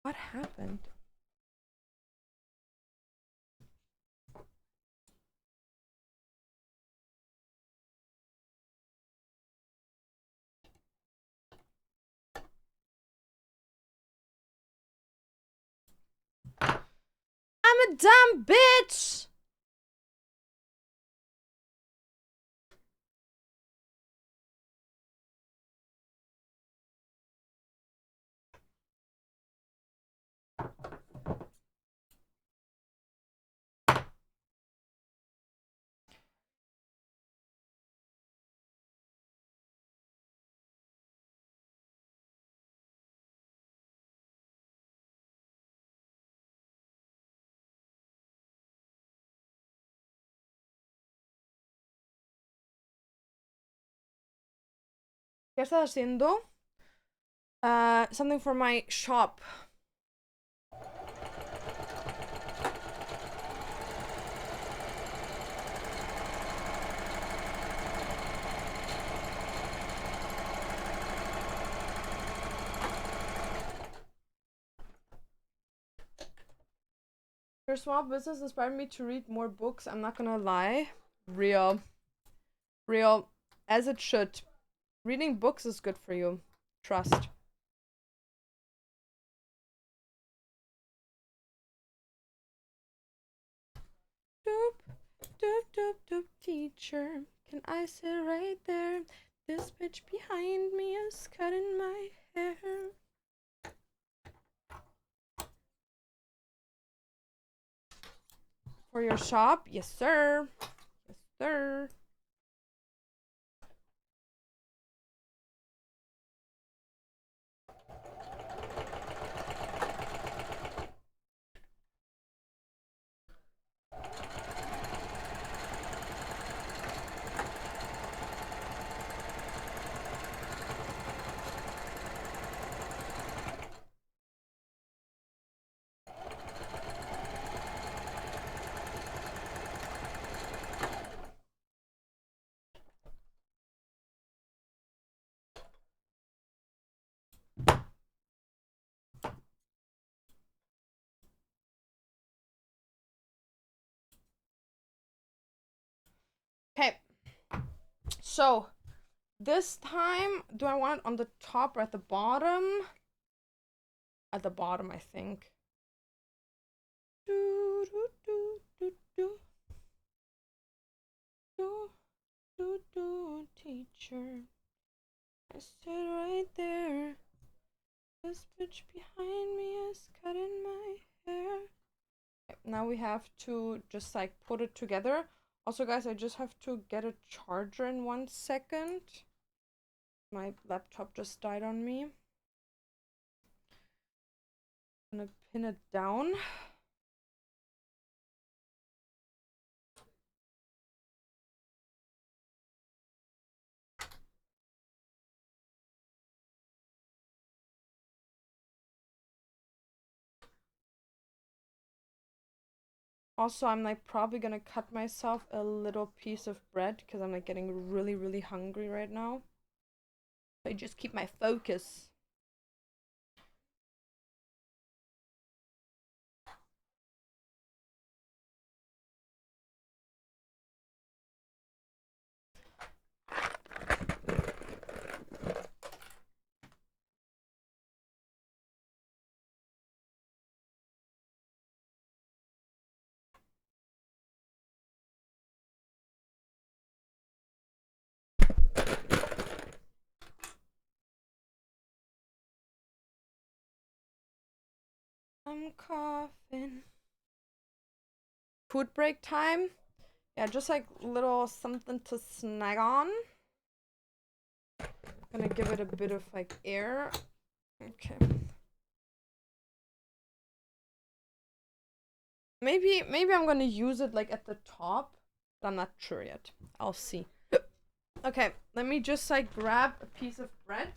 Speaker 1: What happened? I'm a dumb bitch! ¿Qué estás haciendo? Something for my shop. Your small business inspired me to read more books. I'm not gonna lie. Real. Real. As it should. Reading books is good for you. Trust. Doop, doop, doop, doop, teacher. Can I sit right there? This bitch behind me is cutting my hair. For your shop? Yes, sir. Yes, sir. Okay. So, this time, do I want it on the top or at the bottom? At the bottom, I think. Do, do, do, do, do. Do, do, do, teacher. I sit right there. This bitch behind me is cutting my hair. Okay, now we have to just like put it together. Also, guys, I just have to get a charger in 1 second. My laptop just died on me. I'm gonna pin it down. Also, I'm like probably gonna cut myself a little piece of bread because I'm like getting really, really hungry right now. So I just keep my focus. I'm coughing. Food break time. Yeah, just like little something to snag on. Gonna give it a bit of like air. Okay. Maybe I'm gonna use it like at the top, but I'm not sure yet. I'll see. Okay, let me just like grab a piece of bread.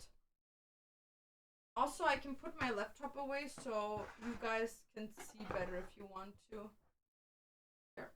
Speaker 1: Also, I can put my laptop away so you guys can see better if you want to. Here.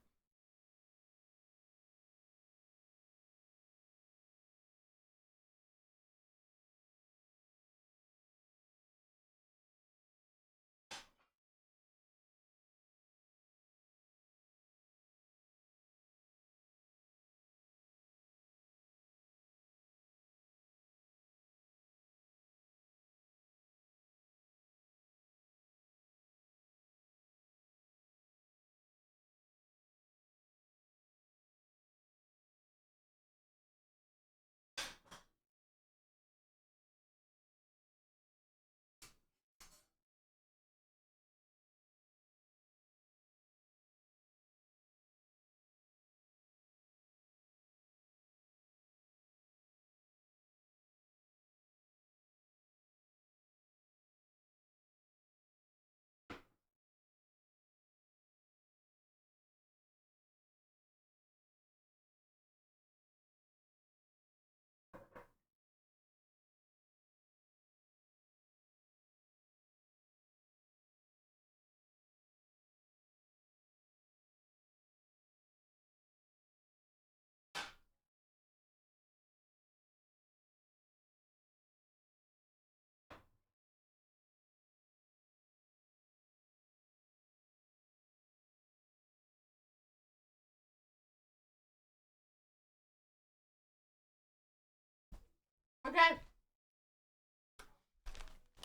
Speaker 1: Okay.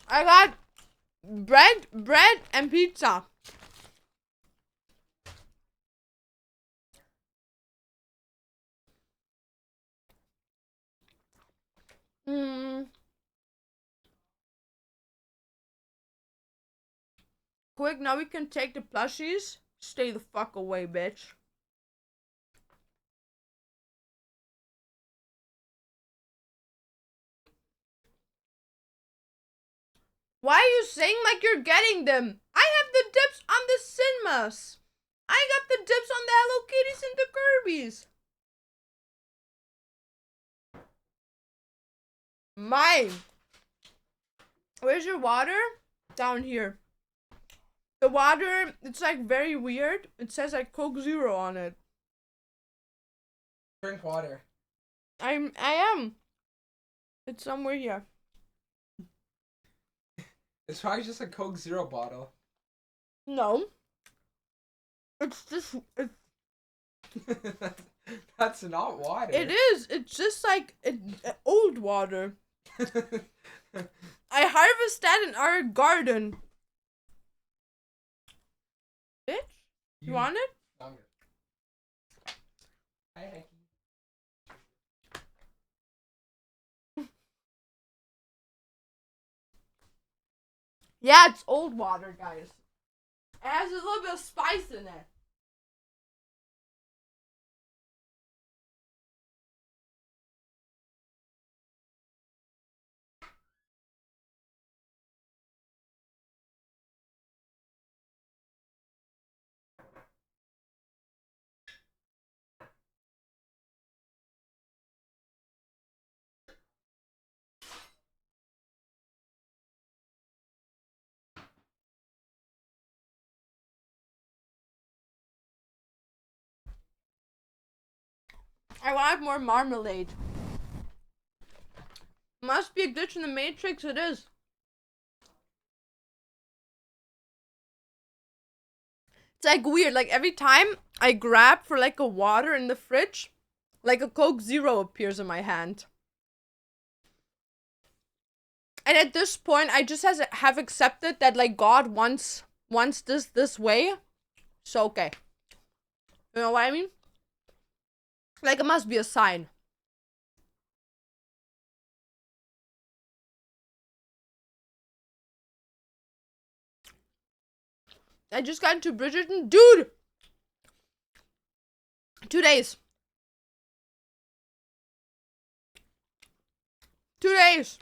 Speaker 1: I got bread, and pizza. Quick, now we can take the plushies. Stay the fuck away, bitch. Why are you saying like you're getting them? I have the dips on the cinemas. I got the dips on the Hello Kitties and the Kirby's. Mine. Where's your water? Down here. The water, it's like very weird. It says like Coke Zero on it.
Speaker 2: Drink water.
Speaker 1: I am. It's somewhere here.
Speaker 2: It's probably just a Coke Zero bottle.
Speaker 1: No. It's just
Speaker 2: That's not water.
Speaker 1: it is. It's just like old water. I harvest that in our garden. Bitch, you want it?
Speaker 2: Hi, Hecky.
Speaker 1: Yeah, it's old water, guys. It has a little bit of spice in it. I want more marmalade. Must be a glitch in the Matrix, it is. It's like weird, like every time I grab for like a water in the fridge, like a Coke Zero appears in my hand. And at this point, I just have accepted that like God wants this way. So okay. You know what I mean? Like it must be a sign. I just got into Bridgerton. Dude! 2 days. 2 days.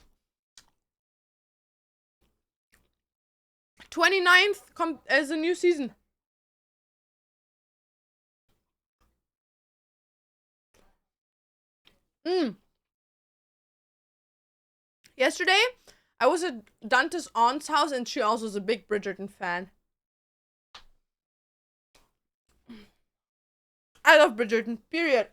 Speaker 1: 29th as a new season. Yesterday, I was at Dante's aunt's house and she also is a big Bridgerton fan. I love Bridgerton, period.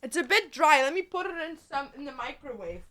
Speaker 1: It's a bit dry. Let me put it in the microwave.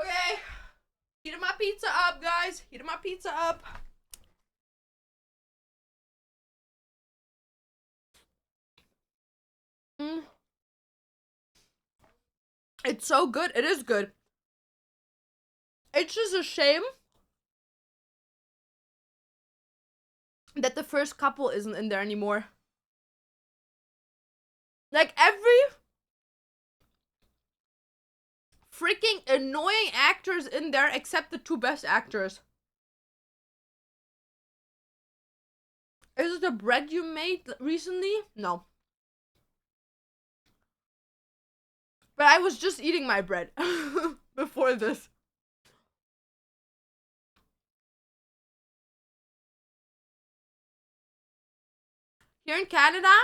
Speaker 1: Okay. Heating my pizza up, guys. Heating my pizza up. It's so good. It is good. It's just a shame that the first couple isn't in there anymore. Like every freaking annoying actors in there except the two best actors. Is it the bread you made recently? No. But I was just eating my bread before this. Here in Canada,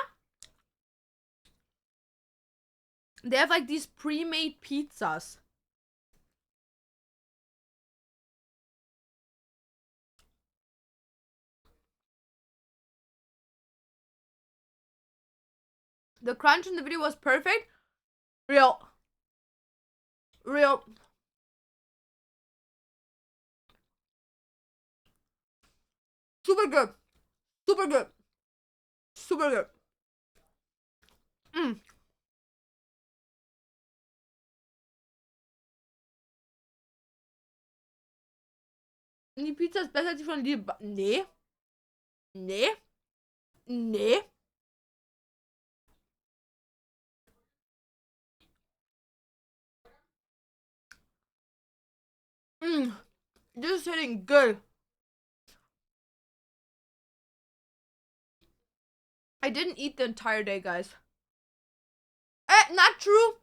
Speaker 1: they have like these pre-made pizzas. The crunch in the video was perfect. Real. Super good. Super good. Super good. Die Pizza ist besser als die von dir. Nee. Nee. Nee. This is hitting good. I didn't eat the entire day, guys. Not true.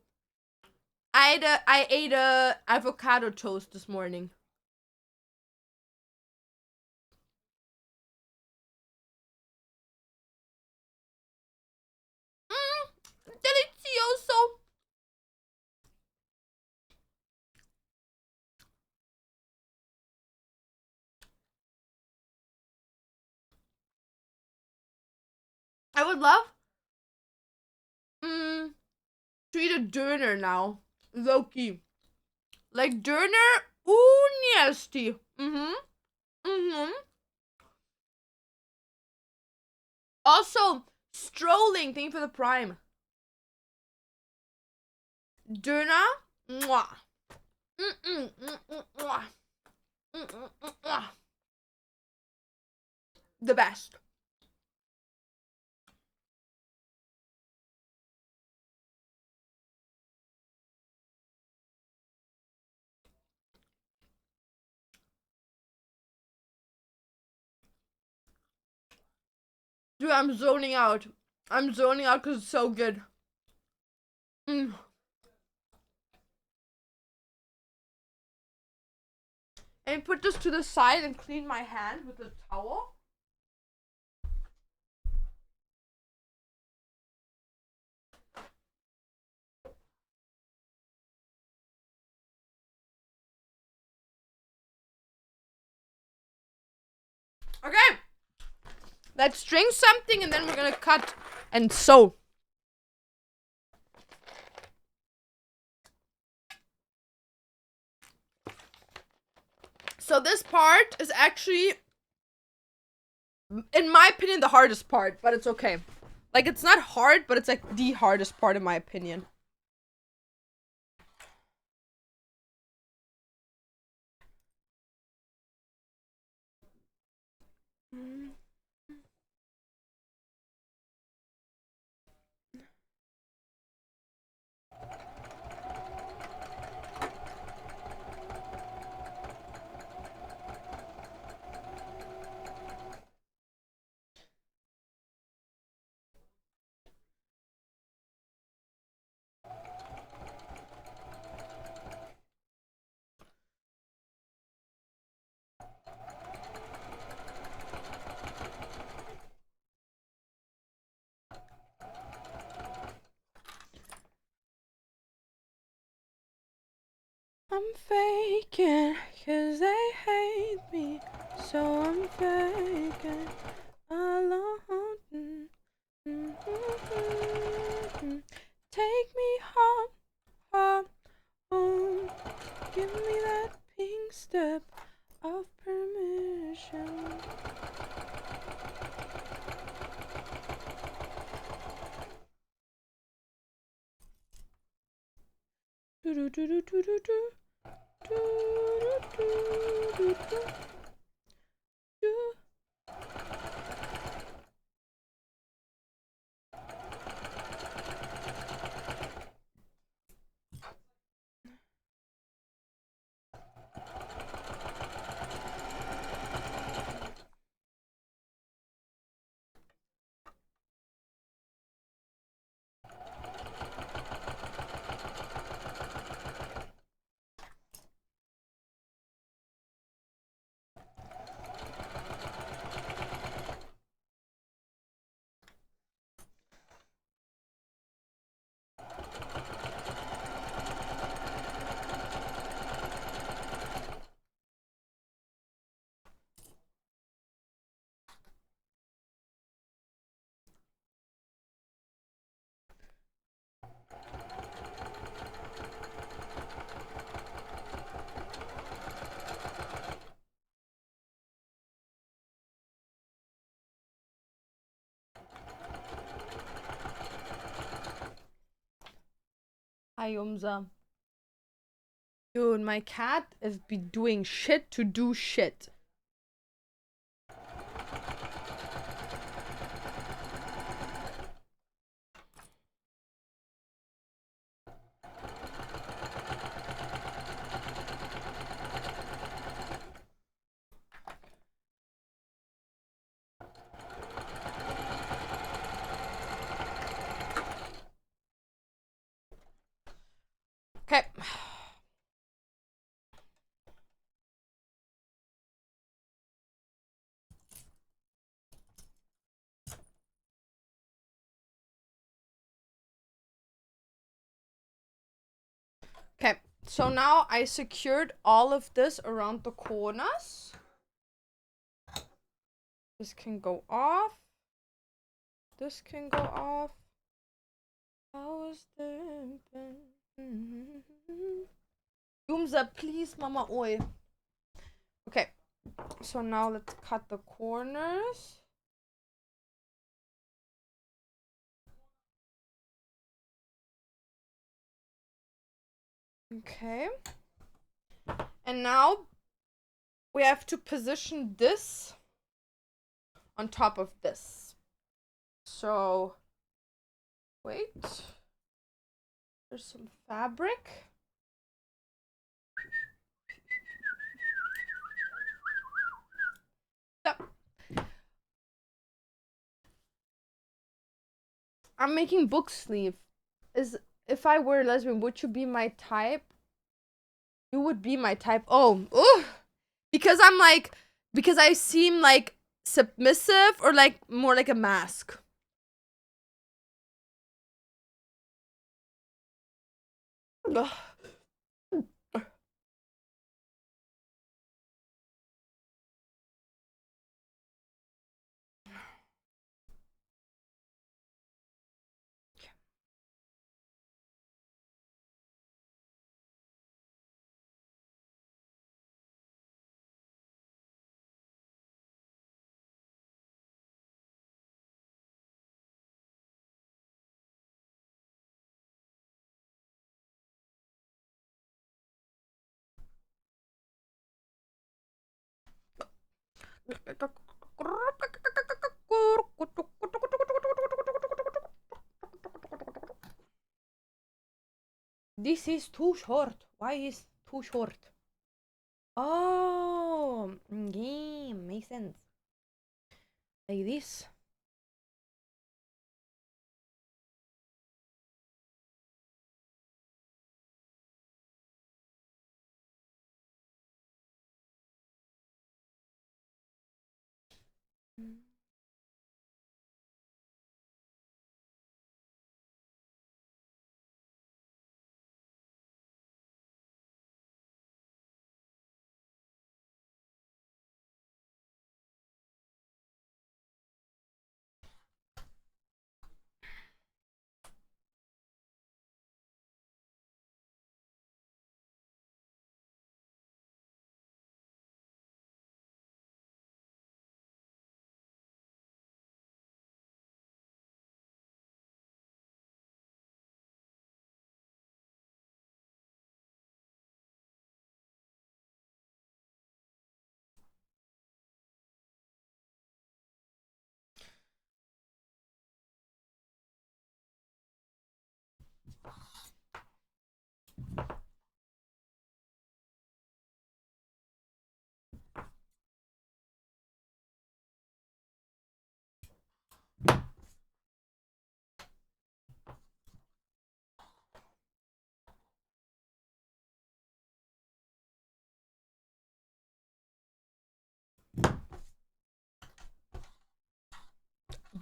Speaker 1: I ate a avocado toast this morning. Delicioso. I would love to eat a döner now. Low-key. Like döner, ooh, nasty. Also, strolling, thank you for the prime. Döner, mwah. The best. Dude, I'm zoning out. I'm zoning out because it's so good. And put this to the side and clean my hand with a towel. Okay. Let's string something and then we're gonna cut and sew. So this part is actually, in my opinion, the hardest part, but it's okay. Like, it's not hard, but it's like the hardest part in my opinion. I'm faking, cause they hate me, so I'm faking alone. Take me home, home. Give me that pink step of permission. Do do do do do do do. Hi, Umza. Dude, my cat is be doing shit to do shit. Okay. Okay, so now I secured all of this around the corners. This can go off. This can go off. How is the... Yumza, please, Mama Oi. Okay, so now let's cut the corners. Okay. And now we have to position this on top of this. So, wait. There's some fabric. Yep. I'm making book sleeve. If I were a lesbian, would you be my type? You would be my type. Oh, ugh. Because I seem like submissive or like more like a mask. Ugh. This is too short. Why is too short? Oh, yeah, makes sense. Like this.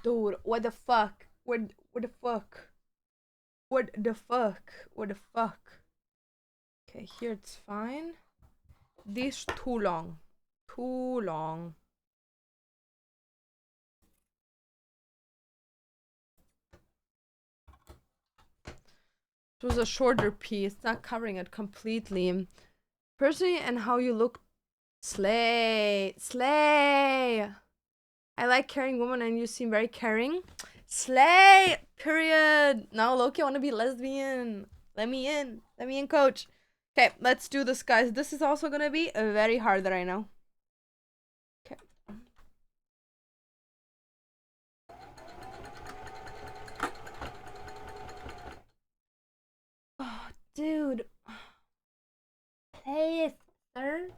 Speaker 1: Dude, what the fuck? What the fuck? What the fuck? What the fuck? Okay, here it's fine. This too long. Too long. It was a shorter piece, not covering it completely. Personally, and how you look, slay. Slay! I like caring women and you seem very caring. Slay! Period! Now, Loki, I want to be lesbian. Let me in. Let me in, coach. Okay, let's do this, guys. This is also gonna be very hard right now. Okay. Oh, dude. Play it, sir.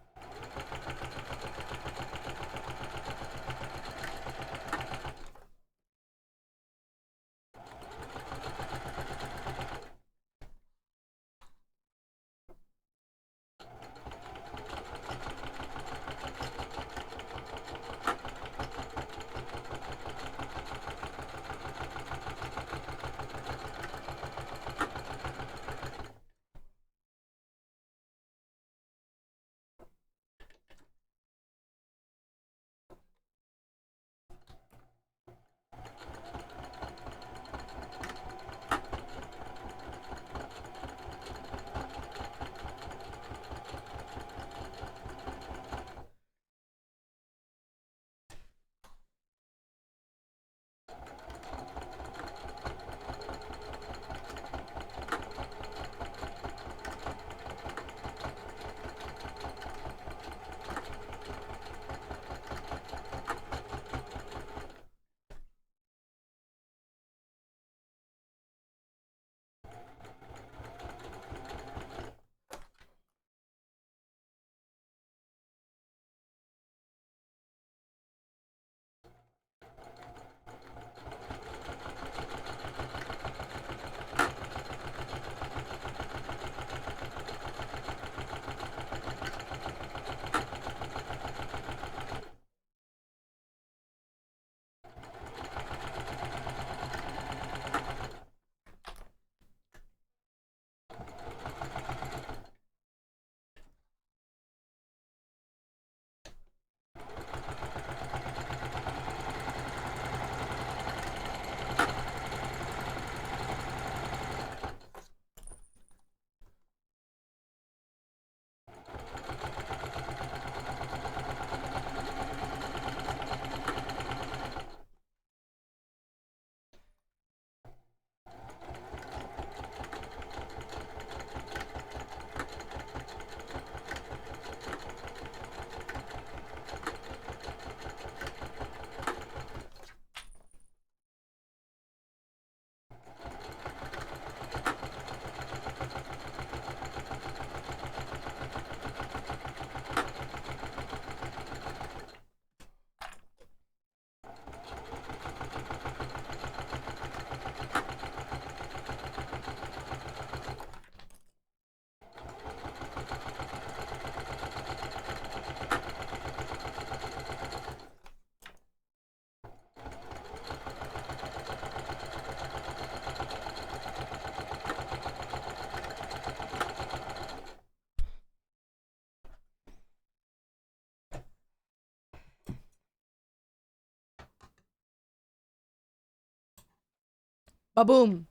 Speaker 1: Ba-boom.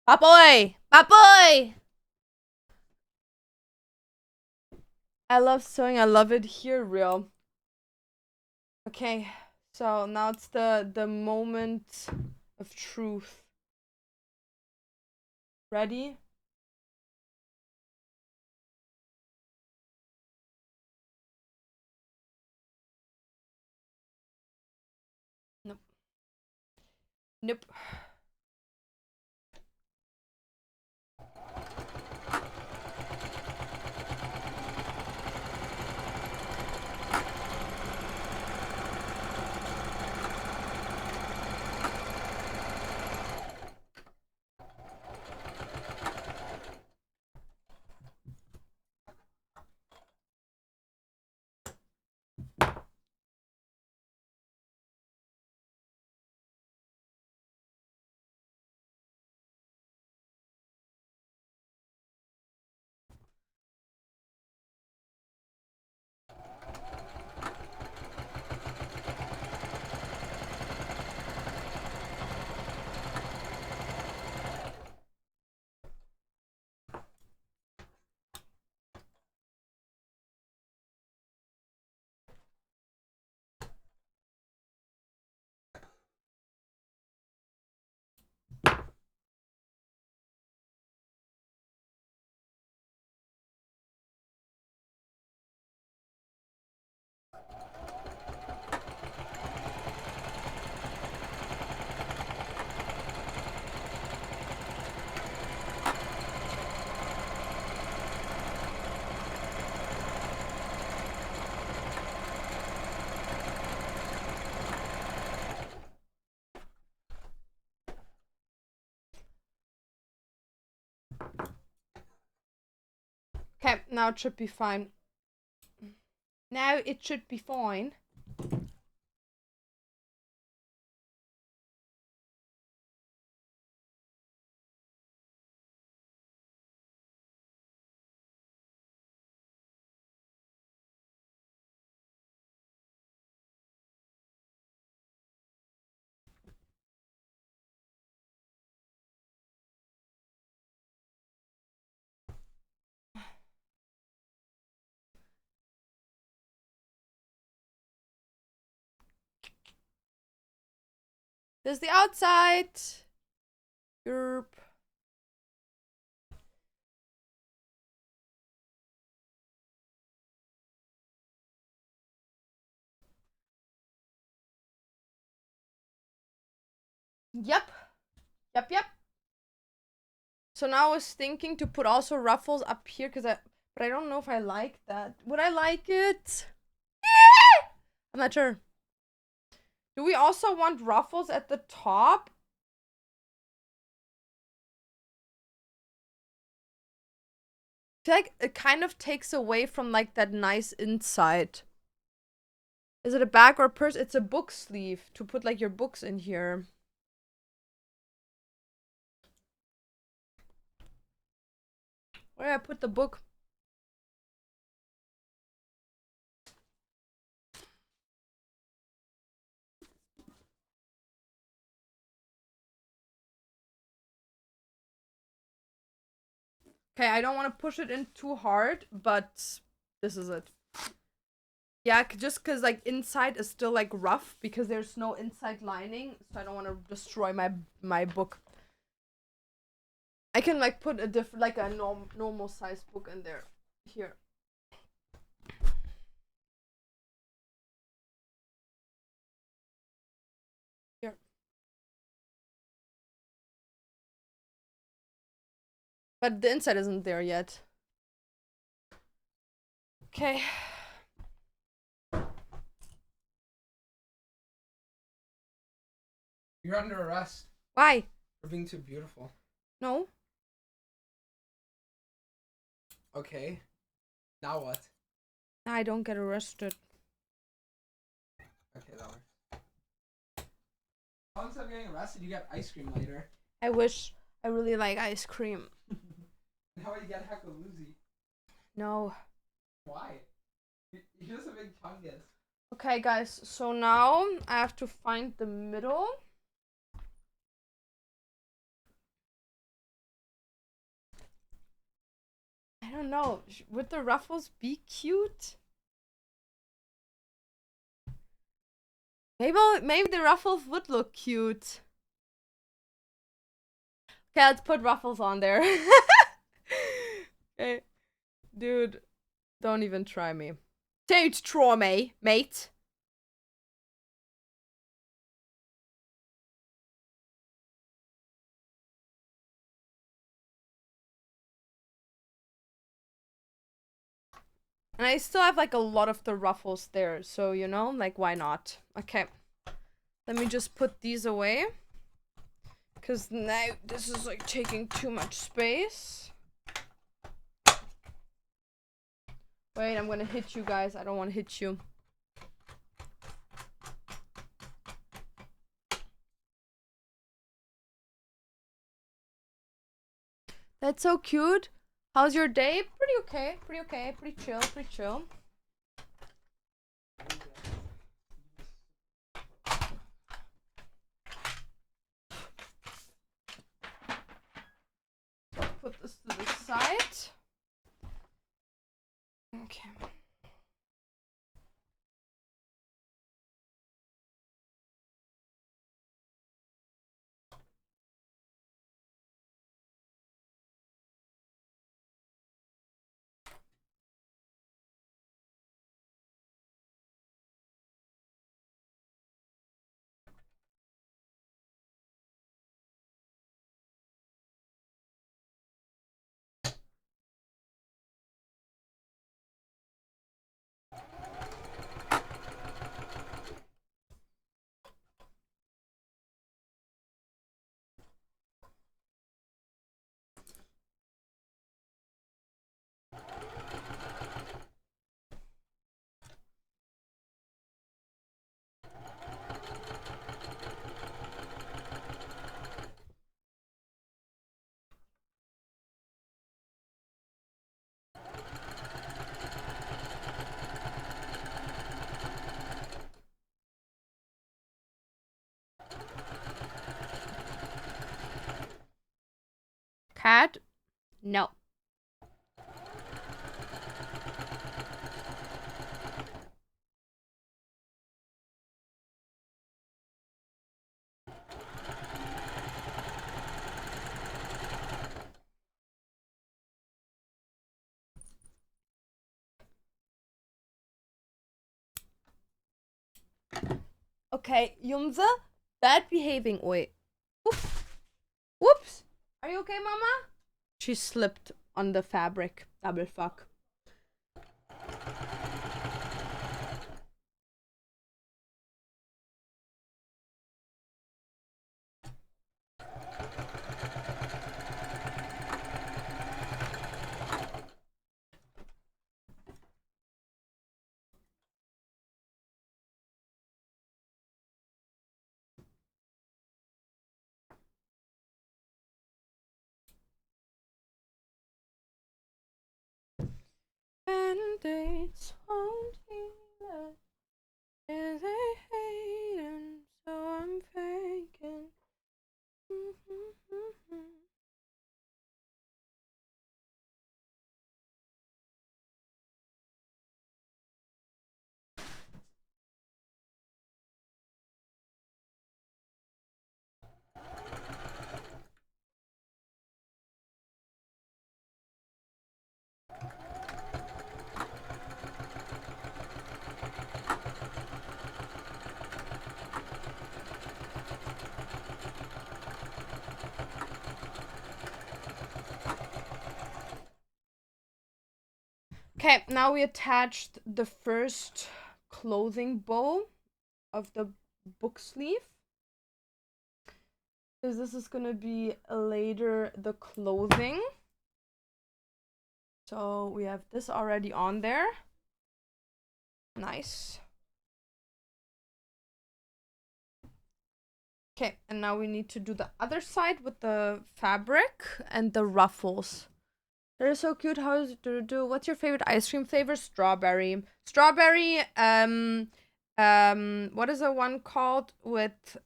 Speaker 1: Papoy! Papoy! I love sewing. I love it here, real. Okay, so now it's the moment of truth. Ready? Nope. Nope. Okay, now it should be fine. Now it should be fine. There's the outside. Europe. Yep. Yep. So now I was thinking to put also ruffles up here but I don't know if I like that. Would I like it? I'm not sure. Do we also want ruffles at the top? I feel like it kind of takes away from like that nice inside. Is it a bag or a purse? It's a book sleeve to put like your books in here. Where did I put the book? Okay, I don't want to push it in too hard, but this is it. Yeah, just because like inside is still like rough because there's no inside lining, so I don't want to destroy my book. I can like put a different, like a normal size book in there. Here. Here. But the inside isn't there yet. Okay.
Speaker 2: You're under arrest
Speaker 1: Why?
Speaker 2: for being too beautiful.
Speaker 1: No.
Speaker 2: Okay. Now what?
Speaker 1: I don't get arrested.
Speaker 2: Okay, that works. How instead of getting arrested, you get ice cream later.
Speaker 1: I wish. I really like ice cream.
Speaker 2: How you get heckaloozy?
Speaker 1: No.
Speaker 2: Why? You're just a big chungus.
Speaker 1: Okay, guys. So now I have to find the middle. I don't know. Would the ruffles be cute? Maybe the ruffles would look cute. Okay, let's put ruffles on there. Okay. Dude, don't even try me. Don't try me, mate. And I still have like a lot of the ruffles there, so you know, like why not? Okay. Let me just put these away. Because now this is like taking too much space. Wait, I'm gonna hit you guys. I don't want to hit you. That's so cute. How's your day? Pretty okay. Pretty chill. Put this to the side. Okay. Cat? No. Okay, Yumza, bad behaving. Wait. Oops. Whoops. Are you okay, Mama? She slipped on the fabric. Double fuck. Band-aids won't heal it. Yeah, they hate him, so I'm faking. Okay, now we attached the first clothing bow of the book sleeve. Because this is gonna be later the clothing. So we have this already on there. Nice. Okay, and now we need to do the other side with the fabric and the ruffles. They're so cute. How is it to do? What's your favorite ice cream flavor? Strawberry. Strawberry, what is the one called with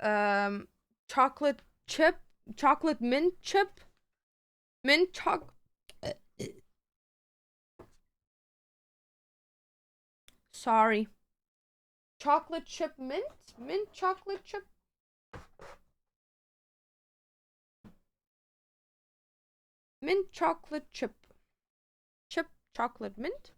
Speaker 1: chocolate chip? Chocolate mint chip? Mint choc Sorry. Chocolate chip mint? Mint chocolate chip? Mint chocolate chip. Chip chocolate mint?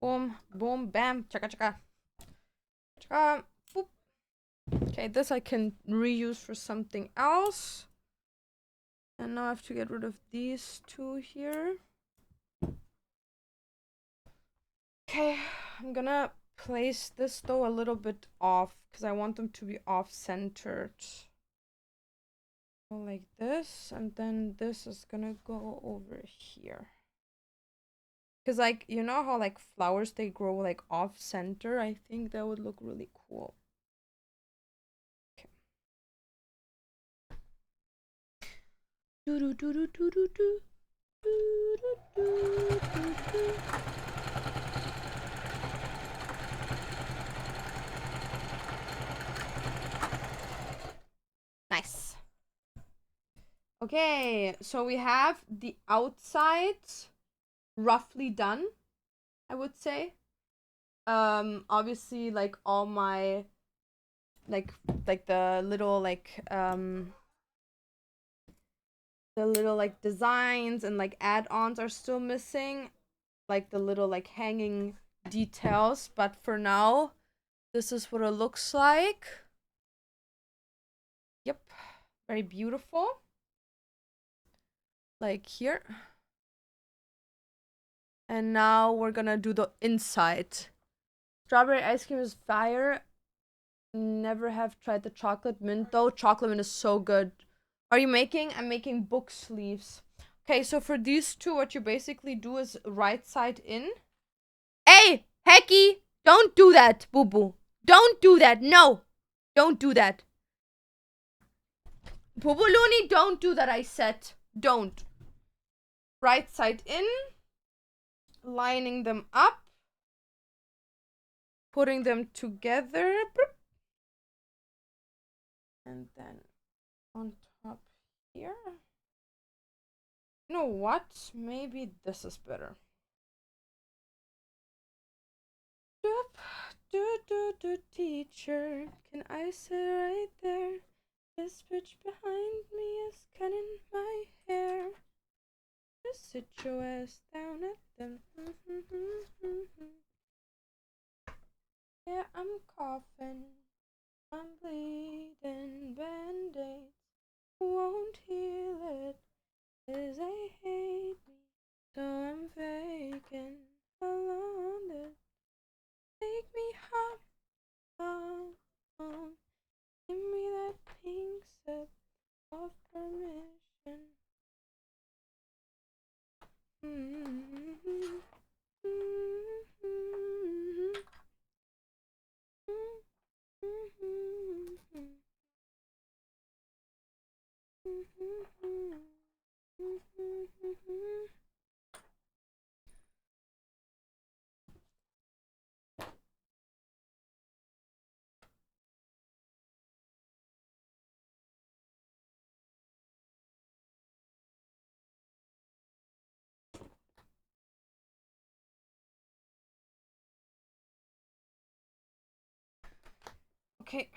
Speaker 1: Boom, boom, bam, chaka chaka. Chaka, boop. Okay, this I can reuse for something else. And now I have to get rid of these two here. Okay, I'm gonna place this though a little bit off because I want them to be off-centered. Go like this, and then this is gonna go over here. Because, like, you know how, like, flowers, they grow, like, off-center? I think that would look really cool. Do do do do do do do. Do do do do do. Nice. Okay, so we have the outside roughly done, I would say. Obviously, like all my like the little the little like designs and like add-ons are still missing, like the little like hanging details, but for now this is what it looks like. Yep, very beautiful. Like here. And now we're gonna do the inside. Strawberry ice cream is fire. Never have tried the chocolate mint though. Chocolate mint is so good. Are you making? I'm making book sleeves. Okay, so for these two, what you basically do is right side in. Hey, Hecky, don't do that, boo boo. Don't do that. No, don't do that. Boo boo loony, don't do that. I said, don't. Right side in, lining them up, putting them together, and then on top here. You know what? Maybe this is better. Teacher, can I sit right there? This bitch behind me is cutting my hair. Just sit your ass down at them. Yeah, I'm coughing. I'm bleeding. Band-aids won't heal it. 'Cause they hate me. So I'm faking. Alone it. Take me home. Give me that pink slip of permission. Okay.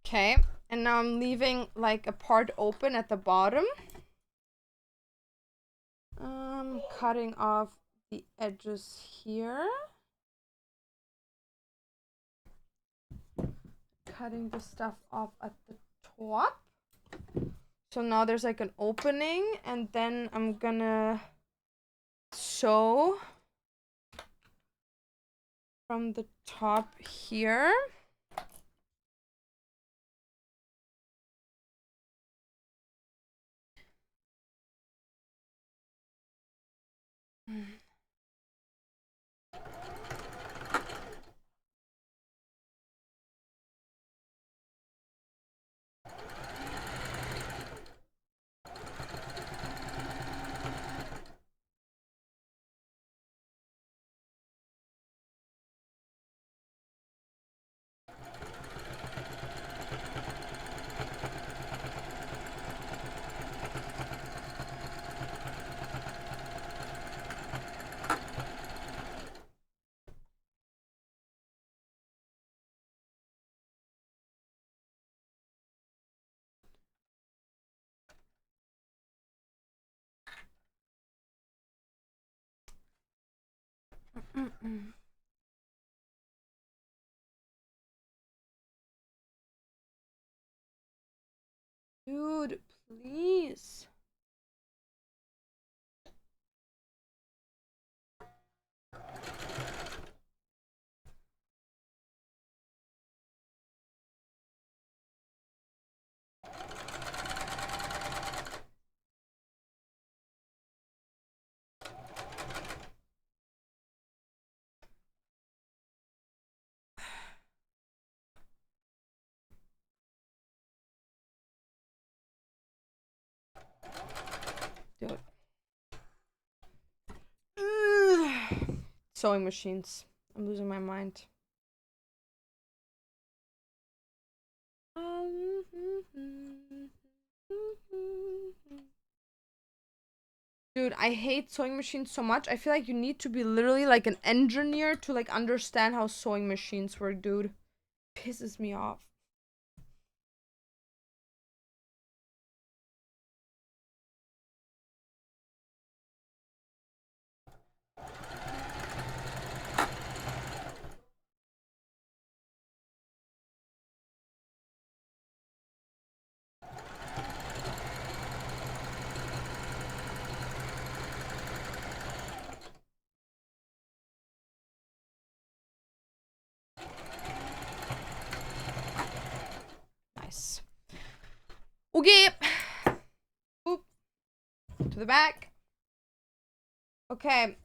Speaker 1: Okay, and now I'm leaving like a part open at the bottom. Cutting off the edges here. Cutting the stuff off at the top. So now there's like an opening, and then I'm gonna sew from the top here. Dude, please. Dude. Sewing machines. I'm losing my mind. Dude, I hate sewing machines so much. I feel like you need to be literally like an engineer to like understand how sewing machines work, dude. Pisses me off. Nice. Okay. Oop. To the back. Okay.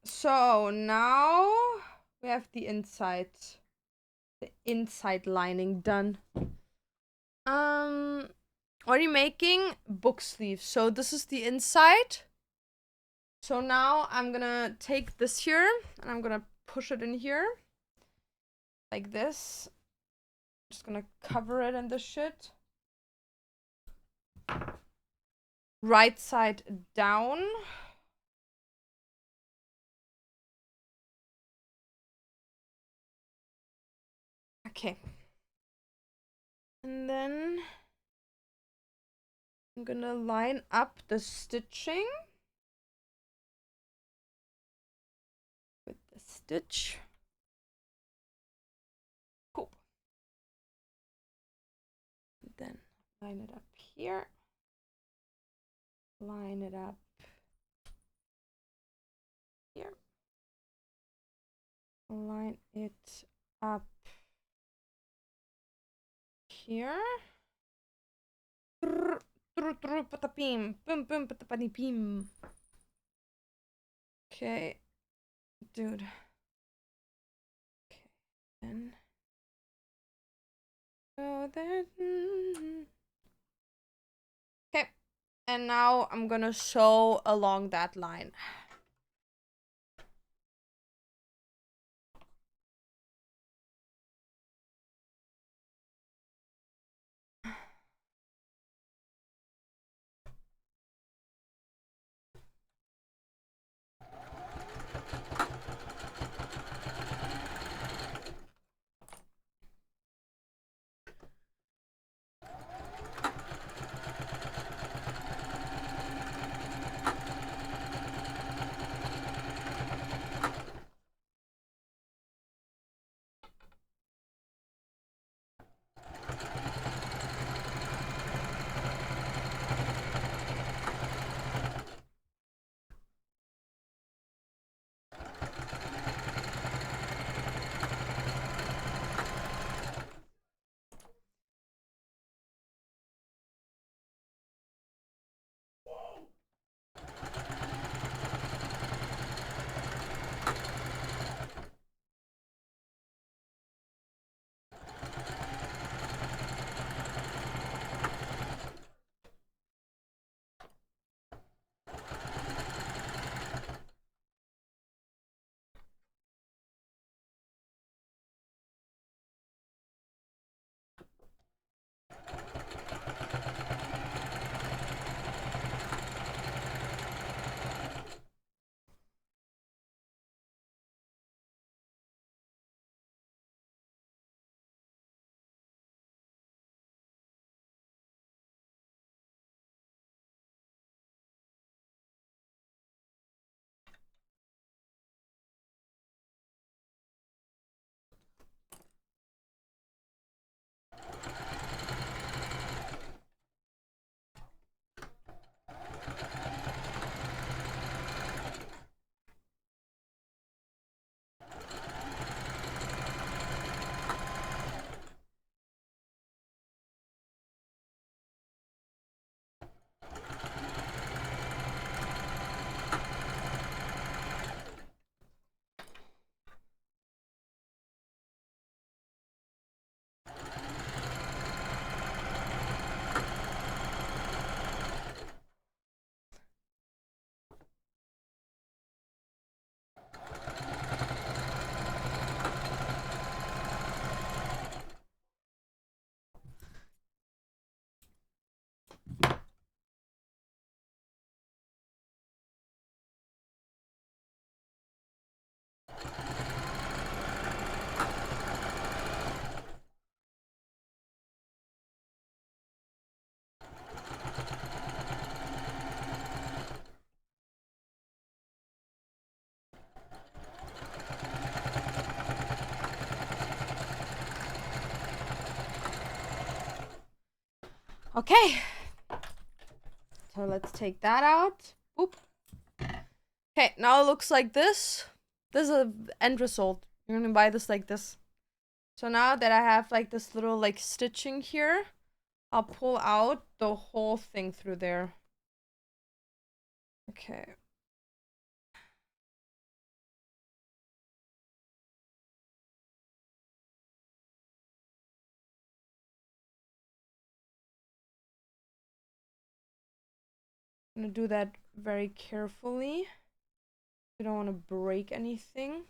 Speaker 1: So now we have the inside lining done. What are you making? Book sleeves. So this is the inside. So now I'm gonna take this here and I'm gonna push it in here. Like this. Just gonna cover it in this shit. Right side down. Okay. And then I'm gonna line up the stitching with the stitch. Cool. Then line it up here. Line it up here. Line it up here. Okay, dude. Okay, then. So then. Okay, and now I'm gonna sew along that line. Okay. So let's take that out. Oop. Okay, now it looks like this. This is the end result. You're gonna buy this like this. So now that I have like this little like stitching here, I'll pull out the whole thing through there. Okay. I'm gonna do that very carefully. You don't want to break anything.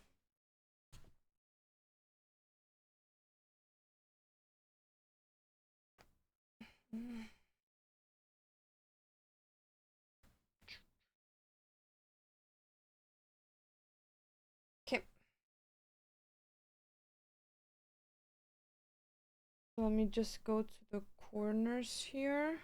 Speaker 1: Okay. Let me just go to the corners here.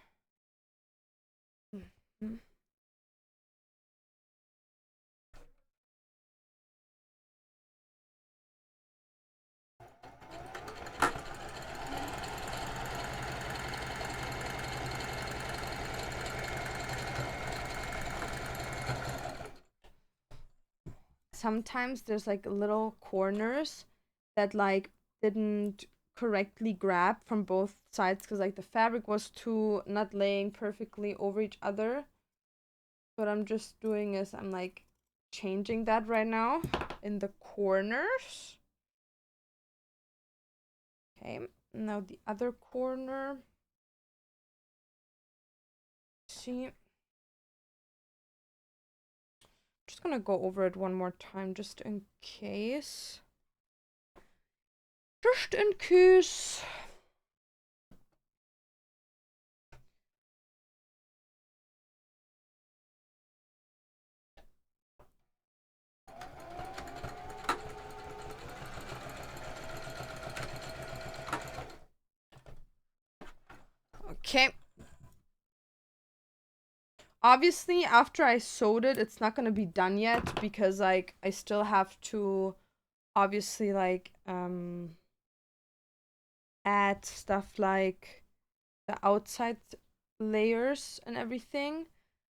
Speaker 1: Sometimes there's like little corners that like didn't correctly grab from both sides because like the fabric was too not laying perfectly over each other. What I'm just doing is I'm like changing that right now in the corners. Okay, now the other corner. See, just gonna go over it one more time just in case. Just in case. Okay. Obviously, after I sewed it, it's not gonna be done yet because like I still have to obviously like add stuff like the outside layers and everything.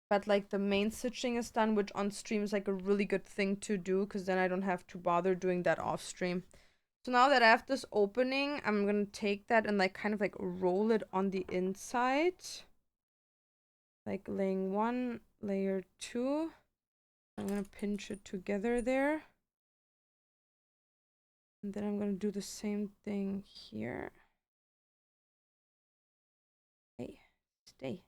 Speaker 1: But like the main stitching is done, which on stream is like a really good thing to do because then I don't have to bother doing that off stream. So now that I have this opening, I'm gonna take that and like kind of like roll it on the inside. Like laying one, layer two. I'm gonna pinch it together there. And then I'm gonna do the same thing here. Hey, stay.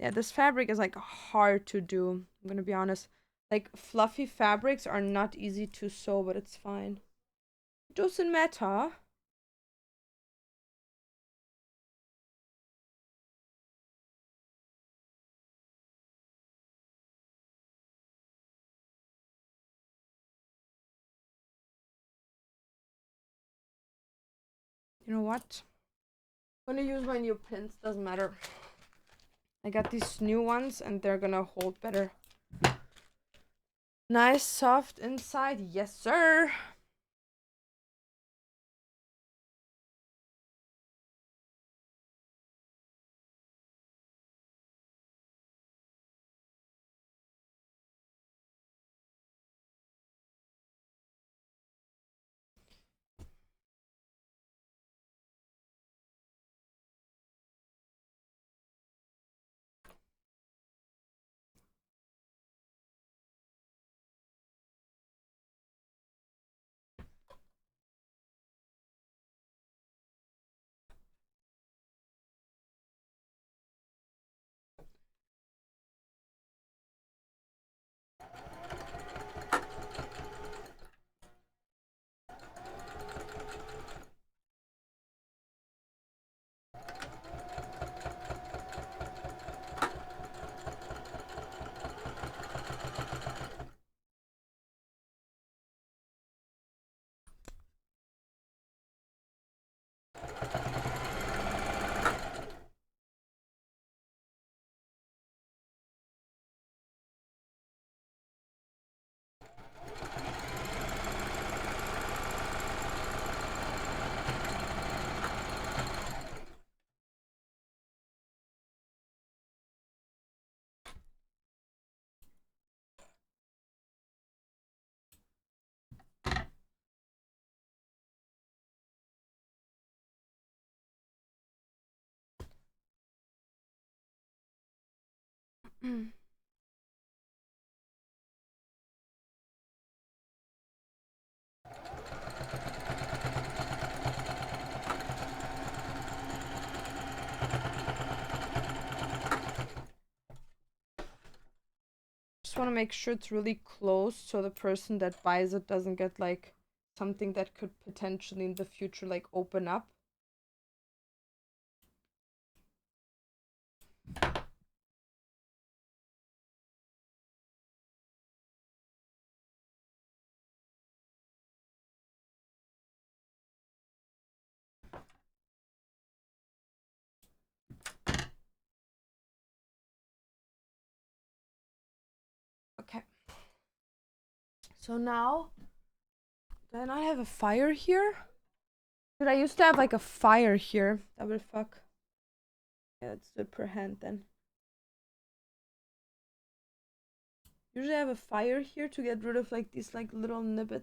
Speaker 1: Yeah, this fabric is like hard to do. I'm gonna be honest. Like fluffy fabrics are not easy to sew, but it's fine. It doesn't matter. You know what? I'm gonna use my new pins, doesn't matter. I got these new ones and they're gonna hold better. Nice soft inside, yes sir. Just want to make sure it's really close so the person that buys it doesn't get like something that could potentially in the future like open up. Okay. So now, do I not have a fire here? Dude, I used to have like a fire here. That would fuck. Yeah, let's do it per hand then. Usually I have a fire here to get rid of like these like little nibbits.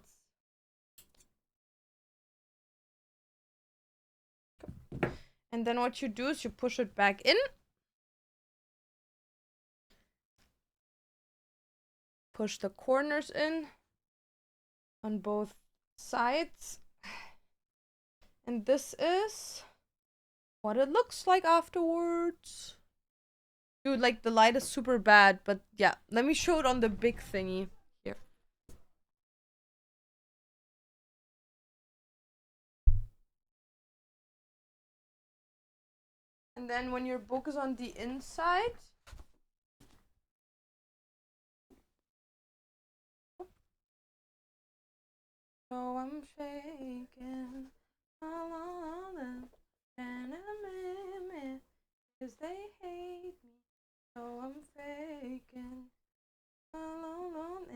Speaker 1: And then what you do is you push it back in. Push the corners in on both sides. And this is what it looks like afterwards. Dude, like the light is super bad, but yeah, let me show it on the big thingy here. And then when your book is on the inside, so I'm shaking cause they hate me. So I'm faking alone.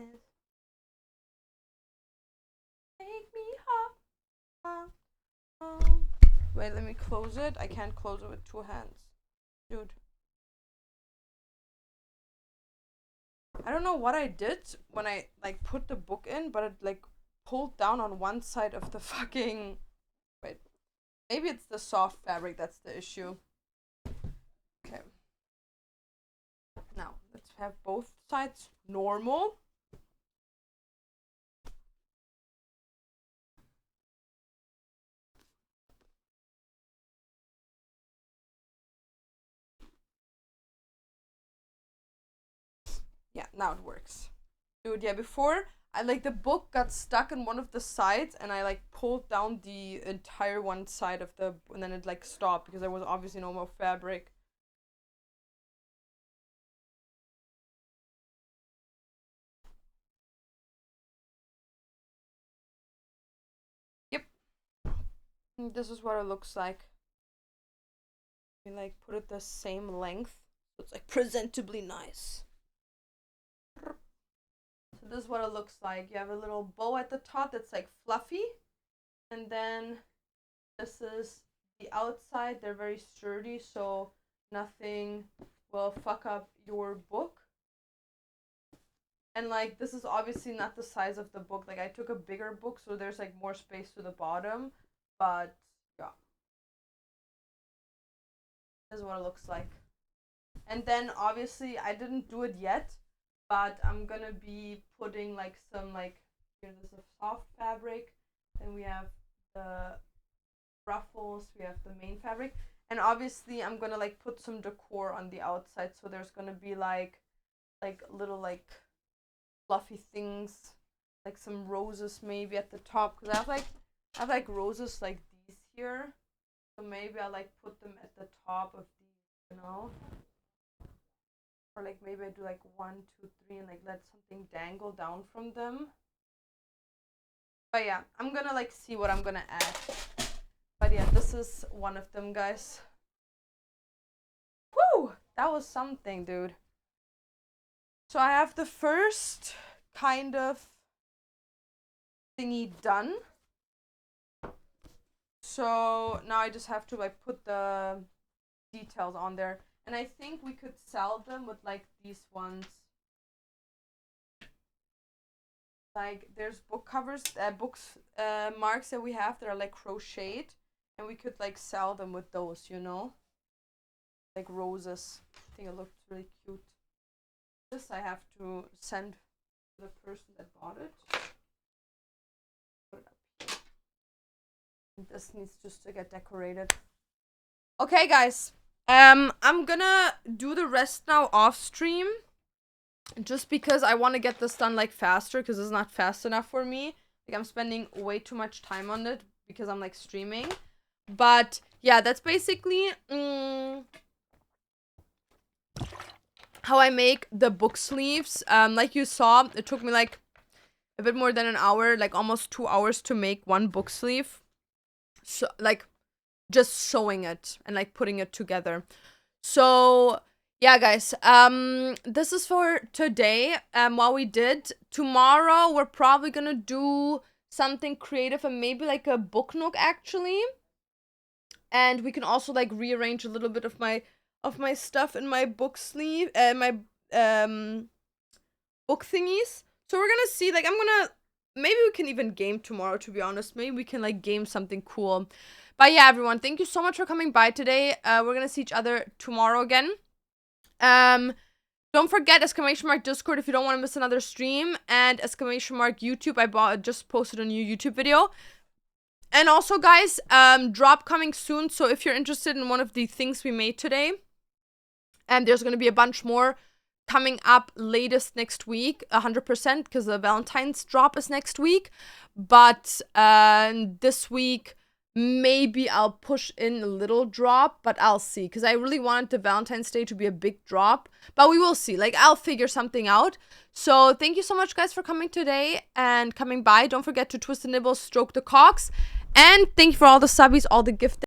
Speaker 1: Make me hot. Wait, let me close it. I can't close it with two hands. Dude. I don't know what I did when I like put the book in, but it like pulled down on one side of the fucking... Wait. Maybe it's the soft fabric that's the issue. Okay. Now, let's have both sides normal. Yeah, now it works. Dude, yeah, before I like the book got stuck in one of the sides and I like pulled down the entire one side of the and then it like stopped because there was obviously no more fabric. Yep. And this is what it looks like. We like put it the same length. So it's like presentably nice. So this is what it looks like. You have a little bow at the top that's like fluffy. And then this is the outside. They're very sturdy, so nothing will fuck up your book. And like this is obviously not the size of the book. Like I took a bigger book, so there's like more space to the bottom. But yeah. This is what it looks like. And then obviously I didn't do it yet, but I'm gonna be putting like some like here there's a soft fabric, then we have the ruffles, we have the main fabric, and obviously I'm gonna like put some decor on the outside, so there's gonna be like little like fluffy things, like some roses maybe at the top, because I have like roses like these here, so maybe I like put them at the top of these, you know. Or like maybe I do like 1, 2, 3 and like let something dangle down from them. But yeah, I'm gonna like see what I'm gonna add. But yeah, this is one of them, guys. Woo! That was something, dude. So I have the first kind of thingy done. So now I just have to like put the details on there. And I think we could sell them with like these ones. Like there's book covers, marks that we have that are like crocheted, and we could like sell them with those, you know, like roses. I think it looks really cute. This I have to send to the person that bought it. Put it up here. And this needs just to get decorated. Okay, guys. I'm gonna do the rest now off stream. Just because I want to get this done like faster, because it's not fast enough for me. Like I'm spending way too much time on it because I'm like streaming. But yeah, that's basically how I make the book sleeves. Like you saw, it took me like a bit more than an hour, like almost 2 hours to make one book sleeve. So like just sewing it and like putting it together. So yeah, guys, this is for today. What we did. Tomorrow we're probably gonna do something creative and maybe like a book nook actually. And we can also like rearrange a little bit of my stuff in my book sleeve, my book thingies. So we're gonna see, like maybe we can even game tomorrow, to be honest. Maybe we can like game something cool. But yeah, everyone, thank you so much for coming by today. We're gonna see each other tomorrow again. Don't forget !Discord if you don't want to miss another stream, and !YouTube. I just posted a new YouTube video. And also, guys, drop coming soon. So if you're interested in one of the things we made today, and there's gonna be a bunch more coming up latest next week, 100%, because the Valentine's drop is next week. But this week, maybe I'll push in a little drop, but I'll see, because I really wanted the Valentine's Day to be a big drop, but we will see. Like, I'll figure something out. So thank you so much, guys, for coming today and coming by. Don't forget to twist the nibbles, stroke the cocks, and thank you for all the subbies, all the gifts.